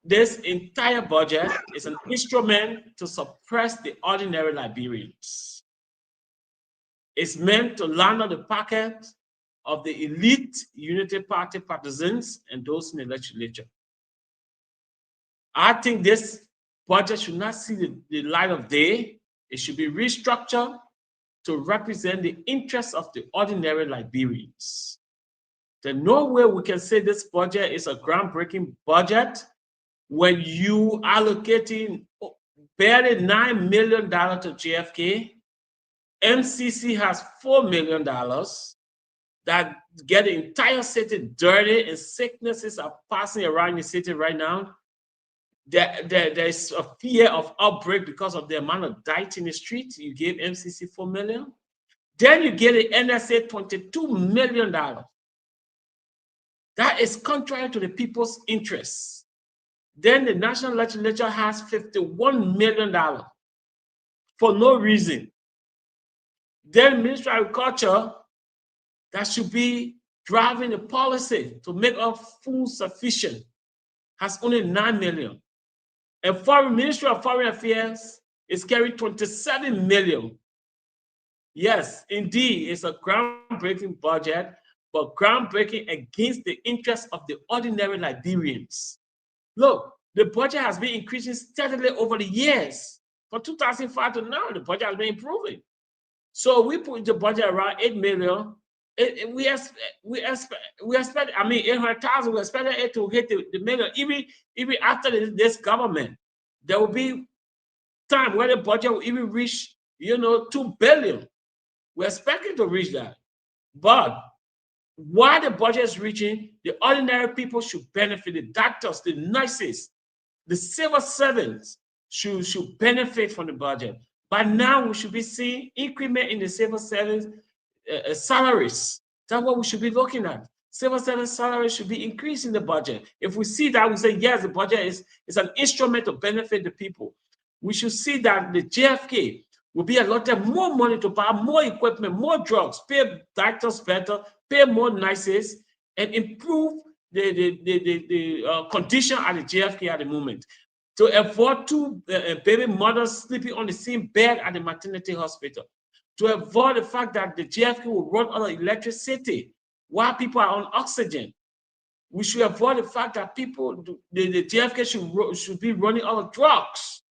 this entire budget is an instrument to suppress the ordinary Liberians. It's meant to land on the pocket of the elite Unity Party partisans and those in the legislature. I think this budget should not see the light of day. It should be restructured to represent the interests of the ordinary Liberians. There's no way we can say this budget is a groundbreaking budget when you allocating barely $9 million to JFK. MCC has $4 million that get the entire city dirty, and sicknesses are passing around the city right now. There's a fear of outbreak because of the amount of diet in the street. You gave MCC $4 million. Then you get the NSA $22 million. That is contrary to the people's interests. Then the national legislature has $51 million for no reason. Then Ministry of Agriculture, that should be driving the policy to make us food sufficient, has only $9 million. And Ministry of Foreign Affairs is carrying $27 million. Yes, indeed, it's a groundbreaking budget, but groundbreaking against the interests of the ordinary Liberians. Look, the budget has been increasing steadily over the years. From 2005 to now, the budget has been improving. So we put the budget around $8 million. We expect, I mean, 800,000, we expect it to hit the million. Even after this government, there will be time where the budget will even reach, $2 billion. We're expecting to reach that. But while the budget is reaching, the ordinary people should benefit. The doctors, the nurses, the civil servants should benefit from the budget. By now, we should be seeing increment in the civil servants' salaries. That's what we should be looking at. civil servant salary should be increased in the budget. If we see that, we say, yes, the budget is an instrument to benefit the people. We should see that the JFK will be allotted more money to buy more equipment, more drugs, pay doctors better, pay more nurses, and improve the condition at the JFK at the moment. To avoid two baby mothers sleeping on the same bed at the maternity hospital. To avoid the fact that the JFK will run out of electricity while people are on oxygen. We should avoid the fact that people, the JFK should be running out of drugs.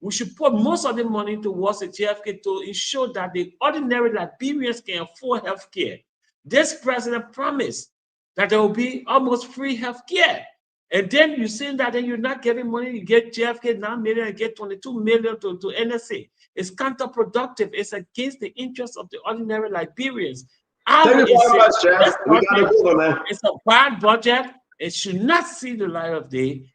We should put most of the money towards the JFK to ensure that the ordinary Liberians can afford health care. This president promised that there will be almost free health care. And then you're saying that then you're not getting money, you get JFK 9 million and get 22 million to NSA. It's counterproductive. It's against the interests of the ordinary Liberians. Thank you very much, Jeff. We got to go, man. It's a bad budget. It should not see the light of day.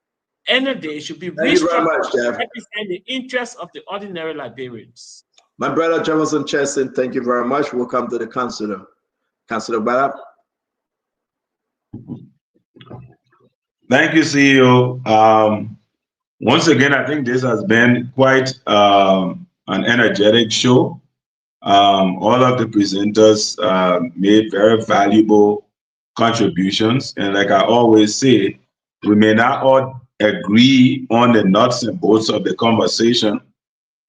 Any day, it should be Thank you very much, restructured to Jeff. represent the interests of the ordinary Liberians. My brother Jefferson Chesson, thank you very much. Welcome to the Councilor. Councilor Bala. Thank you, CEO. Once again, I think this has been quite an energetic show. All of the presenters made very valuable contributions. And like I always say, we may not all agree on the nuts and bolts of the conversation,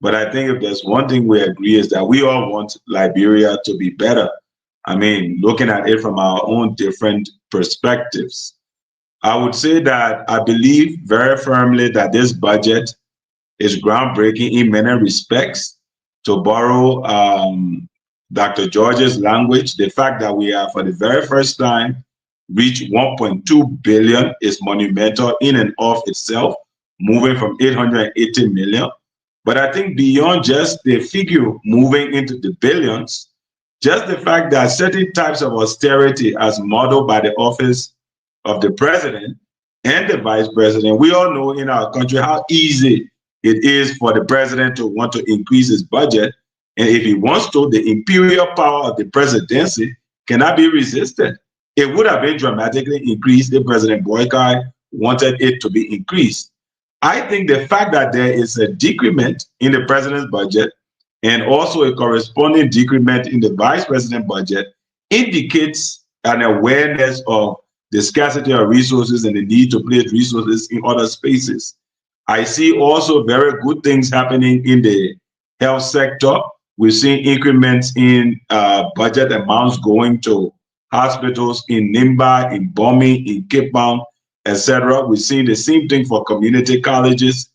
but I think if there's one thing we agree is that we all want Liberia to be better. I mean, looking at it from our own different perspectives. I would say that I believe very firmly that this budget is groundbreaking in many respects. To borrow Dr. George's language, the fact that we have for the very first time reached 1.2 billion is monumental in and of itself, moving from 880 million. But I think beyond just the figure moving into the billions, just the fact that certain types of austerity as modeled by the office of the president and the vice president, we all know in our country how easy it is for the president to want to increase his budget. And if he wants to, the imperial power of the presidency cannot be resisted. It would have been dramatically increased if President Boykai wanted it to be increased. I think the fact that there is a decrement in the president's budget and also a corresponding decrement in the vice president budget indicates an awareness of the scarcity of resources and the need to place resources in other spaces. I see also very good things happening in the health sector. We've seen increments in budget amounts going to hospitals in Nimba, in Bomi, in Cape Town, etc. We've seen the same thing for community colleges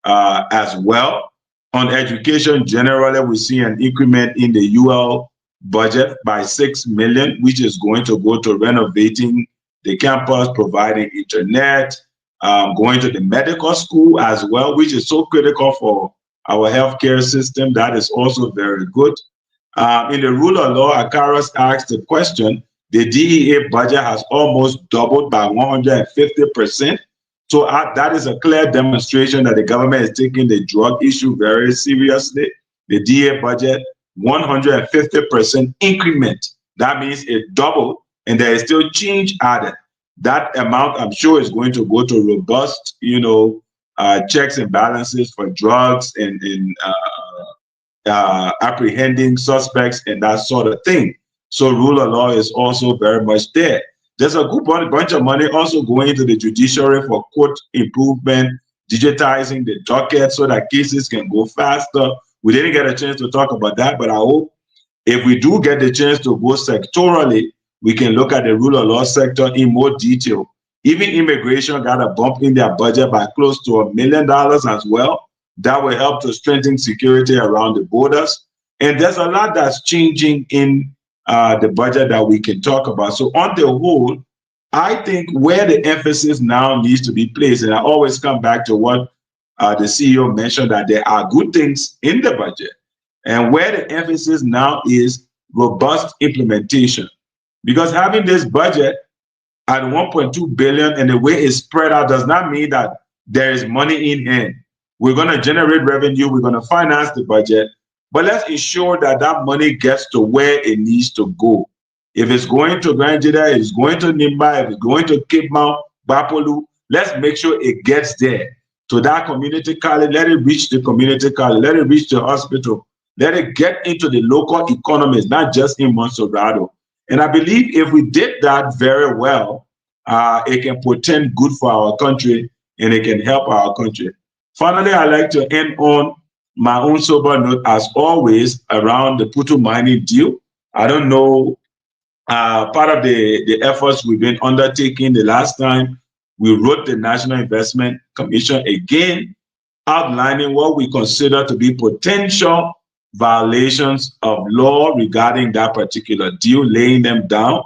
as well. On education generally, we see an increment in the UL budget by 6 million, which is going to go to renovating the campus, providing internet, going to the medical school as well, which is so critical for our healthcare system. That is also very good. In the rule of law, Akaras asked the question, the DEA budget has almost doubled by 150%. So that is a clear demonstration that the government is taking the drug issue very seriously. The DEA budget, 150% increment. That means it doubled and there is still change added. That amount, I'm sure, is going to go to robust, checks and balances for drugs and apprehending suspects and that sort of thing. So rule of law is also very much there. There's a good bunch of money also going into the judiciary for court improvement, digitizing the docket so that cases can go faster. We didn't get a chance to talk about that, but I hope if we do get the chance to go sectorally, we can look at the rule of law sector in more detail. Even immigration got a bump in their budget by close to $1 million as well. That will help to strengthen security around the borders. And there's a lot that's changing in the budget that we can talk about. So on the whole, I think where the emphasis now needs to be placed, and I always come back to what the CEO mentioned, that there are good things in the budget. And where the emphasis now is robust implementation. Because having this budget at 1.2 billion and the way it's spread out does not mean that there is money in hand. We're going to generate revenue, we're going to finance the budget, but let's ensure that that money gets to where it needs to go. If it's going to Grand Jida, if it's going to Nimba, if it's going to Cape Mount, Bapolu, let's make sure it gets there to that community college. Let it reach the community college. Let it reach the hospital. Let it get into the local economies, not just in Montserrat. And I believe if we did that very well, it can portend good for our country and it can help our country. Finally, I'd like to end on my own sober note, as always, around the Putu mining deal. I don't know, part of the efforts we've been undertaking the last time, we wrote the National Investment Commission again, outlining what we consider to be potential violations of law regarding that particular deal, laying them down.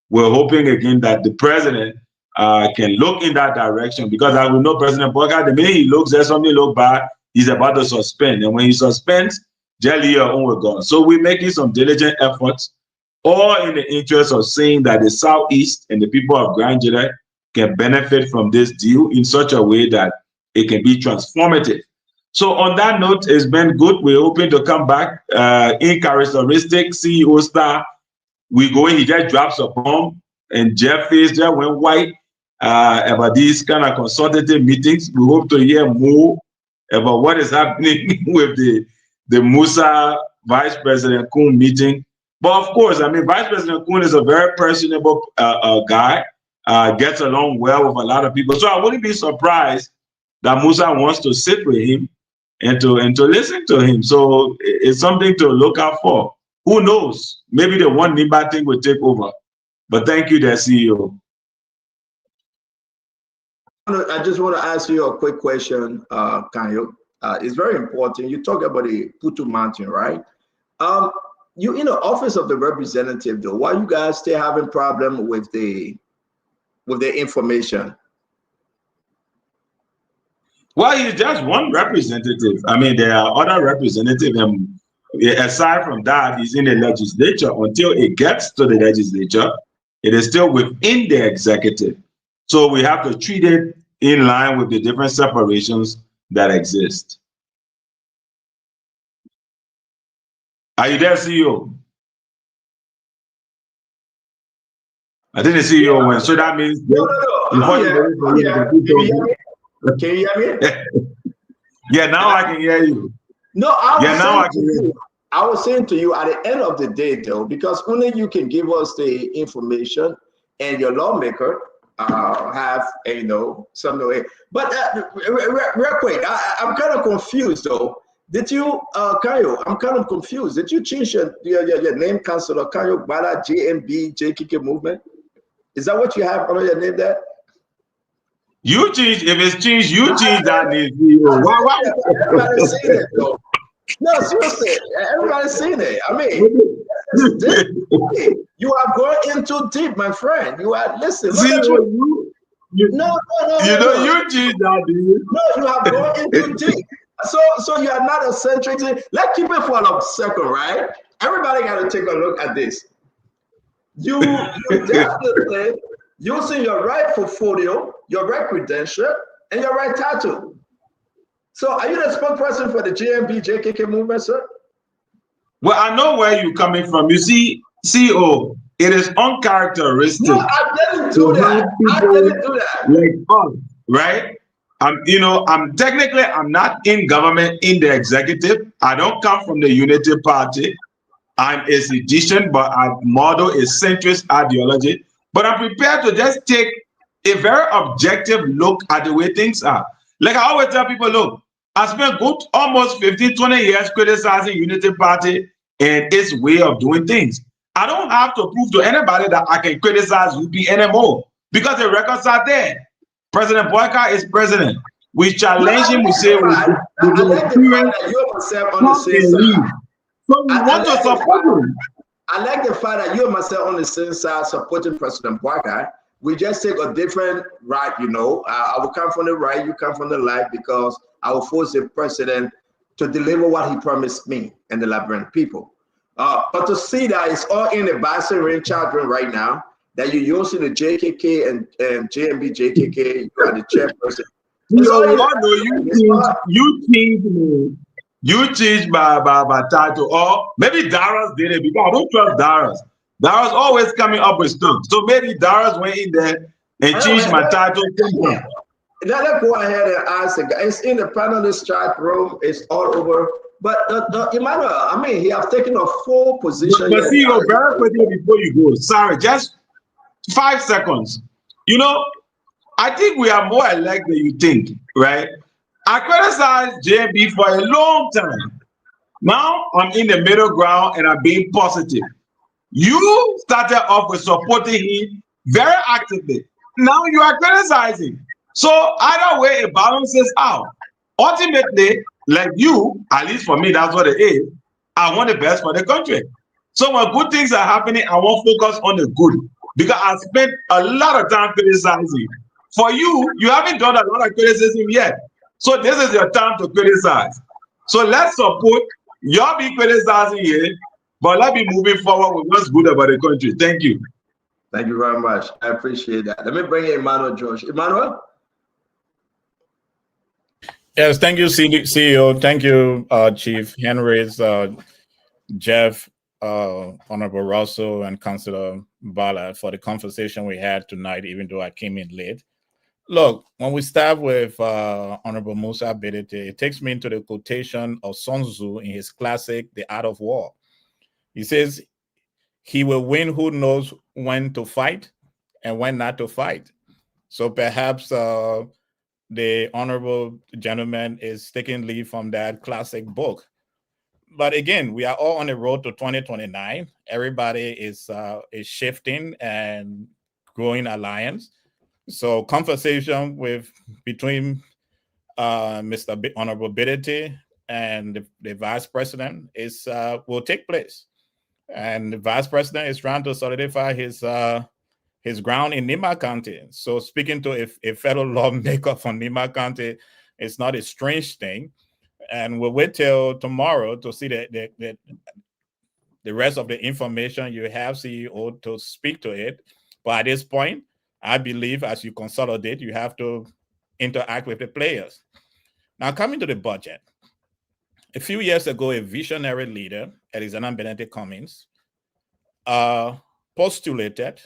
We're hoping again that the president can look in that direction, because I will know President Boga, the minute he looks at something look bad, he's about to suspend. And when he suspends, jelly your own will go. So we're making some diligent efforts, all in the interest of saying that the Southeast and the people of Grand Jida can benefit from this deal in such a way that it can be transformative. So on that note, it's been good. We're hoping to come back in characteristic CEO star. We go in, he just drops a bomb, and Jeff face just went white about these kind of consultative meetings. We hope to hear more about what is happening with the Musa Vice President Kun meeting. But of course, I mean, Vice President Kun is a very personable guy, gets along well with a lot of people. So I wouldn't be surprised that Musa wants to sit with him and to listen to him. So it's something to look out for. Who knows? Maybe the one Nimba thing will take over. But thank you, the CEO. I just want to ask you a quick question, Kanyo. It's very important. You talk about the Putu Mountain, right? You in the office of the representative, though. Why you guys still having problem with the information? Well, he's just one representative. I mean, there are other representatives, and aside from that, he's in the legislature. Until it gets to the legislature, it is still within the executive. So we have to treat it in line with the different separations that exist. Are you there, CEO? I didn't see you when. So that means Can you hear me? Yeah, now I can hear you. No, I was saying to you at the end of the day, though, because only you can give us the information, and your lawmaker have some way. But real quick, I'm kind of confused though. Did you, Kayo? I'm kind of confused. Did you change your name, Councilor Kayo Bala JMB JKK movement? Is that what you have under your name there? You change, if it's changed, you change that name. Why? Everybody's seen it though. No, seriously, everybody's seen it. I mean, you are going into deep, my friend. You are listen. Look at you. No. You change that, dude. No, you are going into deep. So you are not a centric. Let's keep it for a second, right? Everybody got to take a look at this. You definitely using your right portfolio, your right credential, and your right title. So are you the spokesperson for the JMB JKK movement, sir? Well, I know where you're coming from. You see, CEO, it is uncharacteristic. No, I didn't do that. Like us, right? I'm technically, I'm not in government, in the executive. I don't come from the Unity Party. I'm a sedition, but I model a centrist ideology. But I'm prepared to just take a very objective look at the way things are. Like I always tell people, look, I spent good almost 15, 20 years criticizing Unity Party and its way of doing things. I don't have to prove to anybody that I can criticize UP anymore because the records are there. President Boyka is president. We challenge him, we say, we so we want to support him. I like the fact that you and myself on the same side supporting President Boyka. We just take a different right, I will come from the right, you come from the left, because I will force the president to deliver what he promised me and the Liberian people. But to see that it's all in the Bison Ring children right now, that you're using the JKK and JMB JKK, you are the chairperson. You changed my title, or maybe Darius did it, because I don't trust Darius. Dara's always coming up with stuff. So maybe Dara's went in there and changed my title. Let's go ahead and ask the guy. It's in the panelist chat room. It's all over. But Emmanuel, I mean, he has taken a full position. But see, very quickly before you go, sorry, just 5 seconds. You know, I think we are more alike than you think, right? I criticized JB for a long time. Now I'm in the middle ground and I'm being positive. You started off with supporting him very actively. Now you are criticizing. So either way, it balances out. Ultimately, like you, at least for me, that's what it is. I want the best for the country. So when good things are happening, I won't focus on the good because I spent a lot of time criticizing. For you, you haven't done a lot of criticism yet. So this is your time to criticize. So let's support you'll be criticizing here, but let's be moving forward with what's good about the country. Thank you. Thank you very much. I appreciate that. Let me bring in Emmanuel George. Emmanuel? Yes, thank you, CEO. Thank you, Chief Henry's, Jeff, Honorable Russell, and Councillor Bala for the conversation we had tonight, even though I came in late. Look, when we start with Honorable Musa Bedete, it takes me into the quotation of Sun Tzu in his classic, The Art of War. He says, he will win who knows when to fight and when not to fight. So perhaps the honorable gentleman is taking leave from that classic book. But again, we are all on the road to 2029. Everybody is shifting and growing alliance. So conversation between Mr. Honorable Bidity and the Vice President will take place. And the Vice President is trying to solidify his ground in Nima County. So speaking to a fellow lawmaker from Nima County, it's not a strange thing. And we'll wait till tomorrow to see the rest of the information. You have CEO to speak to it. But at this point, I believe as you consolidate, you have to interact with the players. Now, coming to the budget. A few years ago, a visionary leader, Alexander Benedict Cummings, postulated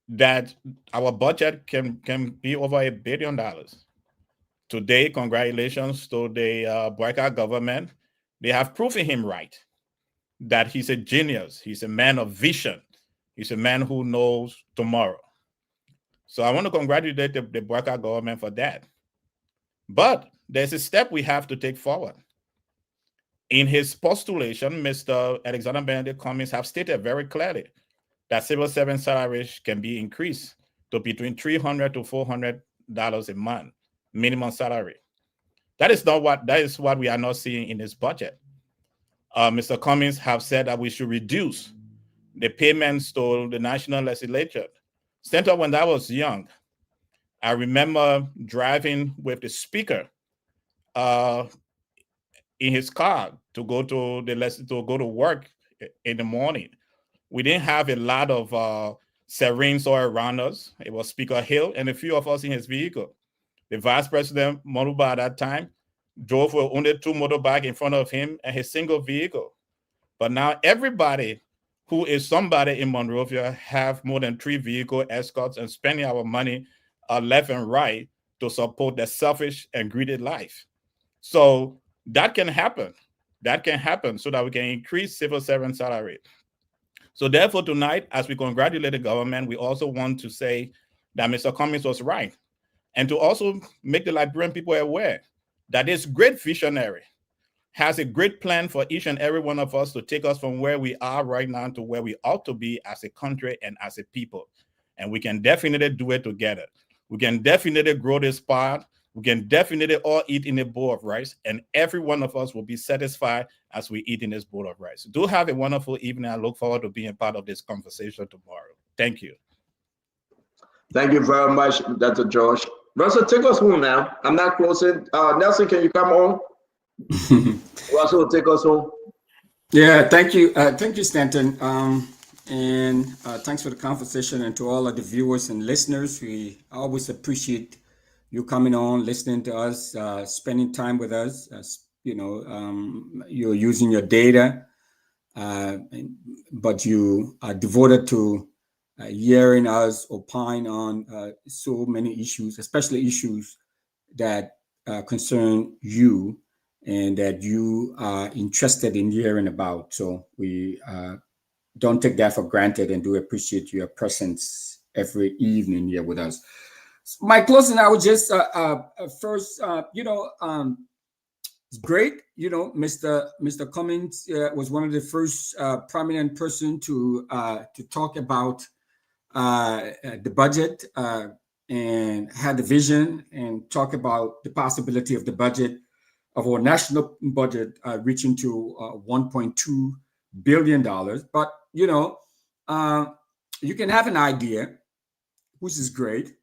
that our budget can be over $1 billion. Today, congratulations to the Boyka government. They have proven him right, that he's a genius. He's a man of vision. He's a man who knows tomorrow. So I want to congratulate the Boyka government for that. But there's a step we have to take forward. In his postulation, Mr. Alexander Benedict Cummings have stated very clearly that civil servant salaries can be increased to between $300 to $400 a month, minimum salary. That is what we are not seeing in this budget. Mr. Cummings have said that we should reduce the payments to the national legislature. Senator, when I was young, I remember driving with the speaker in his car to go to work in the morning. We didn't have a lot of Serenes all around us. It was Speaker Hill and a few of us in his vehicle. The Vice President Moruba at that time drove with only 2 motorbikes in front of him and his single vehicle. But now everybody who is somebody in Monrovia have more than 3 vehicle escorts and spending our money left and right to support their selfish and greedy life. So that can happen. That can happen so that we can increase civil servant salary. So therefore tonight, as we congratulate the government, we also want to say that Mr. Cummings was right. And to also make the Liberian people aware that this great visionary has a great plan for each and every one of us to take us from where we are right now to where we ought to be as a country and as a people. And we can definitely do it together. We can definitely grow this part. We can definitely all eat in a bowl of rice, and every one of us will be satisfied as we eat in this bowl of rice. Do have a wonderful evening. I look forward to being part of this conversation tomorrow. Thank you. Thank you very much, Dr. George. Russell, take us home now. I'm not closing. Nelson, can you come on? Russell, take us home. Yeah, thank you, Stanton, and thanks for the conversation, and to all of the viewers and listeners. We always appreciate you coming on, listening to us, spending time with us. You're using your data but you are devoted to hearing us opine on so many issues, especially issues that concern you and that you are interested in hearing about. So we don't take that for granted and do appreciate your presence every evening here with us. My closing, I would just first, it's great. Mr. Cummings was one of the first prominent person to talk about the budget and had the vision and talk about the possibility of the budget of our national budget reaching to $1.2 billion. But you can have an idea, which is great,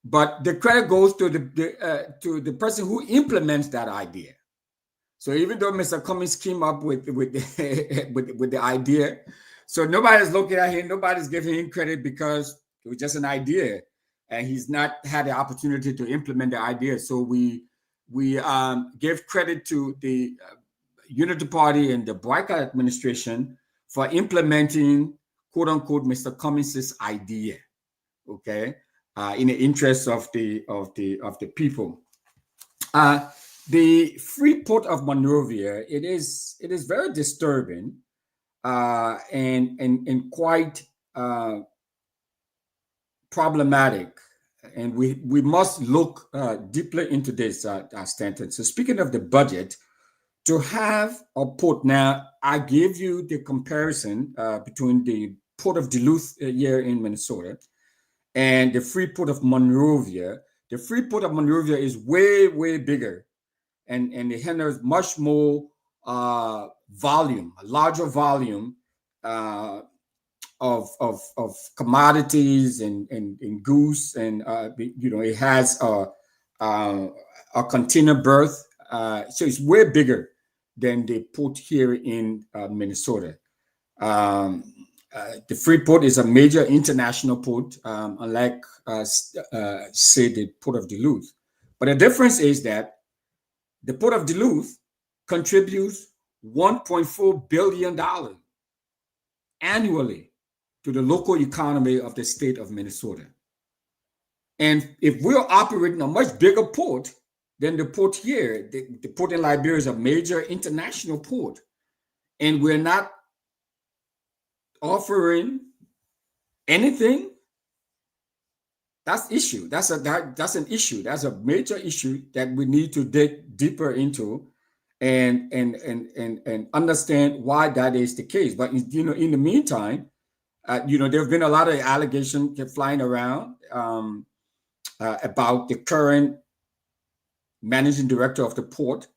but the credit goes to the person who implements that idea. So even though Mr. Cummings came up with the idea, so nobody's looking at him, nobody's giving him credit because it was just an idea, and he's not had the opportunity to implement the idea. So we give credit to the Unity Party and the Boycott administration for implementing, quote unquote, Mr. Cummings' idea. Okay, in the interest of the people. The free port of Monrovia, it is very disturbing and quite problematic, and we must look deeply into this, Stanton. So speaking of the budget, to have a port, now I gave you the comparison between the port of Duluth here in Minnesota and the free port of Monrovia. The free port of Monrovia is way, way bigger. And it handles much more volume, a larger volume of commodities and goods, and it has a container berth, so it's way bigger than the port here in Minnesota. The Freeport is a major international port, unlike say the port of Duluth. But the difference is that the Port of Duluth contributes $1.4 billion annually to the local economy of the state of Minnesota. And if we're operating a much bigger port than the port here, the port in Liberia is a major international port, and we're not offering anything, that's issue. That's an issue. That's a major issue that we need to dig deeper into and understand why that is the case. But in the meantime, there have been a lot of allegations flying around about the current managing director of the port.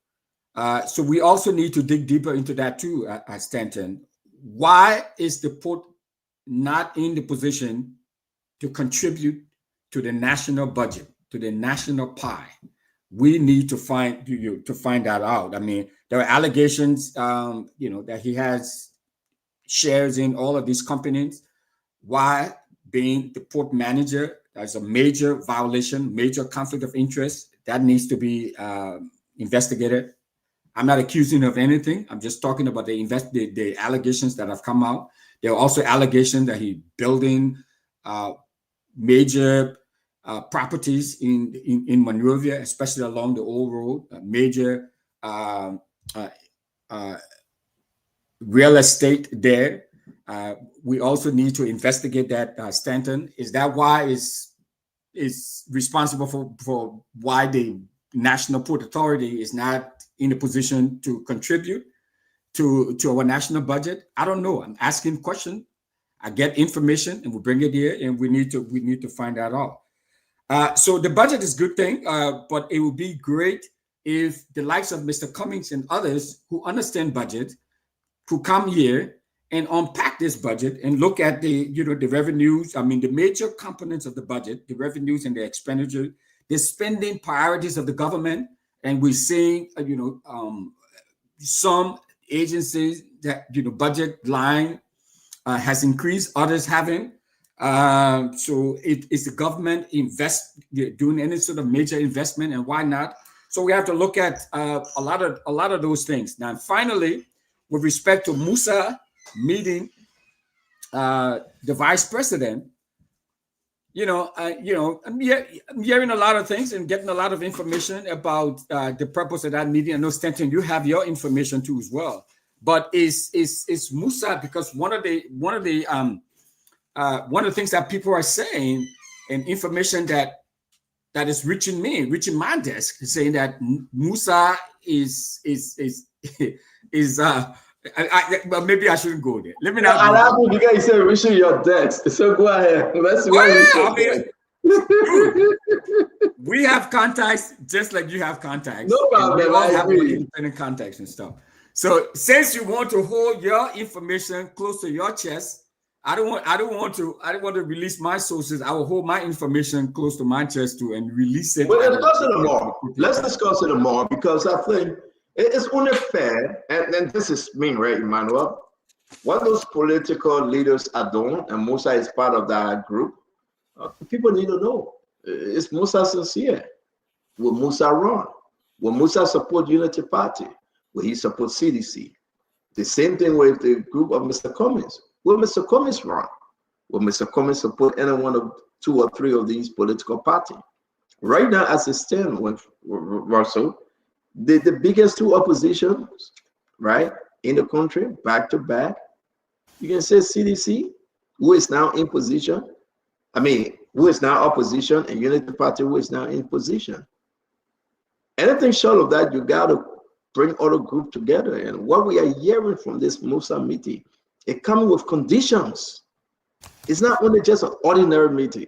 So we also need to dig deeper into that too, Stanton. Why is the port not in the position to contribute to the national budget, to the national pie? We need to find that out. I mean, there are allegations, that he has shares in all of these companies. Why, being the port manager, there's a major violation, major conflict of interest that needs to be investigated. I'm not accusing him of anything. I'm just talking about the allegations that have come out. There are also allegations that he's building major properties in Monrovia, especially along the old road, major real estate there. We also need to investigate that, Stanton. Is that why is responsible for why the National Port Authority is not in a position to contribute to our national budget? I don't know. I'm asking questions. I get information and we bring it here, and we need to find that out. So the budget is a good thing, but it would be great if the likes of Mr. Cummings and others who understand budget who come here and unpack this budget and look at the revenues. I mean, the major components of the budget, the revenues and the expenditure, the spending priorities of the government. And we're seeing, some agencies that, budget line has increased, others haven't. So is the government doing any sort of major investment, and why not? So we have to look at a lot of those things. Now, finally, with respect to Musa meeting the vice president, I'm hearing a lot of things and getting a lot of information about the purpose of that meeting. I know, Stanton, you have your information too as well. But is Musa, because one of the things that people are saying and information that is reaching my desk, is saying that Musa is but maybe I shouldn't go there. Let me not. I love you because you said reaching your desk. So go ahead. Let's we have contacts just like you have contacts. No problem. We all have our independent contacts and stuff. So since you want to hold your information close to your chest, I don't want to release my sources. I will hold my information close to my chest too and release it. Well, let's discuss it more because I think it's only fair, and this is me, right, Emmanuel? What those political leaders are doing, and Musa is part of that group, people need to know. Is Musa sincere? Will Musa run? Will Musa support Unity Party? Will he support CDC? The same thing with the group of Mr. Cummings. Will Mr. Cummings run? Will Mr. Cummings support any one of 2 or 3 of these political parties? Right now, as it stands with Russell, the biggest 2 oppositions, right, in the country, back to back, you can say CDC, who is now in position. Who is now opposition, and Unity Party, who is now in position. Anything short of that, you got to bring other groups together. And what we are hearing from this Musa meeting, it comes with conditions. It's not only just an ordinary meeting,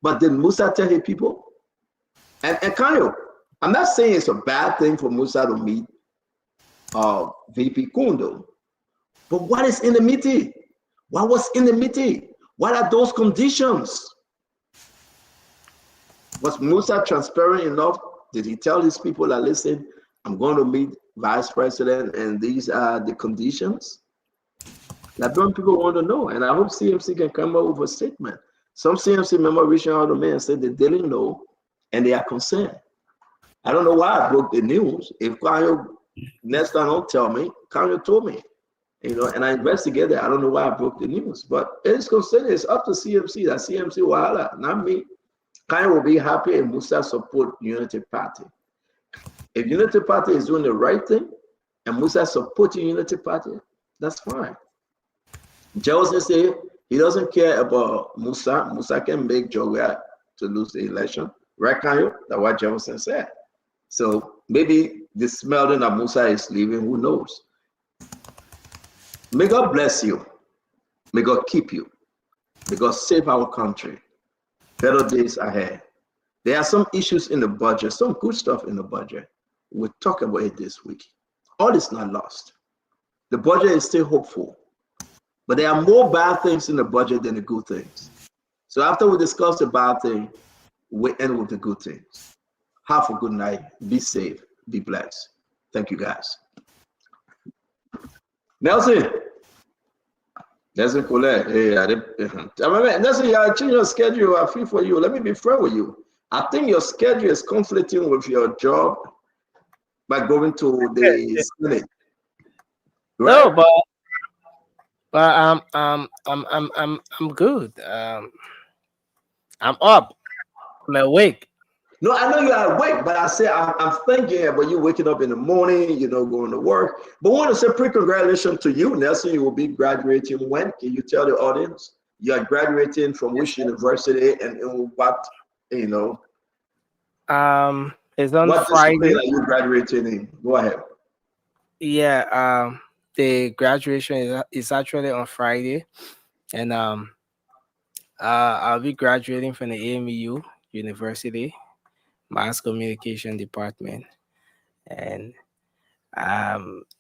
but did Musa tell his people? And Kanyo, I'm not saying it's a bad thing for Musa to meet VP Kundo, but what is in the meeting? What was in the meeting? What are those conditions? Was Musa transparent enough? Did he tell his people that, listen, I'm going to meet vice president and these are the conditions? That's what people want to know. And I hope CMC can come up with a statement. Some CMC member reaching out to me and said they didn't know and they are concerned. I don't know why I broke the news. If Kanyo next time don't tell me, Kanyo told me. And I investigated. I don't know why I broke the news, but it's concerned. It's up to CMC. That CMC wahala, not me. Kanyo will be happy and Musa support Unity Party. If Unity Party is doing the right thing and Musa supporting Unity Party, that's fine. Joseph said he doesn't care about Musa. Musa can make Joga to lose the election. Right, Kanyo? That's what Jefferson said. So maybe the smelling that Musa is leaving, who knows? May God bless you. May God keep you. May God save our country. Better days ahead. There are some issues in the budget, some good stuff in the budget. We'll talk about it this week. All is not lost. The budget is still hopeful. But there are more bad things in the budget than the good things. So after we discuss the bad thing, we end with the good things. Have a good night. Be safe. Be blessed. Thank you, guys. Nelson Colette. Hey, Nelson, you are changing your schedule. I feel for you. Let me be frank with you. I think your schedule is conflicting with your job by going to the Senate. Right? No, but I'm good. I'm up. I'm awake. No, I know you're awake, but I say I'm thinking about you waking up in the morning, going to work. But I want to say pre-congratulations to you, Nelson. You will be graduating when? Can you tell the audience? You are graduating from which university and in what, It's on what Friday. What are you graduating in? Go ahead. Yeah, the graduation is actually on Friday. And I'll be graduating from the AMU University, Mass Communication Department. And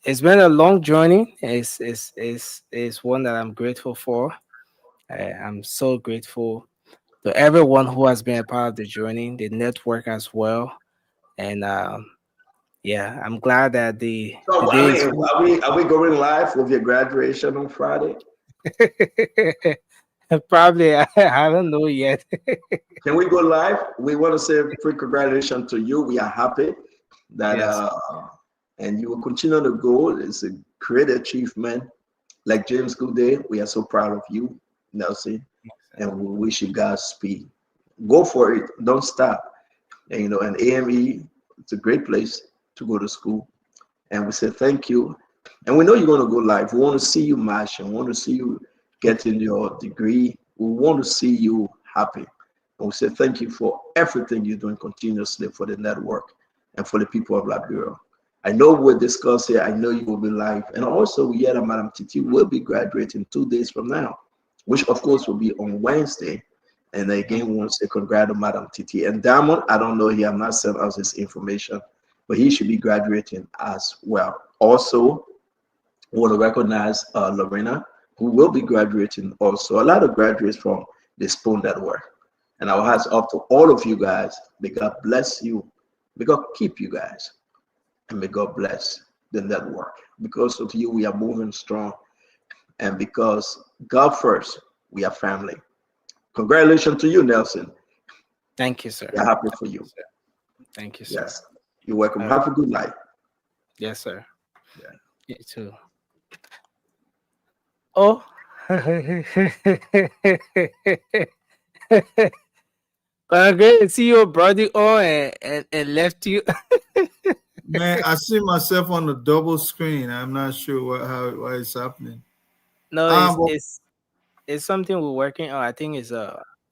it's been a long journey. It's one that I'm grateful for. I'm so grateful to everyone who has been a part of the journey, the network as well. And yeah, I'm glad that So are we going live with your graduation on Friday? Probably. I don't know yet. Can we go live? We want to say pre-congratulations to you. We are happy that and you will continue to go. It's a great achievement. Like James Goodday, we are so proud of you, Nelson, and we wish you Godspeed. Go for it. Don't stop. And AME, it's a great place to go to school. And we say thank you. And we know you're going to go live. We want to see you marching. We want to see you getting your degree. We want to see you happy. And we say thank you for everything you're doing continuously for the network and for the people of Liberia. I know we'll discuss it. I know you will be live. And also, we hear that Madam Titi will be graduating 2 days from now, which of course will be on Wednesday. And again, we want to say congrats to Madam Titi. And Diamond, I don't know, he have not sent us this information, but he should be graduating as well. Also, we want to recognize Lorena, who will be graduating also. A lot of graduates from the Spoon Network. And our hats off to all of you guys. May God bless you. May God keep you guys. And may God bless the network. Because of you, we are moving strong. And because God first, we are family. Congratulations to you, Nelson. Thank you, sir. We're happy for you. Thank you, sir. Yes. You're welcome. Have a good night. Yes, sir. Yeah. You too. Oh. Great to see your brother on and left you. Man, I see myself on the double screen. I'm not sure why it's happening. No, But- it's something we're working on. I think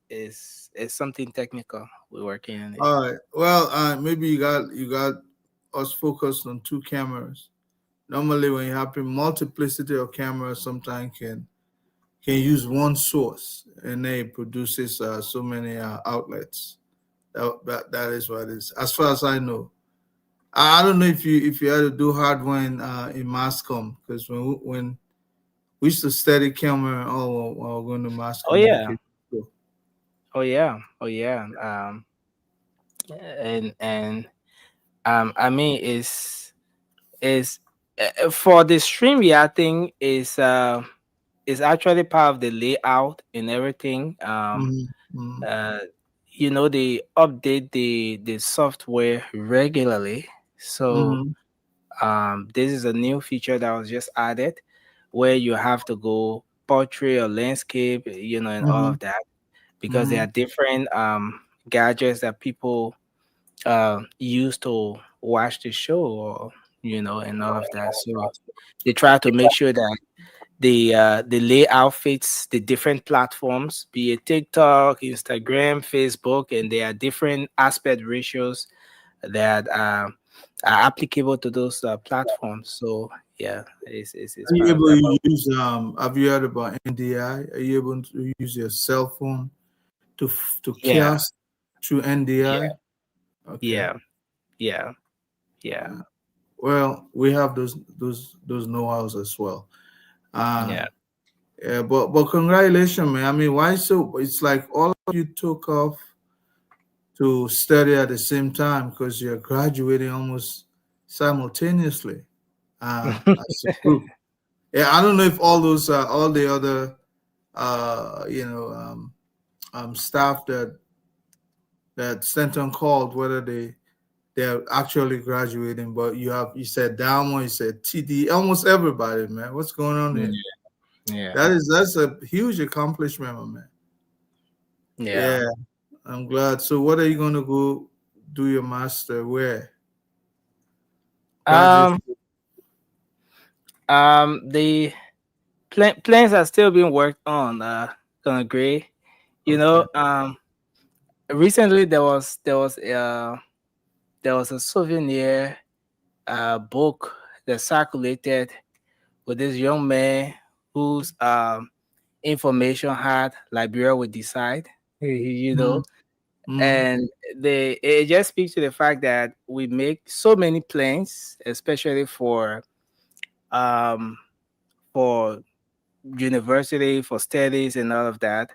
it's something technical we're working on. all right. Well, maybe you got us focused on 2 cameras. Normally, when you have a multiplicity of cameras, sometimes can use one source, and then it produces so many outlets. That is what it is, as far as I know. I don't know if you had to do hardware in Mascom, because when we used to study camera while going to Mascom. Oh yeah. Oh yeah. Oh yeah. And I mean is for the stream, yeah, I think is actually part of the layout and everything. You know, they update the software regularly. So this is a new feature that was just added, where you have to go portrait or landscape, and all of that, because there are different gadgets that people use to watch the show, or and all of that. So they try to make sure that the layout fits the different platforms, be it TikTok, Instagram, Facebook, and there are different aspect ratios that are applicable to those platforms. So yeah, it's Are you part of able that. to use have you heard about NDI? Are you able to use your cell phone to Yeah. cast through NDI? Okay. Yeah. Well, we have those know-hows as well. Yeah. Yeah, but congratulations, man. I mean, why so? It's like all of you took off to study at the same time because you're graduating almost simultaneously as a group. Yeah, I don't know if all those all the other staff that Stanton called, whether they're actually graduating, but you said Dalmo, you said TD, almost everybody, man. What's going on there? Yeah. That's a huge accomplishment, my man. Yeah, I'm glad. So what are you gonna go do your master where? The plans are still being worked on. Gonna agree. Recently there was a souvenir book that circulated with this young man whose information had Liberia would decide, and it just speaks to the fact that we make so many plans, especially for university, for studies and all of that.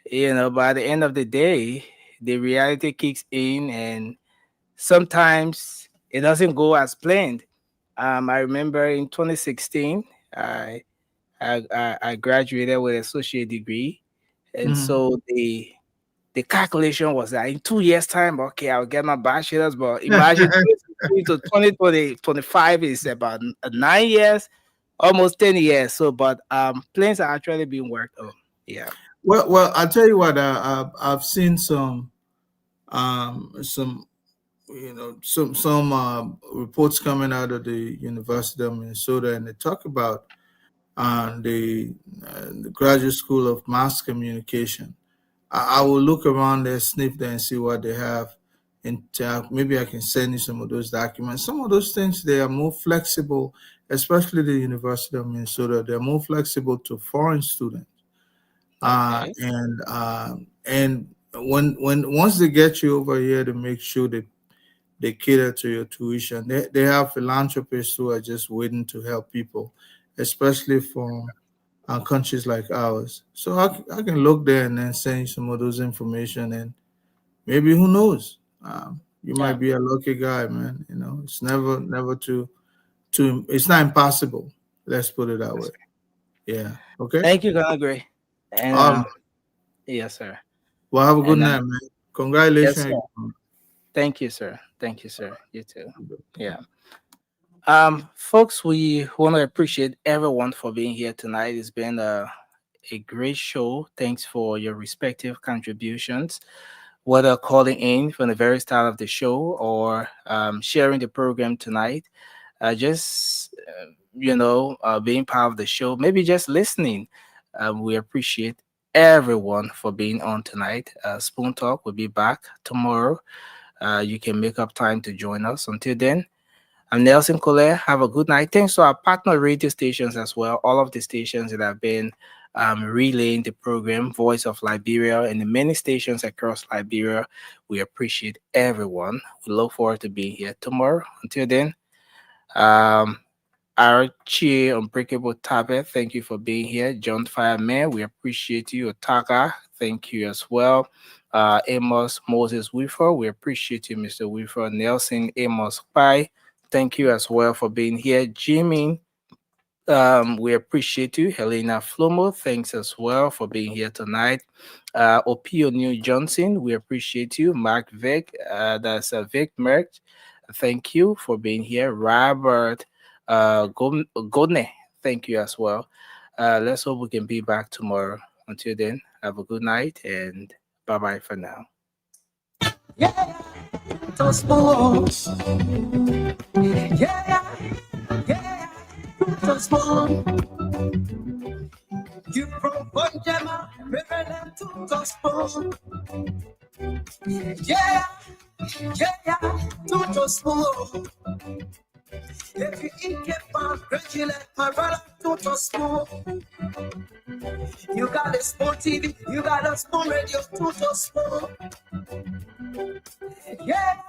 By the end of the day, the reality kicks in, and sometimes it doesn't go as planned. I remember in 2016, I graduated with an associate degree, and so the calculation was that in 2 years' time, okay, I'll get my bachelor's. But imagine 2020 to 2025 is about 9 years. almost 10 years. So, but plans are actually being worked on. Yeah. Well, I'll tell you what. I've seen some reports coming out of the University of Minnesota, and they talk about the Graduate School of Mass Communication. I will look around there, sniff there, and see what they have. And maybe I can send you some of those documents. Some of those things, they are more flexible, especially the University of Minnesota. They're more flexible to foreign students. Okay. And when once they get you over here to make sure that they cater to your tuition, they have philanthropists who are just waiting to help people, especially from countries like ours. So I can look there and then send you some of those information, and maybe who knows, you might be a lucky guy, man. It's never too it's not impossible. Let's put it that way. Yeah. Okay. Thank you, Conagray. And Um. yes, sir. Well, have a good And night, man. yes, Congratulations. sir. Thank you, sir. Thank you, sir. You too. Yeah. Folks, we want to appreciate everyone for being here tonight. It's been a great show. Thanks for your respective contributions, whether calling in from the very start of the show or sharing the program tonight. Just being part of the show, maybe just listening. We appreciate everyone for being on tonight. Spoon Talk will be back tomorrow. You can make up time to join us. Until then, I'm Nelson Colette. Have a good night. Thanks to our partner radio stations as well. All of the stations that have been relaying the program, Voice of Liberia, and the many stations across Liberia. We appreciate everyone. We look forward to being here tomorrow. Until then, Archie Unbreakable Tabet, thank you for being here. John Fireman, we appreciate you. Otaka, thank you as well. Amos Moses Weaver, we appreciate you, Mr. Weaver. Nelson Amos Pai, thank you as well for being here. Jimmy, we appreciate you. Helena Flomo, thanks as well for being here tonight. Opio New Johnson, we appreciate you. Mark Vic, that's Vic Merck, thank you for being here. Robert Godne, thank you as well. Let's hope we can be back tomorrow. Until then, have a good night and bye bye for now. Yeah, just more. Yeah, just more. You from Jama, Reverend to just more. Yeah, to just more. If you eat your pan, graduate, my brother, to just more. You got a small TV, you got a small radio, to just more. Yeah.